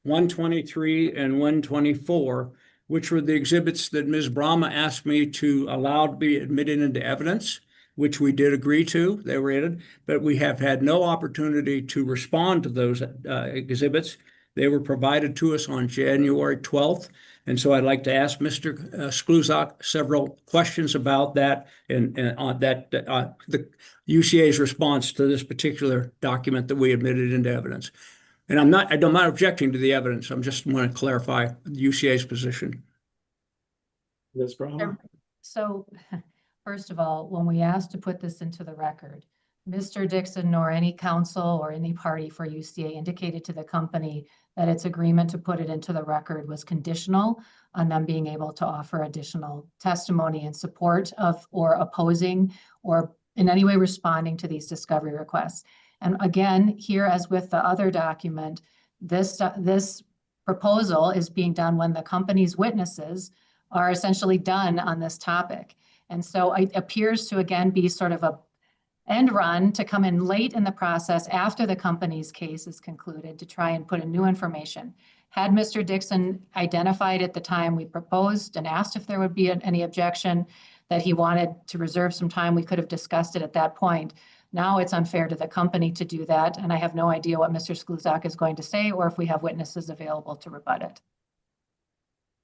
123, and 124, which were the exhibits that Ms. Brahma asked me to allow to be admitted into evidence, which we did agree to. They were added, but we have had no opportunity to respond to those exhibits. They were provided to us on January 12th. And so I'd like to ask Mr. Skluzak several questions about that and on that the UCA's response to this particular document that we admitted into evidence. And I'm not objecting to the evidence. I'm just want to clarify UCA's position. Ms. Brahma. So first of all, when we asked to put this into the record, Mr. Dixon nor any counsel or any party for UCA indicated to the company that its agreement to put it into the record was conditional on them being able to offer additional testimony in support of or opposing or in any way responding to these discovery requests. And again, here, as with the other document, this proposal is being done when the company's witnesses are essentially done on this topic. And so it appears to again be sort of a end run to come in late in the process after the company's case is concluded to try and put in new information. Had Mr. Dixon identified at the time we proposed and asked if there would be any objection that he wanted to reserve some time, we could have discussed it at that point. Now it's unfair to the company to do that, and I have no idea what Mr. Skluzak is going to say or if we have witnesses available to rebut it.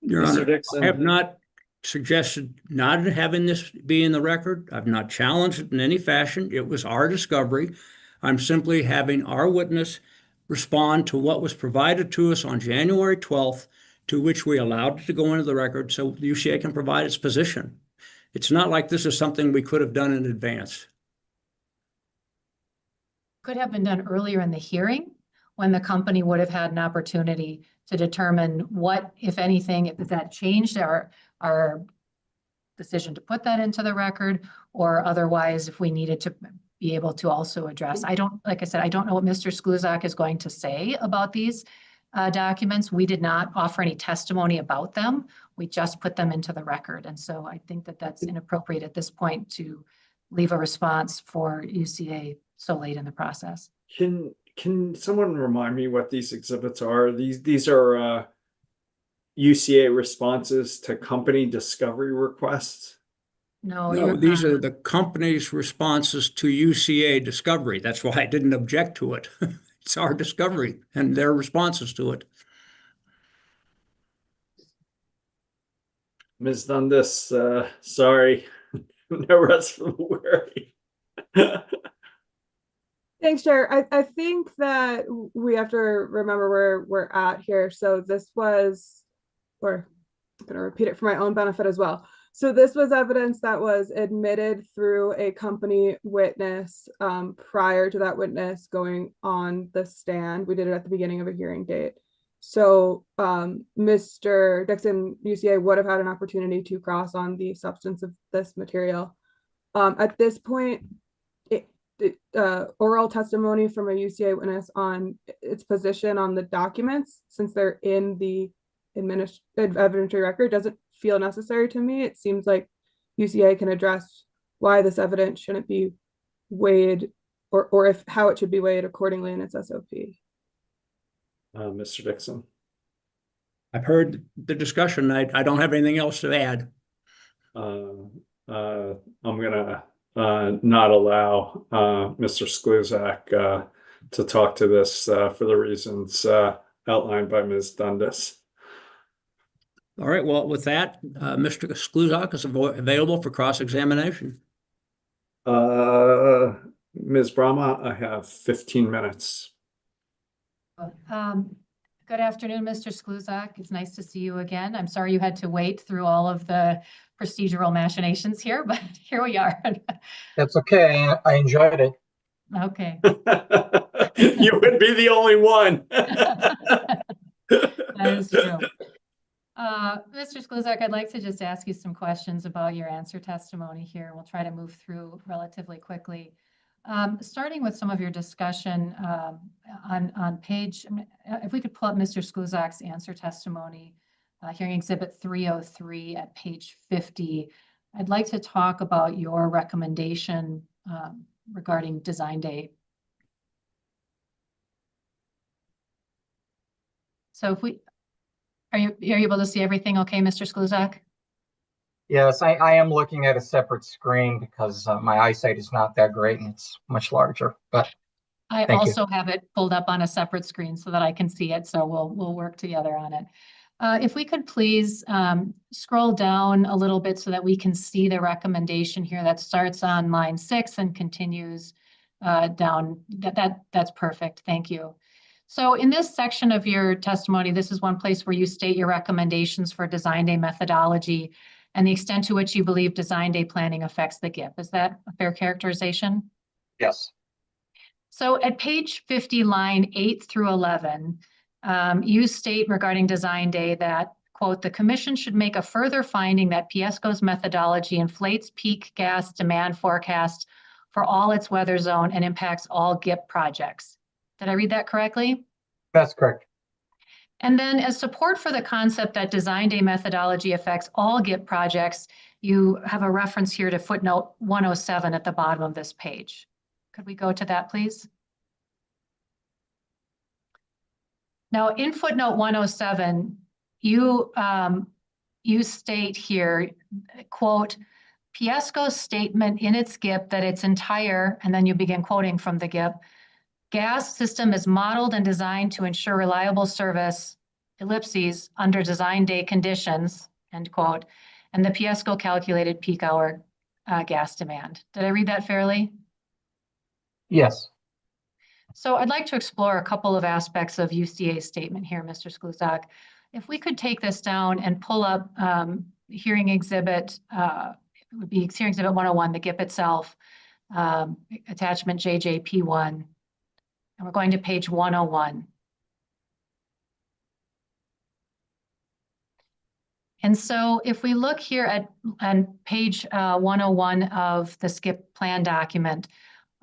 Your Mr. Honor, Dixon. I have not suggested not having this be in the record. I've not challenged it in any fashion. It was our discovery. I'm simply having our witness respond to what was provided to us on January 12th, to which we allowed it to go into the record so the UCA can provide its position. It's not like this is something we could have done in advance. Could have been done earlier in the hearing when the company would have had an opportunity to determine what, if anything, if that changed our decision to put that into the record, or otherwise if we needed to be able to also address. Like I said, I don't know what Mr. Skluzak is going to say about these documents. We did not offer any testimony about them. We just put them into the record. And so I think that that's inappropriate at this point to leave a response for UCA so late in the process. Can someone remind me what these exhibits are? These are UCA responses to company discovery requests? No, these are the company's responses to UCA discovery. That's why I didn't object to it. It's our discovery and their responses to it. Ms. Dundas, sorry, no rest for the weary. Thanks, Chair. I think that we have to remember where we're at here. So this was, or I'm going to repeat it for my own benefit as well. So this was evidence that was admitted through a company witness prior to that witness going on the stand. We did it at the beginning of a hearing date. So Mr. Dixon, UCA would have had an opportunity to cross on the substance of this material. At this point, oral testimony from a UCA witness on its position on the documents, since they're in the evidentiary record, doesn't feel necessary to me. It seems like UCA can address why this evidence shouldn't be weighed, or if how it should be weighed accordingly in its SOP. Mr. Dixon. I've heard the discussion. I don't have anything else to add. I'm gonna not allow Mr. Skluzak to talk to this for the reasons outlined by Ms. Dundas. All right, well, with that, Mr. Skluzak is available for cross-examination. Ms. Brahma, I have 15 minutes. Good afternoon, Mr. Skluzak. It's nice to see you again. I'm sorry you had to wait through all of the procedural machinations here, but here we are. That's okay. I enjoyed it. Okay. You would be the only one. That is true. Mr. Skluzak, I'd like to just ask you some questions about your answer testimony here. We'll try to move through relatively quickly. Starting with some of your discussion on page, if we could pull up Mr. Skluzak's answer testimony, hearing exhibit 303 at page 50, I'd like to talk about your recommendation regarding design date. So if we, are you able to see everything okay, Mr. Skluzak? Yes, I am looking at a separate screen because my eyesight is not that great and it's much larger, but I thank you. also have it pulled up on a separate screen so that I can see it, so we'll work together on it. If we could please scroll down a little bit so that we can see the recommendation here that starts on line 6 and continues down. That's perfect. Thank you. So in this section of your testimony, this is one place where you state your recommendations for design day methodology and the extent to which you believe design day planning affects the GIP. Is that a fair characterization? Yes. So at page 50, line 8 through 11, you state regarding design day that, quote, the commission should make a further finding that PSCO's methodology inflates peak gas demand forecast for all its weather zone and impacts all GIP projects. Did I read that correctly? That's correct. And then as support for the concept that design day methodology affects all GIP projects, you have a reference here to footnote 107 at the bottom of this page. Could we go to that, please? Now, in footnote 107, you state here, quote, Piesco's statement in its GIP that its entire, and then you begin quoting from the GIP, gas system is modeled and designed to ensure reliable service, ellipses, under design day conditions, end quote, and the Piesco calculated peak hour gas demand. Did I read that fairly? Yes. So I'd like to explore a couple of aspects of UCA's statement here, Mr. Skluzak. If we could take this down and pull up hearing exhibit, it would be hearing exhibit 101, the GIP itself, attachment JJP1, and we're going to page 101. And so if we look here at page 101 of the SCIP plan document,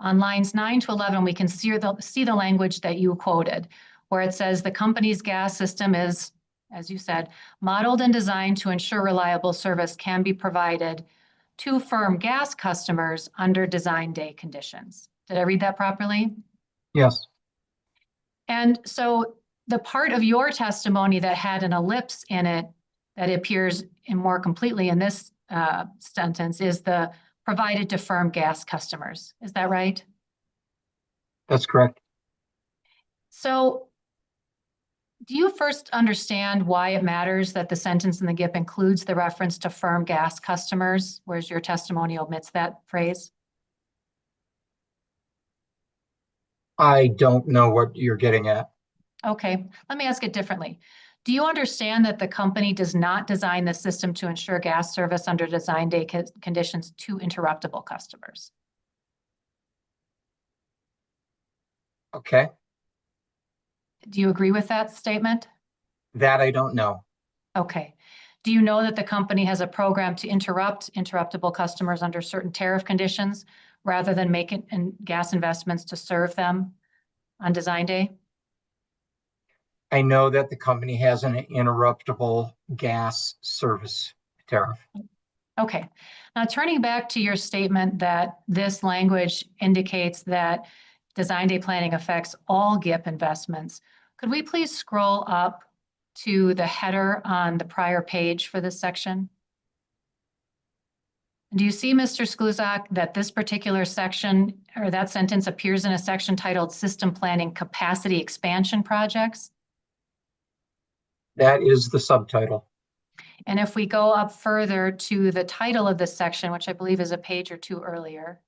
on lines 9 to 11, we can see the language that you quoted, where it says the company's gas system is, as you said, modeled and designed to ensure reliable service can be provided to firm gas customers under design day conditions. Did I read that properly? Yes. And so the part of your testimony that had an ellipse in it that appears in more completely in this sentence is the provided to firm gas customers. Is that right? That's correct. So do you first understand why it matters that the sentence in the GIP includes the reference to firm gas customers, whereas your testimony omits that phrase? I don't know what you're getting at. Okay, let me ask it differently. Do you understand that the company does not design the system to ensure gas service under design day conditions to interruptible customers? Okay. Do you agree with that statement? That I don't know. Okay. Do you know that the company has a program to interrupt interruptible customers under certain tariff conditions rather than making gas investments to serve them on design day? I know that the company has an interruptible gas service tariff. Okay. Now turning back to your statement that this language indicates that design day planning affects all GIP investments, could we please scroll up to the header on the prior page for this section? Do you see, Mr. Skluzak, that this particular section or that sentence appears in a section titled System Planning Capacity Expansion Projects? That is the subtitle. And if we go up further to the title of this section, which I believe is a page or two earlier,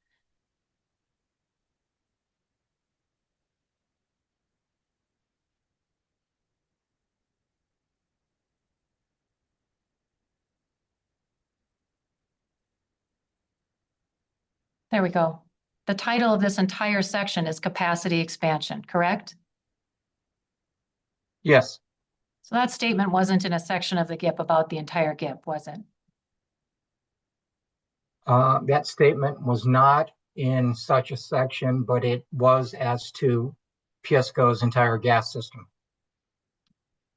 there we go. The title of this entire section is Capacity Expansion, correct? Yes. So that statement wasn't in a section of the GIP about the entire GIP, was it? That statement was not in such a section, but it was as to Piesco's entire gas system.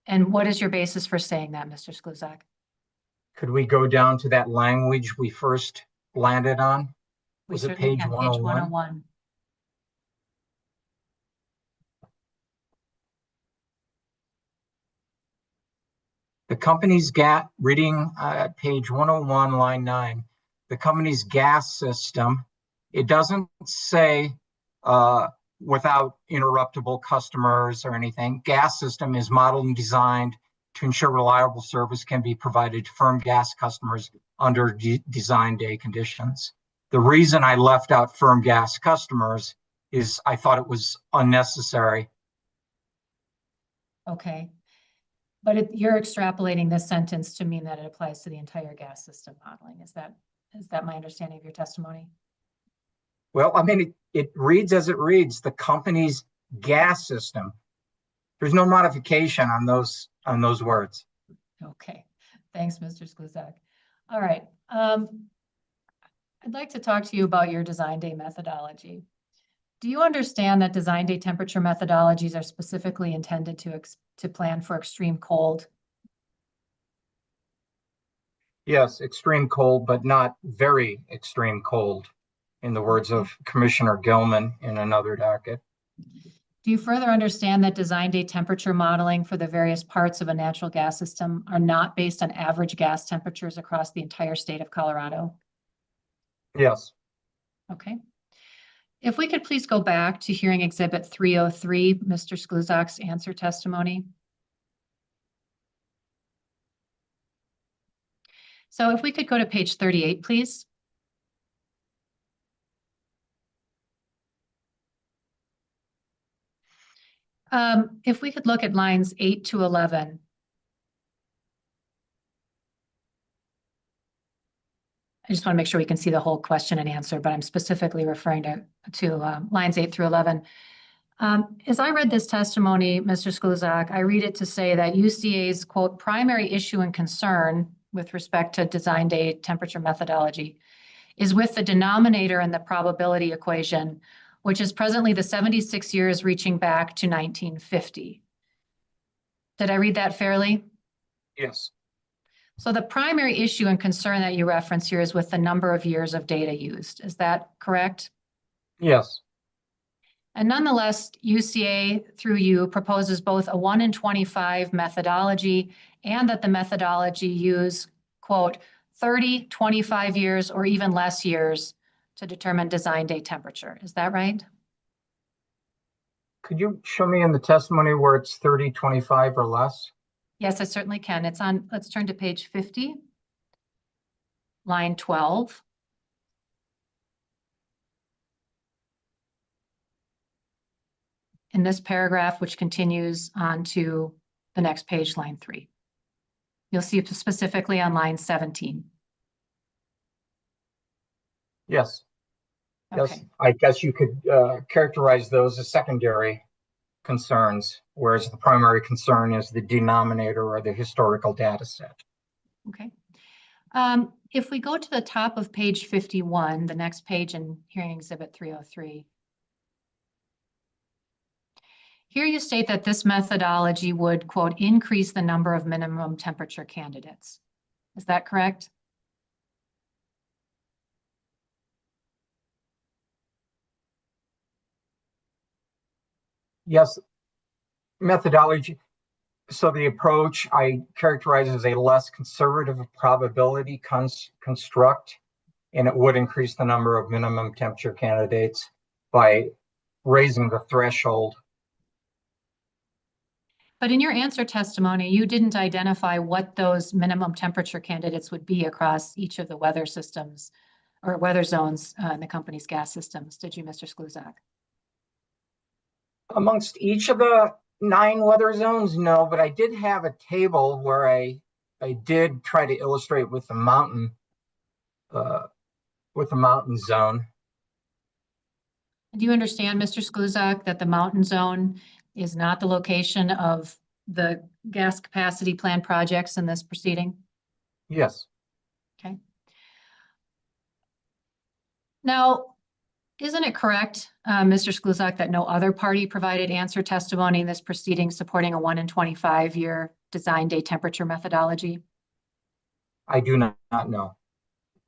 And what is your basis for saying that, Mr. Skluzak? Could we go down to that language we first landed on? Was it page 101? Page 101. The company's reading page 101, line 9, the company's gas system, it doesn't say without interruptible customers or anything. Gas system is modeled and designed to ensure reliable service can be provided to firm gas customers under design day conditions. The reason I left out firm gas customers is I thought it was unnecessary. Okay. But you're extrapolating this sentence to mean that it applies to the entire gas system modeling. Is that my understanding of your testimony? Well, I mean, it reads as it reads, the company's gas system. There's no modification on those words. Okay. Thanks, Mr. Skluzak. All right. I'd like to talk to you about your design day methodology. Do you understand that design day temperature methodologies are specifically intended to plan for extreme cold? Yes, extreme cold, but not very extreme cold, in the words of Commissioner Gilman in another docket. Do you further understand that design day temperature modeling for the various parts of a natural gas system are not based on average gas temperatures across the entire state of Colorado? Yes. Okay. If we could please go back to hearing exhibit 303, Mr. Skluzak's answer testimony. So if we could go to page 38, please. If we could look at lines 8 to 11. I just want to make sure we can see the whole question and answer, but I'm specifically referring to lines 8 through 11. As I read this testimony, Mr. Skluzak, I read it to say that UCA's, quote, primary issue and concern with respect to design day temperature methodology is with the denominator in the probability equation, which is presently the 76 years reaching back to 1950. Did I read that fairly? Yes. So the primary issue and concern that you reference here is with the number of years of data used. Is that correct? Yes. And nonetheless, UCA, through you, proposes both a 1 in 25 methodology and that the methodology use, quote, 30, 25 years, or even less years to determine design day temperature. Is that right? Could you show me in the testimony where it's 30, 25 or less? Yes, I certainly can. It's on, let's turn to page 50, line 12. In this paragraph, which continues on to the next page, line 3. You'll see it specifically on line 17. Yes. Yes, Okay. I guess you could characterize those as secondary concerns, whereas the primary concern is the denominator or the historical data set. Okay. If we go to the top of page 51, the next page in hearing exhibit 303, here you state that this methodology would, quote, increase the number of minimum temperature candidates. Is that correct? Yes, methodology. So the approach I characterize as a less conservative probability construct, and it would increase the number of minimum temperature candidates by raising the threshold. But in your answer testimony, you didn't identify what those minimum temperature candidates would be across each of the weather systems or weather zones in the company's gas systems, did you, Mr. Skluzak? Amongst each of the 9 weather zones, no, but I did have a table where I did try to illustrate with the mountain zone. Do you understand, Mr. Skluzak, that the mountain zone is not the location of the gas capacity plan projects in this proceeding? Yes. Okay. Now, isn't it correct, Mr. Skluzak, that no other party provided answer testimony in this proceeding supporting a 1 in 25 year design day temperature methodology? I do not know.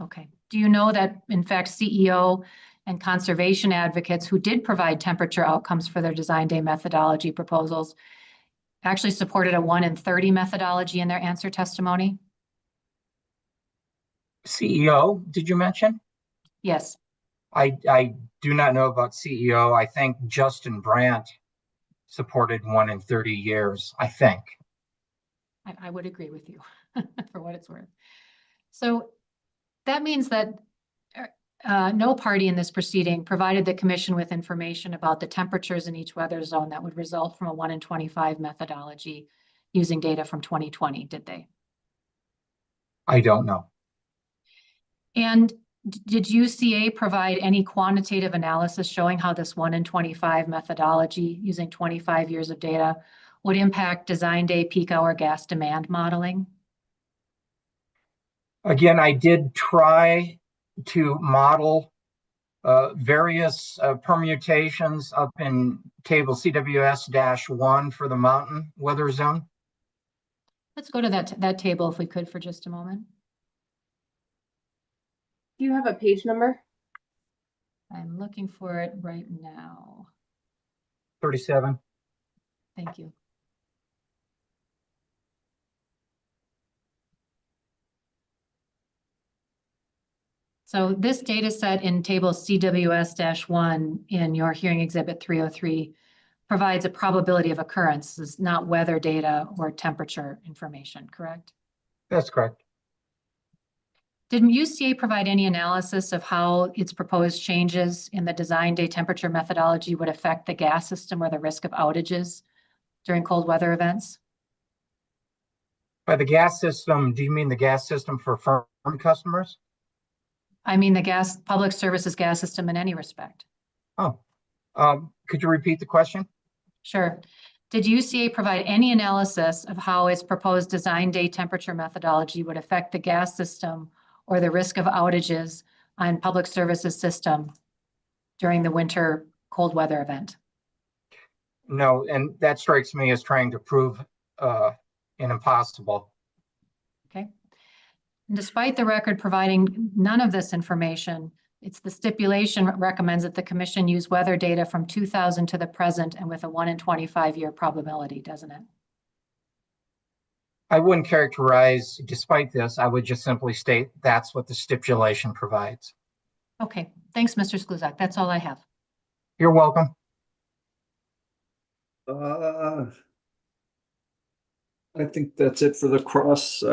Okay. Do you know that, in fact, CEO and conservation advocates who did provide temperature outcomes for their design day methodology proposals actually supported a 1 in 30 methodology in their answer testimony? CEO, did you mention? Yes. I do not know about CEO. I think Justin Brandt supported 1 in 30 years, I think. I would agree with you for what it's worth. So that means that no party in this proceeding provided the commission with information about the temperatures in each weather zone that would result from a 1 in 25 methodology using data from 2020, did they? I don't know. And did UCA provide any quantitative analysis showing how this 1 in 25 methodology using 25 years of data would impact design day peak hour gas demand modeling? Again, I did try to model various permutations up in table CWS-1 for the mountain weather zone? Let's go to that table if we could for just a moment. Do you have a page number? I'm looking for it right now. 37. Thank you. So this data set in table CWS-1 in your hearing exhibit 303 provides a probability of occurrence. It's not weather data or temperature information, correct? That's correct. Did USDA provide any analysis of how its proposed changes in the design day temperature methodology would affect the gas system or the risk of outages during cold weather events? By the gas system, do you mean the gas system for firm customers? I mean the public services gas system in any respect. Oh, could you repeat the question? Sure. Did UCA provide any analysis of how its proposed design day temperature methodology would affect the gas system or the risk of outages on public services system during the winter cold weather event? No, and that strikes me as trying to prove an impossible. Okay. And despite the record providing none of this information, it's the stipulation recommends that the commission use weather data from 2000 to the present and with a 1 in 25 year probability, doesn't it? I wouldn't characterize, despite this, I would just simply state that's what the stipulation provides. Okay, thanks, Mr. Skluzak. That's all I have. You're welcome. I think that's it for the cross.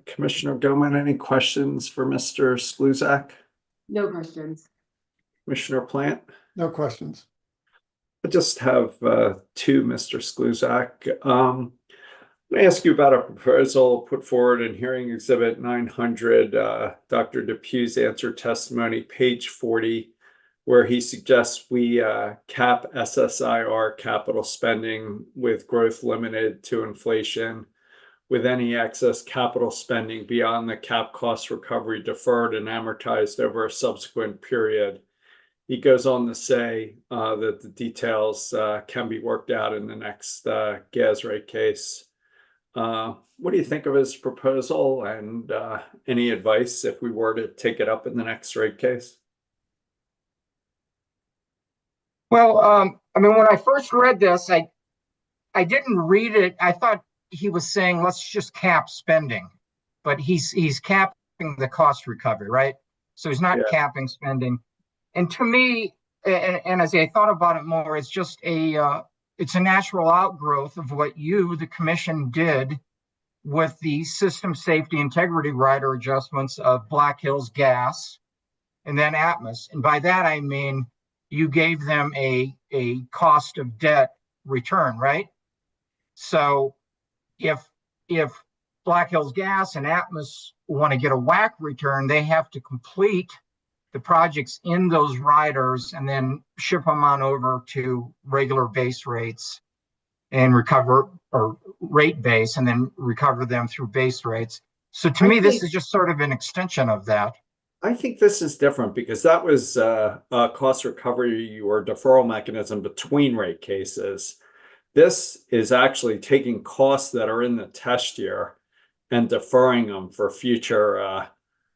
Commissioner Goman, any questions for Mr. Skluzak? No questions. Commissioner Plant? No questions. I just have two, Mr. Skluzak. I'm going to ask you about a proposal put forward in hearing exhibit 900, Dr. Depew's answer testimony, page 40, where he suggests we cap SSIR capital spending with growth limited to inflation, with any excess capital spending beyond the cap cost recovery deferred and amortized over a subsequent period. He goes on to say that the details can be worked out in the next gas rate case. What do you think of his proposal, and any advice if we were to take it up in the next rate case? Well, I mean, when I first read this, I didn't read it. I thought he was saying, let's just cap spending, but he's capping the cost recovery, right? So he's not capping spending. And to me, and as I thought about it more, it's just it's a natural outgrowth of what the commission, did with the system safety integrity rider adjustments of Black Hills Gas and then Atmos. And by that, I mean, you gave them a cost of debt return, right? So if Black Hills Gas and Atmos want to get a WACC return, they have to complete the projects in those riders and then ship them on over to regular base rates and recover, or rate base, and then recover them through base rates. So to me, this is just sort of an extension of that. I think this is different because that was a cost recovery or deferral mechanism between rate cases. This is actually taking costs that are in the test year and deferring them for future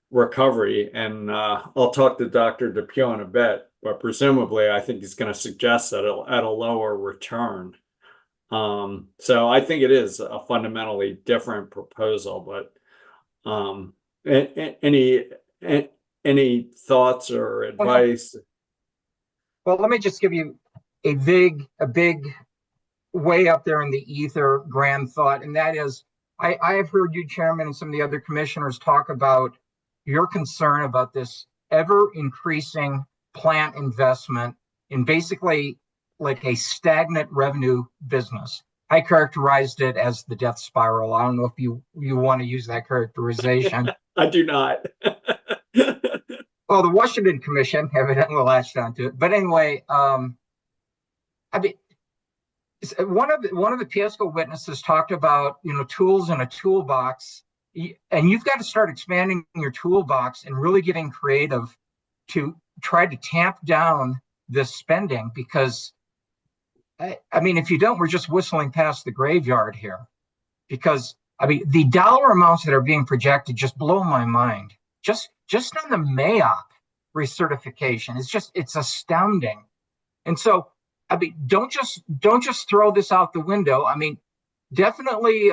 recovery. And I'll talk to Dr. Depew in a bit, but presumably I think he's going to suggest that at a lower return. So I think it is a fundamentally different proposal, but any thoughts or advice? Well, let me just give you a big way up there in the ether grand thought, and that is, I have heard you, Chairman, and some of the other commissioners talk about your concern about this ever increasing plant investment in basically like a stagnant revenue business. I characterized it as the death spiral. I don't know if you want to use that characterization. I do not. Well, the Washington Commission evidently latched onto it. But anyway, I mean, one of the Piesco witnesses talked about, tools in a toolbox, and you've got to start expanding your toolbox and really getting creative to try to tamp down this spending, because I mean, if you don't, we're just whistling past the graveyard here. Because I mean, the dollar amounts that are being projected just blow my mind. Just on the MAOP recertification, it's astounding. And so, I mean, don't just throw this out the window. I mean, definitely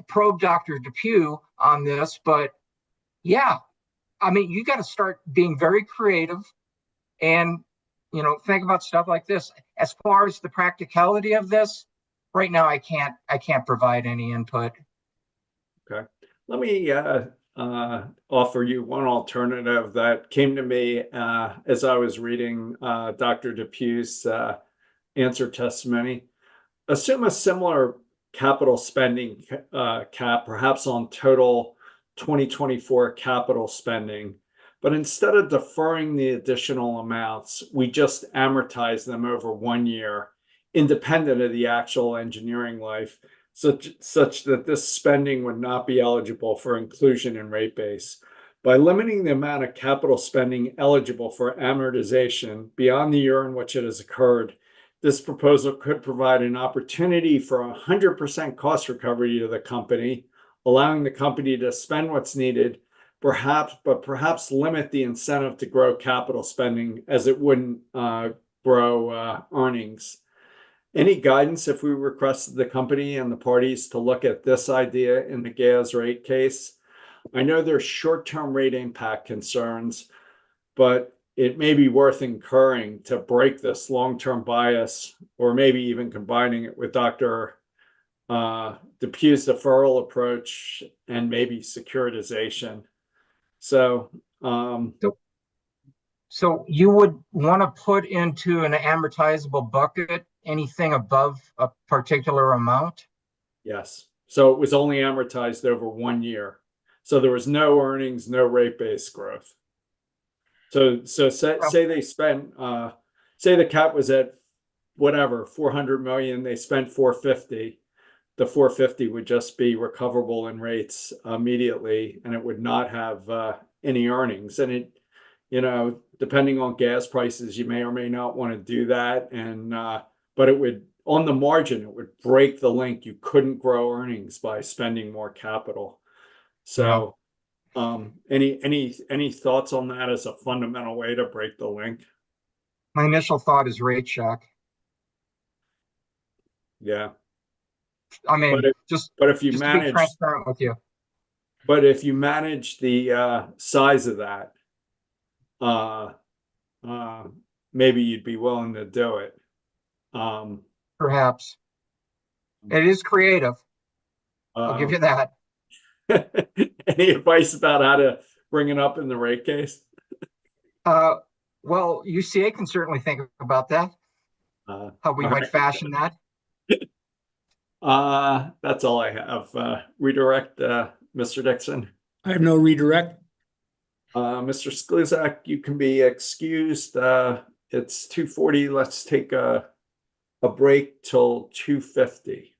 probe Dr. Depew on this, but yeah, I mean, you got to start being very creative and, think about stuff like this. As far as the practicality of this, right now, I can't provide any input. Okay. Let me offer you one alternative that came to me as I was reading Dr. Depew's answer testimony. Assume a similar capital spending cap, perhaps on total 2024 capital spending, but instead of deferring the additional amounts, we just amortize them over 1 year, independent of the actual engineering life, such that this spending would not be eligible for inclusion in rate base. By limiting the amount of capital spending eligible for amortization beyond the year in which it has occurred, this proposal could provide an opportunity for 100% cost recovery to the company, allowing the company to spend what's needed, perhaps limit the incentive to grow capital spending as it wouldn't grow earnings. Any guidance if we requested the company and the parties to look at this idea in the gas rate case? I know there's short-term rate impact concerns, but it may be worth incurring to break this long-term bias, or maybe even combining it with Dr. Depew's deferral approach and maybe securitization. So you would want to put into an amortizable bucket anything above a particular amount? yes. So it was only amortized over 1 year. So there was no earnings, no rate base growth. So say they spent say the cap was at whatever 400 million, they spent 450. The 450 would just be recoverable in rates immediately, and it would not have any earnings. And it, depending on gas prices, you may or may not want to do that. And but it would, on the margin, it would break the link. You couldn't grow earnings by spending more capital. So, any thoughts on that as a fundamental way to break the link? My initial thought is rate shock. Yeah. I mean, but if you just manage, to be transparent with you. But if you manage the size of that, maybe you'd be willing to do it. Perhaps. It is creative. I'll give you that. Any advice about how to bring it up in the rate case? Well, UCA can certainly think about that. How we might fashion that. That's all I have. Redirect, Mr. Dixon. I have no redirect. Mr. Sklizak, you can be excused. It's 2:40. Let's take a break till 2:50.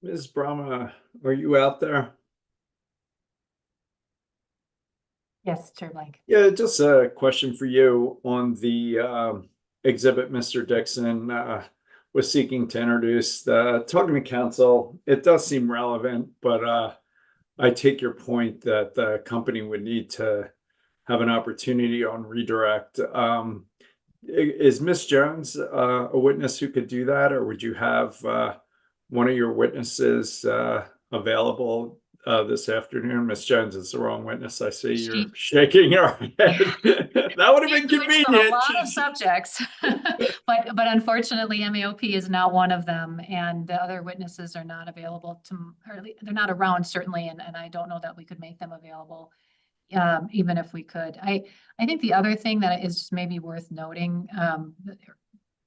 Ms. Brahma, are you out there? Yes, Chair Blank. Yeah, just a question for you on the exhibit Mr. Dixon was seeking to introduce. Talking to council, it does seem relevant, but I take your point that the company would need to have an opportunity on redirect. Is Miss Jones a witness who could do that, or would you have one of your witnesses available this afternoon? Miss Jones is the wrong witness. I see you're shaking your head. That would have been convenient. On a lot of subjects, but unfortunately, MAOP is not one of them, and the other witnesses are not available to, or they're not around certainly, and I don't know that we could make them available, even if we could. I think the other thing that is just maybe worth noting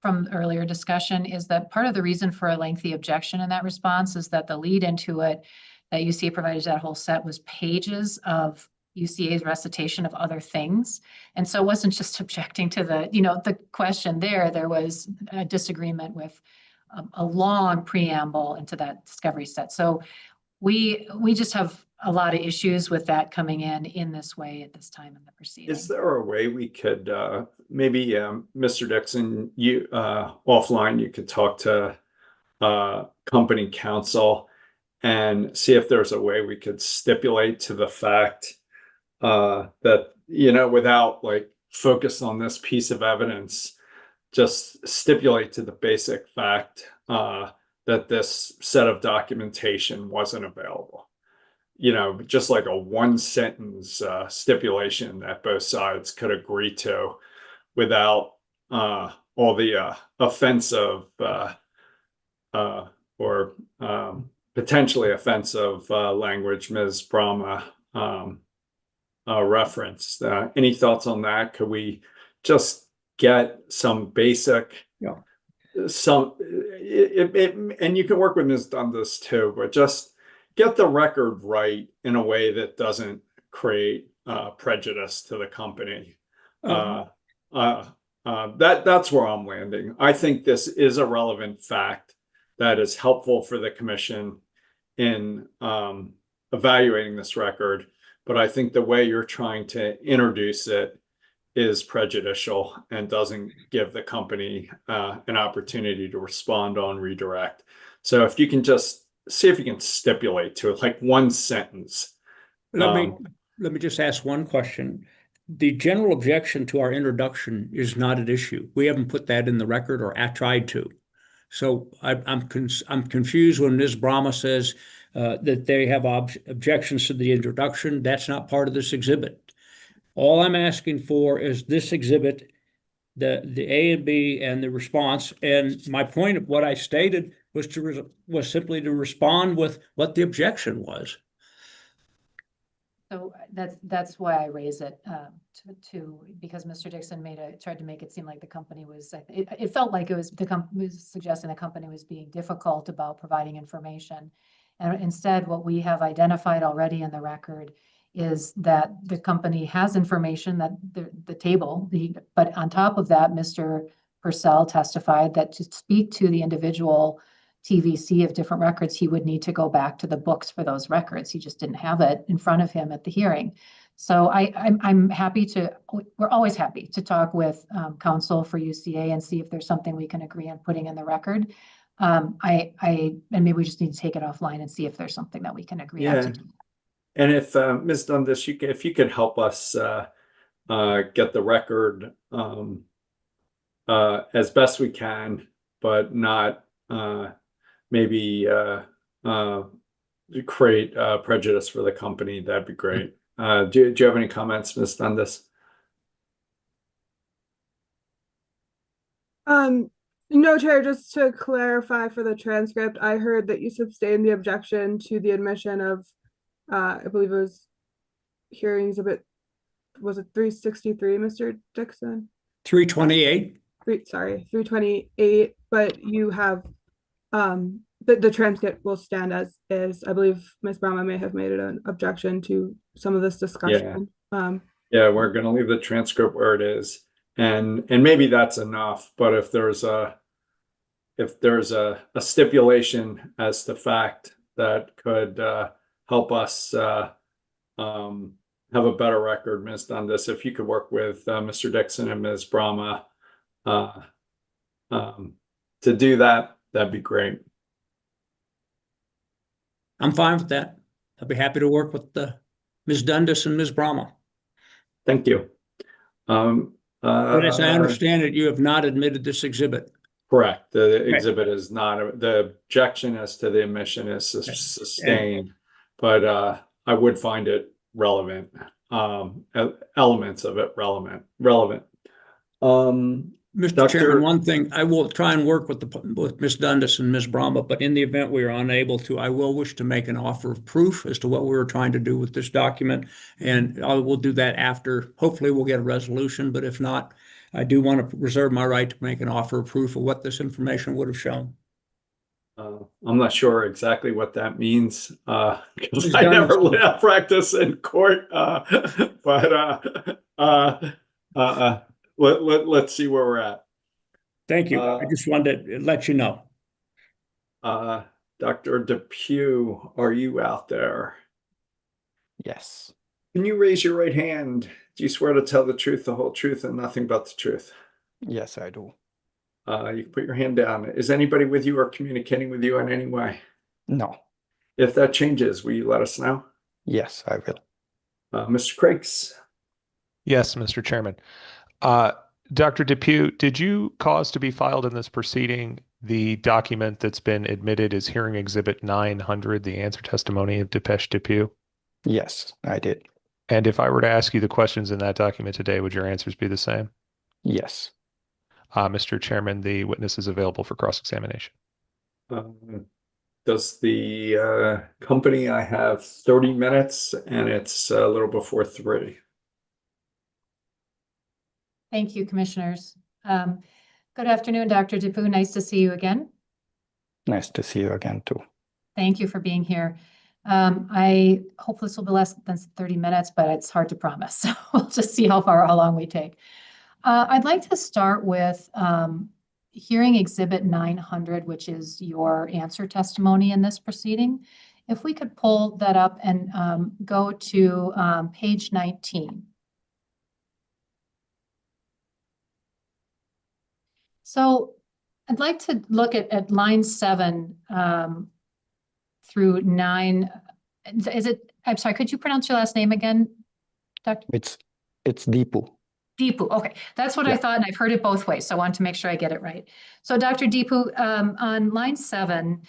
from earlier discussion is that part of the reason for a lengthy objection in that response is that the lead into it that UCA provided that whole set was pages of UCA's recitation of other things. And so it wasn't just objecting to the question there was a disagreement with a long preamble into that discovery set. So we just have a lot of issues with that coming in this way at this time in the proceeding. Is there a way we could maybe Mr. Dixon, you offline, you could talk to company counsel and see if there's a way we could stipulate to the fact that, without like focus on this piece of evidence, just stipulate to the basic fact that this set of documentation wasn't available. Just like a one sentence stipulation that both sides could agree to without all the offensive or potentially offensive language Ms. Brahma referenced. Any thoughts on that? Could we just get some basic, and you can work with Ms. Dundas too, but just get the record right in a way that doesn't create prejudice to the company. That's where I'm landing. I think this is a relevant fact that is helpful for the commission in evaluating this record, but I think the way you're trying to introduce it is prejudicial and doesn't give the company an opportunity to respond on redirect. So if you can just see if you can stipulate to it, like one sentence. Let me just ask one question. The general objection to our introduction is not at issue. We haven't put that in the record or tried to. So I'm confused when Ms. Brahma says that they have objections to the introduction. That's not part of this exhibit. All I'm asking for is this exhibit, the A and B and the response. And my point of what I stated was simply to respond with what the objection was. So that's why I raise it because Mr. Dixon tried to make it seem like the company was, it felt like it was the company was suggesting the company was being difficult about providing information. And instead, what we have identified already in the record is that the company has information that the table, but on top of that, Mr. Purcell testified that to speak to the individual TVC of different records, he would need to go back to the books for those records. He just didn't have it in front of him at the hearing. So I'm happy we're always happy to talk with counsel for UCA and see if there's something we can agree on putting in the record. And maybe we just need to take it offline and see if there's something that we can agree on to do. And if Ms. Dundas, if you could help us get the record as best we can, but not maybe create prejudice for the company, that'd be great. Do you have any comments, Ms. Dundas? No, Chair, just to clarify for the transcript, I heard that you sustained the objection to the admission of, I believe it was hearings was it 363, Mr. Dixon? 328. 328, but you have, the transcript will stand as is. I believe Ms. Brahma may have made an objection to some of this discussion. Yeah, we're going to leave the transcript where it is. And maybe that's enough, but if there's if there's a stipulation as to fact that could help us have a better record, Ms. Dundas, if you could work with Mr. Dixon and Ms. Brahma to do that, that'd be great. I'm fine with that. I'll be happy to work with Ms. Dundas and Ms. Brahma. Thank you. But as I understand it, you have not admitted this exhibit. Correct. The exhibit is not, the objection as to the omission is sustained, but I would find it relevant. Elements of it relevant. Mr. Chairman, one thing, I will try and work with Ms. Dundas and Ms. Brahma, but in the event we are unable to, I will wish to make an offer of proof as to what we were trying to do with this document. And I will do that after, hopefully we'll get a resolution, but if not, I do want to reserve my right to make an offer of proof of what this information would have shown. I'm not sure exactly what that means because I never practice in court. Let's see where we're at. Thank you. I just wanted to let you know. Dr. Depew, are you out there? Yes. Can you raise your right hand? Do you swear to tell the truth, the whole truth, and nothing but the truth? Yes, I do. You can put your hand down. Is anybody with you or communicating with you in any way? No. If that changes, will you let us know? Yes, I will. Mr. Crakes? Yes, Mr. Chairman. Dr. Depew, did you cause to be filed in this proceeding the document that's been admitted as hearing exhibit 900, the answer testimony of Depeche Depew? Yes, I did. And if I were to ask you the questions in that document today, would your answers be the same? Yes. Mr. Chairman, the witness is available for cross-examination. Does the company, I have 30 minutes and it's a little before 3. Thank you, commissioners. Good afternoon, Dr. Depew. Nice to see you again. Nice to see you again, too. Thank you for being here. I hope this will be less than 30 minutes, but it's hard to promise. So we'll just see how long we take. I'd like to start with hearing exhibit 900, which is your answer testimony in this proceeding. If we could pull that up and go to page 19. So I'd like to look at line 7 through 9. I'm sorry, could you pronounce your last name again, Doctor? It's Deepu. Deepu, okay. That's what I thought, and I've heard it both ways, so I want to make sure I get it right. So Dr. Deepu, on line 7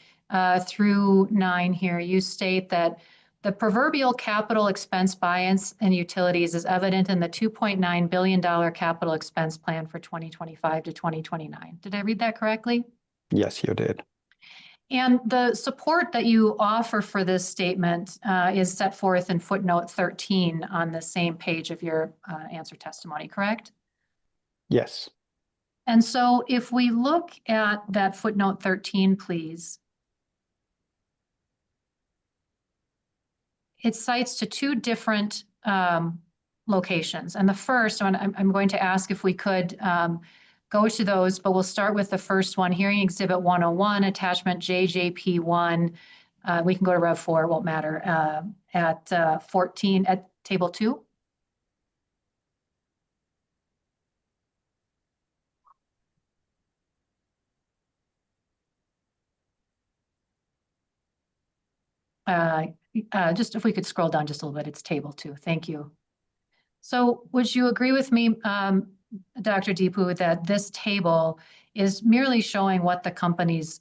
through 9 here, you state that the proverbial capital expense bias in utilities is evident in the $2.9 billion capital expense plan for 2025 to 2029. Did I read that correctly? Yes, you did. And the support that you offer for this statement is set forth in footnote 13 on the same page of your answer testimony, correct? Yes. And so if we look at that footnote 13, please. It cites to 2 different locations. And the first one, I'm going to ask if we could go to those, but we'll start with the first one, hearing exhibit 101, attachment JJP1. We can go to Rev 4, it won't matter, at 14, at table 2. Just if we could scroll down just a little bit, it's table 2. Thank you. So would you agree with me, Dr. Deepu, that this table is merely showing what the company's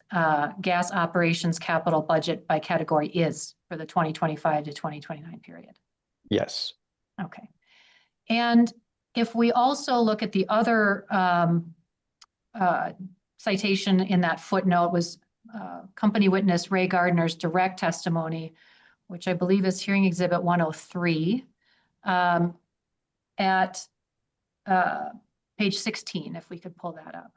gas operations capital budget by category is for the 2025 to 2029 period? Yes. Okay. And if we also look at the other citation in that footnote was company witness Ray Gardner's direct testimony, which I believe is hearing exhibit 103 at page 16, if we could pull that up.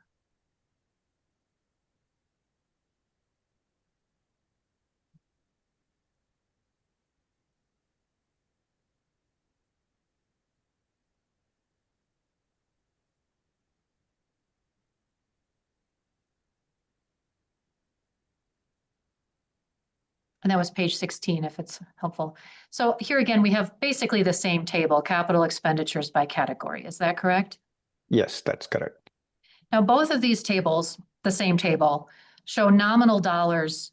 And that was page 16, if it's helpful. So here again, we have basically the same table, capital expenditures by category. Is that correct? Yes, that's correct. Now, both of these tables, the same table, show nominal dollars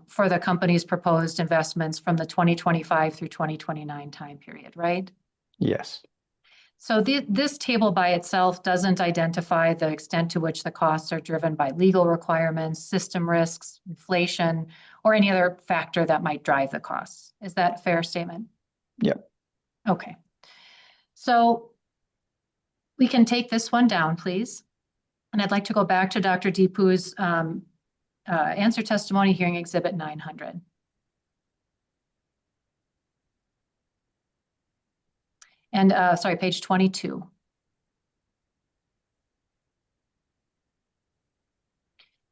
for the company's proposed investments from the 2025 through 2029 time period, right? Yes. So this table by itself doesn't identify the extent to which the costs are driven by legal requirements, system risks, inflation, or any other factor that might drive the costs. Is that a fair statement? Yep. Okay. So we can take this one down, please. And I'd like to go back to Dr. Deepu's answer testimony, hearing exhibit 900. And sorry, page 22.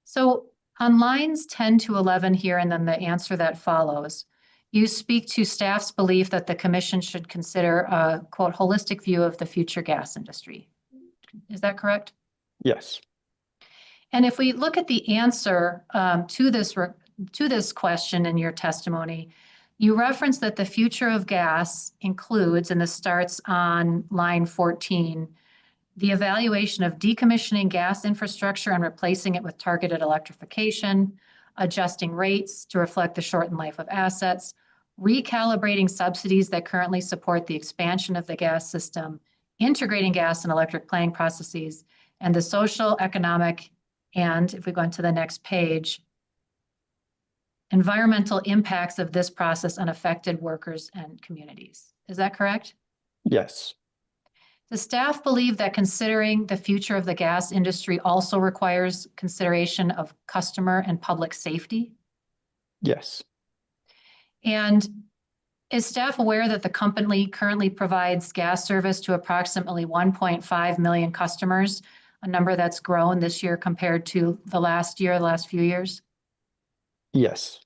So on lines 10 to 11 here, and then the answer that follows, you speak to staff's belief that the commission should consider a, quote, holistic view of the future gas industry. Is that correct? Yes. And if we look at the answer to this question in your testimony, you reference that the future of gas includes, and this starts on line 14, the evaluation of decommissioning gas infrastructure and replacing it with targeted electrification, adjusting rates to reflect the shortened life of assets, recalibrating subsidies that currently support the expansion of the gas system, integrating gas and electric planning processes, and the social, economic, and if we go into the next page, environmental impacts of this process on affected workers and communities. Is that correct? Yes. Does staff believe that considering the future of the gas industry also requires consideration of customer and public safety? Yes. And is staff aware that the company currently provides gas service to approximately 1.5 million customers, a number that's grown this year compared to the last few years? Yes.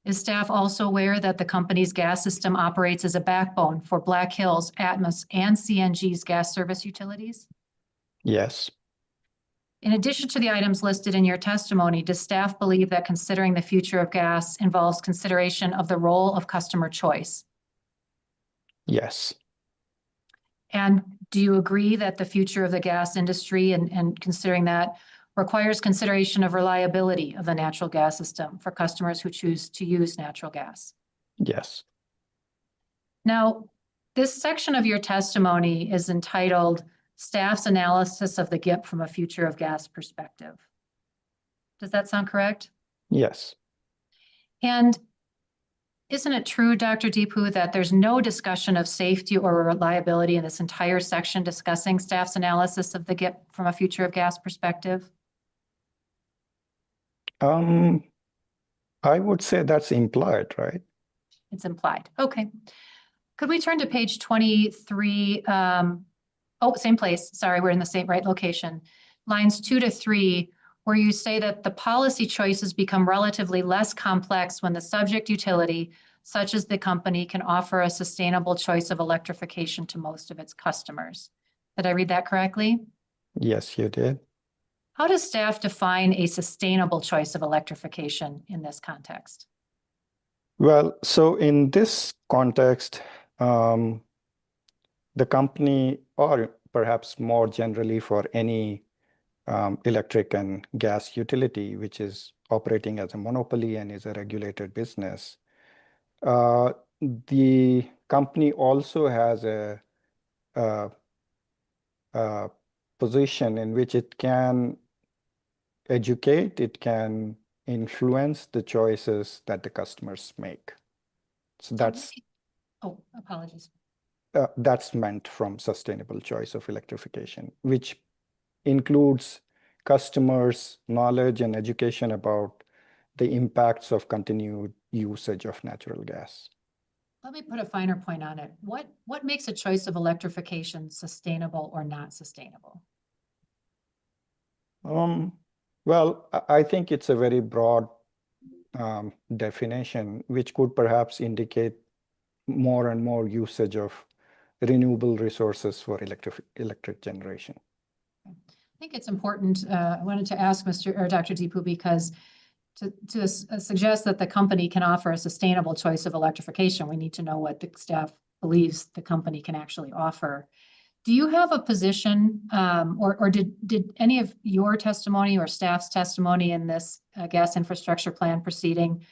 Is staff also aware that the company's gas system operates as a backbone for Black Hills, Atmos, and CNG's gas service utilities? Yes. In addition to the items listed in your testimony, does staff believe that considering the future of gas involves consideration of the role of customer choice? Yes. And do you agree that the future of the gas industry and considering that requires consideration of reliability of the natural gas system for customers who choose to use natural gas? Yes. Now, this section of your testimony is entitled Staff's Analysis of the GIP from a Future of Gas Perspective. Does that sound correct? Yes. And isn't it true, Dr. Deepu, that there's no discussion of safety or reliability in this entire section discussing staff's analysis of the GIP from a future of gas perspective? I would say that's implied, right? It's implied. Okay. Could we turn to page 23? Same place. Sorry, we're in the same right location. Lines 2 to 3, where you say that the policy choices become relatively less complex when the subject utility, such as the company, can offer a sustainable choice of electrification to most of its customers. Did I read that correctly? Yes, you did. How does staff define a sustainable choice of electrification in this context? Well, so in this context, the company, or perhaps more generally for any electric and gas utility, which is operating as a monopoly and is a regulated business, the company also has a position in which it can educate, it can influence the choices that the customers make. So that's apologies. That's meant from sustainable choice of electrification, which includes customers' knowledge and education about the impacts of continued usage of natural gas. Let me put a finer point on it. What makes a choice of electrification sustainable or not sustainable? Well, I think it's a very broad definition, which could perhaps indicate more and more usage of renewable resources for electric generation. I think it's important. I wanted to ask Dr. Deepu, because suggest that the company can offer a sustainable choice of electrification, we need to know what the staff believes the company can actually offer. Do you have a position, or did any of your testimony or staff's testimony in this gas infrastructure plan proceeding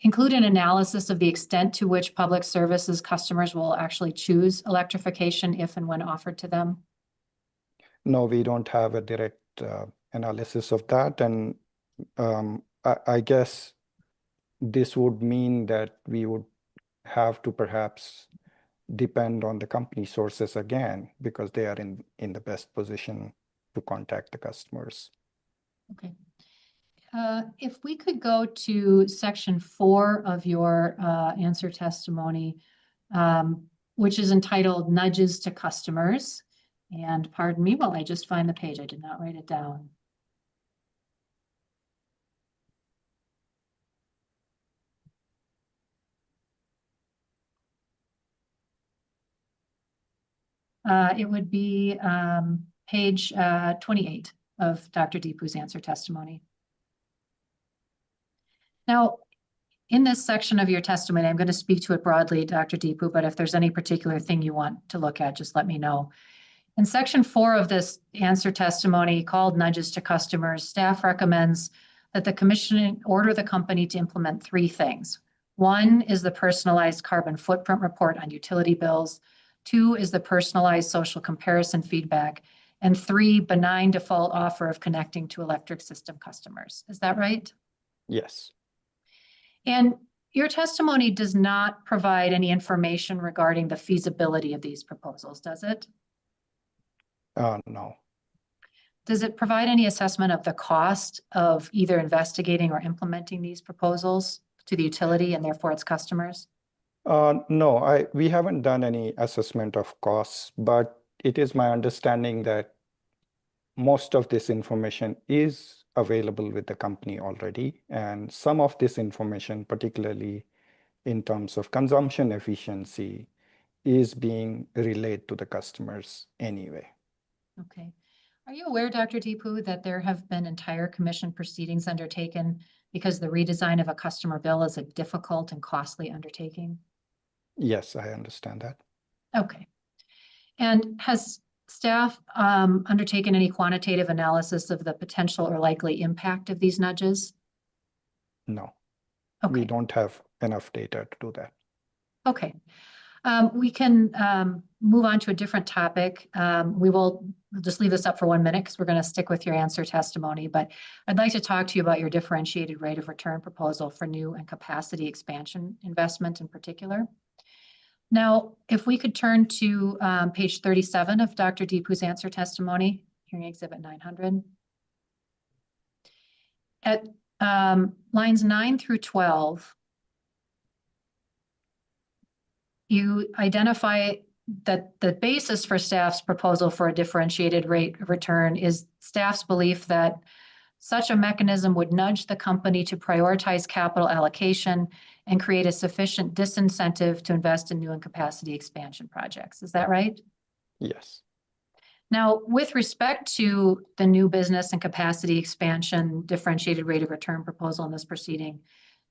include an analysis of the extent to which public services customers will actually choose electrification if and when offered to them? No, we don't have a direct analysis of that. And I guess this would mean that we would have to perhaps depend on the company sources again, because they are in the best position to contact the customers. Okay. If we could go to section 4 of your answer testimony, which is entitled Nudges to Customers. And pardon me while I just find the page. I did not write it down. It would be page 28 of Dr. Deepu's answer testimony. Now, in this section of your testimony, I'm going to speak to it broadly, Dr. Deepu, but if there's any particular thing you want to look at, just let me know. In section 4 of this answer testimony called Nudges to Customers, staff recommends that the commission order the company to implement 3 things. 1 is the personalized carbon footprint report on utility bills. 2 is the personalized social comparison feedback. And 3, benign default offer of connecting to electric system customers. Is that right? Yes. And your testimony does not provide any information regarding the feasibility of these proposals, does it? No. Does it provide any assessment of the cost of either investigating or implementing these proposals to the utility and therefore its customers? No, we haven't done any assessment of costs, but it is my understanding that most of this information is available with the company already. And some of this information, particularly in terms of consumption efficiency, is being relayed to the customers anyway. Okay. Are you aware, Dr. Deepu, that there have been entire commission proceedings undertaken because the redesign of a customer bill is a difficult and costly undertaking? Yes, I understand that. Okay. And has staff undertaken any quantitative analysis of the potential or likely impact of these nudges? No. Okay. We don't have enough data to do that. Okay. We can move on to a different topic. We'll just leave this up for 1 minute because we're going to stick with your answer testimony, but I'd like to talk to you about your differentiated rate of return proposal for new and capacity expansion investment in particular. Now, if we could turn to page 37 of Dr. Deepu's answer testimony, hearing exhibit 900. At lines 9 through 12, you identify that the basis for staff's proposal for a differentiated rate of return is staff's belief that such a mechanism would nudge the company to prioritize capital allocation and create a sufficient disincentive to invest in new and capacity expansion projects. Is that right? Yes. Now, with respect to the new business and capacity expansion differentiated rate of return proposal in this proceeding,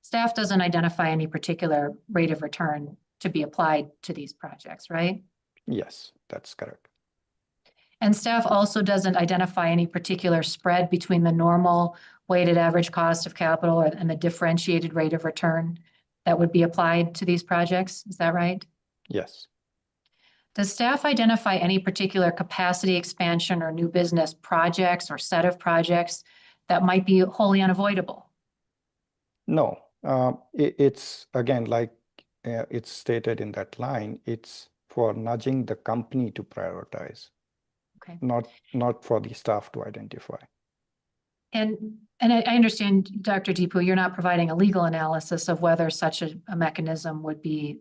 staff doesn't identify any particular rate of return to be applied to these projects, right? Yes, that's correct. And staff also doesn't identify any particular spread between the normal weighted average cost of capital and the differentiated rate of return that would be applied to these projects. Is that right? Yes. Does staff identify any particular capacity expansion or new business projects or set of projects that might be wholly unavoidable? No, it's again, like it's stated in that line, it's for nudging the company to prioritize. Okay. Not for the staff to identify. And I understand, Dr. Deepu, you're not providing a legal analysis of whether such a mechanism would be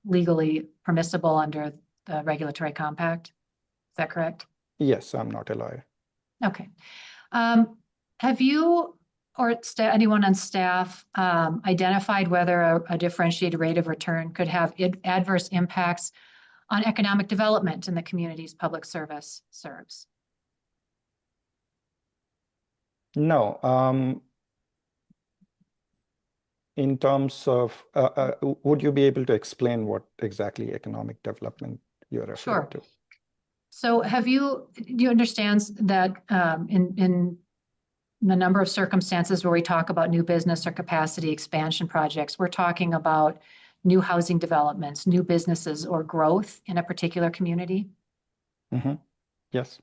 legally permissible under the regulatory compact. Is that correct? Yes, I'm not a lawyer. Okay. Have you or anyone on staff identified whether a differentiated rate of return could have adverse impacts on economic development in the communities public service serves? No, in terms of, would you be able to explain what exactly economic development you're referring Sure. to? So do you understand that in the number of circumstances where we talk about new business or capacity expansion projects, we're talking about new housing developments, new businesses, or growth in a particular community? Mm-hmm. Yes.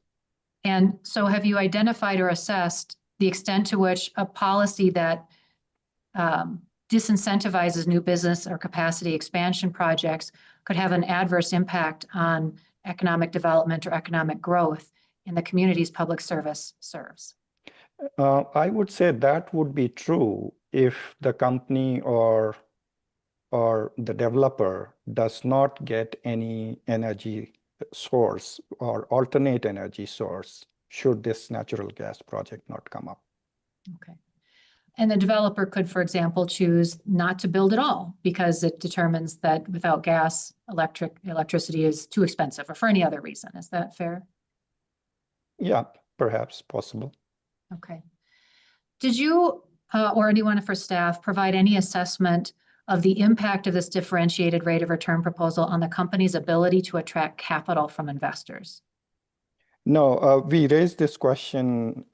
And so have you identified or assessed the extent to which a policy that disincentivizes new business or capacity expansion projects could have an adverse impact on economic development or economic growth in the communities public service serves? I would say that would be true if the company or the developer does not get any energy source or alternate energy source should this natural gas project not come up. Okay. And the developer could, for example, choose not to build at all because it determines that without gas, electricity is too expensive, or for any other reason. Is that fair? Yeah, perhaps possible. Okay. Did you or anyone for staff provide any assessment of the impact of this differentiated rate of return proposal on the company's ability to attract capital from investors? No, we raised this question,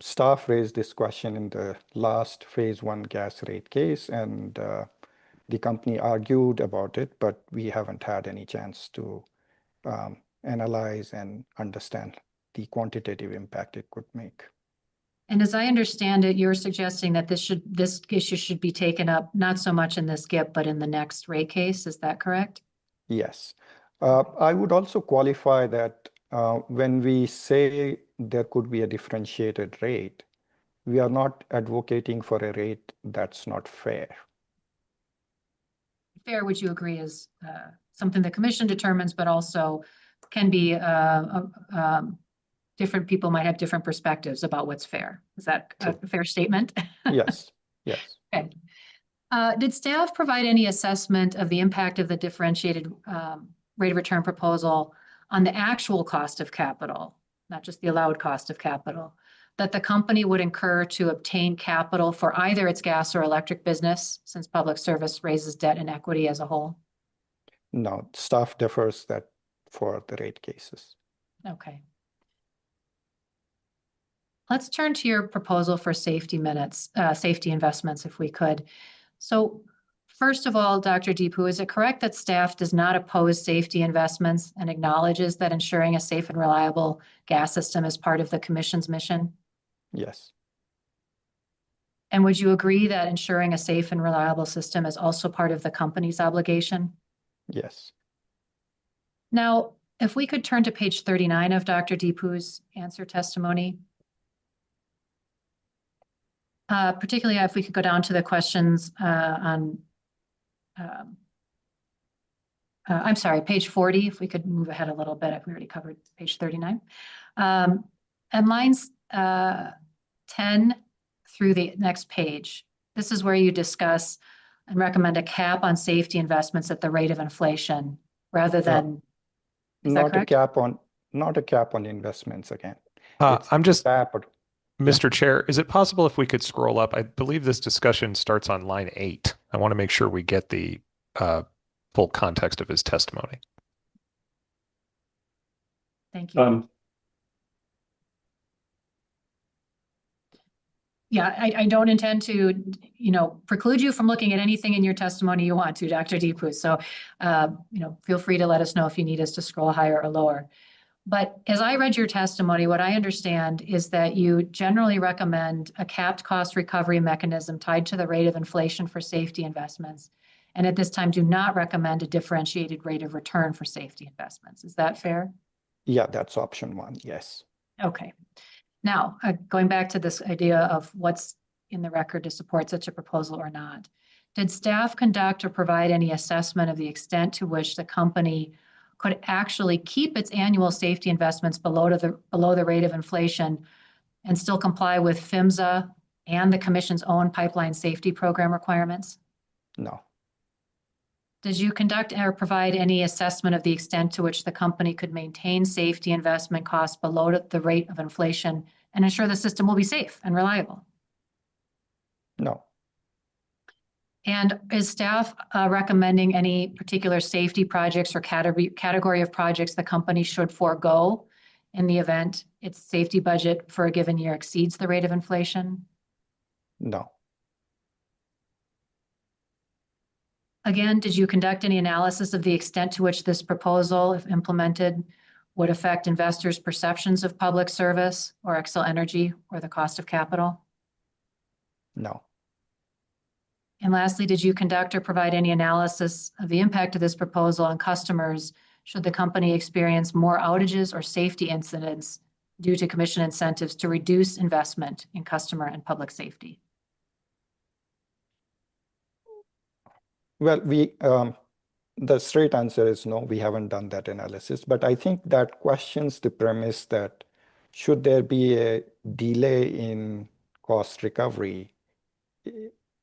staff raised this question in the last phase 1 gas rate case, and the company argued about it, but we haven't had any chance to analyze and understand the quantitative impact it could make. And as I understand it, you're suggesting that this issue should be taken up not so much in this GIP, but in the next rate case. Is that correct? Yes. I would also qualify that when we say there could be a differentiated rate, we are not advocating for a rate that's not fair. Fair, would you agree, is something the commission determines, but also can be different people might have different perspectives about what's fair. Is that a fair statement? Yes, yes. Okay. Did staff provide any assessment of the impact of the differentiated rate of return proposal on the actual cost of capital, not just the allowed cost of capital, that the company would incur to obtain capital for either its gas or electric business, since public service raises debt and equity as a whole? No, staff defers that for the rate cases. Okay. Let's turn to your proposal for safety investments, if we could. So first of all, Dr. Deepu, is it correct that staff does not oppose safety investments and acknowledges that ensuring a safe and reliable gas system is part of the commission's mission? Yes. And would you agree that ensuring a safe and reliable system is also part of the company's obligation? Yes. Now, if we could turn to page 39 of Dr. Deepu's answer testimony. Particularly if we could go down to the questions on, I'm sorry, page 40, if we could move ahead a little bit, if we already covered page 39. And lines 10 through the next page, this is where you discuss and recommend a cap on safety investments at the rate of inflation rather than, is that correct? Not a cap on investments again. I'm just, cap. Mr. Chair, is it possible if we could scroll up? I believe this discussion starts on line 8. I want to make sure we get the full context of his testimony. Thank you. Yeah, I don't intend to, preclude you from looking at anything in your testimony you want to, Dr. Deepu. So, feel free to let us know if you need us to scroll higher or lower. But as I read your testimony, what I understand is that you generally recommend a capped cost recovery mechanism tied to the rate of inflation for safety investments. And at this time, do not recommend a differentiated rate of return for safety investments. Is that fair? Yeah, that's option 1. Yes. Okay. Now, going back to this idea of what's in the record to support such a proposal or not, did staff conduct or provide any assessment of the extent to which the company could actually keep its annual safety investments below the rate of inflation and still comply with PHMSA and the Commission's own pipeline safety program requirements? No. Did you conduct or provide any assessment of the extent to which the company could maintain safety investment costs below the rate of inflation and ensure the system will be safe and reliable? No. And is staff recommending any particular safety projects or category of projects the company should forego in the event its safety budget for a given year exceeds the rate of inflation? No. Again, did you conduct any analysis of the extent to which this proposal, if implemented, would affect investors' perceptions of public service or Xcel Energy or the cost of capital? No. And lastly, did you conduct or provide any analysis of the impact of this proposal on customers should the company experience more outages or safety incidents due to commission incentives to reduce investment in customer and public safety? Well, the straight answer is no, we haven't done that analysis, but I think that questions the premise that should there be a delay in cost recovery,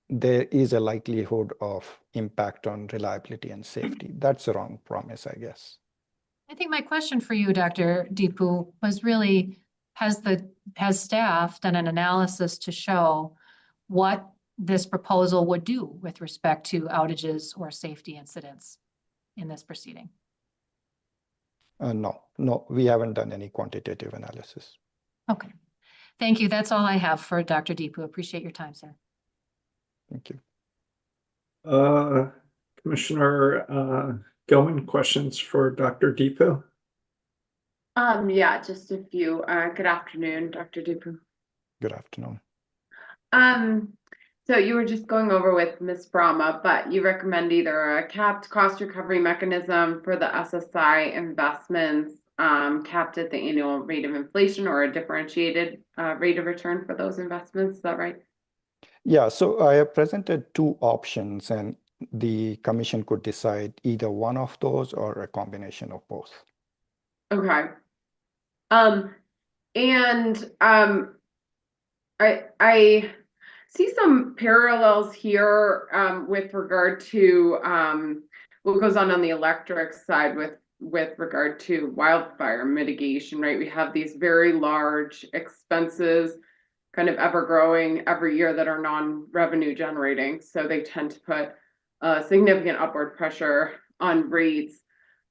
there is a likelihood of impact on reliability and safety. That's a wrong promise, I guess. I think my question for you, Dr. Deepu, was really, has staff done an analysis to show what this proposal would do with respect to outages or safety incidents in this proceeding? No, we haven't done any quantitative analysis. Okay. Thank you. That's all I have for Dr. Deepu. Appreciate your time, sir. Thank you. Commissioner Gilman, questions for Dr. Deepu? Yeah, just a few. Good afternoon, Dr. Dupu. Good afternoon. So you were just going over with Ms. Brahma, but you recommend either a capped cost recovery mechanism for the SSI investments, capped at the annual rate of inflation, or a differentiated rate of return for those investments. Is that right? Yeah, so I have presented two options, and the commission could decide either one of those or a combination of both. Okay. I see some parallels here with regard to what goes on the electric side with regard to wildfire mitigation, right? We have these very large expenses kind of ever growing every year that are non-revenue generating. So they tend to put significant upward pressure on rates,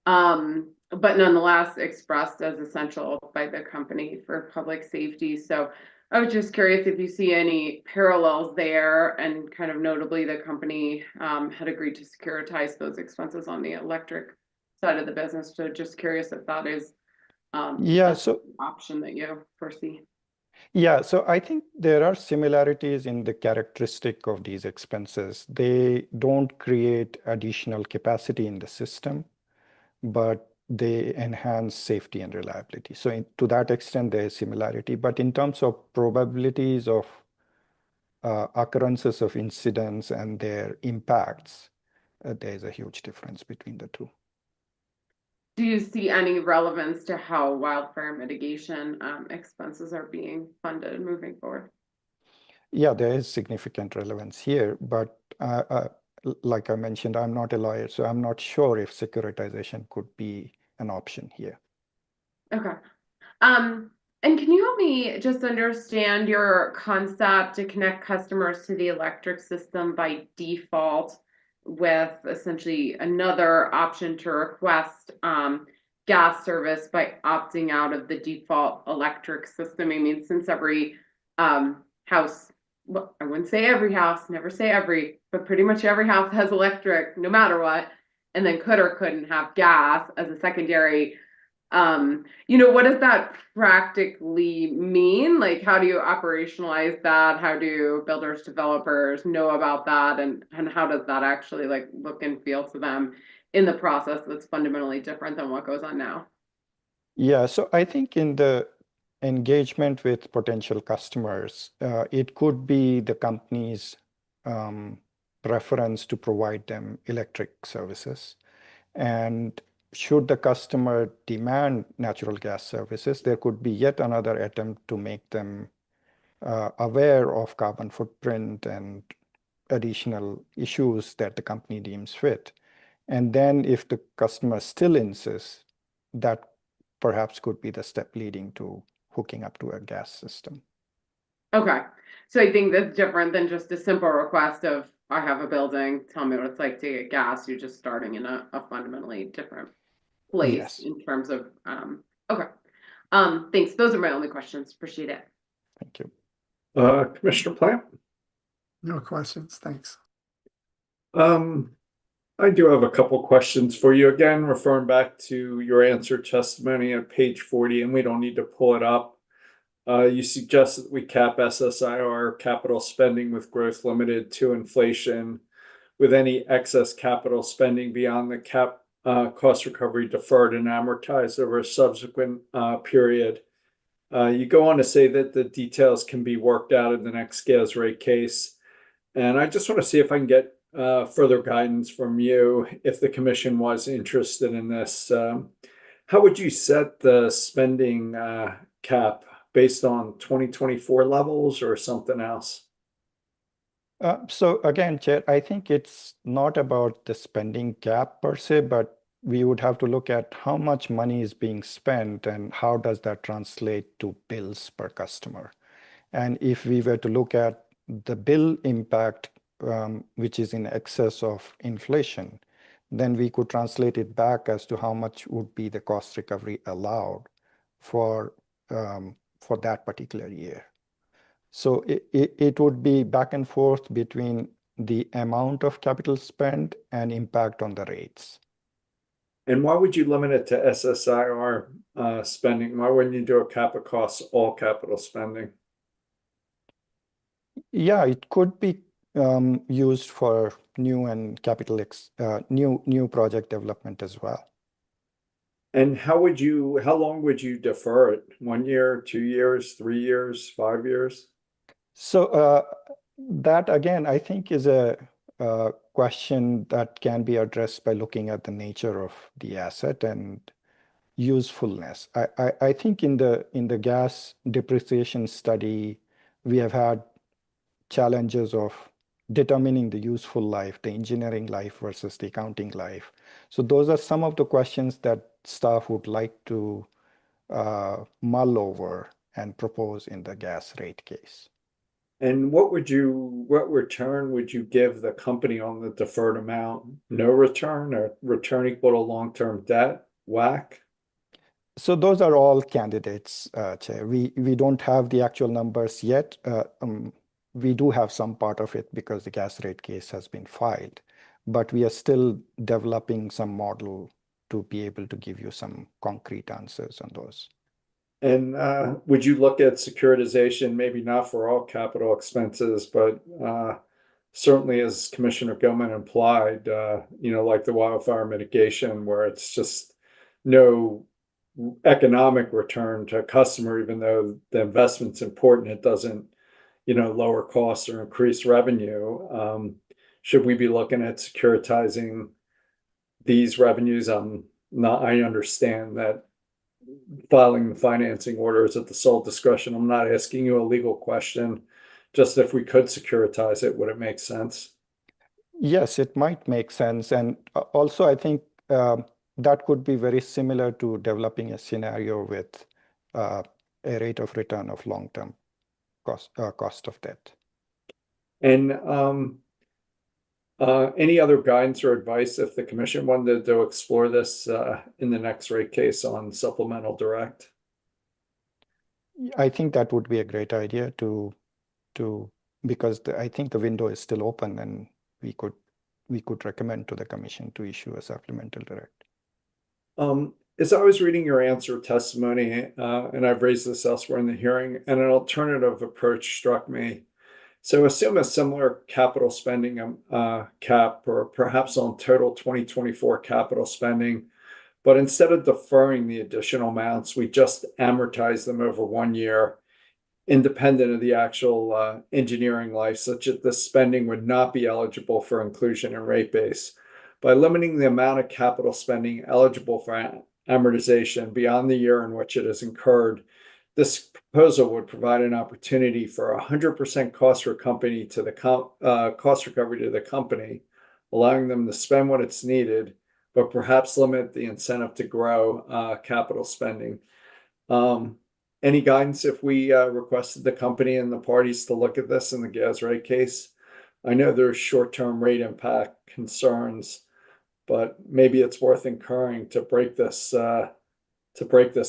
but nonetheless expressed as essential by the company for public safety. So I was just curious if you see any parallels there, and kind of notably the company had agreed to securitize those expenses on the electric side of the business. So just curious if that is an option that you foresee. Yeah, so I think there are similarities in the characteristic of these expenses. They don't create additional capacity in the system, but they enhance safety and reliability. So to that extent, there is similarity. But in terms of probabilities of occurrences of incidents and their impacts, there is a huge difference between the two. Do you see any relevance to how wildfire mitigation expenses are being funded moving forward? Yeah, there is significant relevance here, but like I mentioned, I'm not a lawyer, so I'm not sure if securitization could be an option here. Okay. And can you help me just understand your concept to connect customers to the electric system by default, with essentially another option to request gas service by opting out of the default electric system? I mean, since every house, well, I wouldn't say every house, never say every, but pretty much every house has electric no matter what, and then could or couldn't have gas as a secondary. What does that practically mean? Like, how do you operationalize that? How do builders, developers know about that? And how does that actually like look and feel to them in the process that's fundamentally different than what goes on now? Yeah, so I think in the engagement with potential customers, it could be the company's preference to provide them electric services. And should the customer demand natural gas services, there could be yet another attempt to make them aware of carbon footprint and additional issues that the company deems fit. And then if the customer still insists, that perhaps could be the step leading to hooking up to a gas system. Okay, so I think that's different than just a simple request of, I have a building, tell me what it's like to get gas. You're just starting in a fundamentally different place Yes. in terms of, okay. Thanks. Those are my only questions. Appreciate it. Thank you. Commissioner Plant? No questions, thanks. I do have a couple questions for you. Again, referring back to your answer testimony on page 40, and we don't need to pull it up. You suggest that we cap SSIR capital spending with growth limited to inflation, with any excess capital spending beyond the cap cost recovery deferred and amortized over a subsequent period. You go on to say that the details can be worked out in the next gas rate case. And I just want to see if I can get further guidance from you if the commission was interested in this. How would you set the spending cap based on 2024 levels or something else? So again, Chair, I think it's not about the spending cap per se, but we would have to look at how much money is being spent and how does that translate to bills per customer. And if we were to look at the bill impact, which is in excess of inflation, then we could translate it back as to how much would be the cost recovery allowed for that particular year. So it would be back and forth between the amount of capital spent and impact on the rates. And why would you limit it to SSIR spending? Why wouldn't you do a cap across all capital spending? Yeah, it could be used for new and new project development as well. And how long would you defer it? 1 year, 2 years, 3 years, 5 years? So that again, I think is a question that can be addressed by looking at the nature of the asset and usefulness. I think in the gas depreciation study, we have had challenges of determining the useful life, the engineering life versus the accounting life. So those are some of the questions that staff would like to mull over and propose in the gas rate case. And what return would you give the company on the deferred amount? No return or return equal to long-term debt, WACC? So those are all candidates, Chair. We don't have the actual numbers yet. We do have some part of it because the gas rate case has been filed, but we are still developing some model to be able to give you some concrete answers on those. And would you look at securitization, maybe not for all capital expenses, but certainly as Commissioner Gilman implied, like the wildfire mitigation, where it's just no economic return to a customer, even though the investment's important, it doesn't, lower costs or increase revenue. Should we be looking at securitizing these revenues? I understand that filing the financing order is at the sole discretion. I'm not asking you a legal question, just if we could securitize it, would it make sense? Yes, it might make sense. And also, I think that could be very similar to developing a scenario with a rate of return of long-term cost of debt. And any other guidance or advice if the commission wanted to explore this in the next rate case on supplemental direct? I think that would be a great idea because I think the window is still open and we could recommend to the commission to issue a supplemental direct. As I was reading your answer testimony, and I've raised this elsewhere in the hearing, and an alternative approach struck me. So assume a similar capital spending cap, or perhaps on total 2024 capital spending, but instead of deferring the additional amounts, we just amortize them over 1 year, independent of the actual engineering life, such that the spending would not be eligible for inclusion in rate base. By limiting the amount of capital spending eligible for amortization beyond the year in which it is incurred, this proposal would provide an opportunity for 100% cost recovery to the company, allowing them to spend what it's needed, but perhaps limit the incentive to grow capital spending. And any guidance if we requested the company and the parties to look at this in the gas rate case? I know there's short-term rate impact concerns, but maybe it's worth incurring to break this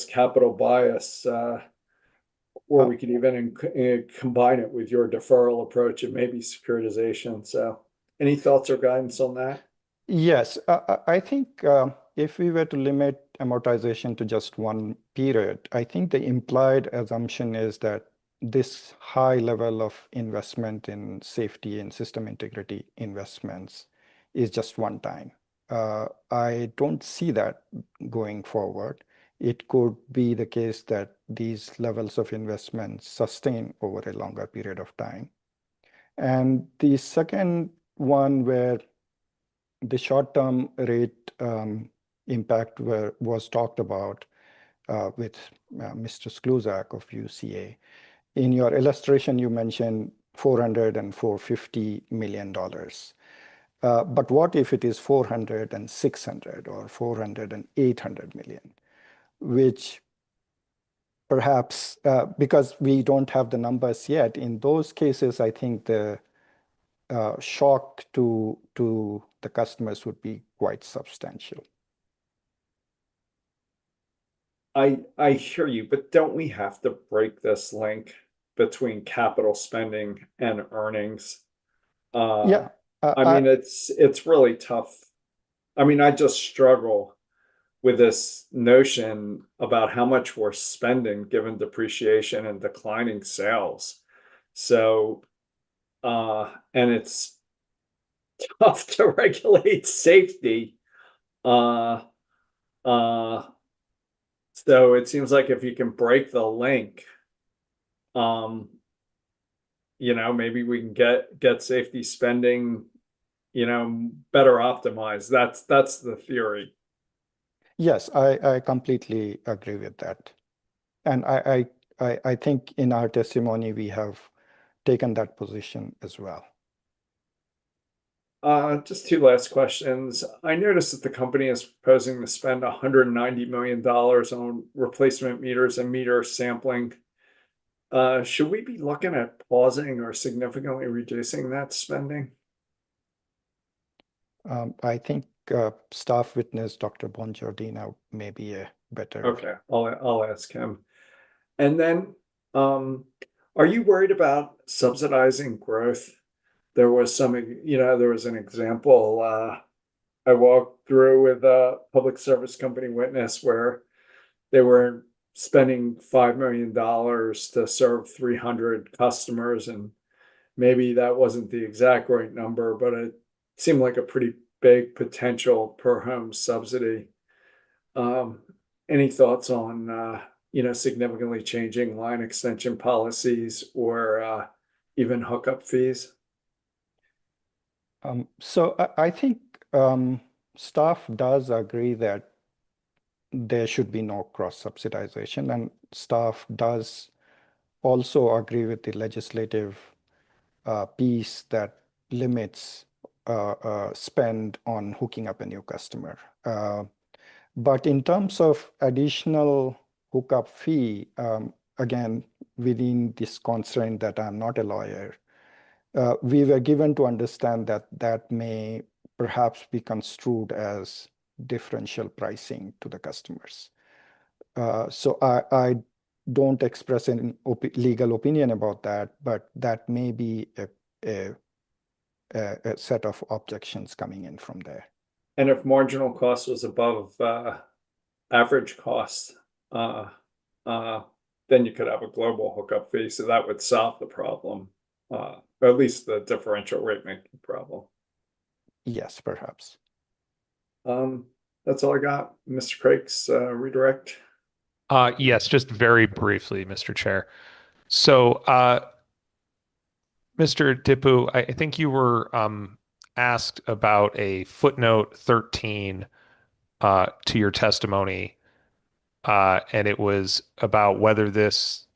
capital bias, or we could even combine it with your deferral approach and maybe securitization. So, any thoughts or guidance on that? Yes, I think if we were to limit amortization to just one period, I think the implied assumption is that this high level of investment in safety and system integrity investments is just one time. I don't see that going forward. It could be the case that these levels of investment sustain over a longer period of time. And the second one, where the short-term rate impact was talked about with Mr. Skluzak of UCA. In your illustration, you mentioned $400 and $450 million. But what if it is 400 and 600 or 400 and 800 million, which perhaps, because we don't have the numbers yet, in those cases, I think the shock to the customers would be quite substantial. I hear you, but don't we have to break this link between capital spending and earnings? Yeah. I mean, it's really tough. I mean, I just struggle with this notion about how much we're spending given depreciation and declining sales. So, and it's tough to regulate safety. So it seems like if you can break the link, maybe we can get safety spending, better optimized. That's the theory. Yes, I completely agree with that. And I think in our testimony, we have taken that position as well. Just two last questions. I noticed that the company is proposing to spend $190 million on replacement meters and meter sampling. Should we be looking at pausing or significantly reducing that spending? I think staff witness Dr. Bongiordino may be a better. Okay, I'll ask him. And then, are you worried about subsidizing growth? There was an example I walked through with a public service company witness where they were spending $5 million to serve 300 customers, and maybe that wasn't the exact right number, but it seemed like a pretty big potential per home subsidy. Any thoughts on significantly changing line extension policies or even hookup fees? So I think staff does agree that there should be no cross-subsidization, and staff does also agree with the legislative piece that limits spend on hooking up a new customer. But in terms of additional hookup fee, again, within this constraint that I'm not a lawyer, we were given to understand that that may perhaps be construed as differential pricing to the customers. So I don't express an legal opinion about that, but that may be a set of objections coming in from there. And if marginal cost was above average cost, then you could have a global hookup fee, so that would solve the problem. Or at least the differential rate making problem. Yes, perhaps. That's all I got. Mr. Craig's redirect. Yes, just very briefly, Mr. Chair. So, Mr. Dipu, I think you were asked about a footnote 13 to your testimony, and it was about whether this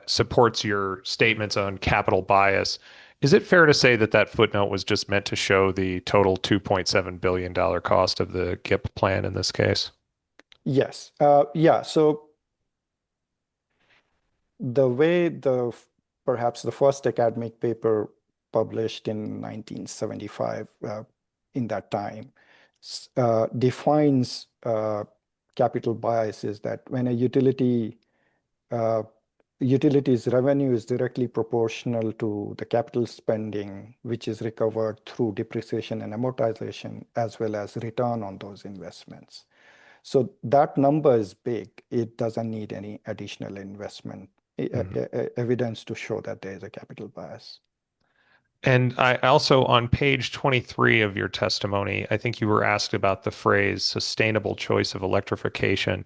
supports your statements on capital bias. Is it fair to say that that footnote was just meant to show the total $2.7 billion cost of the GIP plan in this case? Yes. Yeah. So the way perhaps the first academic paper published in 1975 in that time defines capital bias is that when a utility's revenue is directly proportional to the capital spending, which is recovered through depreciation and amortization, as well as return on those investments. So that number is big. It doesn't need any additional investment evidence to show that there is a capital bias. And I also, on page 23 of your testimony, I think you were asked about the phrase sustainable choice of electrification.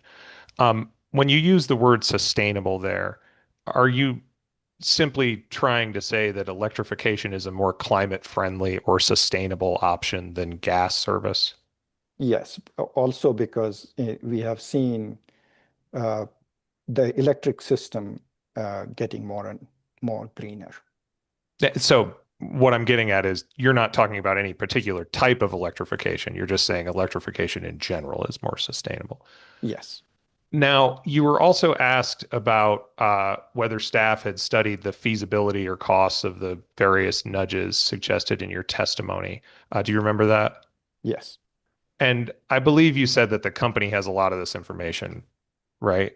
When you use the word sustainable there, are you simply trying to say that electrification is a more climate friendly or sustainable option than gas service? Yes, also because we have seen the electric system getting more and more greener. So what I'm getting at is you're not talking about any particular type of electrification. You're just saying electrification in general is more sustainable. Yes. Now, you were also asked about whether staff had studied the feasibility or costs of the various nudges suggested in your testimony. Do you remember that? Yes. And I believe you said that the company has a lot of this information, right?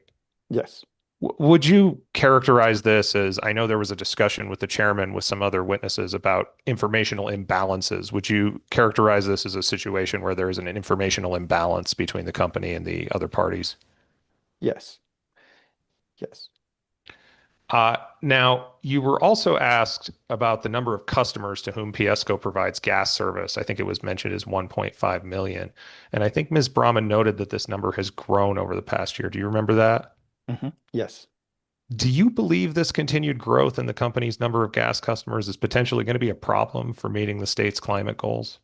Yes. Would you characterize this as, I know there was a discussion with the chairman with some other witnesses about informational imbalances. Would you characterize this as a situation where there is an informational imbalance between the company and the other parties? Yes. Yes. Now, you were also asked about the number of customers to whom PSCo provides gas service. I think it was mentioned as 1.5 million. And I think Ms. Brahman noted that this number has grown over the past year. Do you remember that? Yes. Do you believe this continued growth in the company's number of gas customers is potentially going to be a problem for meeting the state's climate goals?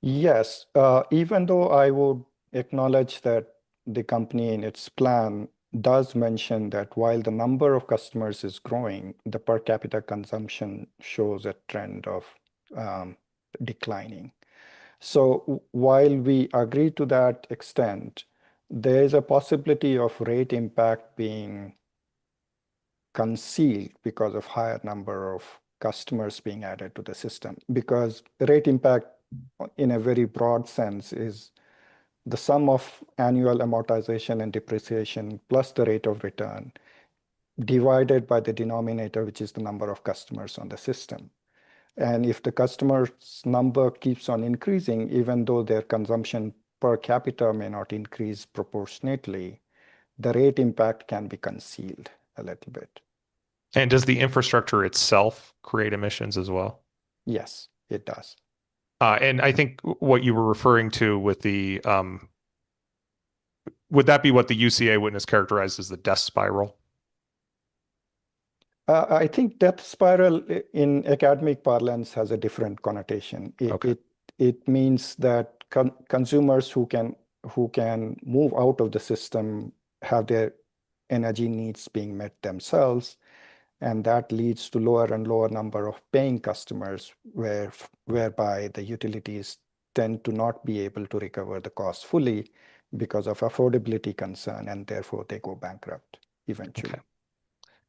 Yes. Even though I would acknowledge that the company in its plan does mention that while the number of customers is growing, the per capita consumption shows a trend of declining. So while we agree to that extent, there is a possibility of rate impact being concealed because of higher number of customers being added to the system. Because rate impact in a very broad sense is the sum of annual amortization and depreciation plus the rate of return divided by the denominator, which is the number of customers on the system. And if the customer's number keeps on increasing, even though their consumption per capita may not increase proportionately, the rate impact can be concealed a little bit. And does the infrastructure itself create emissions as well? Yes, it does. And I think what you were referring to with the, would that be what the UCA witness characterized as the death spiral? I think death spiral in academic parlance has a different connotation. It means that consumers who can move out of the system have their energy needs being met themselves, and that leads to lower and lower number of paying customers, whereby the utilities tend to not be able to recover the cost fully because of affordability concern, and therefore they go bankrupt eventually. Okay.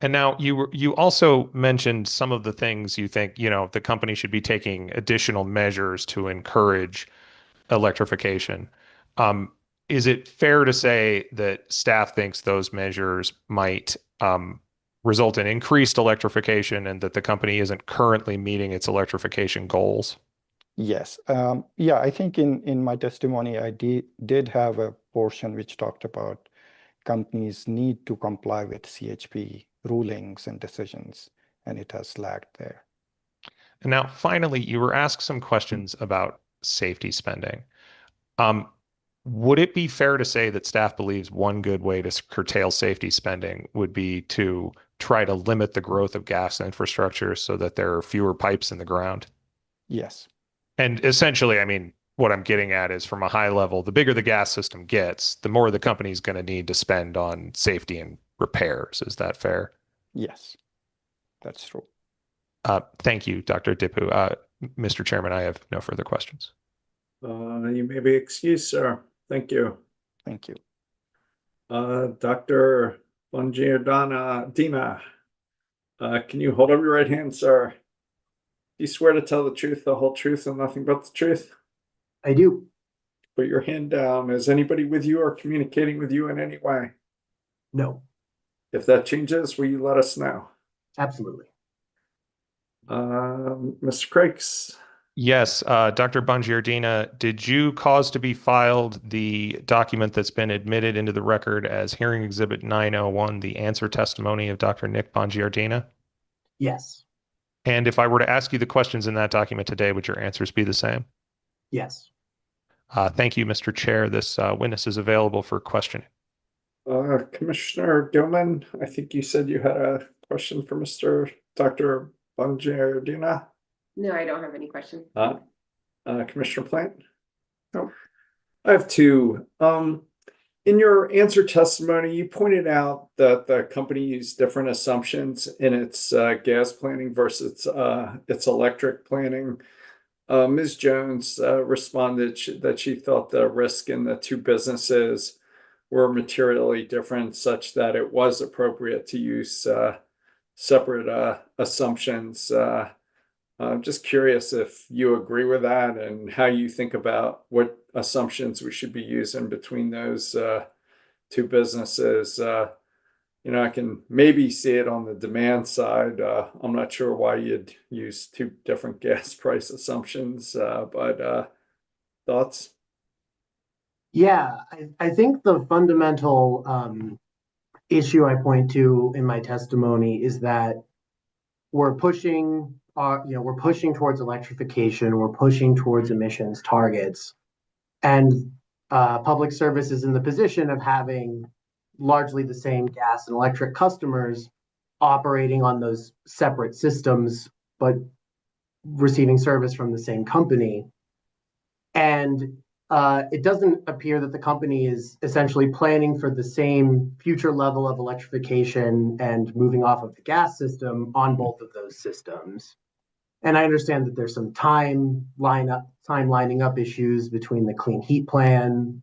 And now you also mentioned some of the things you think, the company should be taking additional measures to encourage electrification. Is it fair to say that staff thinks those measures might result in increased electrification and that the company isn't currently meeting its electrification goals? Yes. Yeah, I think in my testimony, I did have a portion which talked about companies need to comply with CHP rulings and decisions, and it has lagged there. And now, finally, you were asked some questions about safety spending. Would it be fair to say that staff believes one good way to curtail safety spending would be to try to limit the growth of gas infrastructure so that there are fewer pipes in the ground? Yes. And essentially, I mean, what I'm getting at is from a high level, the bigger the gas system gets, the more the company's going to need to spend on safety and repairs. Is that fair? Yes, that's true. Thank you, Dr. Dipu. Mr. Chairman, I have no further questions. You may be excused, sir. Thank you. Thank you. Dr. Bongiordina. Can you hold up your right hand, sir? Do you swear to tell the truth, the whole truth, and nothing but the truth? I do. Put your hand down. Is anybody with you or communicating with you in any way? No. If that changes, will you let us know? Absolutely. Mr. Crakes? Yes, Dr. Bongiordina, did you cause to be filed the document that's been admitted into the record as hearing exhibit 901, the answer testimony of Dr. Nick Bongiordina? Yes. And if I were to ask you the questions in that document today, would your answers be the same? Yes. Thank you, Mr. Chair. This witness is available for questioning. Commissioner Gilman, I think you said you had a question for Dr. Bongiordina. No, I don't have any questions. Commissioner Plant? No. I have two. In your answer testimony, you pointed out that the company used different assumptions in its gas planning versus its electric planning. Ms. Jones responded that she thought the risk in the two businesses were materially different, such that it was appropriate to use separate assumptions. I'm just curious if you agree with that and how you think about what assumptions we should be using between those two businesses. I can maybe see it on the demand side. I'm not sure why you'd use two different gas price assumptions, but thoughts? Yeah, I think the fundamental issue I point to in my testimony is that we're pushing towards electrification, we're pushing towards emissions targets, and public service is in the position of having largely the same gas and electric customers operating on those separate systems, but receiving service from the same company. And it doesn't appear that the company is essentially planning for the same future level of electrification and moving off of the gas system on both of those systems. And I understand that there's some time lining up issues between the clean heat plan,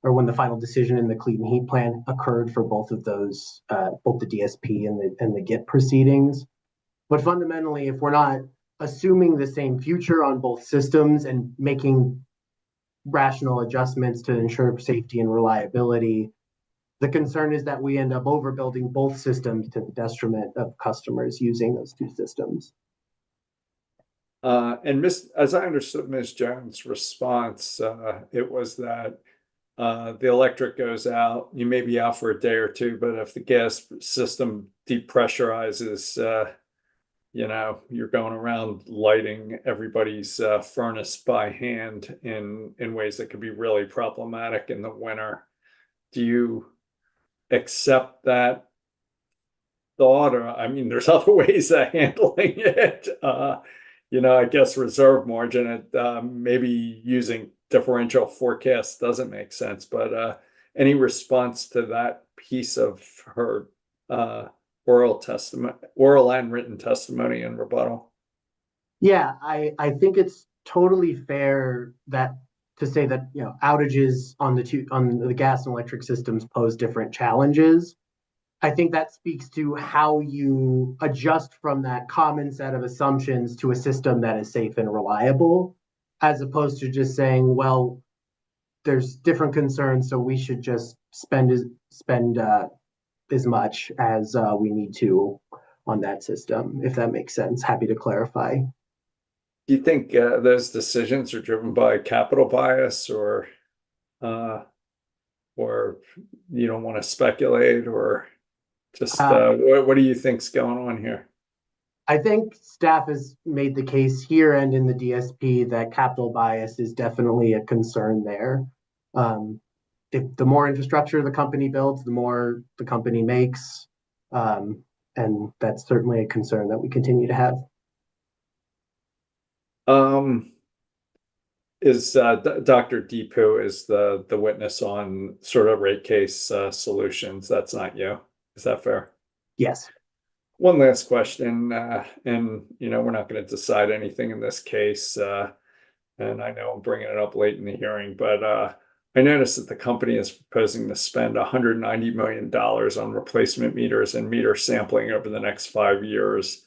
or when the final decision in the clean heat plan occurred for both of those, both the DSP and the GIP proceedings. But fundamentally, if we're not assuming the same future on both systems and making rational adjustments to ensure safety and reliability, the concern is that we end up overbuilding both systems to the detriment of customers using those two systems. And as I understood Ms. Jones' response, it was that the electric goes out, you may be out for a day or two, but if the gas system depressurizes, you're going around lighting everybody's furnace by hand in ways that could be really problematic in the winter. Do you accept that thought? Or, I mean, there's other ways of handling it. I guess reserve margin, maybe using differential forecast doesn't make sense, but any response to that piece of her oral and written testimony and rebuttal? Yeah, I think it's totally fair to say that outages on the gas and electric systems pose different challenges. I think that speaks to how you adjust from that common set of assumptions to a system that is safe and reliable, as opposed to just saying, well, there's different concerns, so we should just spend as much as we need to on that system, if that makes sense. Happy to clarify. Do you think those decisions are driven by capital bias, or you don't want to speculate, or just what do you think's going on here? I think staff has made the case here and in the DSP that capital bias is definitely a concern there. If the more infrastructure the company builds, the more the company makes, and that's certainly a concern that we continue to have. Is Dr. Deepu is the witness on sort of rate case solutions? That's not you. Is that fair? Yes. One last question, and we're not going to decide anything in this case, and I know I'm bringing it up late in the hearing, but I noticed that the company is proposing to spend $190 million on replacement meters and meter sampling over the next 5 years.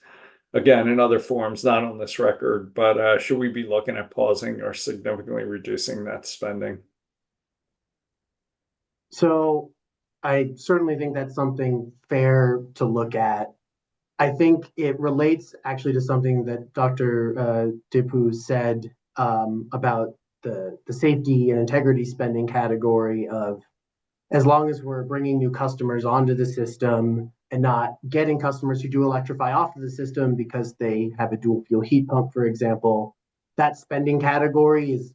Again, in other forms, not on this record, but should we be looking at pausing or significantly reducing that spending? So I certainly think that's something fair to look at. I think it relates actually to something that Dr. Dipu said about the safety and integrity spending category of, as long as we're bringing new customers onto the system and not getting customers who do electrify off of the system because they have a dual fuel heat pump, for example, that spending category is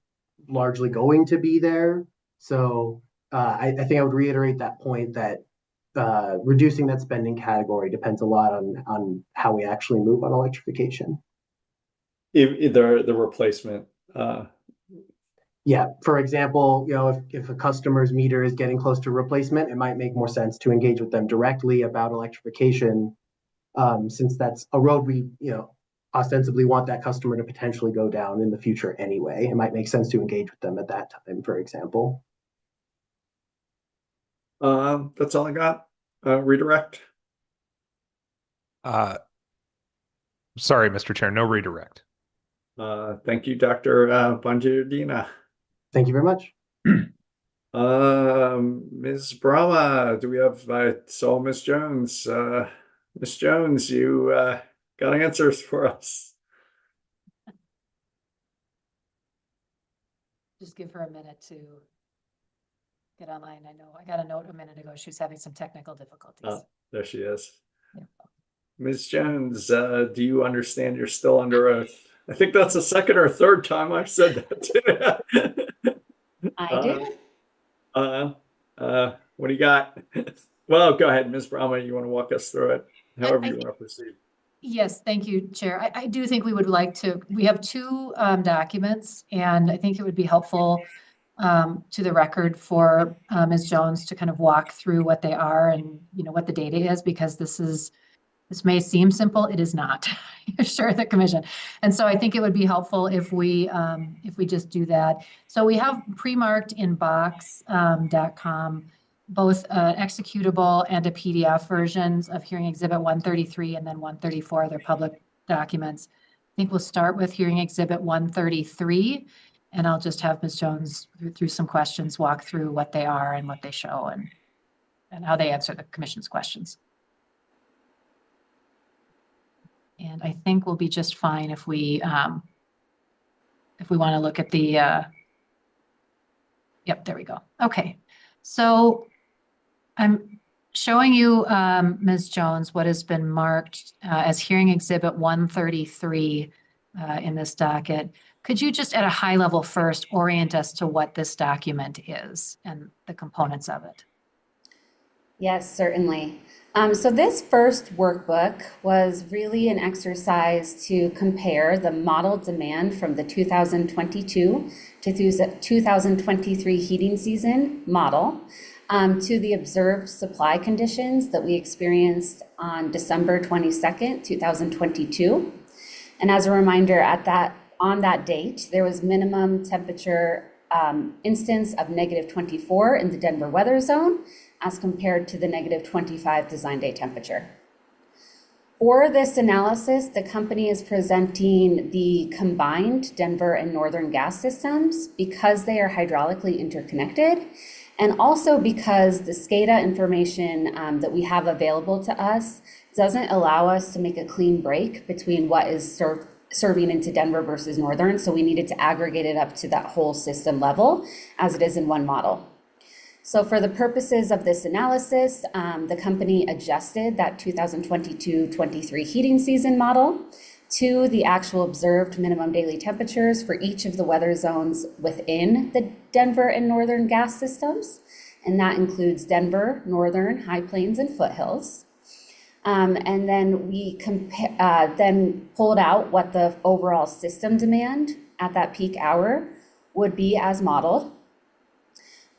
largely going to be there. So I think I would reiterate that point that reducing that spending category depends a lot on how we actually move on electrification. If the replacement. Yeah, for example, if a customer's meter is getting close to replacement, it might make more sense to engage with them directly about electrification, since that's a road we, ostensibly want that customer to potentially go down in the future anyway. It might make sense to engage with them at that time, for example. That's all I got. Redirect. Sorry, Mr. Chair, no redirect. Thank you, Dr. Bongiardina. Thank you very much. Ms. Brahma, do we have, so Ms. Jones, Ms. Jones, you got answers for us? Just give her a minute to get online. I know I got a note a minute ago. She was having some technical difficulties. There she is. Yeah. Ms. Jones, do you understand you're still under oath? I think that's the second or third time I've said that today. I do. What do you got? Well, go ahead, Ms. Brahma. You want to walk us through it, however you want to proceed. Yes, thank you, Chair. I do think we would like to, we have two documents, and I think it would be helpful to the record for Ms. Jones to kind of walk through what they are and what the data is, because this may seem simple, it is not. I assure the commission. And so I think it would be helpful if we just do that. So we have pre-marked in box.com both executable and a PDF versions of Hearing Exhibit 133 and then 134, their public documents. I think we'll start with Hearing Exhibit 133, and I'll just have Ms. Jones through some questions, walk through what they are and what they show and how they answer the commission's questions. And I think we'll be just fine if we want to look at the, yep, there we go. Okay, so I'm showing you, Ms. Jones, what has been marked as Hearing Exhibit 133 in this docket. Could you just at a high level first orient us to what this document is and the components of it? Yes, certainly. So this first workbook was really an exercise to compare the model demand from the 2022 to 2023 heating season model to the observed supply conditions that we experienced on December 22nd, 2022. And as a reminder, on that date, there was minimum temperature instance of -24 in the Denver weather zone, as compared to the -25 design day temperature. For this analysis, the company is presenting the combined Denver and northern gas systems because they are hydraulically interconnected, and also because the SCADA information that we have available to us doesn't allow us to make a clean break between what is serving into Denver versus northern, so we needed to aggregate it up to that whole system level as it is in one model. So for the purposes of this analysis, the company adjusted that 2022-23 heating season model to the actual observed minimum daily temperatures for each of the weather zones within the Denver and northern gas systems. And that includes Denver, northern, high plains, and foothills. And then we then pulled out what the overall system demand at that peak hour would be as modeled.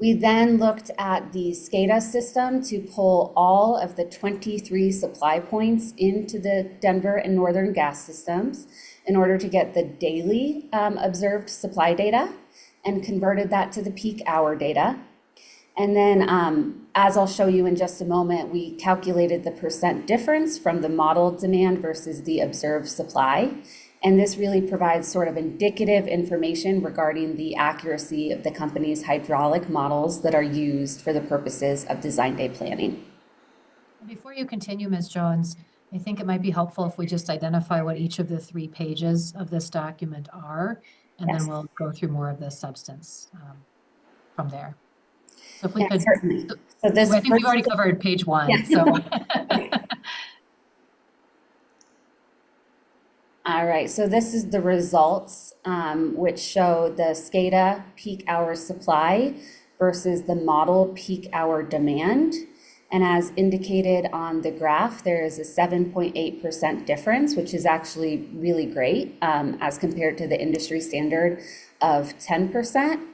We then looked at the SCADA system to pull all of the 23 supply points into the Denver and northern gas systems in order to get the daily observed supply data. and converted that to the peak hour data. And then, as I'll show you in just a moment, we calculated the percent difference from the model demand versus the observed supply. And this really provides sort of indicative information regarding the accuracy of the company's hydraulic models that are used for the purposes of design day planning. Before you continue, Ms. Jones, I think it might be helpful if we just identify what each of the 3 pages of this document are, and then we'll go through more of the substance from there. So if we could, certainly. So this, I think we've already covered page 1. Yeah. So. All right, so this is the results, which show the SCADA peak hour supply versus the model peak hour demand. And as indicated on the graph, there is a 7.8% difference, which is actually really great as compared to the industry standard of 10%.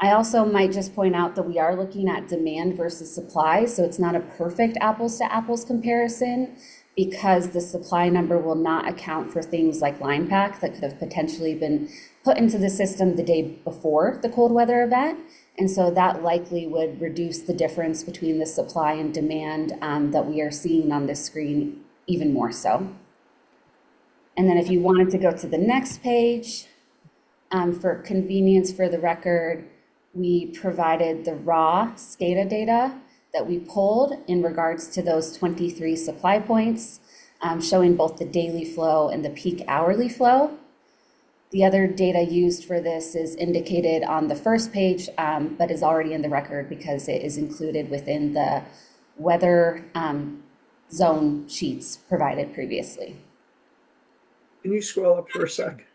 I also might just point out that we are looking at demand versus supply, so it's not a perfect apples to apples comparison because the supply number will not account for things like line pack that could have potentially been put into the system the day before the cold weather event. And so that likely would reduce the difference between the supply and demand that we are seeing on this screen even more so. And then if you wanted to go to the next page, for convenience for the record, we provided the raw SCADA data that we pulled in regards to those 23 supply points, showing both the daily flow and the peak hourly flow. The other data used for this is indicated on the first page, but is already in the record because it is included within the weather zone sheets provided previously. Can you scroll up for a sec?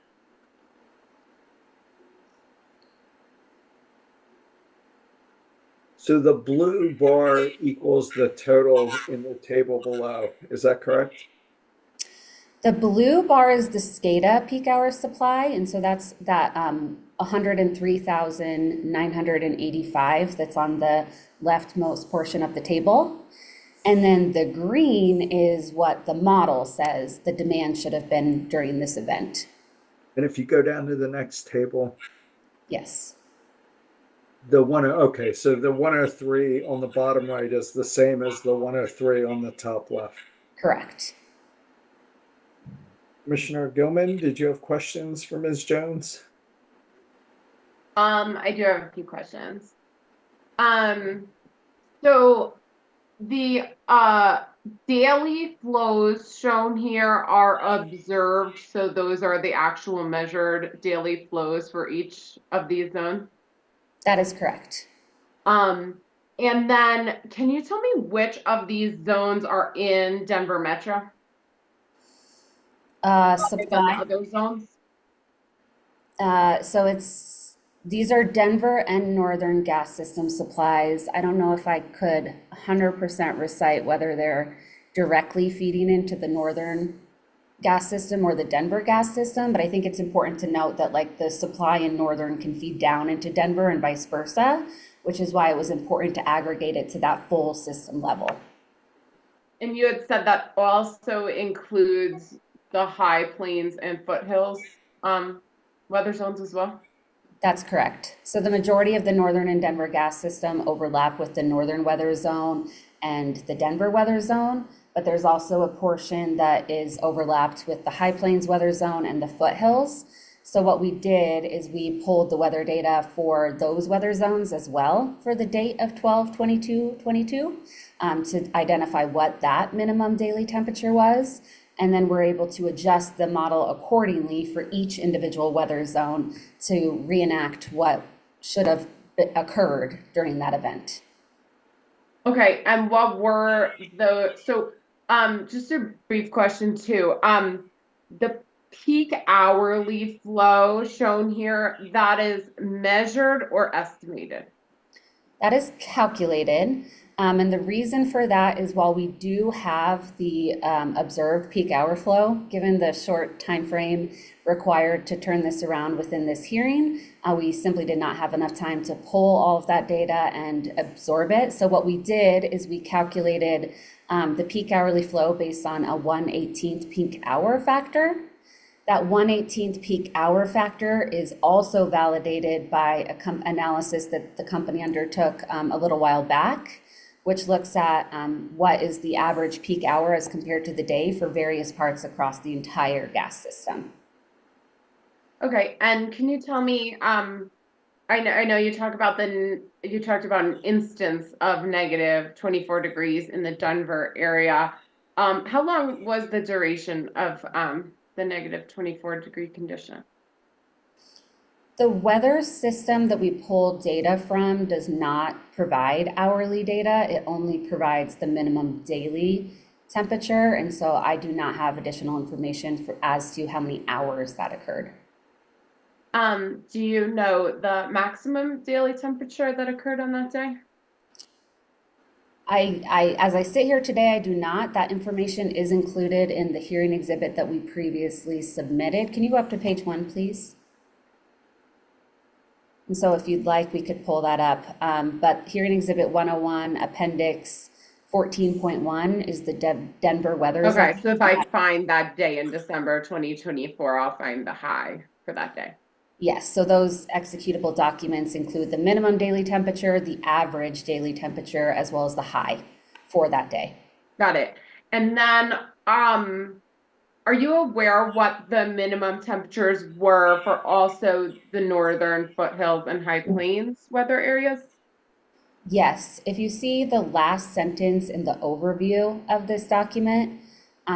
So the blue bar equals the total in the table below. Is that correct? The blue bar is the SCADA peak hour supply, and so that's that 103,985 that's on the leftmost portion of the table. And then the green is what the model says the demand should have been during this event. And if you go down to the next table. Yes. The okay, so the 103 on the bottom right is the same as the 103 on the top left. Correct. Commissioner Gilman, did you have questions for Ms. Jones? I do have a few questions. So the daily flows shown here are observed, so those are the actual measured daily flows for each of these zones? That is correct. And then can you tell me which of these zones are in Denver Metro? Supply. Other zones? So these are Denver and Northern gas system supplies. I don't know if I could 100% recite whether they're directly feeding into the Northern gas system or the Denver gas system, but I think it's important to note that like the supply in Northern can feed down into Denver and vice versa, which is why it was important to aggregate it to that full system level. And you had said that also includes the high plains and foothills weather zones as well? That's correct. So the majority of the Northern and Denver gas system overlap with the Northern weather zone and the Denver weather zone, but there's also a portion that is overlapped with the High Plains weather zone and the foothills. So what we did is we pulled the weather data for those weather zones as well for the date of 12/22/22 to identify what that minimum daily temperature was. And then we're able to adjust the model accordingly for each individual weather zone to reenact what should have occurred during that event. Okay, and what were just a brief question too. The peak hourly flow shown here, that is measured or estimated? That is calculated. And the reason for that is while we do have the observed peak hour flow, given the short time frame required to turn this around within this hearing, we simply did not have enough time to pull all of that data and absorb it. So what we did is we calculated the peak hourly flow based on a 1/18th peak hour factor. That 1/18th peak hour factor is also validated by analysis that the company undertook a little while back, which looks at what is the average peak hour as compared to the day for various parts across the entire gas system. Okay, and can you tell me, I know you talked about an instance of negative 24 degrees in the Denver area. How long was the duration of the negative 24-degree condition? The weather system that we pulled data from does not provide hourly data. It only provides the minimum daily temperature. And so I do not have additional information as to how many hours that occurred. Do you know the maximum daily temperature that occurred on that day? As I sit here today, I do not. That information is included in the hearing exhibit that we previously submitted. Can you go up to page 1, please? And so if you'd like, we could pull that up. But hearing exhibit 101, appendix 14.1 is the Denver weather zone. Okay, so if I find that day in December 2024, I'll find the high for that day. Yes, so those executable documents include the minimum daily temperature, the average daily temperature, as well as the high for that day. Got it. And then, are you aware what the minimum temperatures were for also the northern foothills and high plains weather areas? Yes, if you see the last sentence in the overview of this document,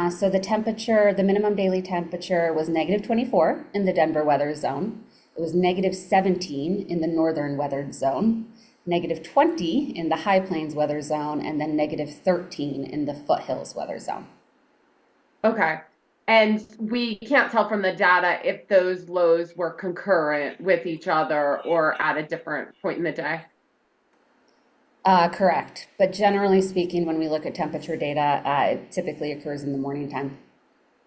so the minimum daily temperature was negative 24 in the Denver weather zone. It was negative 17 in the northern weather zone, negative 20 in the high plains weather zone, and then negative 13 in the foothills weather zone. Okay. And we can't tell from the data if those lows were concurrent with each other or at a different point in the day. Correct. But generally speaking, when we look at temperature data, it typically occurs in the morning time.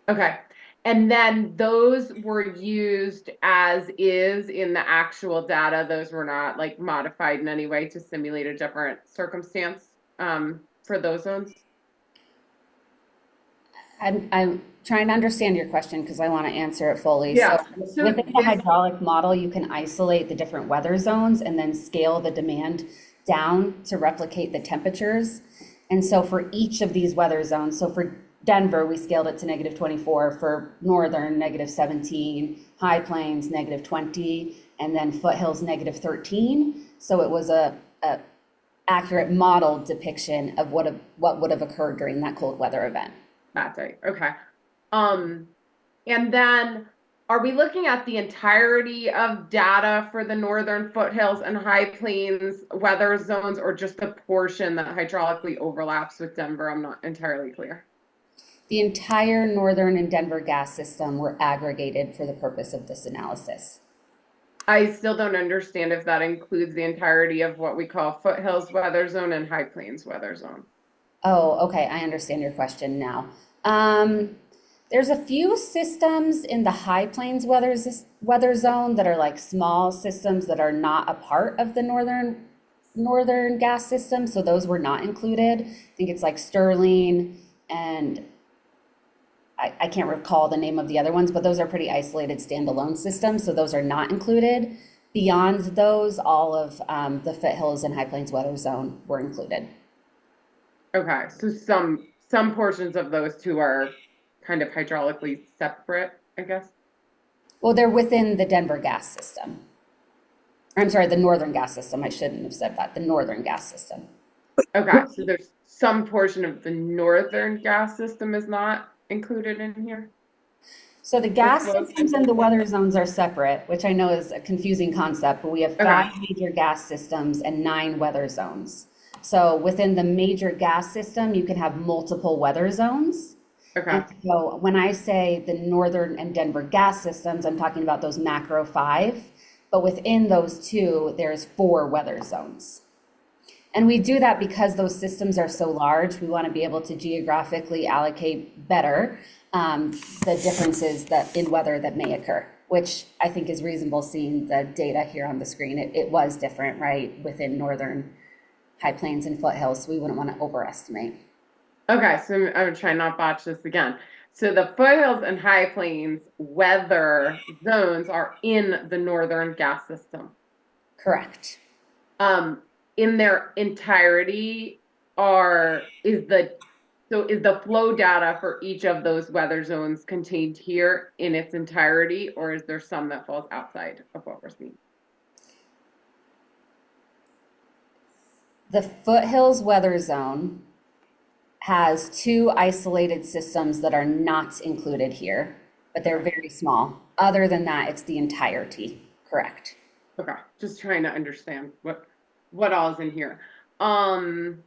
Okay. And then those were used as is in the actual data. Those were not like modified in any way to simulate a different circumstance for those zones. I'm trying to understand your question because I want to answer it fully. Yeah. So within the hydraulic model, you can isolate the different weather zones and then scale the demand down to replicate the temperatures. And so for each of these weather zones, so for Denver, we scaled it to negative 24, for northern, negative 17, high plains, negative 20, and then foothills, negative 13. So it was a accurate model depiction of what would have occurred during that cold weather event. That's right. Okay. And then are we looking at the entirety of data for the northern foothills and high plains weather zones, or just the portion that hydraulically overlaps with Denver? I'm not entirely clear. The entire northern and Denver gas system were aggregated for the purpose of this analysis. I still don't understand if that includes the entirety of what we call foothills weather zone and high plains weather zone. Oh, okay. I understand your question now. There's a few systems in the high plains weather zone that are like small systems that are not a part of the northern gas system. So those were not included. I think it's like Sterling, and I can't recall the name of the other ones, but those are pretty isolated standalone systems. So those are not included. Beyond those, all of the foothills and high plains weather zone were included. Okay, so some portions of those two are kind of hydraulically separate, I guess. Well, they're within the Denver gas system. I'm sorry, the northern gas system. I shouldn't have said that. The northern gas system. Okay, so there's some portion of the northern gas system is not included in here? So the gas systems and the weather zones are separate, which I know is a confusing concept, but we have 5 major gas systems and 9 weather zones. So within the major gas system, you can have multiple weather zones. Okay. And so when I say the northern and Denver gas systems, I'm talking about those macro 5, but within those 2, there's 4 weather zones. And we do that because those systems are so large. We want to be able to geographically allocate better the differences in weather that may occur, which I think is reasonable seeing the data here on the screen. It was different, right, within northern high plains and foothills, so we wouldn't want to overestimate. Okay, so I'm trying not to botch this again. So the foothills and high plains weather zones are in the northern gas system. Correct. In their entirety is the flow data for each of those weather zones contained here in its entirety, or is there some that falls outside of what we're seeing? The foothills weather zone has 2 isolated systems that are not included here, but they're very small. Other than that, it's the entirety. Correct. Okay, just trying to understand what all is in here. Can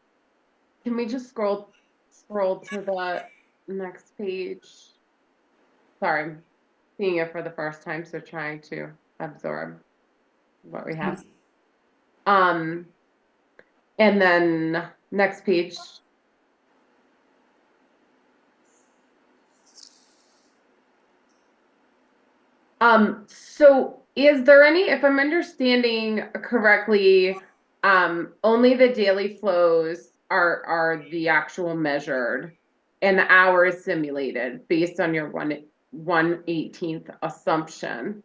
we just scroll to the next page? Sorry, I'm seeing it for the first time, so trying to absorb what we have. And then next page. So is there any, if I'm understanding correctly, only the daily flows are the actual measured and the hours simulated based on your 1/18th assumption.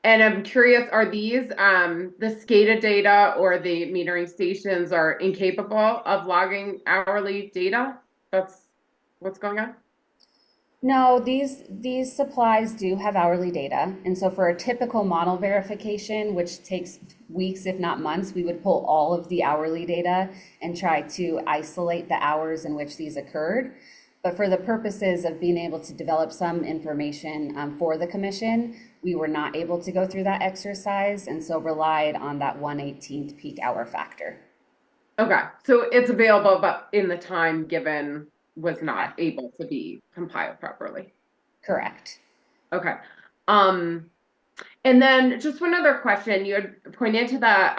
And I'm curious, are these the SCADA data or the metering stations are incapable of logging hourly data? That's what's going on? No, these supplies do have hourly data. And so for a typical model verification, which takes weeks, if not months, we would pull all of the hourly data and try to isolate the hours in which these occurred. But for the purposes of being able to develop some information for the commission, we were not able to go through that exercise and so relied on that 1/18th peak hour factor. Okay, so it's available, but in the time given was not able to be compiled properly. Correct. Okay. And then just one other question. You had pointed to the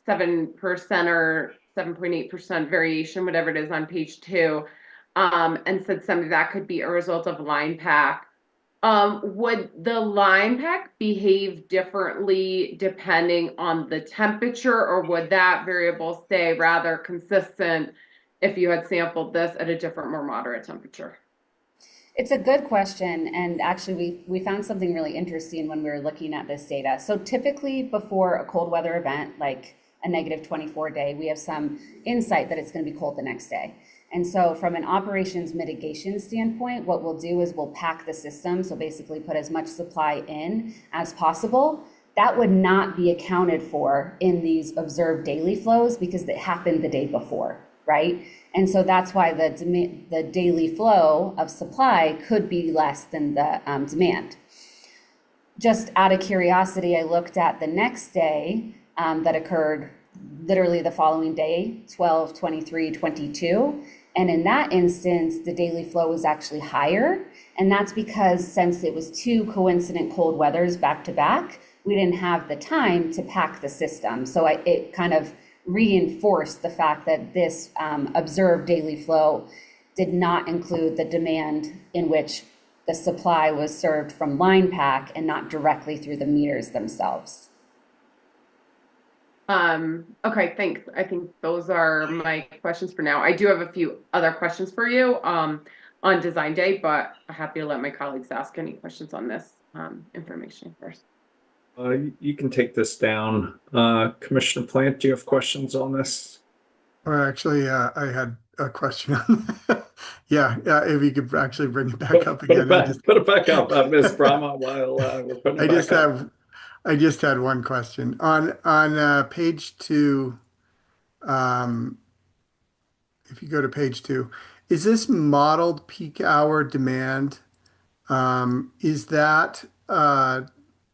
7% or 7.8% variation, whatever it is on page 2, and said some of that could be a result of line pack. Would the line pack behave differently depending on the temperature, or would that variable stay rather consistent if you had sampled this at a different, more moderate temperature? It's a good question, and actually we found something really interesting when we were looking at this data. So typically before a cold weather event, like a -24 day, we have some insight that it's going to be cold the next day. And so from an operations mitigation standpoint, what we'll do is we'll pack the system, so basically put as much supply in as possible. That would not be accounted for in these observed daily flows because it happened the day before, right? And so that's why the daily flow of supply could be less than the demand. Just out of curiosity, I looked at the next day that occurred literally the following day, 12/23/22. And in that instance, the daily flow was actually higher. And that's because since it was 2 coincident cold weathers back to back, we didn't have the time to pack the system. So it kind of reinforced the fact that this observed daily flow did not include the demand in which the supply was served from line pack and not directly through the meters themselves. Okay, thanks. I think those are my questions for now. I do have a few other questions for you on design day, but I'm happy to let my colleagues ask any questions on this information first. You can take this down. Commissioner Plant, do you have questions on this? Well, actually, I had a question on that. Yeah, if you could actually bring it back up again. Put it back up, Ms. Brahma, while we're putting it back up. I just had one question on page 2. If you go to page 2, is this modeled peak hour demand? Is that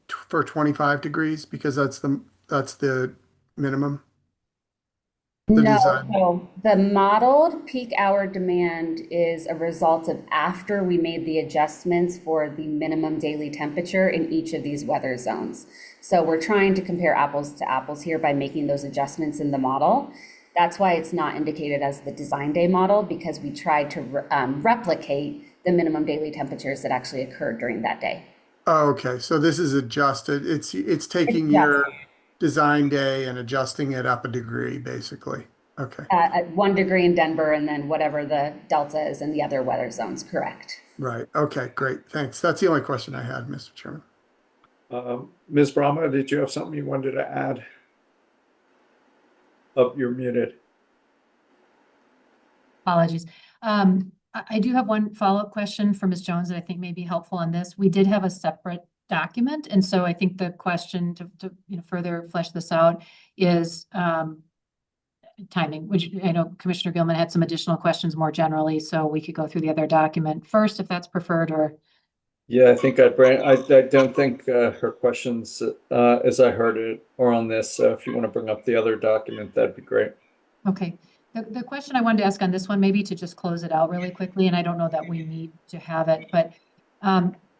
for 25 degrees because that's the minimum? No, so the modeled peak hour demand is a result of after we made the adjustments for the minimum daily temperature in each of these weather zones. So we're trying to compare apples to apples here by making those adjustments in the model. That's why it's not indicated as the design day model, because we tried to replicate the minimum daily temperatures that actually occurred during that day. Oh, okay, so this is adjusted. It's taking your design day and adjusting it up a degree, basically. Okay. At 1 degree in Denver, and then whatever the delta is in the other weather zones, correct. Right. Okay, great. Thanks. That's the only question I had, Mr. Chairman. Ms. Brahma, did you have something you wanted to add? Oh, you're muted. Apologies. I do have one follow-up question for Ms. Jones that I think may be helpful on this. We did have a separate document, and so I think the question to further flesh this out is timing, which I know Commissioner Gilman had some additional questions more generally, so we could go through the other document first if that's preferred, or Yeah, I think I don't think her questions, as I heard it, are on this. So if you want to bring up the other document, that'd be great. okay. The question I wanted to ask on this one, maybe to just close it out really quickly, and I don't know that we need to have it, but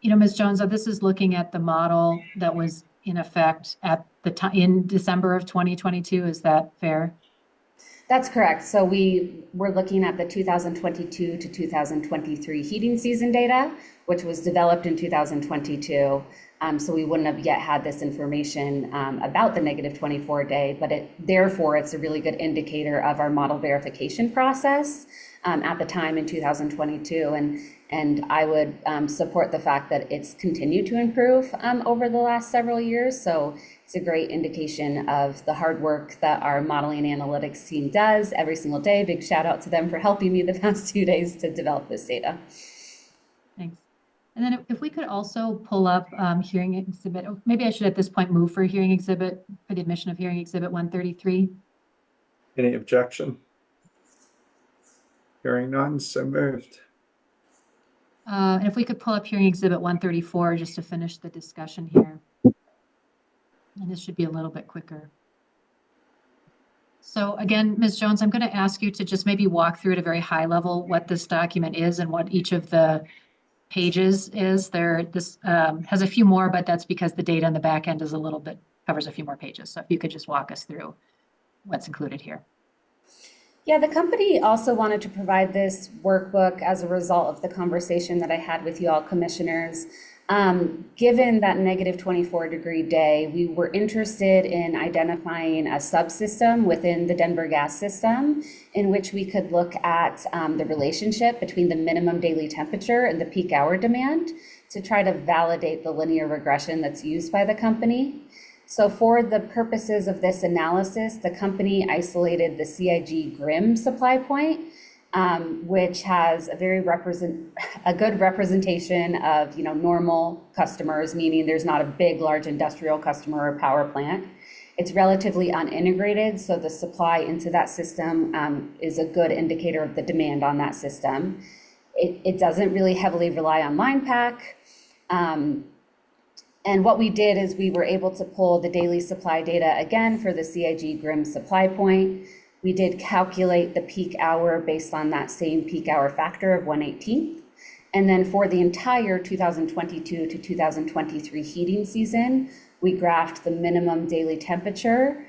Ms. Jones, this is looking at the model that was in effect at the time in December of 2022. Is that fair? That's correct. So we were looking at the 2022 to 2023 heating season data, which was developed in 2022. So we wouldn't have yet had this information about the negative 24 day, but therefore it's a really good indicator of our model verification process at the time in 2022. And I would support the fact that it's continued to improve over the last several years. So it's a great indication of the hard work that our modeling and analytics team does every single day. Big shout out to them for helping me the past 2 days to develop this data. Thanks. And then if we could also pull up hearing exhibit, maybe I should at this point move for hearing exhibit, for the admission of hearing exhibit 133. Any objection? Hearing none, so moved. And if we could pull up hearing exhibit 134 just to finish the discussion here. And this should be a little bit quicker. So again, Ms. Jones, I'm going to ask you to just maybe walk through at a very high level what this document is and what each of the pages is. This has a few more, but that's because the data in the back end is covers a few more pages. So if you could just walk us through what's included here. Yeah, the company also wanted to provide this workbook as a result of the conversation that I had with you all commissioners. Given that negative 24-degree day, we were interested in identifying a subsystem within the Denver gas system in which we could look at the relationship between the minimum daily temperature and the peak hour demand to try to validate the linear regression that's used by the company. So for the purposes of this analysis, the company isolated the CIG GRIM supply point, which has a good representation of normal customers, meaning there's not a big, large industrial customer or power plant. It's relatively unintegrated, so the supply into that system is a good indicator of the demand on that system. It doesn't really heavily rely on line pack. And what we did is we were able to pull the daily supply data again for the CIG GRIM supply point. We did calculate the peak hour based on that same peak hour factor of 1/18. And then for the entire 2022 to 2023 heating season, we graphed the minimum daily temperature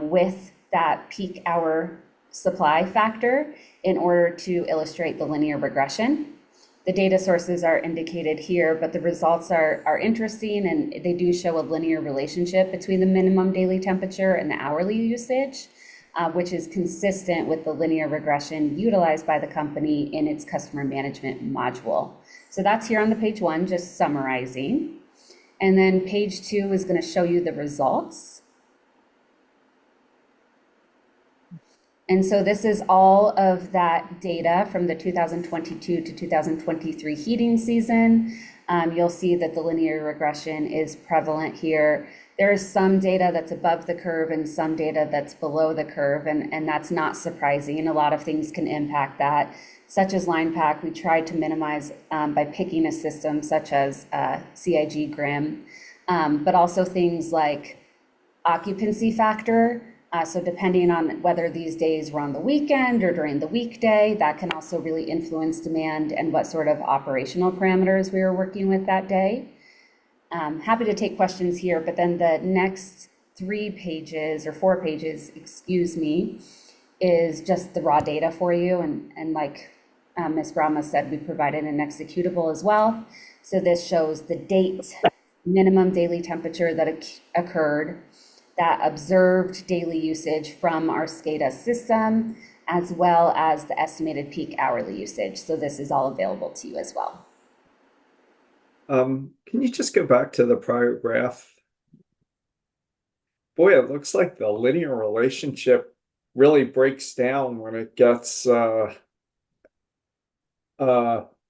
with that peak hour supply factor in order to illustrate the linear regression. The data sources are indicated here, but the results are interesting, and they do show a linear relationship between the minimum daily temperature and the hourly usage, which is consistent with the linear regression utilized by the company in its customer management module. So that's here on the page 1, just summarizing. And then page 2 is going to show you the results. And so this is all of that data from the 2022 to 2023 heating season. You'll see that the linear regression is prevalent here. There is some data that's above the curve and some data that's below the curve, and that's not surprising. A lot of things can impact that, such as line pack. We tried to minimize by picking a system such as CIG GRIM, but also things like occupancy factor. So depending on whether these days were on the weekend or during the weekday, that can also really influence demand and what sort of operational parameters we were working with that day. Happy to take questions here, but then the next 3 pages or 4 pages, excuse me, is just the raw data for you. And like Ms. Brahma said, we provided an executable as well. So this shows the date, minimum daily temperature that occurred, that observed daily usage from our SCADA system, as well as the estimated peak hourly usage. So this is all available to you as well. Can you just go back to the prior graph? Boy, it looks like the linear relationship really breaks down when it gets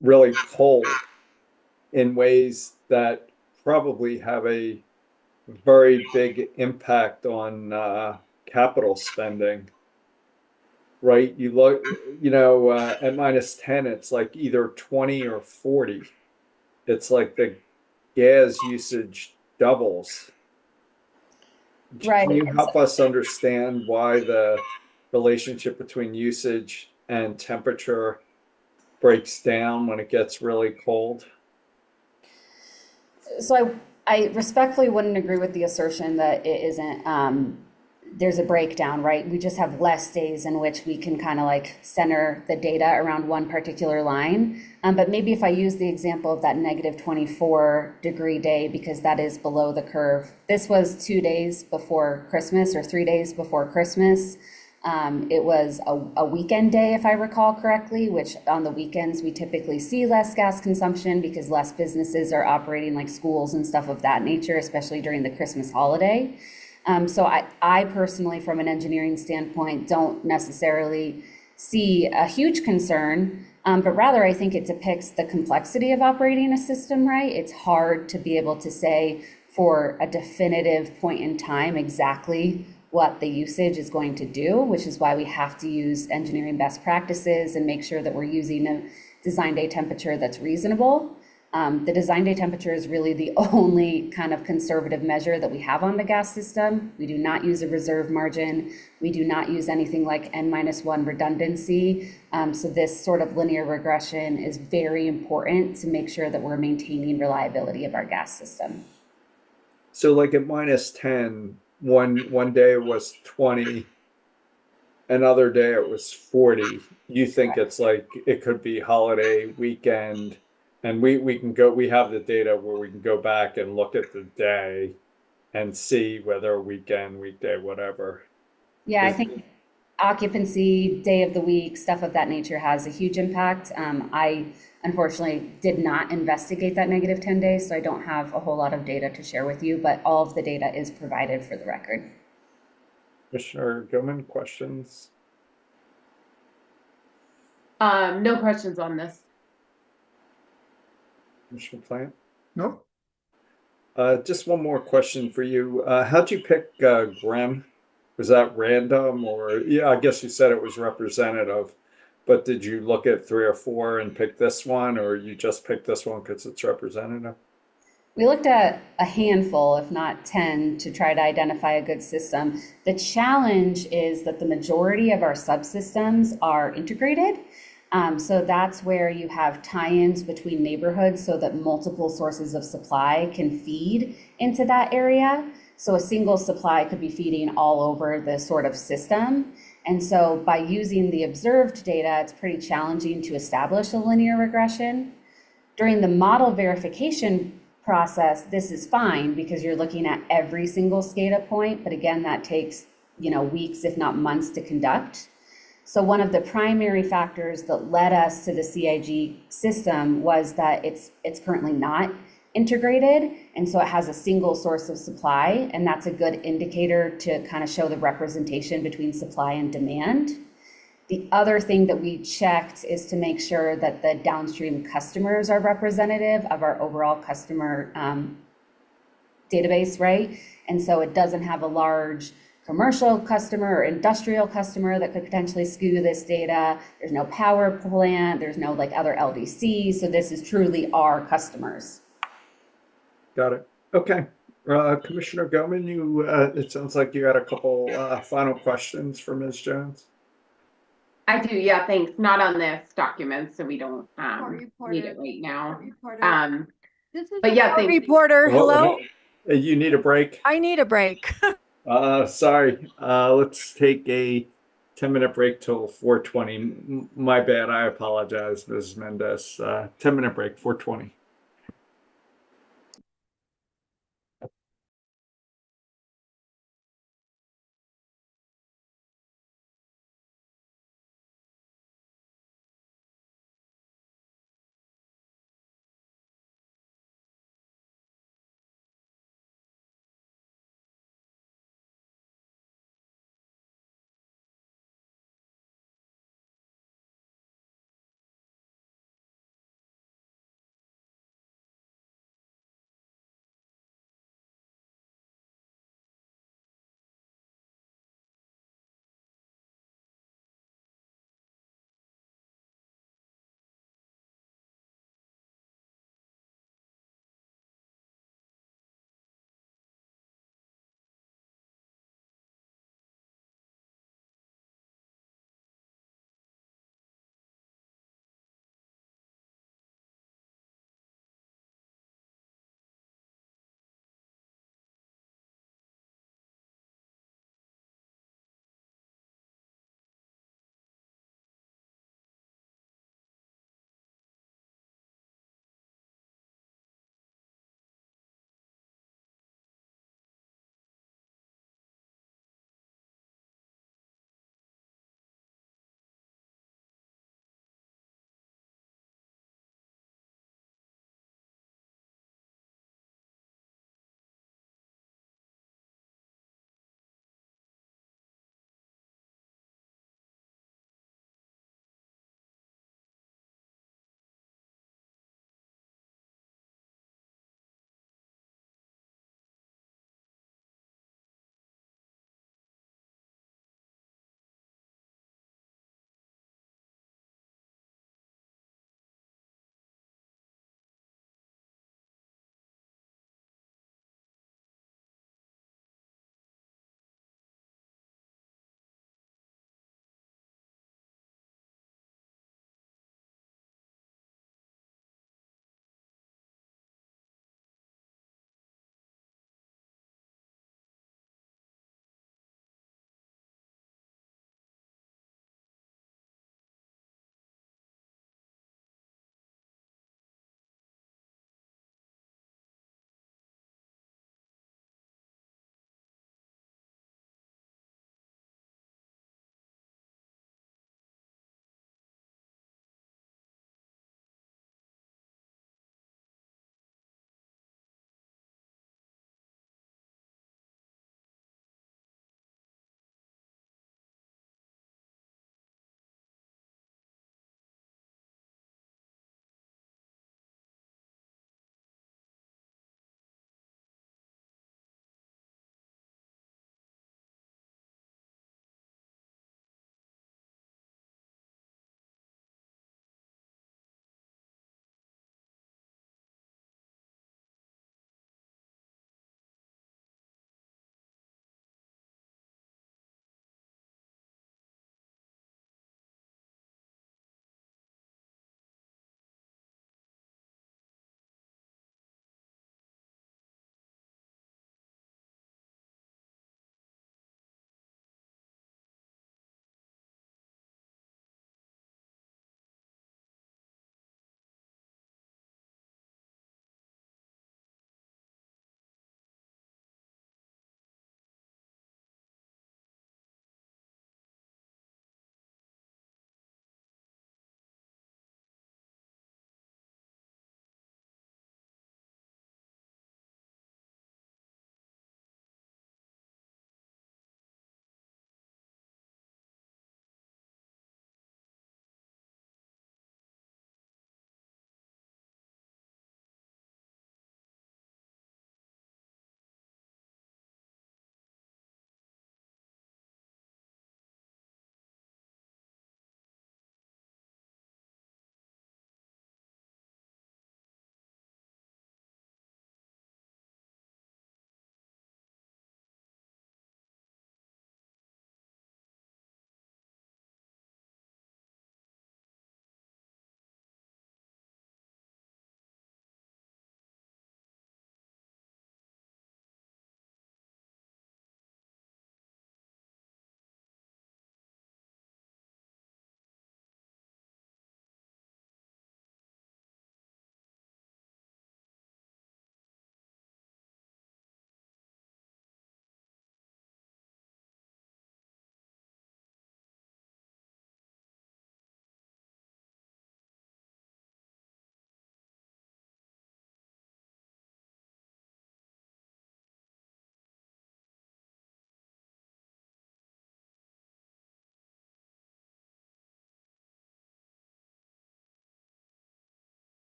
really cold in ways that probably have a very big impact on capital spending. Right? You look, at -10, it's like either 20 or 40. It's like the gas usage doubles. Right. Can you help us understand why the relationship between usage and temperature breaks down when it gets really cold? So I respectfully wouldn't agree with the assertion that it isn't, there's a breakdown, right? We just have less days in which we can kind of like center the data around one particular line. But maybe if I use the example of that -24-degree day, because that is below the curve. This was 2 days before Christmas or 3 days before Christmas. It was a weekend day, if I recall correctly, which on the weekends we typically see less gas consumption because less businesses are operating, like schools and stuff of that nature, especially during the Christmas holiday. So I personally, from an engineering standpoint, don't necessarily see a huge concern, but rather I think it depicts the complexity of operating a system, right? It's hard to be able to say for a definitive point in time exactly what the usage is going to do, which is why we have to use engineering best practices and make sure that we're using a design day temperature that's reasonable. The design day temperature is really the only kind of conservative measure that we have on the gas system. We do not use a reserve margin. We do not use anything like N-1 redundancy. So this sort of linear regression is very important to make sure that we're maintaining reliability of our gas system. So like at -10, one day it was 20, another day it was 40. You think it's like it could be holiday weekend, and we can go, we have the data where we can go back and look at the day and see whether weekend, weekday, whatever. Yeah, I think occupancy, day of the week, stuff of that nature has a huge impact. I unfortunately did not investigate that -10 days, so I don't have a whole lot of data to share with you, but all of the data is provided for the record. Commissioner Gilman, questions? No questions on this. Commissioner Plant? Nope. Just one more question for you. How'd you pick Graham? Was that random, or yeah, I guess you said it was representative, but did you look at 3 or 4 and pick this one, or you just picked this one because it's representative? We looked at a handful, if not 10, to try to identify a good system. The challenge is that the majority of our subsystems are integrated. So that's where you have tie-ins between neighborhoods so that multiple sources of supply can feed into that area. So a single supply could be feeding all over the sort of system. And so by using the observed data, it's pretty challenging to establish a linear regression. During the model verification process, this is fine because you're looking at every single SCADA point, but again, that takes, weeks, if not months to conduct. So one of the primary factors that led us to the CIG system was that it's currently not integrated, and so it has a single source of supply, and that's a good indicator to kind of show the representation between supply and demand. The other thing that we checked is to make sure that the downstream customers are representative of our overall customer database, right? And so it doesn't have a large commercial customer or industrial customer that could potentially skew this data. There's no power plant, there's no like other LDCs. So this is truly our customers. Got it. Okay. Commissioner Goman, it sounds like you had a couple final questions for Ms. Jones. I do, yeah, thanks. Not on this document, so we don't need it right now. This is But yeah, thanks. thanks. Reporter, hello? You need a break? I need a break. Sorry. Let's take a 10-minute break till 4:20. My bad. I apologize, Ms. Mendez. 10-minute break, 4:20.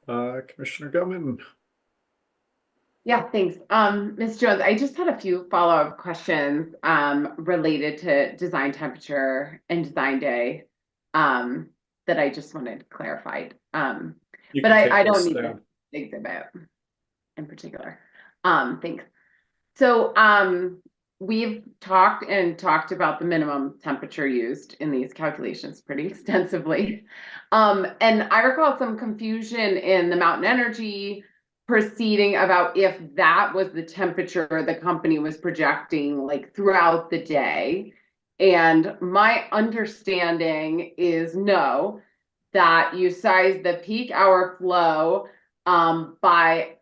Commissioner Gilman. Yeah, thanks. Ms. Jones, I just had a few follow-up questions related to design temperature and design day that I just wanted clarified. But I don't need the exhibit in particular. Thanks. So we've talked about the minimum temperature used in these calculations pretty extensively. And I recall some confusion in the Mountain Energy proceeding about if that was the temperature the company was projecting like throughout the day. And my understanding is no, that you size the peak hour flow by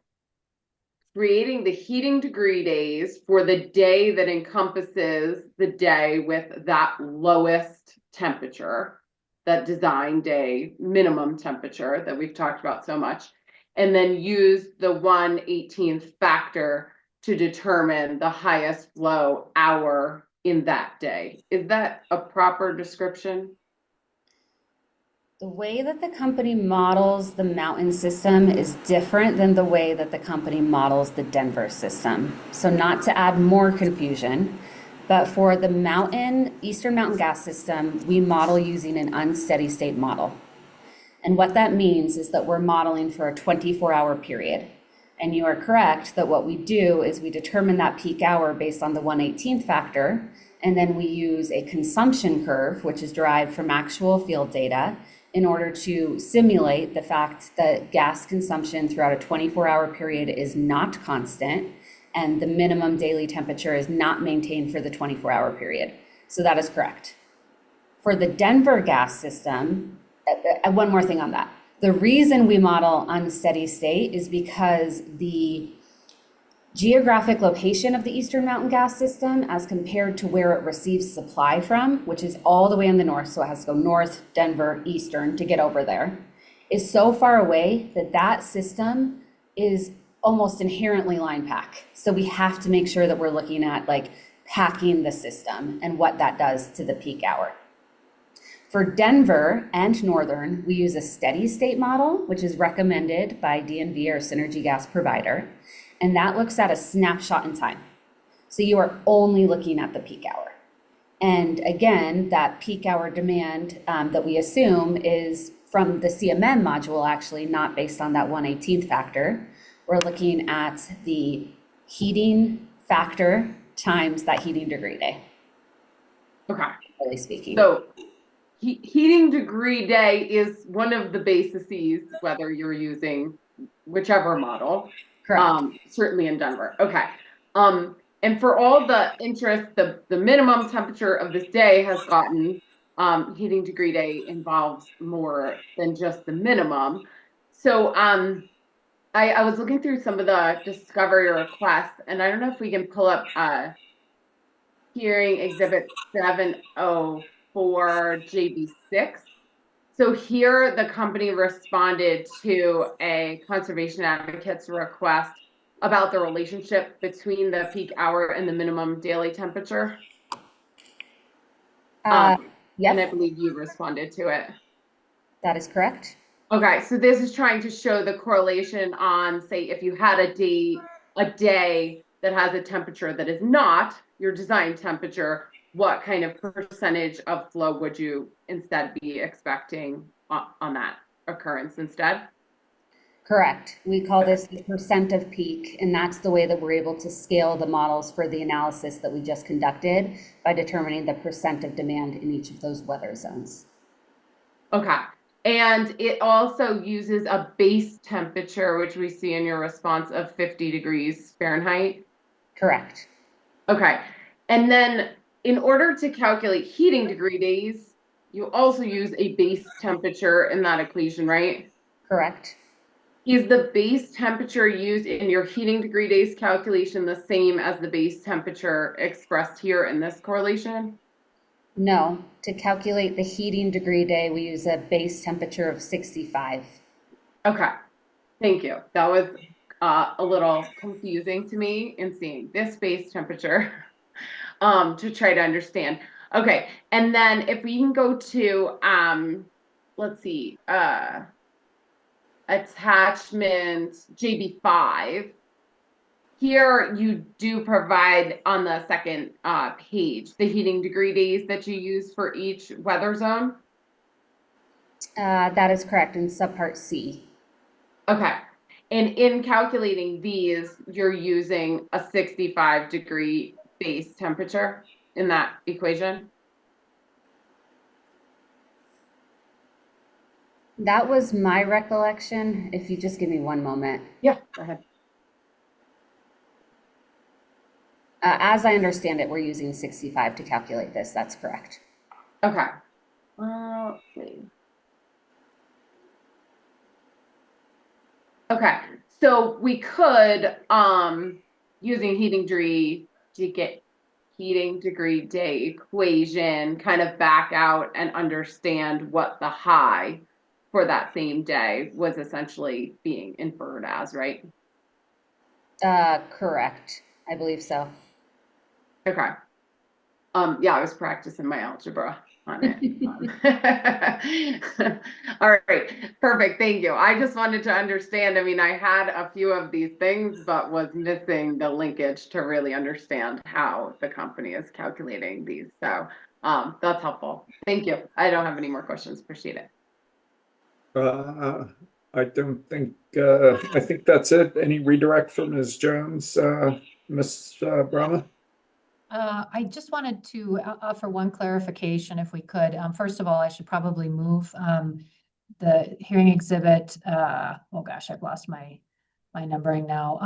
creating the heating degree days for the day that encompasses the day with that lowest temperature, that design day minimum temperature that we've talked about so much, and then use the 1/18th factor to determine the highest flow hour in that day. Is that a proper description? The way that the company models the mountain system is different than the way that the company models the Denver system. So not to add more confusion, but for the Eastern Mountain gas system, we model using an unsteady state model. And what that means is that we're modeling for a 24-hour period. And you are correct that what we do is we determine that peak hour based on the 1/18th factor, and then we use a consumption curve, which is derived from actual field data, in order to simulate the fact that gas consumption throughout a 24-hour period is not constant, and the minimum daily temperature is not maintained for the 24-hour period. So that is correct. For the Denver gas system, one more thing on that. The reason we model unsteady state is because the geographic location of the Eastern Mountain gas system as compared to where it receives supply from, which is all the way in the north, so it has to go north, Denver, Eastern to get over there, is so far away that that system is almost inherently line pack. So we have to make sure that we're looking at like packing the system and what that does to the peak hour. For Denver and Northern, we use a steady state model, which is recommended by DNV, our Synergy gas provider. And that looks at a snapshot in time. So you are only looking at the peak hour. And again, that peak hour demand that we assume is from the CMM module, actually not based on that 1/18th factor. We're looking at the heating factor times that heating degree day. Okay. Really speaking. So heating degree day is one of the bases, whether you're using whichever model. Correct. Certainly in Denver. Okay. And for all the interest, the minimum temperature of this day has gotten heating degree day involves more than just the minimum. So I was looking through some of the discovery requests, and I don't know if we can pull up hearing exhibit 704 JB6. So here the company responded to a conservation advocate's request about the relationship between the peak hour and the minimum daily temperature. Yep. And I believe you responded to it. That is correct. Okay, so this is trying to show the correlation on, say, if you had a day that has a temperature that is not your design temperature, what kind of percentage of flow would you instead be expecting on that occurrence instead? Correct. We call this the percent of peak, and that's the way that we're able to scale the models for the analysis that we just conducted by determining the percent of demand in each of those weather zones. Okay. And it also uses a base temperature, which we see in your response of 50 degrees Fahrenheit. Correct. Okay. And then in order to calculate heating degree days, you also use a base temperature in that equation, right? Correct. Is the base temperature used in your heating degree days calculation the same as the base temperature expressed here in this correlation? No. To calculate the heating degree day, we use a base temperature of 65. Okay. Thank you. That was a little confusing to me in seeing this base temperature to try to understand. Okay. And then if we can go to, let's see, attachment JB5. Here you do provide on the second page the heating degree days that you use for each weather zone. That is correct in subpart C. Okay. And in calculating these, you're using a 65-degree base temperature in that equation? That was my recollection. If you just give me one moment. Yeah, go ahead. As I understand it, we're using 65 to calculate this. That's correct. Okay. Let's see. Okay, so we could, using heating degree to get heating degree day equation, kind of back out and understand what the high for that same day was essentially being inferred as, right? Correct. I believe so. Okay. Yeah, I was practicing my algebra on it. All right, perfect. Thank you. I just wanted to understand. I mean, I had a few of these things, but was missing the linkage to really understand how the company is calculating these. So that's helpful. Thank you. I don't have any more questions. Appreciate it. I don't think, I think that's it. Any redirect from Ms. Jones, Ms. Brahma? I just wanted to offer one clarification if we could. First of all, I should probably move the hearing exhibit, oh gosh, I've lost my numbering now,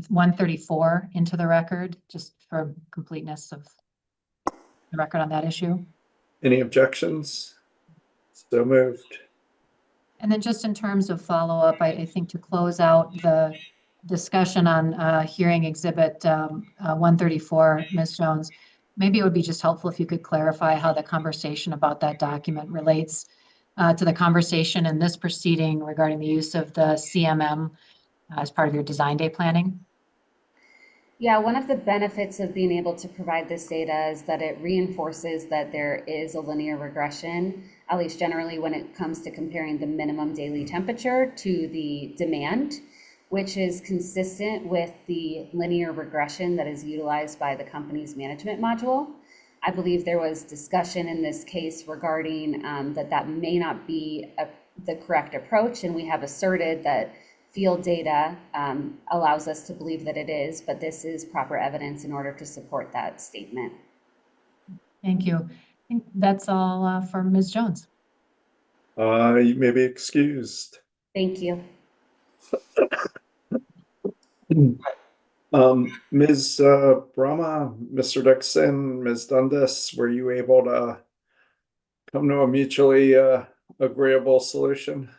134 into the record, just for completeness of the record on that issue. Any objections? So moved. And then just in terms of follow-up, I think to close out the discussion on hearing exhibit 134, Ms. Jones, maybe it would be just helpful if you could clarify how the conversation about that document relates to the conversation in this proceeding regarding the use of the CMM as part of your design day planning. Yeah, one of the benefits of being able to provide this data is that it reinforces that there is a linear regression, at least generally when it comes to comparing the minimum daily temperature to the demand, which is consistent with the linear regression that is utilized by the company's management module. I believe there was discussion in this case regarding that may not be the correct approach, and we have asserted that field data allows us to believe that it is, but this is proper evidence in order to support that statement. Thank you. I think that's all for Ms. Jones. You may be excused. Thank you. Ms. Brahma, Mr. Dixon, Ms. Dundas, were you able to come to a mutually agreeable solution?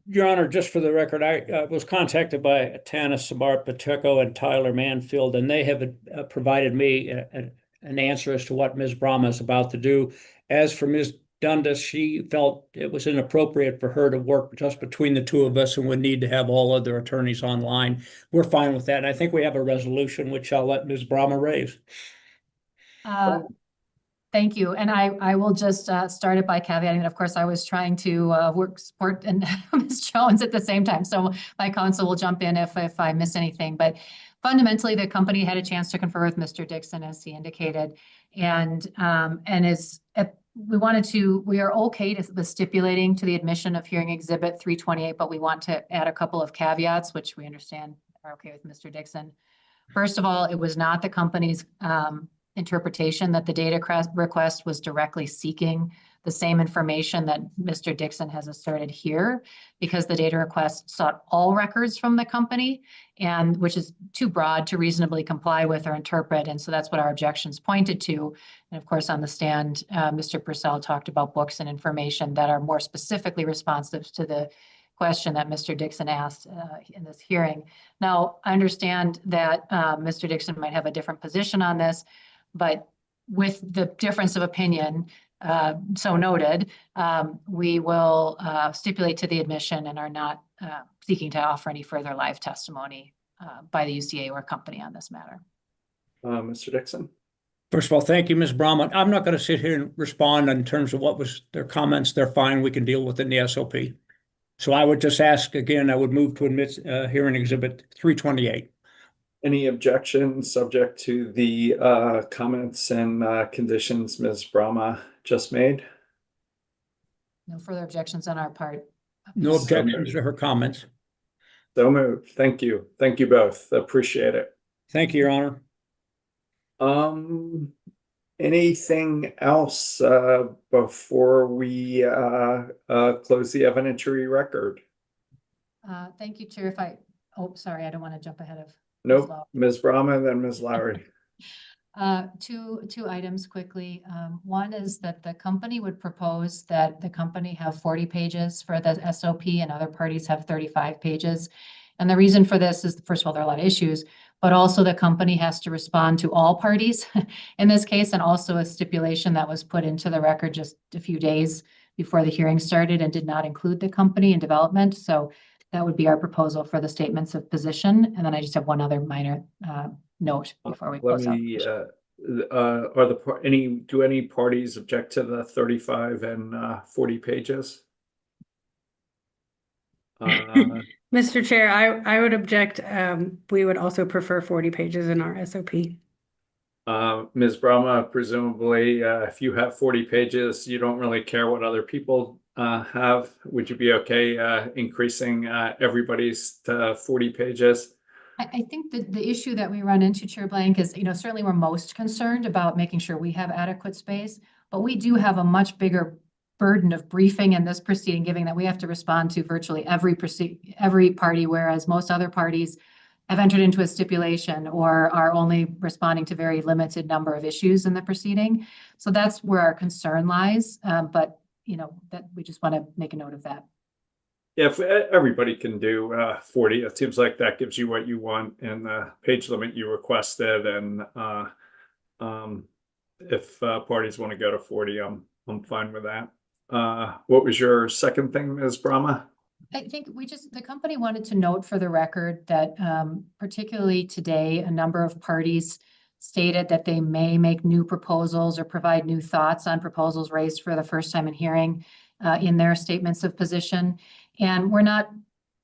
Your Honor, just for the record, I was contacted by Tana Samart Pacheco and Tyler Manfield, and they have provided me an answer as to what Ms. Brahma is about to do. As for Ms. Dundas, she felt it was inappropriate for her to work just between the two of us and would need to have all other attorneys online. We're fine with that. And I think we have a resolution, which I'll let Ms. Brahma raise. Thank you. And I will just start it by caveating that, of course, I was trying to support and Ms. Jones at the same time. So my counsel will jump in if I miss anything. But fundamentally, the company had a chance to confer with Mr. Dixon, as he indicated. And we are okay with stipulating to the admission of hearing exhibit 328, but we want to add a couple of caveats, which we understand are okay with Mr. Dixon. First of all, it was not the company's interpretation that the data request was directly seeking the same information that Mr. Dixon has asserted here, because the data request sought all records from the company, and which is too broad to reasonably comply with or interpret. And so that's what our objections pointed to. And of course, on the stand, Mr. Purcell talked about books and information that are more specifically responsive to the question that Mr. Dixon asked in this hearing. Now, I understand that Mr. Dixon might have a different position on this, but with the difference of opinion, so noted, we will stipulate to the admission and are not seeking to offer any further live testimony by the UCA or company on this matter. Mr. Dixon? First of all, thank you, Ms. Brahma. I'm not going to sit here and respond in terms of what was their comments. They're fine. We can deal with it in the SOP. So I would just ask again, I would move to admit hearing exhibit 328. Any objections subject to the comments and conditions Ms. Brahma just made? No further objections on our part. No objections to her comments. So moved. Thank you. Thank you both. Appreciate it. Thank you, Your Honor. Anything else before we close the evidentiary record? Thank you, Chair. Oh, sorry, I don't want to jump ahead of. Nope. Ms. Brahma, then Ms. Lowry. Two items quickly. One is that the company would propose that the company have 40 pages for the SOP and other parties have 35 pages. And the reason for this is, first of all, there are a lot of issues, but also the company has to respond to all parties in this case, and also a stipulation that was put into the record just a few days before the hearing started and did not include the company in development. So that would be our proposal for the statements of position. And then I just have one other minor note before we close out. Do any parties object to the 35 and 40 pages? Mr. Chair, I would object. We would also prefer 40 pages in our SOP. Ms. Brahma, presumably, if you have 40 pages, you don't really care what other people have. Would you be okay increasing everybody's to 40 pages? I think that the issue that we run into, Chair Blank, is, certainly we're most concerned about making sure we have adequate space, but we do have a much bigger burden of briefing in this proceeding, given that we have to respond to virtually every party, whereas most other parties have entered into a stipulation or are only responding to very limited number of issues in the proceeding. So that's where our concern lies. But that we just want to make a note of that. Yeah, if everybody can do 40, it seems like that gives you what you want and the page limit you requested. And if parties want to go to 40, I'm fine with that. What was your second thing, Ms. Brahma? I think the company wanted to note for the record that particularly today, a number of parties stated that they may make new proposals or provide new thoughts on proposals raised for the first time in hearing in their statements of position. And we're not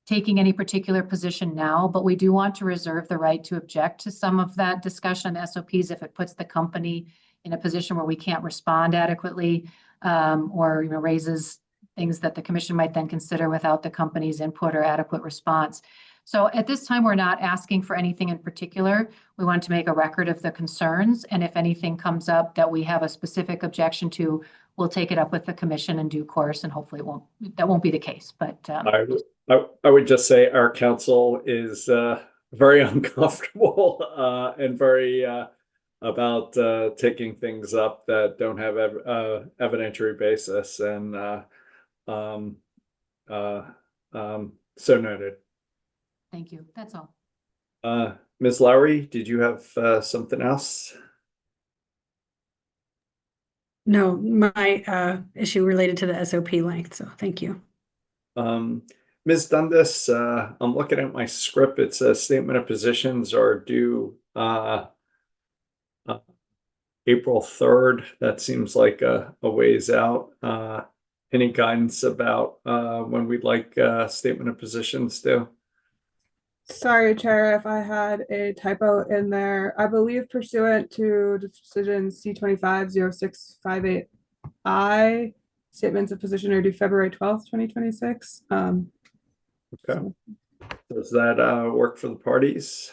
taking any particular position now, but we do want to reserve the right to object to some of that discussion on SOPs if it puts the company in a position where we can't respond adequately or raises things that the commission might then consider without the company's input or adequate response. So at this time, we're not asking for anything in particular. We want to make a record of the concerns. And if anything comes up that we have a specific objection to, we'll take it up with the commission in due course, and hopefully that won't be the case. But I would just say our counsel is very uncomfortable and very about taking things up that don't have evidentiary basis. And so noted. Thank you. That's all. Ms. Lowry, did you have something else? No, my issue related to the SOP length, so thank you. Ms. Dundas, I'm looking at my script. It says statement of positions are due April 3rd. That seems like a ways out. Any guidance about when we'd like statement of positions due? Sorry, Chair, if I had a typo in there. I believe pursuant to decision C-25-0658I, statements of position are due February 12th, 2026. Okay. So. Does that work for the parties?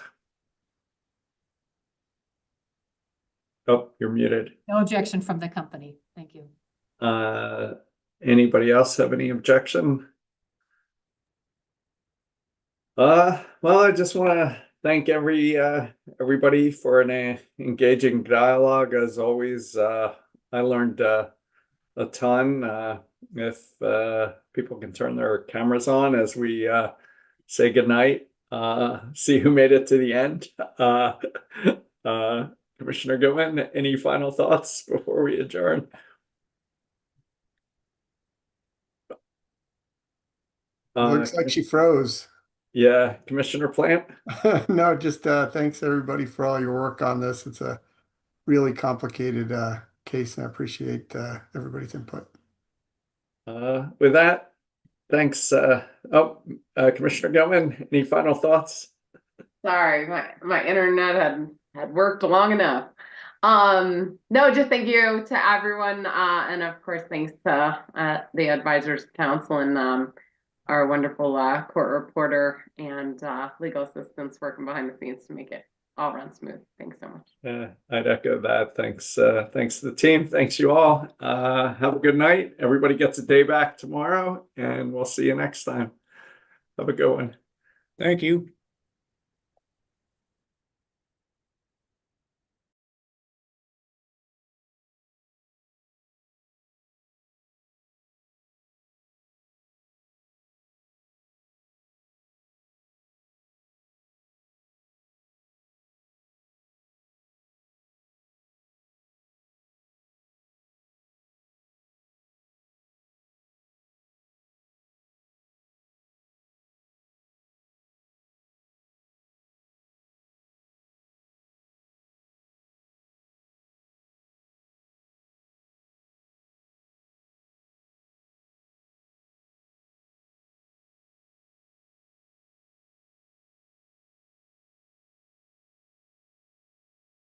Oh, you're muted. No objection from the company. Thank you. Anybody else have any objection? Well, I just want to thank everybody for an engaging dialogue. As always, I learned a ton. If people can turn their cameras on as we say goodnight, see who made it to the end. Commissioner Goodwin, any final thoughts before we adjourn? Looks like she froze. Yeah, Commissioner Plant? No, just thanks everybody for all your work on this. It's a really complicated case, and I appreciate everybody's input. With that, Thanks. Commissioner Gilman, any final thoughts? Sorry, my internet had worked long enough. No, just thank you to everyone, and of course, thanks to the Advisors Council and our wonderful court reporter and legal assistants working behind the scenes to make it all run smooth. Thanks so much. I'd echo that. Thanks. Thanks to the team. Thanks you all. Have a good night. Everybody gets a day back tomorrow, and we'll see you next time. Have a good one. Thank you.